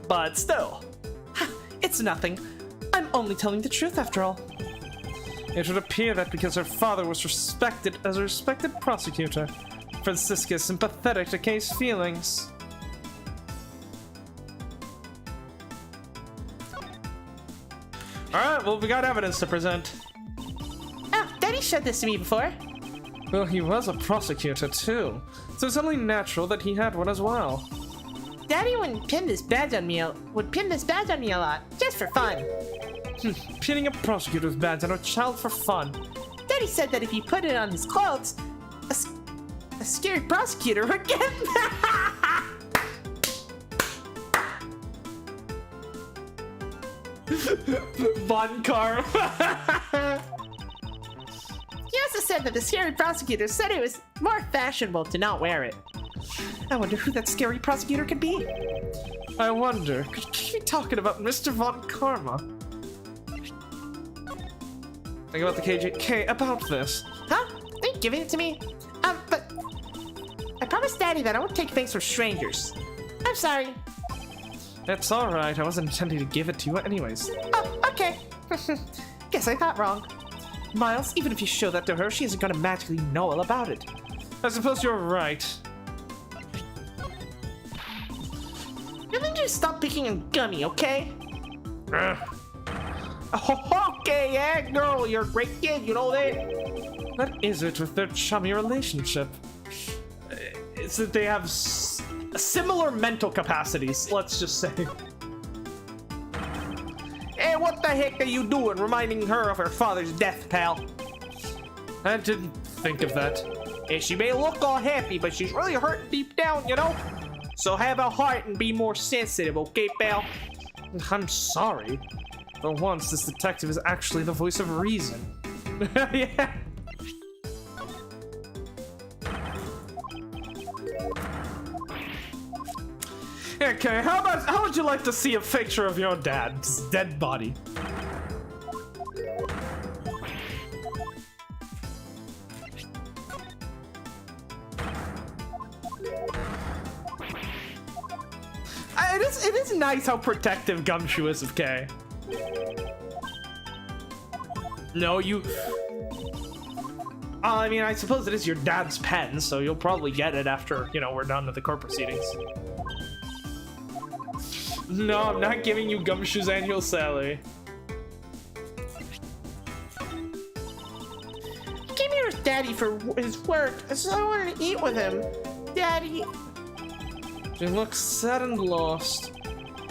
[SPEAKER 3] But still.
[SPEAKER 5] It's nothing. I'm only telling the truth after all.
[SPEAKER 3] It would appear that because her father was respected as a respected prosecutor, Francisca is sympathetic to Kay's feelings. Alright, well, we got evidence to present.
[SPEAKER 5] Oh, Daddy showed this to me before.
[SPEAKER 3] Well, he was a prosecutor, too, so it's only natural that he had one as well.
[SPEAKER 5] Daddy wouldn't pin this badge on me a lot, just for fun.
[SPEAKER 3] Pinning a prosecutor's badge on a child for fun.
[SPEAKER 5] Daddy said that if he put it on his clothes, a scary prosecutor would get
[SPEAKER 3] Von Karma.
[SPEAKER 5] He also said that the scary prosecutor said it was more fashionable to not wear it. I wonder who that scary prosecutor could be.
[SPEAKER 3] I wonder, could he be talking about Mr. Von Karma? Think about the KJK about this.
[SPEAKER 5] Huh? Are you giving it to me? But I promised Daddy that I won't take things from strangers. I'm sorry.
[SPEAKER 3] It's alright, I wasn't intending to give it to you anyways.
[SPEAKER 5] Oh, okay. Guess I thought wrong.
[SPEAKER 3] Miles, even if you show that to her, she isn't gonna magically know all about it. I suppose you're right.
[SPEAKER 5] You need to stop picking on Gummy, okay? Okay, yeah, girl, you're a great kid, you know that?
[SPEAKER 3] What is it with their chummy relationship? It's that they have similar mental capacities, let's just say.
[SPEAKER 5] Hey, what the heck are you doing reminding her of her father's death, pal?
[SPEAKER 3] I didn't think of that.
[SPEAKER 5] And she may look all happy, but she's really hurting deep down, you know? So have a heart and be more sensitive, okay, pal?
[SPEAKER 3] I'm sorry. For once, this detective is actually the voice of reason. Yeah. Okay, how would you like to see a picture of your dad's dead body? It is nice how protective Gumshoe is of Kay. No, you... I mean, I suppose it is your dad's pen, so you'll probably get it after, you know, we're done with the court proceedings. No, I'm not giving you Gumshoe's annual salary.
[SPEAKER 5] He came here with Daddy for his work, so I wanted to eat with him. Daddy...
[SPEAKER 3] She looks sad and lost.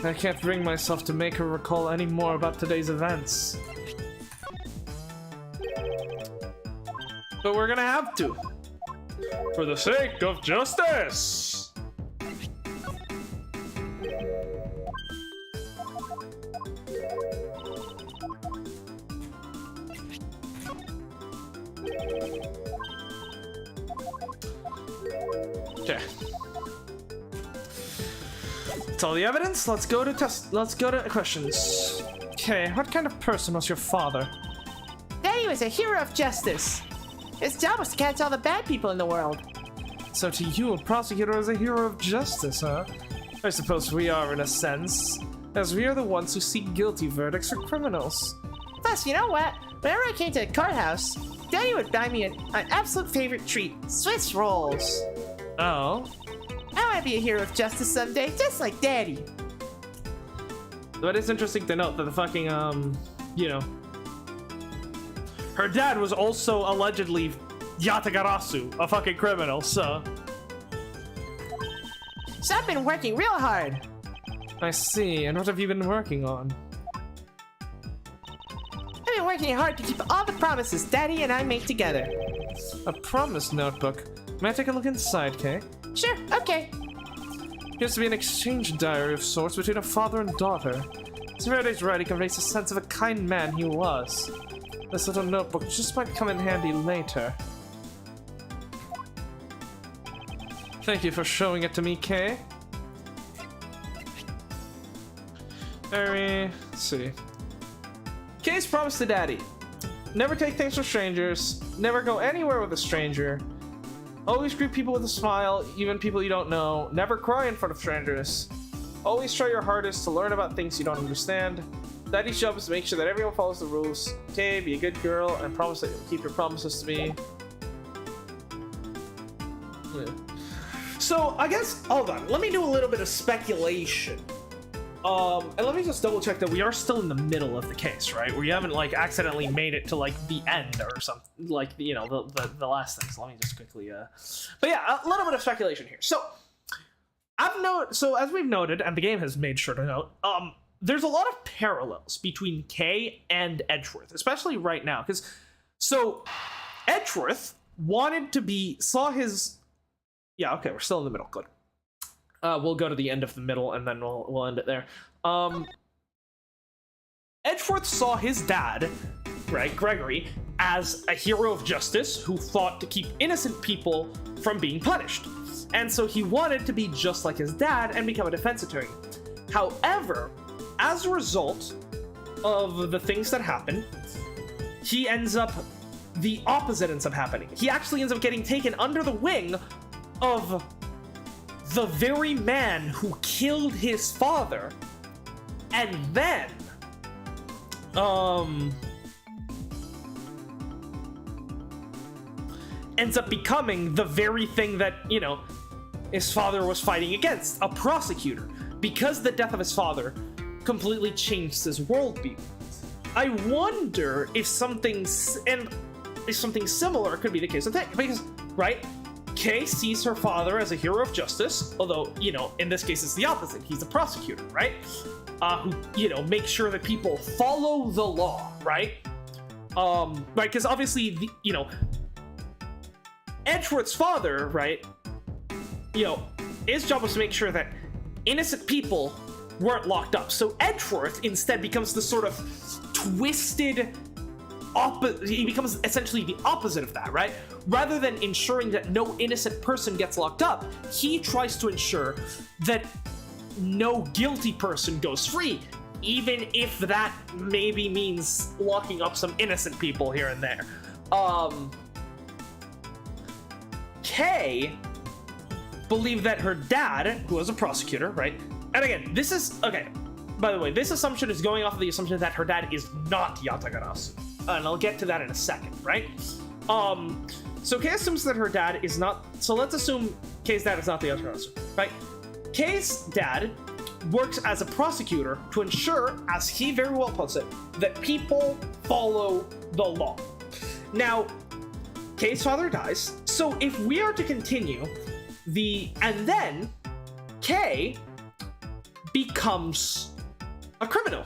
[SPEAKER 3] I can't bring myself to make her recall any more about today's events. But we're gonna have to. For the sake of justice! Okay. That's all the evidence. Let's go to questions. Okay, what kind of person was your father?
[SPEAKER 5] Daddy was a hero of justice. His job was to catch all the bad people in the world.
[SPEAKER 3] So to you, a prosecutor is a hero of justice, huh? I suppose we are in a sense, as we are the ones who seek guilty verdicts for criminals.
[SPEAKER 5] Plus, you know what? Whenever I came to the courthouse, Daddy would buy me an absolute favorite treat, Swiss rolls.
[SPEAKER 3] Oh?
[SPEAKER 5] I want to be a hero of justice someday, just like Daddy.
[SPEAKER 3] But it's interesting to note that the fucking, you know, her dad was also allegedly Yatagarasu, a fucking criminal, so...
[SPEAKER 5] So I've been working real hard.
[SPEAKER 3] I see, and what have you been working on?
[SPEAKER 5] I've been working hard to keep all the promises Daddy and I made together.
[SPEAKER 3] A promise notebook. May I take a look inside, Kay?
[SPEAKER 5] Sure, okay.
[SPEAKER 3] Appears to be an exchange diary of sorts between a father and daughter. Faraday's writing conveys a sense of a kind man he was. This little notebook just might come in handy later. Thank you for showing it to me, Kay. Let's see. Kay's promise to Daddy. Never take things from strangers. Never go anywhere with a stranger. Always greet people with a smile, even people you don't know. Never cry in front of strangers. Always try your hardest to learn about things you don't understand. Daddy's job is to make sure that everyone follows the rules. Okay, be a good girl and promise that you'll keep your promises to me. Yeah. So, I guess, hold on, let me do a little bit of speculation. And let me just double check that we are still in the middle of the case, right? We haven't, like, accidentally made it to, like, the end or something, like, you know, the last thing. So let me just quickly, But yeah, a little bit of speculation here. So, as we've noted, and the game has made sure to note, there's a lot of parallels between Kay and Edgeworth, especially right now, because, so, Edgeworth wanted to saw his... Yeah, okay, we're still in the middle, good. We'll go to the end of the middle, and then we'll end it there. Edgeworth saw his dad, right, Gregory, as a hero of justice who fought to keep innocent people from being punished. And so he wanted to be just like his dad and become a defense attorney. However, as a result of the things that happen, the opposite ends up happening. He actually ends up getting taken under the wing of the very man who killed his father, and then ends up becoming the very thing that, you know, his father was fighting against, a prosecutor, because the death of his father completely changed his worldview. I wonder if something similar could be the case with Nick, because, right, Kay sees her father as a hero of justice, although, you know, in this case it's the opposite. He's a prosecutor, right? Who, you know, makes sure that people follow the law, right? Right, because obviously, you know,
[SPEAKER 1] Edgeworth's father, right, you know, his job was to make sure that innocent people weren't locked up. So Edgeworth instead becomes the sort of twisted he becomes essentially the opposite of that, right? Rather than ensuring that no innocent person gets locked up, he tries to ensure that no guilty person goes free, even if that maybe means locking up some innocent people here and there. Kay believed that her dad, who was a prosecutor, right? And again, this is, okay, by the way, this assumption is going off of the assumption that her dad is not Yatagarasu. And I'll get to that in a second, right? So Kay assumes that her dad is not, so let's assume Kay's dad is not the Yatagarasu, right? Kay's dad works as a prosecutor to ensure, as he very well puts it, that people follow the law. Now, Kay's father dies, so if we are to continue, and then Kay becomes a criminal.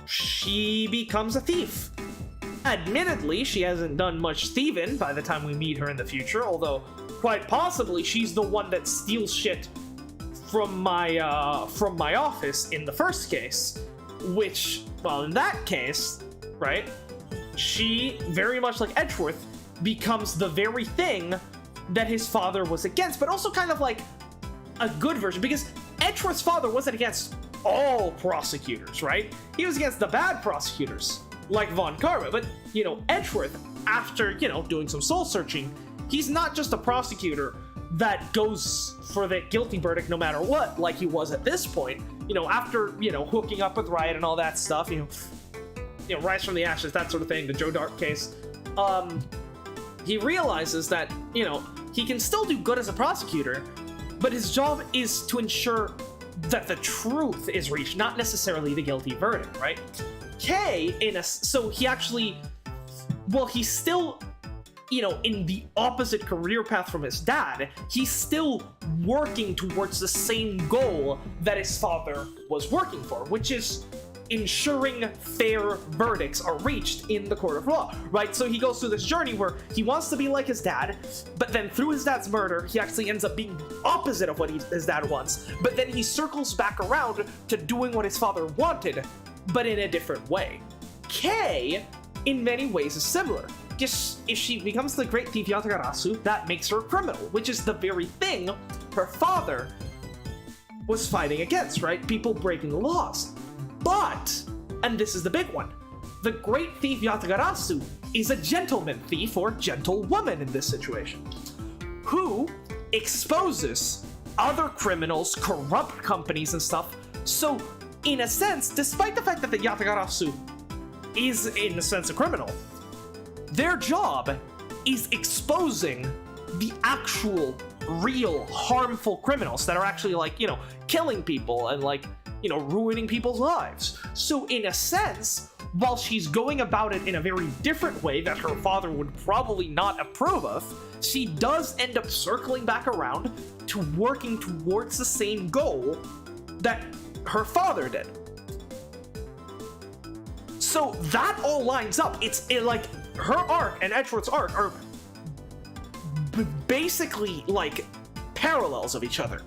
[SPEAKER 1] She becomes a thief. Admittedly, she hasn't done much thieving by the time we meet her in the future, although quite possibly she's the one that steals shit from my office in the first case, which, well, in that case, right, she, very much like Edgeworth, becomes the very thing that his father was against, but also kind of like a good version, because Edgeworth's father wasn't against all prosecutors, right? He was against the bad prosecutors, like Von Karma, but, you know, Edgeworth, after, you know, doing some soul searching, he's not just a prosecutor that goes for the guilty verdict no matter what, like he was at this point. You know, after, you know, hooking up with Riot and all that stuff, you know, Rise from the Ashes, that sort of thing, the Joe Dark case, he realizes that, you know, he can still do good as a prosecutor, but his job is to ensure that the truth is reached, not necessarily the guilty verdict, right? Kay, so he actually, well, he's still, you know, in the opposite career path from his dad. He's still working towards the same goal that his father was working for, which is ensuring fair verdicts are reached in the court of law, right? So he goes through this journey where he wants to be like his dad, but then through his dad's murder, he actually ends up being the opposite of what his dad wants, but then he circles back around to doing what his father wanted, but in a different way. Kay, in many ways, is similar. Just, if she becomes the great thief Yatagarasu, that makes her a criminal, which is the very thing her father was fighting against, right? People breaking the laws. But, and this is the big one, the great thief Yatagarasu is a gentleman thief, or gentlewoman in this situation, who exposes other criminals, corrupt companies and stuff. So, in a sense, despite the fact that the Yatagarasu is, in a sense, a criminal, their job is exposing the actual, real, harmful criminals that are actually, like, you know, killing people and, like, you know, ruining people's lives. So in a sense, while she's going about it in a very different way that her father would probably not approve of, she does end up circling back around to working towards the same goal that her father did. So that all lines up. It's like her arc and Edgeworth's arc are basically like parallels of each other.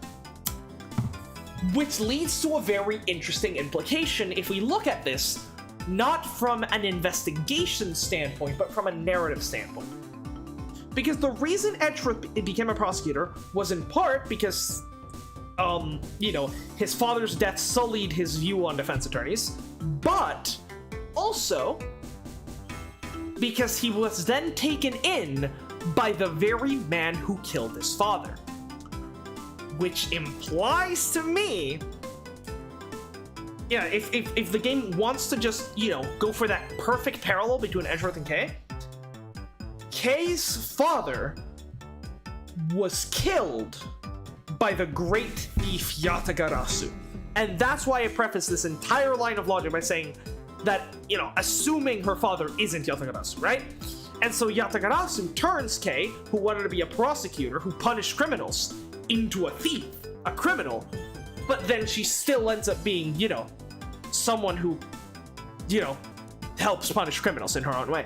[SPEAKER 1] Which leads to a very interesting implication if we look at this, not from an investigation standpoint, but from a narrative standpoint. Because the reason Edgeworth became a prosecutor was in part because, you know, his father's death sullied his view on defense attorneys, but also because he was then taken in by the very man who killed his father. Which implies to me, yeah, if the game wants to just, you know, go for that perfect parallel between Edgeworth and Kay, Kay's father was killed by the great thief Yatagarasu. And that's why I preface this entire line of logic by saying that, you know, assuming her father isn't Yatagarasu, right? And so Yatagarasu turns Kay, who wanted to be a prosecutor, who punished criminals, into a thief, a criminal, but then she still ends up being, you know, someone who, you know, helps punish criminals in her own way.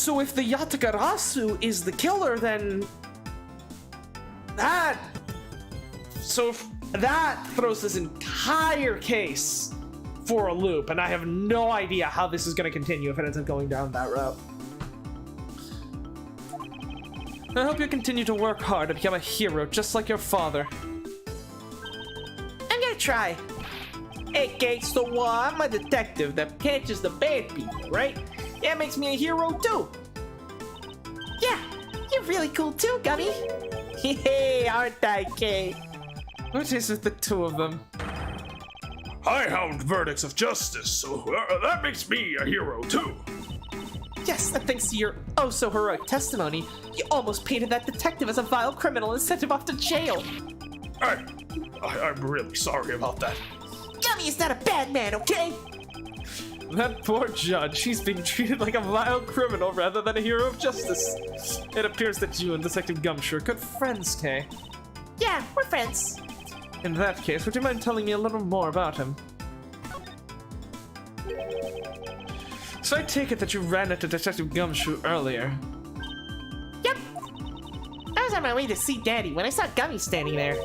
[SPEAKER 5] So if the Yatakarasu is the killer, then that throws this entire case for a loop, and I have no idea how this is going to continue if it ends up going down that route.
[SPEAKER 3] I hope you continue to work hard to become a hero, just like your father.
[SPEAKER 5] I'm gonna try. Hey, Gangsta, well, I'm a detective that catches the bad people, right? That makes me a hero too. Yeah, you're really cool too, Gummy. Hey, aren't I, Kay?
[SPEAKER 3] What is with the two of them?
[SPEAKER 6] I hound verdicts of justice, so that makes me a hero too.
[SPEAKER 5] Yes, and thanks to your oh-so-heroic testimony, you almost painted that detective as a vile criminal and sent him off to jail.
[SPEAKER 6] I'm really sorry about that.
[SPEAKER 5] Gummy is not a bad man, okay?
[SPEAKER 3] That poor judge, he's being treated like a vile criminal rather than a hero of justice. It appears that you and Detective Gumshoe are good friends, Kay.
[SPEAKER 5] Yeah, we're friends.
[SPEAKER 3] In that case, would you mind telling me a little more about him? So I take it that you ran into Detective Gumshoe earlier.
[SPEAKER 5] Yep. I was on my way to see Daddy when I saw Gummy standing there.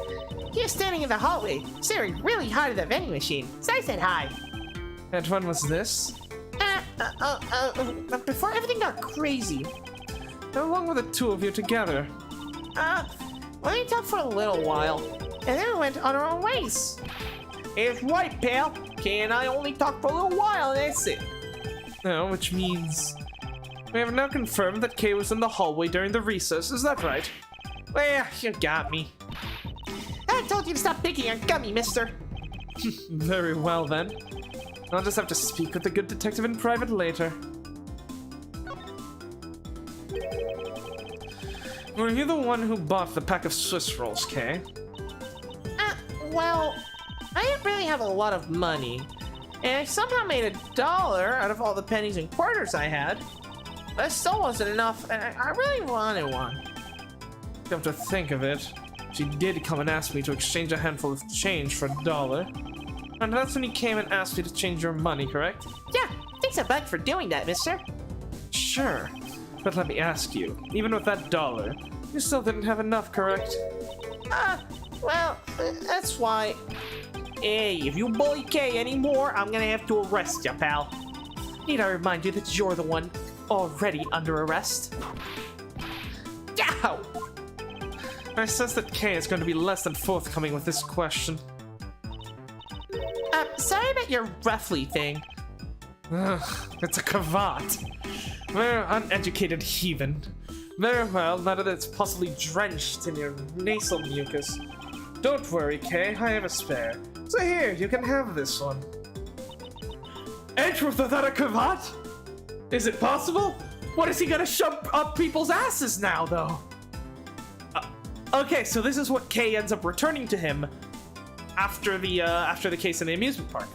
[SPEAKER 5] He was standing in the hallway, staring really hard at the vending machine, so I said hi.
[SPEAKER 3] And when was this?
[SPEAKER 5] Before everything got crazy.
[SPEAKER 3] How long were the two of you together?
[SPEAKER 5] We talked for a little while, and then we went on our own ways. It's right, pal. Kay and I only talked for a little while, and that's it.
[SPEAKER 3] No, which means... We have now confirmed that Kay was in the hallway during the recess, is that right?
[SPEAKER 5] Well, you got me. I told you to stop picking on Gummy, mister.
[SPEAKER 3] Very well then. I'll just have to speak with the good detective in private later. Were you the one who bought the pack of Swiss rolls, Kay?
[SPEAKER 5] Well, I didn't really have a lot of money, and I somehow made $1 out of all the pennies and quarters I had. But it still wasn't enough, and I really wanted one.
[SPEAKER 3] Come to think of it, she did come and ask me to exchange a handful of change for $1. And that's when you came and asked me to change your money, correct?
[SPEAKER 5] Yeah, thanks a bunch for doing that, mister.
[SPEAKER 3] Sure. But let me ask you, even with that $1, you still didn't have enough, correct?
[SPEAKER 5] Well, that's why. Hey, if you bully Kay anymore, I'm gonna have to arrest you, pal. Need I remind you that you're the one already under arrest? Yow!
[SPEAKER 3] I sense that Kay is going to be less than forthcoming with this question.
[SPEAKER 5] Sorry about your roughly thing.
[SPEAKER 3] Ugh, it's a cravat. Very uneducated heathen. Very well, now that it's possibly drenched in your nasal mucus. Don't worry, Kay, I have a spare. So here, you can have this one. Edgeworth without a cravat? Is it possible?
[SPEAKER 5] What is he gonna shove up people's asses now, though?
[SPEAKER 3] Okay, so this is what Kay ends up returning to him after the case in the amusement park.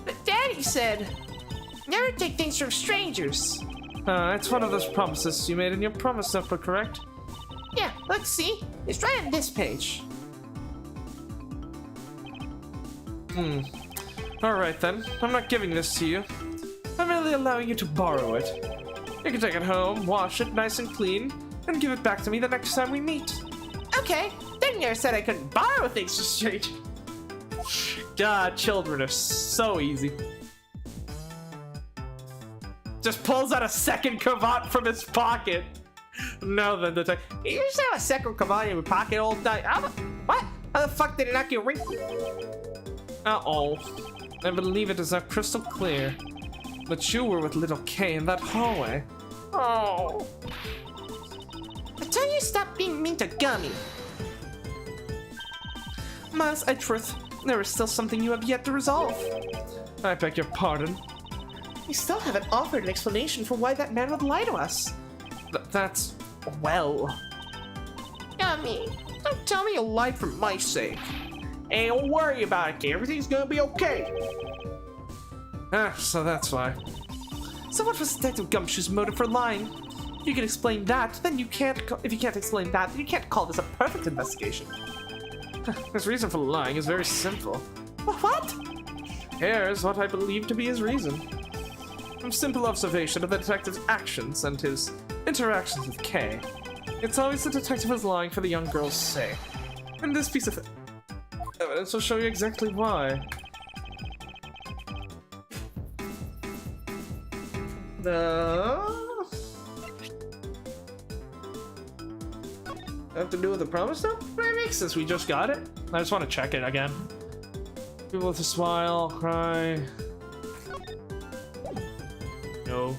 [SPEAKER 5] But Daddy said, never take things from strangers.
[SPEAKER 3] It's one of those promises you made in your promise notebook, correct?
[SPEAKER 5] Yeah, let's see. It's right on this page.
[SPEAKER 3] Alright then, I'm not giving this to you. I'm merely allowing you to borrow it. You can take it home, wash it nice and clean, and give it back to me the next time we meet.
[SPEAKER 5] Okay, then you never said I couldn't borrow things from strangers.
[SPEAKER 3] God, children are so easy. Just pulls out a second cravat from his pocket. Now then, detective.
[SPEAKER 5] You used to have a second cravat in your pocket all day. What? How the fuck did it not get ring?
[SPEAKER 3] Uh-oh. I believe it is now crystal clear. But you were with little Kay in that hallway.
[SPEAKER 5] Oh. I tell you, stop being mean to Gummy.
[SPEAKER 3] Mas Edgeworth, there is still something you have yet to resolve. I beg your pardon.
[SPEAKER 5] You still haven't offered an explanation for why that man would lie to us.
[SPEAKER 3] That's...
[SPEAKER 5] well. Gummy, don't tell me you lied for my sake. Hey, don't worry about it, Kay. Everything's gonna be okay.
[SPEAKER 3] So that's why. So what was Detective Gumshoe's motive for lying? If you can explain that, then you can't... If you can't explain that, then you can't call this a perfect investigation. His reason for lying is very simple.
[SPEAKER 5] What?
[SPEAKER 3] Here's what I believe to be his reason.
[SPEAKER 4] From simple observation of the detective's actions and his interactions with Kay, it's obvious the detective is lying for the young girl's sake. And this piece of evidence will show you exactly why. Have to do with the promise though? It makes sense, we just got it. I just want to check it again. People with a smile, cry. No.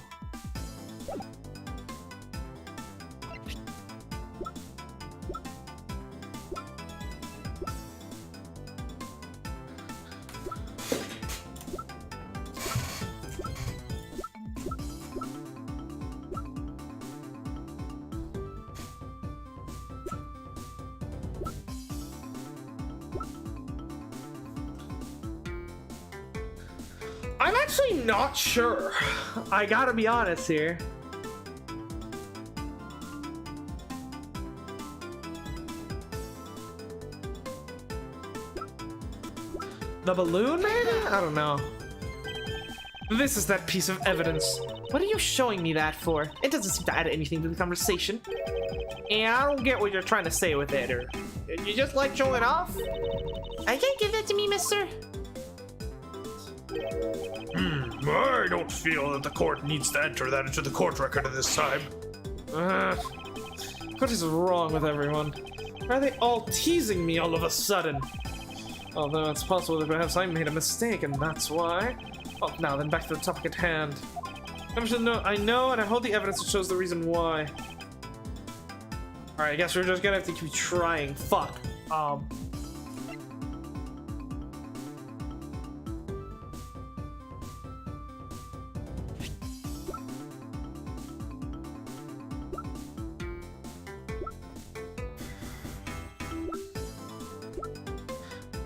[SPEAKER 4] I'm actually not sure. I gotta be honest here. The balloon, maybe? I don't know. This is that piece of evidence. What are you showing me that for? It doesn't seem to add anything to the conversation. Yeah, I don't get what you're trying to say with it, or you just like showing off? I can't give that to me, mister.
[SPEAKER 6] I don't feel that the court needs to enter that into the court record at this time.
[SPEAKER 4] What is wrong with everyone? Why are they all teasing me all of a sudden? Although it's possible that perhaps I made a mistake and that's why. Oh, now then back to the topic at hand. I know and I hold the evidence that shows the reason why. Alright, I guess we're just gonna have to keep trying. Fuck.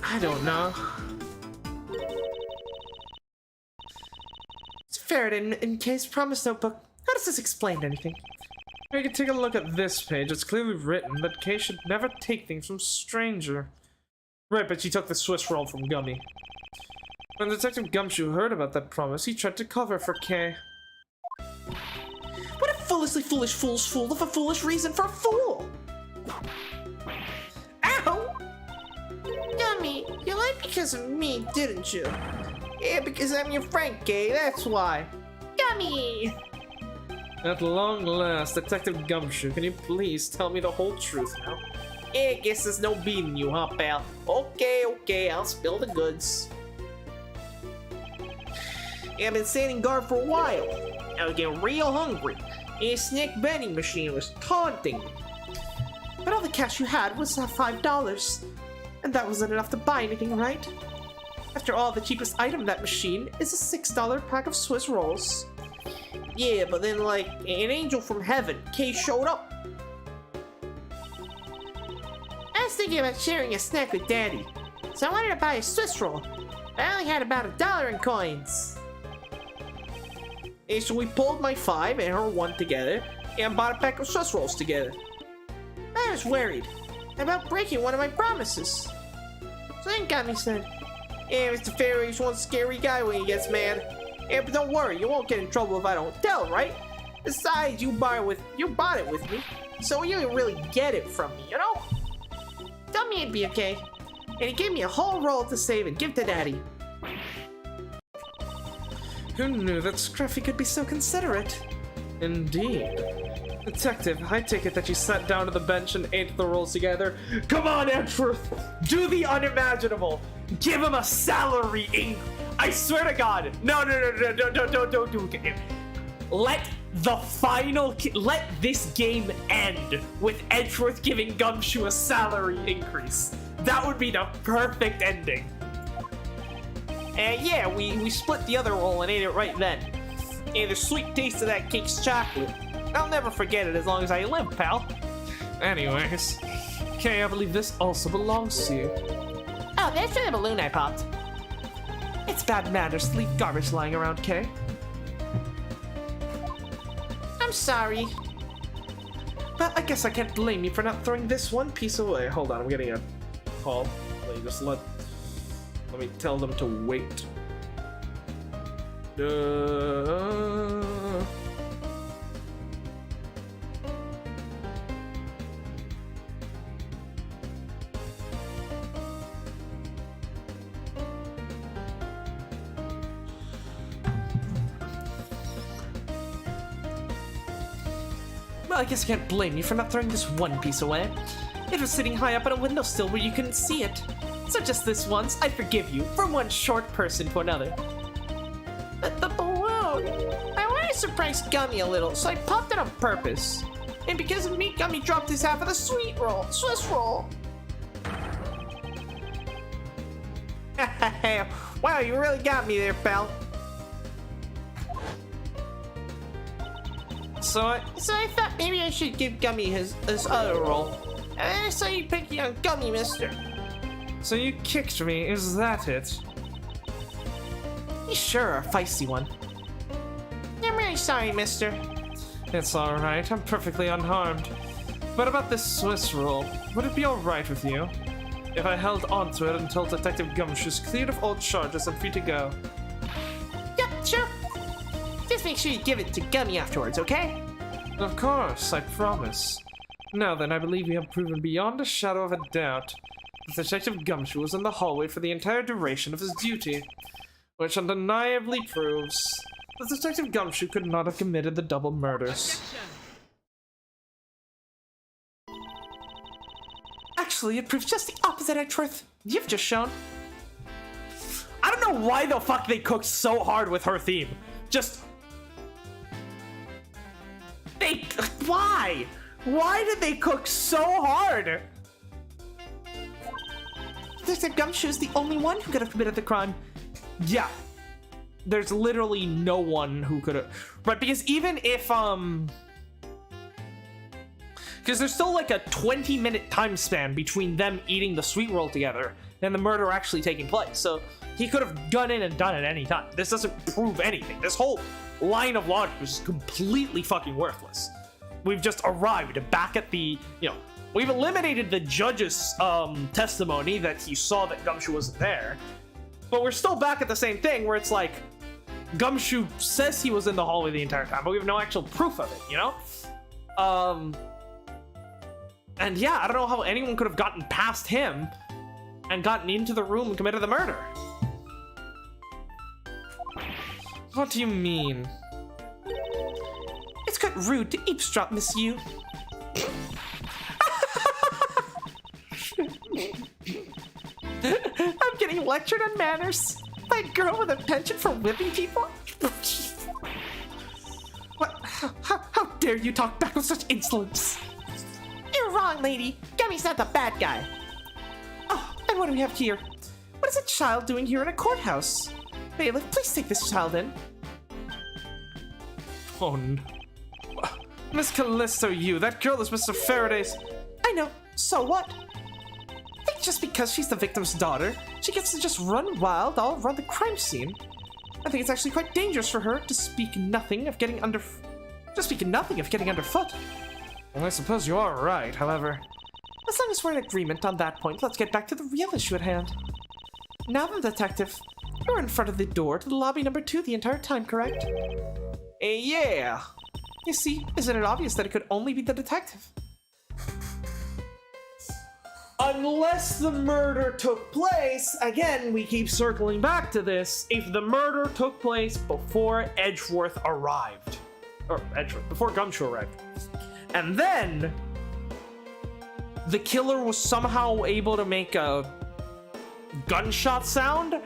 [SPEAKER 4] I don't know. It's Faraday in Kay's promise notebook. How does this explain anything? We can take a look at this page. It's clearly written that Kay should never take things from stranger. Right, but she took the Swiss roll from Gummy. When Detective Gumshoe heard about that promise, he tried to cover for Kay. What a foolishly foolish fool's fool of a foolish reason for a fool! Ow! Gummy, you lied because of me, didn't you? Yeah, because I'm your friend, Kay, that's why. Gummy! At long last, Detective Gumshoe, can you please tell me the whole truth now? Yeah, I guess there's no beating you, huh, pal? Okay, I'll spill the goods. Yeah, I've been standing guard for a while. I was getting real hungry. And a snack vending machine was taunting me. But all the cash you had was $5. And that wasn't enough to buy anything, right? After all, the cheapest item in that machine is a $6 pack of Swiss rolls. Yeah, but then, like, an angel from heaven, Kay showed up. I was thinking about sharing a snack with Daddy, so I wanted to buy a Swiss roll. But I only had about $1 in coins. And so we pulled my 5 and her 1 together, and bought a pack of Swiss rolls together. I was worried about breaking one of my promises. So then Gummy said, "Yeah, Mr. Fairey's one scary guy when he gets mad. Yeah, but don't worry, you won't get in trouble if I don't tell, right? Besides, you bought it with me, so you didn't really get it from me, you know? Tell me it'd be okay." And he gave me a whole roll to save and give to Daddy. Who knew that Scruffy could be so considerate? Indeed. Detective, I take it that you sat down to the bench and ate the rolls together. Come on, Edgeworth! Do the unimaginable! Give him a salary I swear to God! No, don't do it. Let this game end with Edgeworth giving Gumshoe a salary increase. That would be the perfect ending. And yeah, we split the other roll and ate it right then. And the sweet taste of that cake's chocolate. I'll never forget it as long as I live, pal. Anyways, Kay, I believe this also belongs to you. Oh, that's for the balloon I popped. It's bad manners to leave garbage lying around, Kay. I'm sorry. But I guess I can't blame you for not throwing this one piece away. Hold on, I'm getting a call. Let me tell them to wait.
[SPEAKER 5] Well, I guess I can't blame you for not throwing this one piece away. It was sitting high up on a windowsill where you couldn't see it. So just this once, I forgive you from one short person to another. But the balloon! I wanted to surprise Gummy a little, so I popped it on purpose. And because of me, Gummy dropped his half of the Swiss roll. Wow, you really got me there, pal. So I thought maybe I should give Gummy his other roll. And then I saw you picking on Gummy, mister.
[SPEAKER 3] So you kicked me, is that it?
[SPEAKER 5] You sure are a feisty one. I'm really sorry, mister.
[SPEAKER 3] It's alright, I'm perfectly unharmed. But about this Swiss roll, would it be alright with you if I held onto it until Detective Gumshoes cleared of all charges and free to go?
[SPEAKER 5] Yep, sure. Just make sure you give it to Gummy afterwards, okay?
[SPEAKER 3] Of course, I promise. Now then, I believe we have proven beyond a shadow of a doubt that Detective Gumshoe was in the hallway for the entire duration of his duty, which undeniably proves that Detective Gumshoe could not have committed the double murders.
[SPEAKER 5] Actually, it proves just the opposite, Edgeworth. You've just shown.
[SPEAKER 1] I don't know why the fuck they cooked so hard with her theme. Just... Why? Why did they cook so hard?
[SPEAKER 5] Detective Gumshoe's the only one who could have committed the crime.
[SPEAKER 1] Yeah. There's literally no one who could have... Right, because even if, because there's still like a 20-minute time span between them eating the sweet roll together and the murder actually taking place. So he could have gone in and done it any time. This doesn't prove anything. This whole line of logic was completely fucking worthless. We've just arrived back at the, we've eliminated the judge's testimony that he saw that Gumshoe wasn't there. But we're still back at the same thing where it's like, Gumshoe says he was in the hallway the entire time, but we have no actual proof of it, And yeah, I don't know how anyone could have gotten past him and gotten into the room and committed the murder.
[SPEAKER 3] What do you mean?
[SPEAKER 5] It's quite rude to eavesdrop, Miss Yu. I'm getting lectured on manners by a girl with a penchant for whipping people? What? How dare you talk back with such insolence? You're wrong, lady. Gummy's not the bad guy. Oh, and what do we have here? What is a child doing here in a courthouse? Bailiff, please take this child in.
[SPEAKER 3] Oh no. Miss Callisto, that girl is Mr. Faraday's.
[SPEAKER 5] I know, so what? I think just because she's the victim's daughter, she gets to just run wild all around the crime scene. I think it's actually quite dangerous for her to speak nothing of getting underfoot.
[SPEAKER 3] Well, I suppose you are right, however.
[SPEAKER 5] As long as we're in agreement on that point, let's get back to the real issue at hand. Now then, Detective, you were in front of the door to the lobby number 2 the entire time, correct?
[SPEAKER 1] Yeah.
[SPEAKER 5] You see, isn't it obvious that it could only be the detective?
[SPEAKER 1] Unless the murder took place, again, we keep circling back to this, if the murder took place before Edgeworth arrived. Or before Gumshoe arrived. And then the killer was somehow able to make a gunshot sound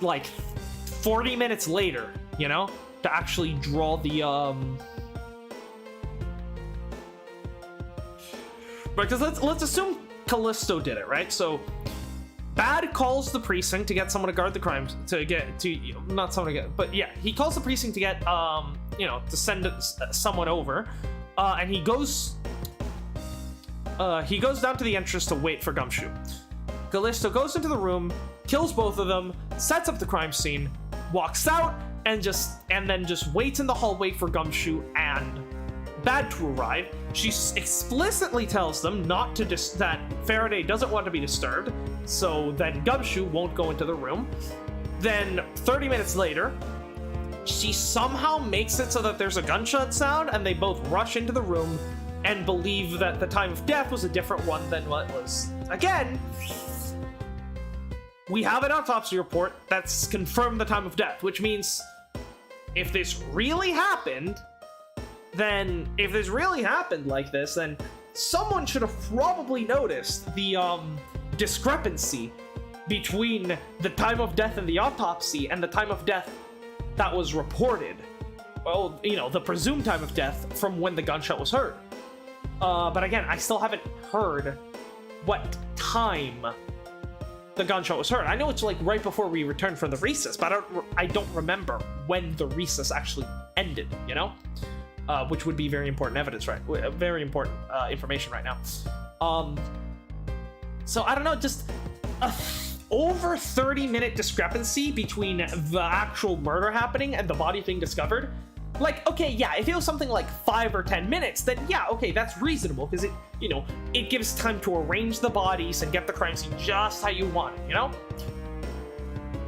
[SPEAKER 1] like 40 minutes later, to actually draw the because let's assume Callisto did it, right? So Bad calls the precinct to get someone to guard the crimes, not someone to get, but yeah, he calls the precinct to get to send someone over, and he goes down to the entrance to wait for Gumshoe. Callisto goes into the room, kills both of them, sets up the crime scene, walks out, and then just waits in the hallway for Gumshoe and Bad to arrive. She explicitly tells them not to that Faraday doesn't want to be disturbed, so then Gumshoe won't go into the room. Then 30 minutes later, she somehow makes it so that there's a gunshot sound, and they both rush into the room and believe that the time of death was a different one than what was. Again, we have an autopsy report that's confirmed the time of death, which means if this really happened, then if this really happened like this, then someone should have probably noticed the discrepancy between the time of death in the autopsy and the time of death that was reported. Well, you know, the presumed time of death from when the gunshot was heard. But again, I still haven't heard what time the gunshot was heard. I know it's like right before we returned from the recess, but I don't remember when the recess actually ended, you know? Which would be very important evidence, right? Very important information right now. So I don't know, just a over 30-minute discrepancy between the actual murder happening and the body being discovered. Like, okay, yeah, if it was something like 5 or 10 minutes, then yeah, okay, that's reasonable, because it, you know, it gives time to arrange the bodies and get the crime scene just how you want it, you know?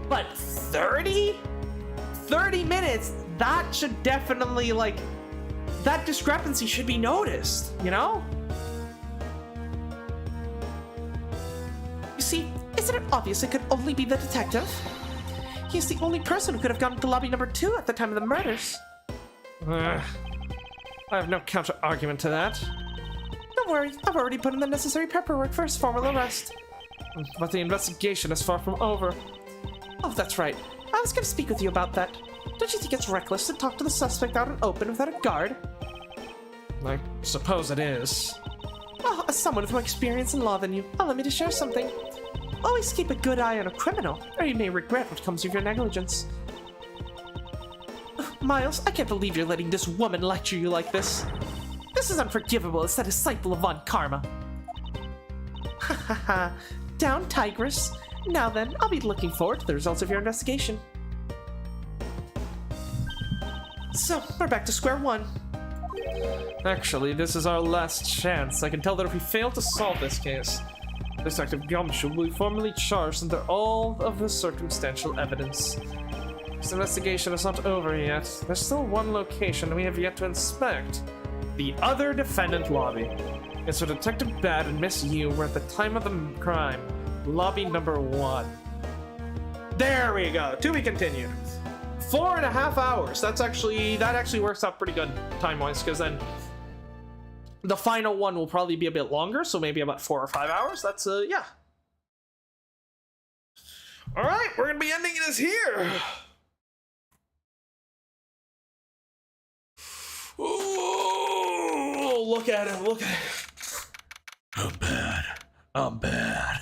[SPEAKER 1] But 30 minutes, that should definitely, like, that discrepancy should be noticed, you know?
[SPEAKER 5] You see, isn't it obvious it could only be the detective? He's the only person who could have gone to lobby number 2 at the time of the murders.
[SPEAKER 3] I have no counter-argument to that.
[SPEAKER 5] Don't worry, I've already put in the necessary paperwork for his formal arrest.
[SPEAKER 3] But the investigation is far from over.
[SPEAKER 5] Oh, that's right. I was going to speak with you about that. Don't you think it's reckless to talk to the suspect out in open without a guard?
[SPEAKER 3] I suppose it is.
[SPEAKER 5] Oh, as someone with more experience in law than you, allow me to share something. Always keep a good eye on a criminal, or you may regret what comes of your negligence. Miles, I can't believe you're letting this woman lecture you like this. This is unforgivable as a disciple of Von Karma. Ha ha ha. Down, Tigress. Now then, I'll be looking forward to the results of your investigation. So, we're back to square one.
[SPEAKER 3] Actually, this is our last chance. I can tell that if we fail to solve this case, Detective Gumshoes will be formally charged under all of the circumstantial evidence. This investigation is not over yet. There's still one location we have yet to inspect. The other defendant lobby. It's where Detective Bad and Miss Yu were at the time of the crime. Lobby number 1.
[SPEAKER 1] There we go. To be continued. 4.5 hours. That actually works out pretty good time-wise, because then the final one will probably be a bit longer, so maybe about 4 or 5 hours. That's yeah. All right, we're gonna be ending this here. Ooh, look at him! Look at him.
[SPEAKER 2] I'm bad.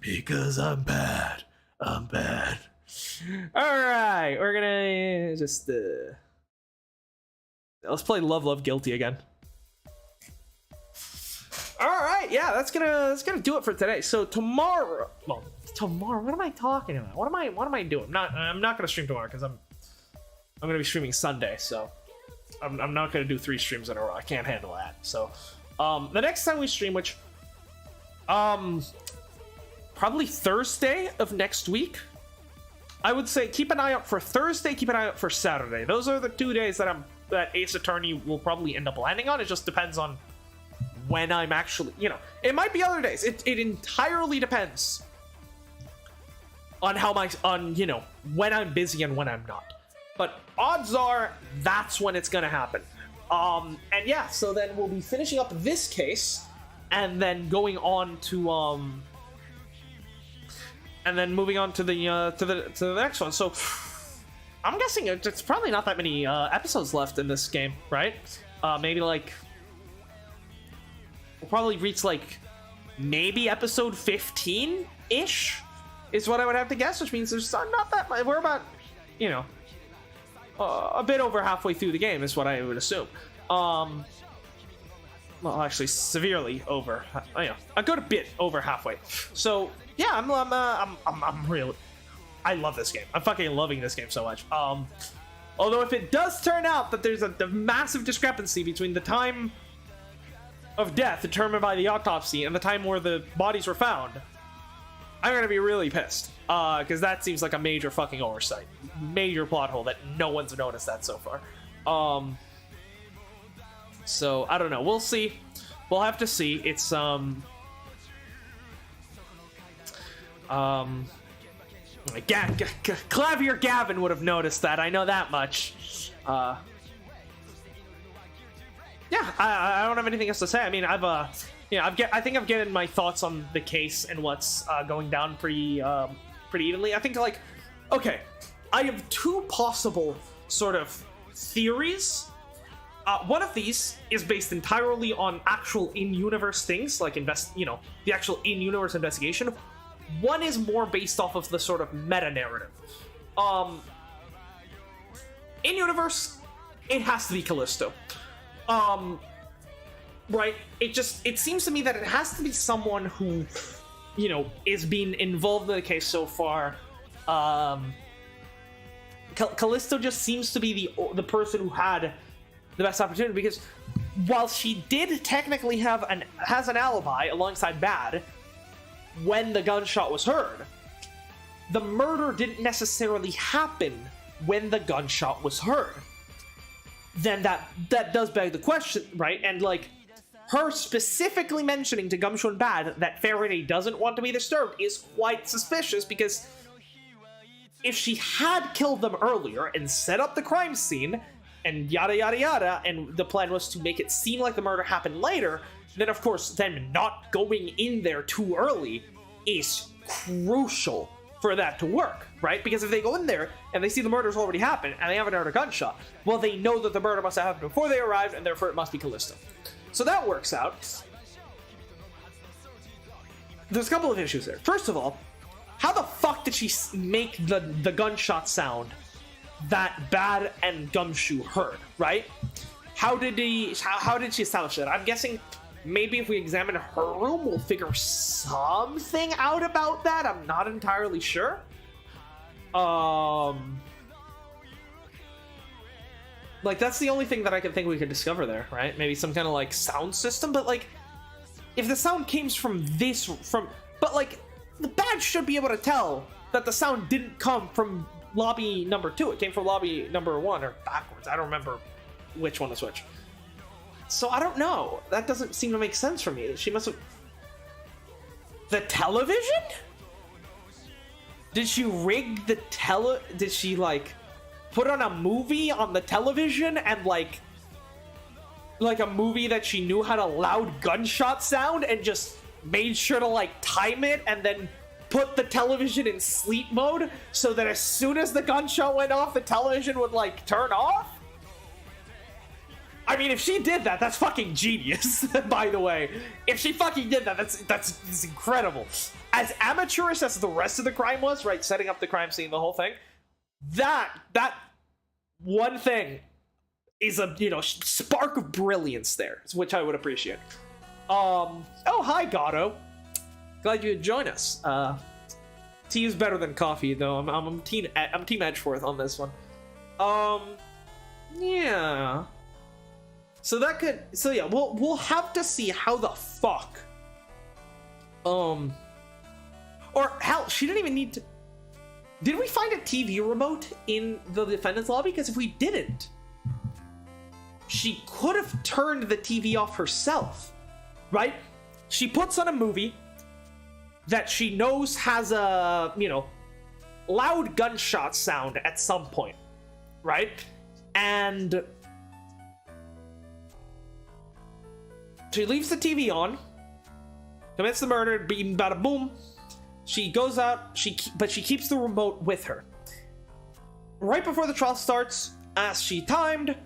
[SPEAKER 2] Because I'm bad. I'm bad.
[SPEAKER 1] All right, we're gonna just let's play Love Love Guilty again. All right, yeah, that's gonna do it for today. So tomorrow, what am I talking about? What am I doing? I'm not gonna stream tomorrow because I'm gonna be streaming Sunday, so I'm not gonna do 3 streams in a row. I can't handle that. So the next time we stream, which probably Thursday of next week, I would say keep an eye out for Thursday, keep an eye out for Saturday. Those are the 2 days that Ace Attorney will probably end up landing on. It just depends on when I'm actually, you know, it might be other days. It entirely depends on you know, when I'm busy and when I'm not. But odds are that's when it's gonna happen. And yeah, so then we'll be finishing up this case and then going on to and then moving on to the next one. So I'm guessing it's probably not that many episodes left in this game, right? Maybe like we'll probably reach like maybe episode 15-ish is what I would have to guess, which means there's not that much. We're about, you know, a bit over halfway through the game is what I would assume. Well, actually, severely over. You know, a good bit over halfway. So yeah, I'm real. I love this game. I'm fucking loving this game so much. Although if it does turn out that there's a massive discrepancy between the time of death determined by the autopsy and the time where the bodies were found, I'm gonna be really pissed. Because that seems like a major fucking oversight. Major plot hole that no one's noticed that so far. So, I don't know. We'll see. We'll have to see. It's, Clavier Gavin would have noticed that. I know that much. Yeah, I don't have anything else to say. I mean, I think I've given my thoughts on the case and what's going down pretty evenly. I think, like, okay, I have two possible sort of theories. One of these is based entirely on actual in-universe things, like the actual in-universe investigation. One is more based off of the sort of meta-narrative. In-universe, it has to be Callisto. Right? It seems to me that it has to be someone who, is being involved in the case so far. Callisto just seems to be the person who had the best opportunity, because while she did technically has an alibi alongside Bad when the gunshot was heard, the murder didn't necessarily happen when the gunshot was heard. Then that does beg the question, right? And like, her specifically mentioning to Gumshoe and Bad that Faraday doesn't want to be disturbed is quite suspicious, because if she had killed them earlier and set up the crime scene and yada yada yada, and the plan was to make it seem like the murder happened later, then of course them not going in there too early is crucial for that to work, right? Because if they go in there and they see the murder's already happened and they haven't heard a gunshot, well, they know that the murder must have happened before they arrived, and therefore it must be Callisto. So that works out. There's a couple of issues there. First of all, how the fuck did she make the gunshot sound that Bad and Gumshoe heard, right? How did she establish that? I'm guessing maybe if we examine her room, we'll figure something out about that. I'm not entirely sure. Like, that's the only thing that I can think we could discover there, right? Maybe some kind of, like, sound system, but, like, if the sound came but, like, the Bad should be able to tell that the sound didn't come from lobby number 2. It came from lobby number 1, or backwards. I don't remember which one is which. So I don't know. That doesn't seem to make sense for me. She must have... The television? Did she rig the Did she, like, put on a movie on the television and, like a movie that she knew had a loud gunshot sound and just made sure to, like, time it and then put the television in sleep mode so that as soon as the gunshot went off, the television would, like, turn off? I mean, if she did that, that's fucking genius, by the way. If she fucking did that, that's incredible. As amateurish as the rest of the crime was, right, setting up the crime scene, the whole thing, that one thing is a, spark of brilliance there, which I would appreciate. Oh, hi, Gatto. Glad you could join us. Tea is better than coffee, though. I'm team Edgeworth on this one. Yeah. So yeah, we'll have to see how the fuck. Or hell, she didn't even need to. Did we find a TV remote in the defendant's lobby? Because if we didn't, she could have turned the TV off herself, right? She puts on a movie that she knows has a, loud gunshot sound at some point, right? And she leaves the TV on, commits the murder, bing, bada boom. She goes out, but she keeps the remote with her. Right before the trial starts, as she timed,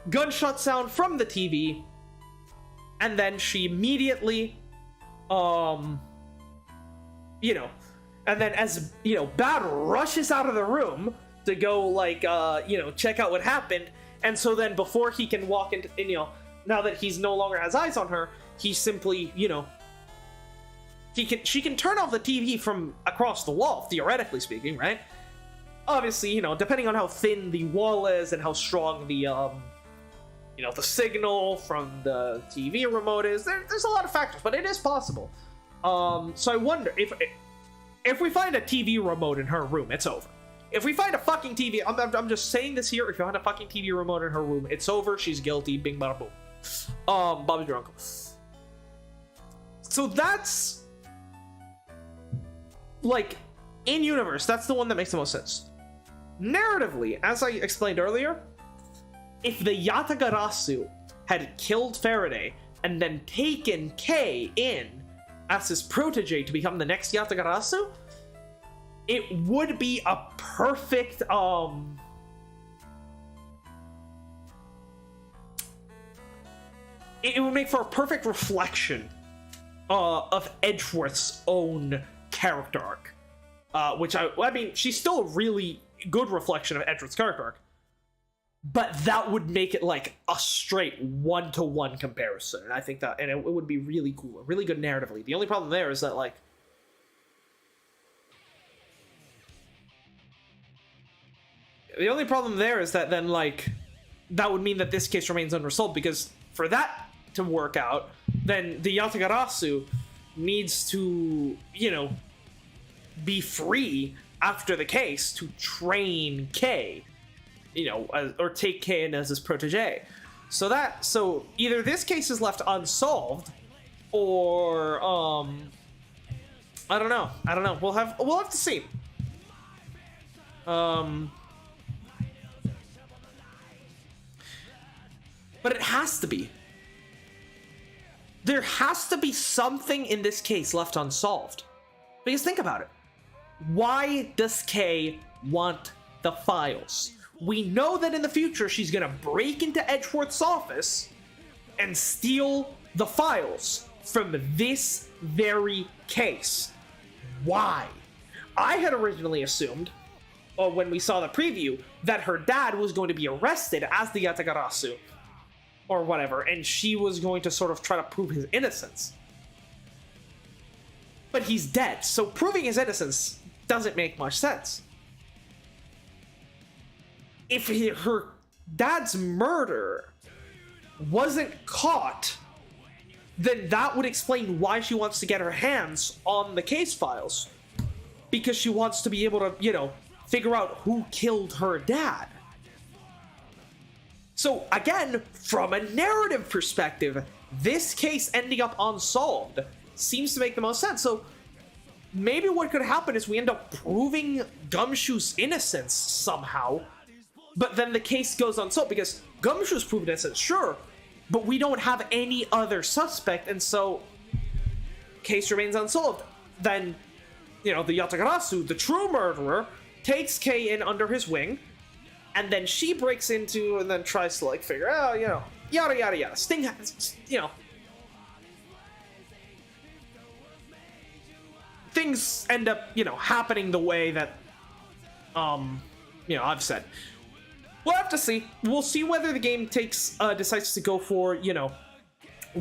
[SPEAKER 1] gunshot sound from the TV, and then she immediately, and then as, Bad rushes out of the room to go, like, check out what happened, and so then before he can walk into, now that he's no longer has eyes on her, he simply, she can turn off the TV from across the wall, theoretically speaking, right? Obviously, depending on how thin the wall is and how strong the, the signal from the TV remote is, there's a lot of factors, but it is possible. So I wonder if we find a TV remote in her room, it's over. If we find a fucking TV, I'm just saying this here. If you find a fucking TV remote in her room, it's over. She's guilty. Bing, bada, boom. Bobby's your uncle. So that's like in universe. That's the one that makes the most sense. Narratively, as I explained earlier, if the Yatagarasu had killed Faraday and then taken Kei in as his protege to become the next Yatagarasu, it would be a perfect it would make for a perfect reflection of Edgeworth's own character arc, which I mean, she's still a really good reflection of Edgeworth's character arc, but that would make it like a straight one-to-one comparison, and I think that, and it would be really cool, really good narratively. The only problem there is that, like, then, like, that would mean that this case remains unresolved, because for that to work out, then the Yatagarasu needs to, you know, be free after the case to train Kei, you know, or take Kei in as his protege. So either this case is left unsolved, or I don't know. We'll have to see. But it has to be. There has to be something in this case left unsolved. Because think about it. Why does Kei want the files? We know that in the future she's gonna break into Edgeworth's office and steal the files from this very case. Why? I had originally assumed, or when we saw the preview, that her dad was going to be arrested as the Yatagarasu, or whatever, and she was going to sort of try to prove his innocence. But he's dead, so proving his innocence doesn't make much sense. If her dad's murder wasn't caught, then that would explain why she wants to get her hands on the case files. Because she wants to be able to, you know, figure out who killed her dad. So again, from a narrative perspective, this case ending up unsolved seems to make the most sense. So maybe what could happen is we end up proving Gumshoe's innocence somehow, but then the case goes unsolved because Gumshoe's proven innocent, sure, but we don't have any other suspect, and so case remains unsolved. Then, you know, the Yatagarasu, the true murderer, takes Kei in under his wing, and then she breaks into and then tries to, like, figure out, you know, yada yada yada. Sting has, you know, things end up, you know, happening the way that, you know, I've said. We'll have to see. We'll see whether the game decides to go for, you know,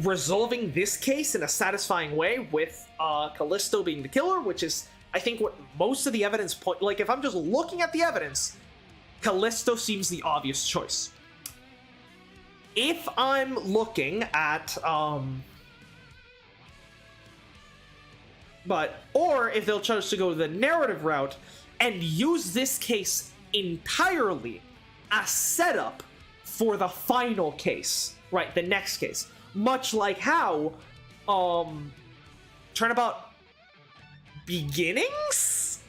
[SPEAKER 1] resolving this case in a satisfying way with Callisto being the killer, which is, I think, what most of the evidence point. Like, if I'm just looking at the evidence, Callisto seems the obvious choice. If I'm looking at, or if they'll choose to go the narrative route and use this case entirely as setup for the final case, right, the next case. Much like how, Turnabout Beginnings?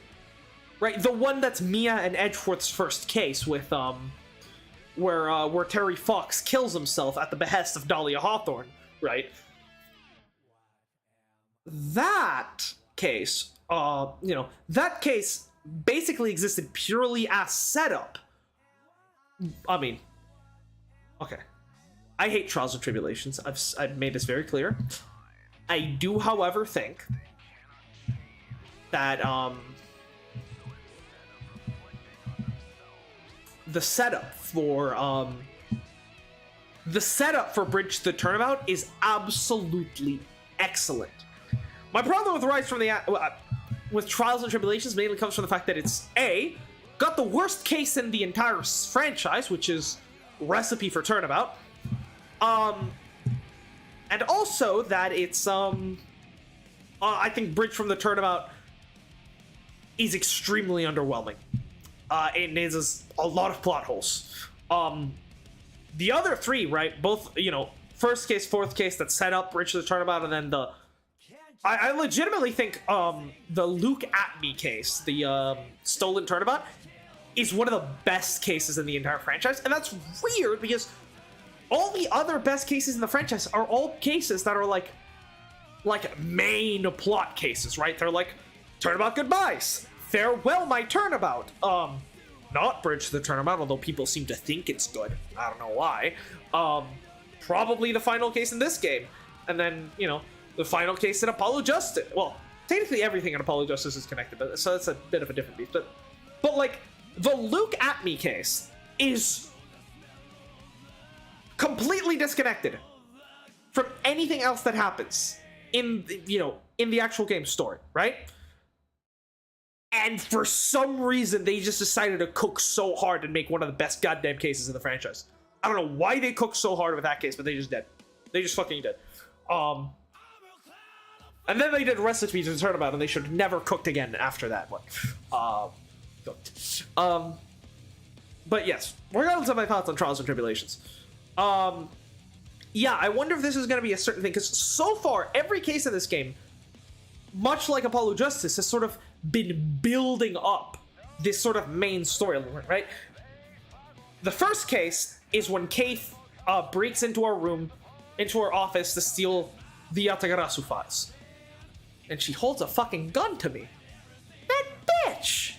[SPEAKER 1] Right, the one that's Mia and Edgeworth's first case with, where Terry Fox kills himself at the behest of Dahlia Hawthorne, right? That case, you know, that case basically existed purely as setup. I mean, okay. I hate Trials and Tribulations. I've made this very clear. I do, however, think that, the setup for Bridge to the Turnabout is absolutely excellent. My problem with Rise from the with Trials and Tribulations mainly comes from the fact that it's got the worst case in the entire franchise, which is Recipe for Turnabout, and also that it's I think Bridge from the Turnabout is extremely underwhelming. It is a lot of plot holes. The other three, right? Both, you know, first case, fourth case that set up Bridge to the Turnabout, and then the... I legitimately think the Luke at me case, the stolen turnabout, is one of the best cases in the entire franchise. And that's weird because all the other best cases in the franchise are all cases that are like main plot cases, right? They're like, turnabout goodbyes, farewell my turnabout. Not Bridge to the Turnabout, although people seem to think it's good. I don't know why. Probably the final case in this game. And then, you know, the final case in Apollo Justice. Well, technically everything in Apollo Justice is connected, but so that's a bit of a different beef. But like, the Luke at me case is completely disconnected from anything else that happens in, you know, in the actual game story, right? And for some reason, they just decided to cook so hard and make one of the best goddamn cases in the franchise. I don't know why they cooked so hard with that case, but they just did. They just fucking did. And then they did Recipes to the Turnabout, and they should have never cooked again after that one. But yes, regardless of my thoughts on Trials and Tribulations. Yeah, I wonder if this is going to be a certain thing, because so far, every case in this game, much like Apollo Justice, has sort of been building up this sort of main storyline, right? The first case is when Keith breaks into our room, into our office to steal the Yatagarasu files. And she holds a fucking gun to me. That bitch!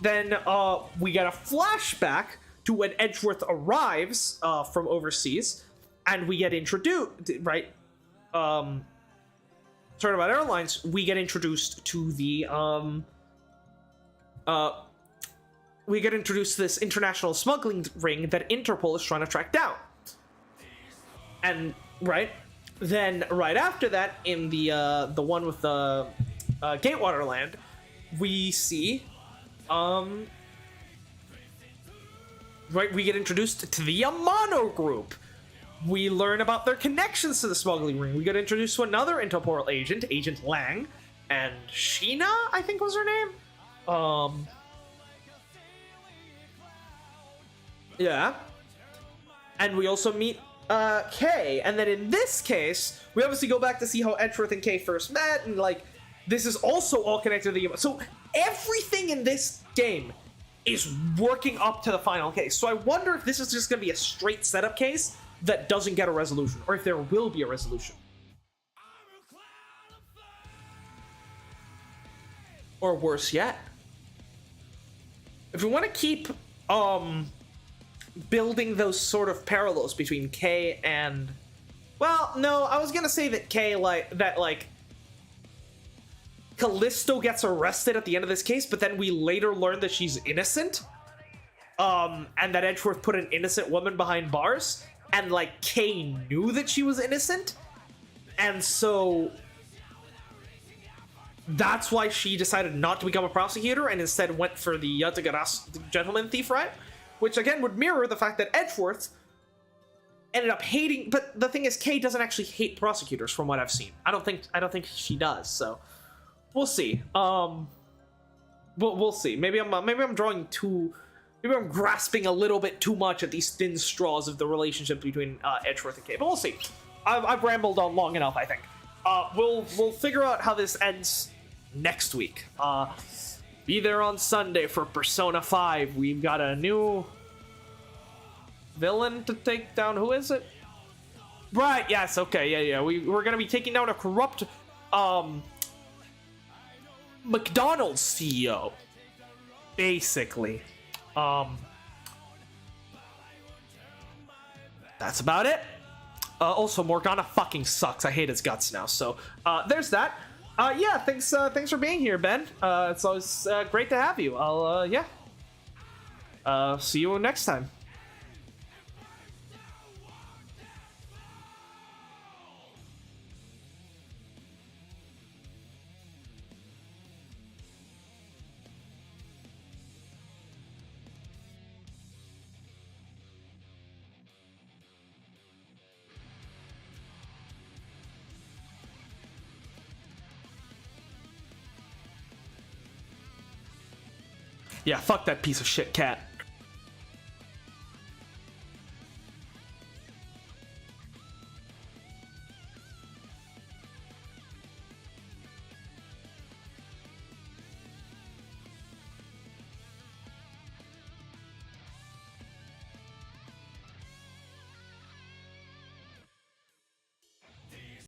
[SPEAKER 1] Then we get a flashback to when Edgeworth arrives from overseas, and we get introduced, right? Turnabout Airlines, we get introduced to the we get introduced to this international smuggling ring that Interpol is trying to track down. And right then, right after that, in the one with the Gatewater Land, we see right, we get introduced to the Yamano group. We learn about their connections to the smuggling ring. We get introduced to another Interpol agent, Agent Lang, and Sheena, I think was her name. Yeah. And we also meet Kay. And then in this case, we obviously go back to see how Edgeworth and Kay first met, and like, this is also all connected to the... So everything in this game is working up to the final case. So I wonder if this is just going to be a straight setup case that doesn't get a resolution, or if there will be a resolution. Or worse yet, if we want to keep building those sort of parallels between Kay and... Well, no, I was gonna say that Kay, like Callisto gets arrested at the end of this case, but then we later learn that she's innocent. And that Edgeworth put an innocent woman behind bars. And, like, Kay knew that she was innocent. And so... that's why she decided not to become a prosecutor and instead went for the Yatagarasu gentleman thief route. Which, again, would mirror the fact that Edgeworth ended up hating... But the thing is, Kay doesn't actually hate prosecutors, from what I've seen. I don't think she does, so... We'll see. We'll see. Maybe I'm drawing too... Maybe I'm grasping a little bit too much at these thin straws of the relationship between Edgeworth and Kay, but we'll see. I've rambled on long enough, I think. We'll figure out how this ends next week. Be there on Sunday for Persona 5. We've got a new villain to take down. Who is it? Right, yes, okay, yeah. We're gonna be taking down a corrupt McDonald's CEO. Basically. That's about it. Also, Morgana fucking sucks. I hate his guts now. So, there's that. Yeah, thanks for being here, Ben. It's always great to have you. I'll, yeah. See you next time. Yeah, fuck that piece of shit cat.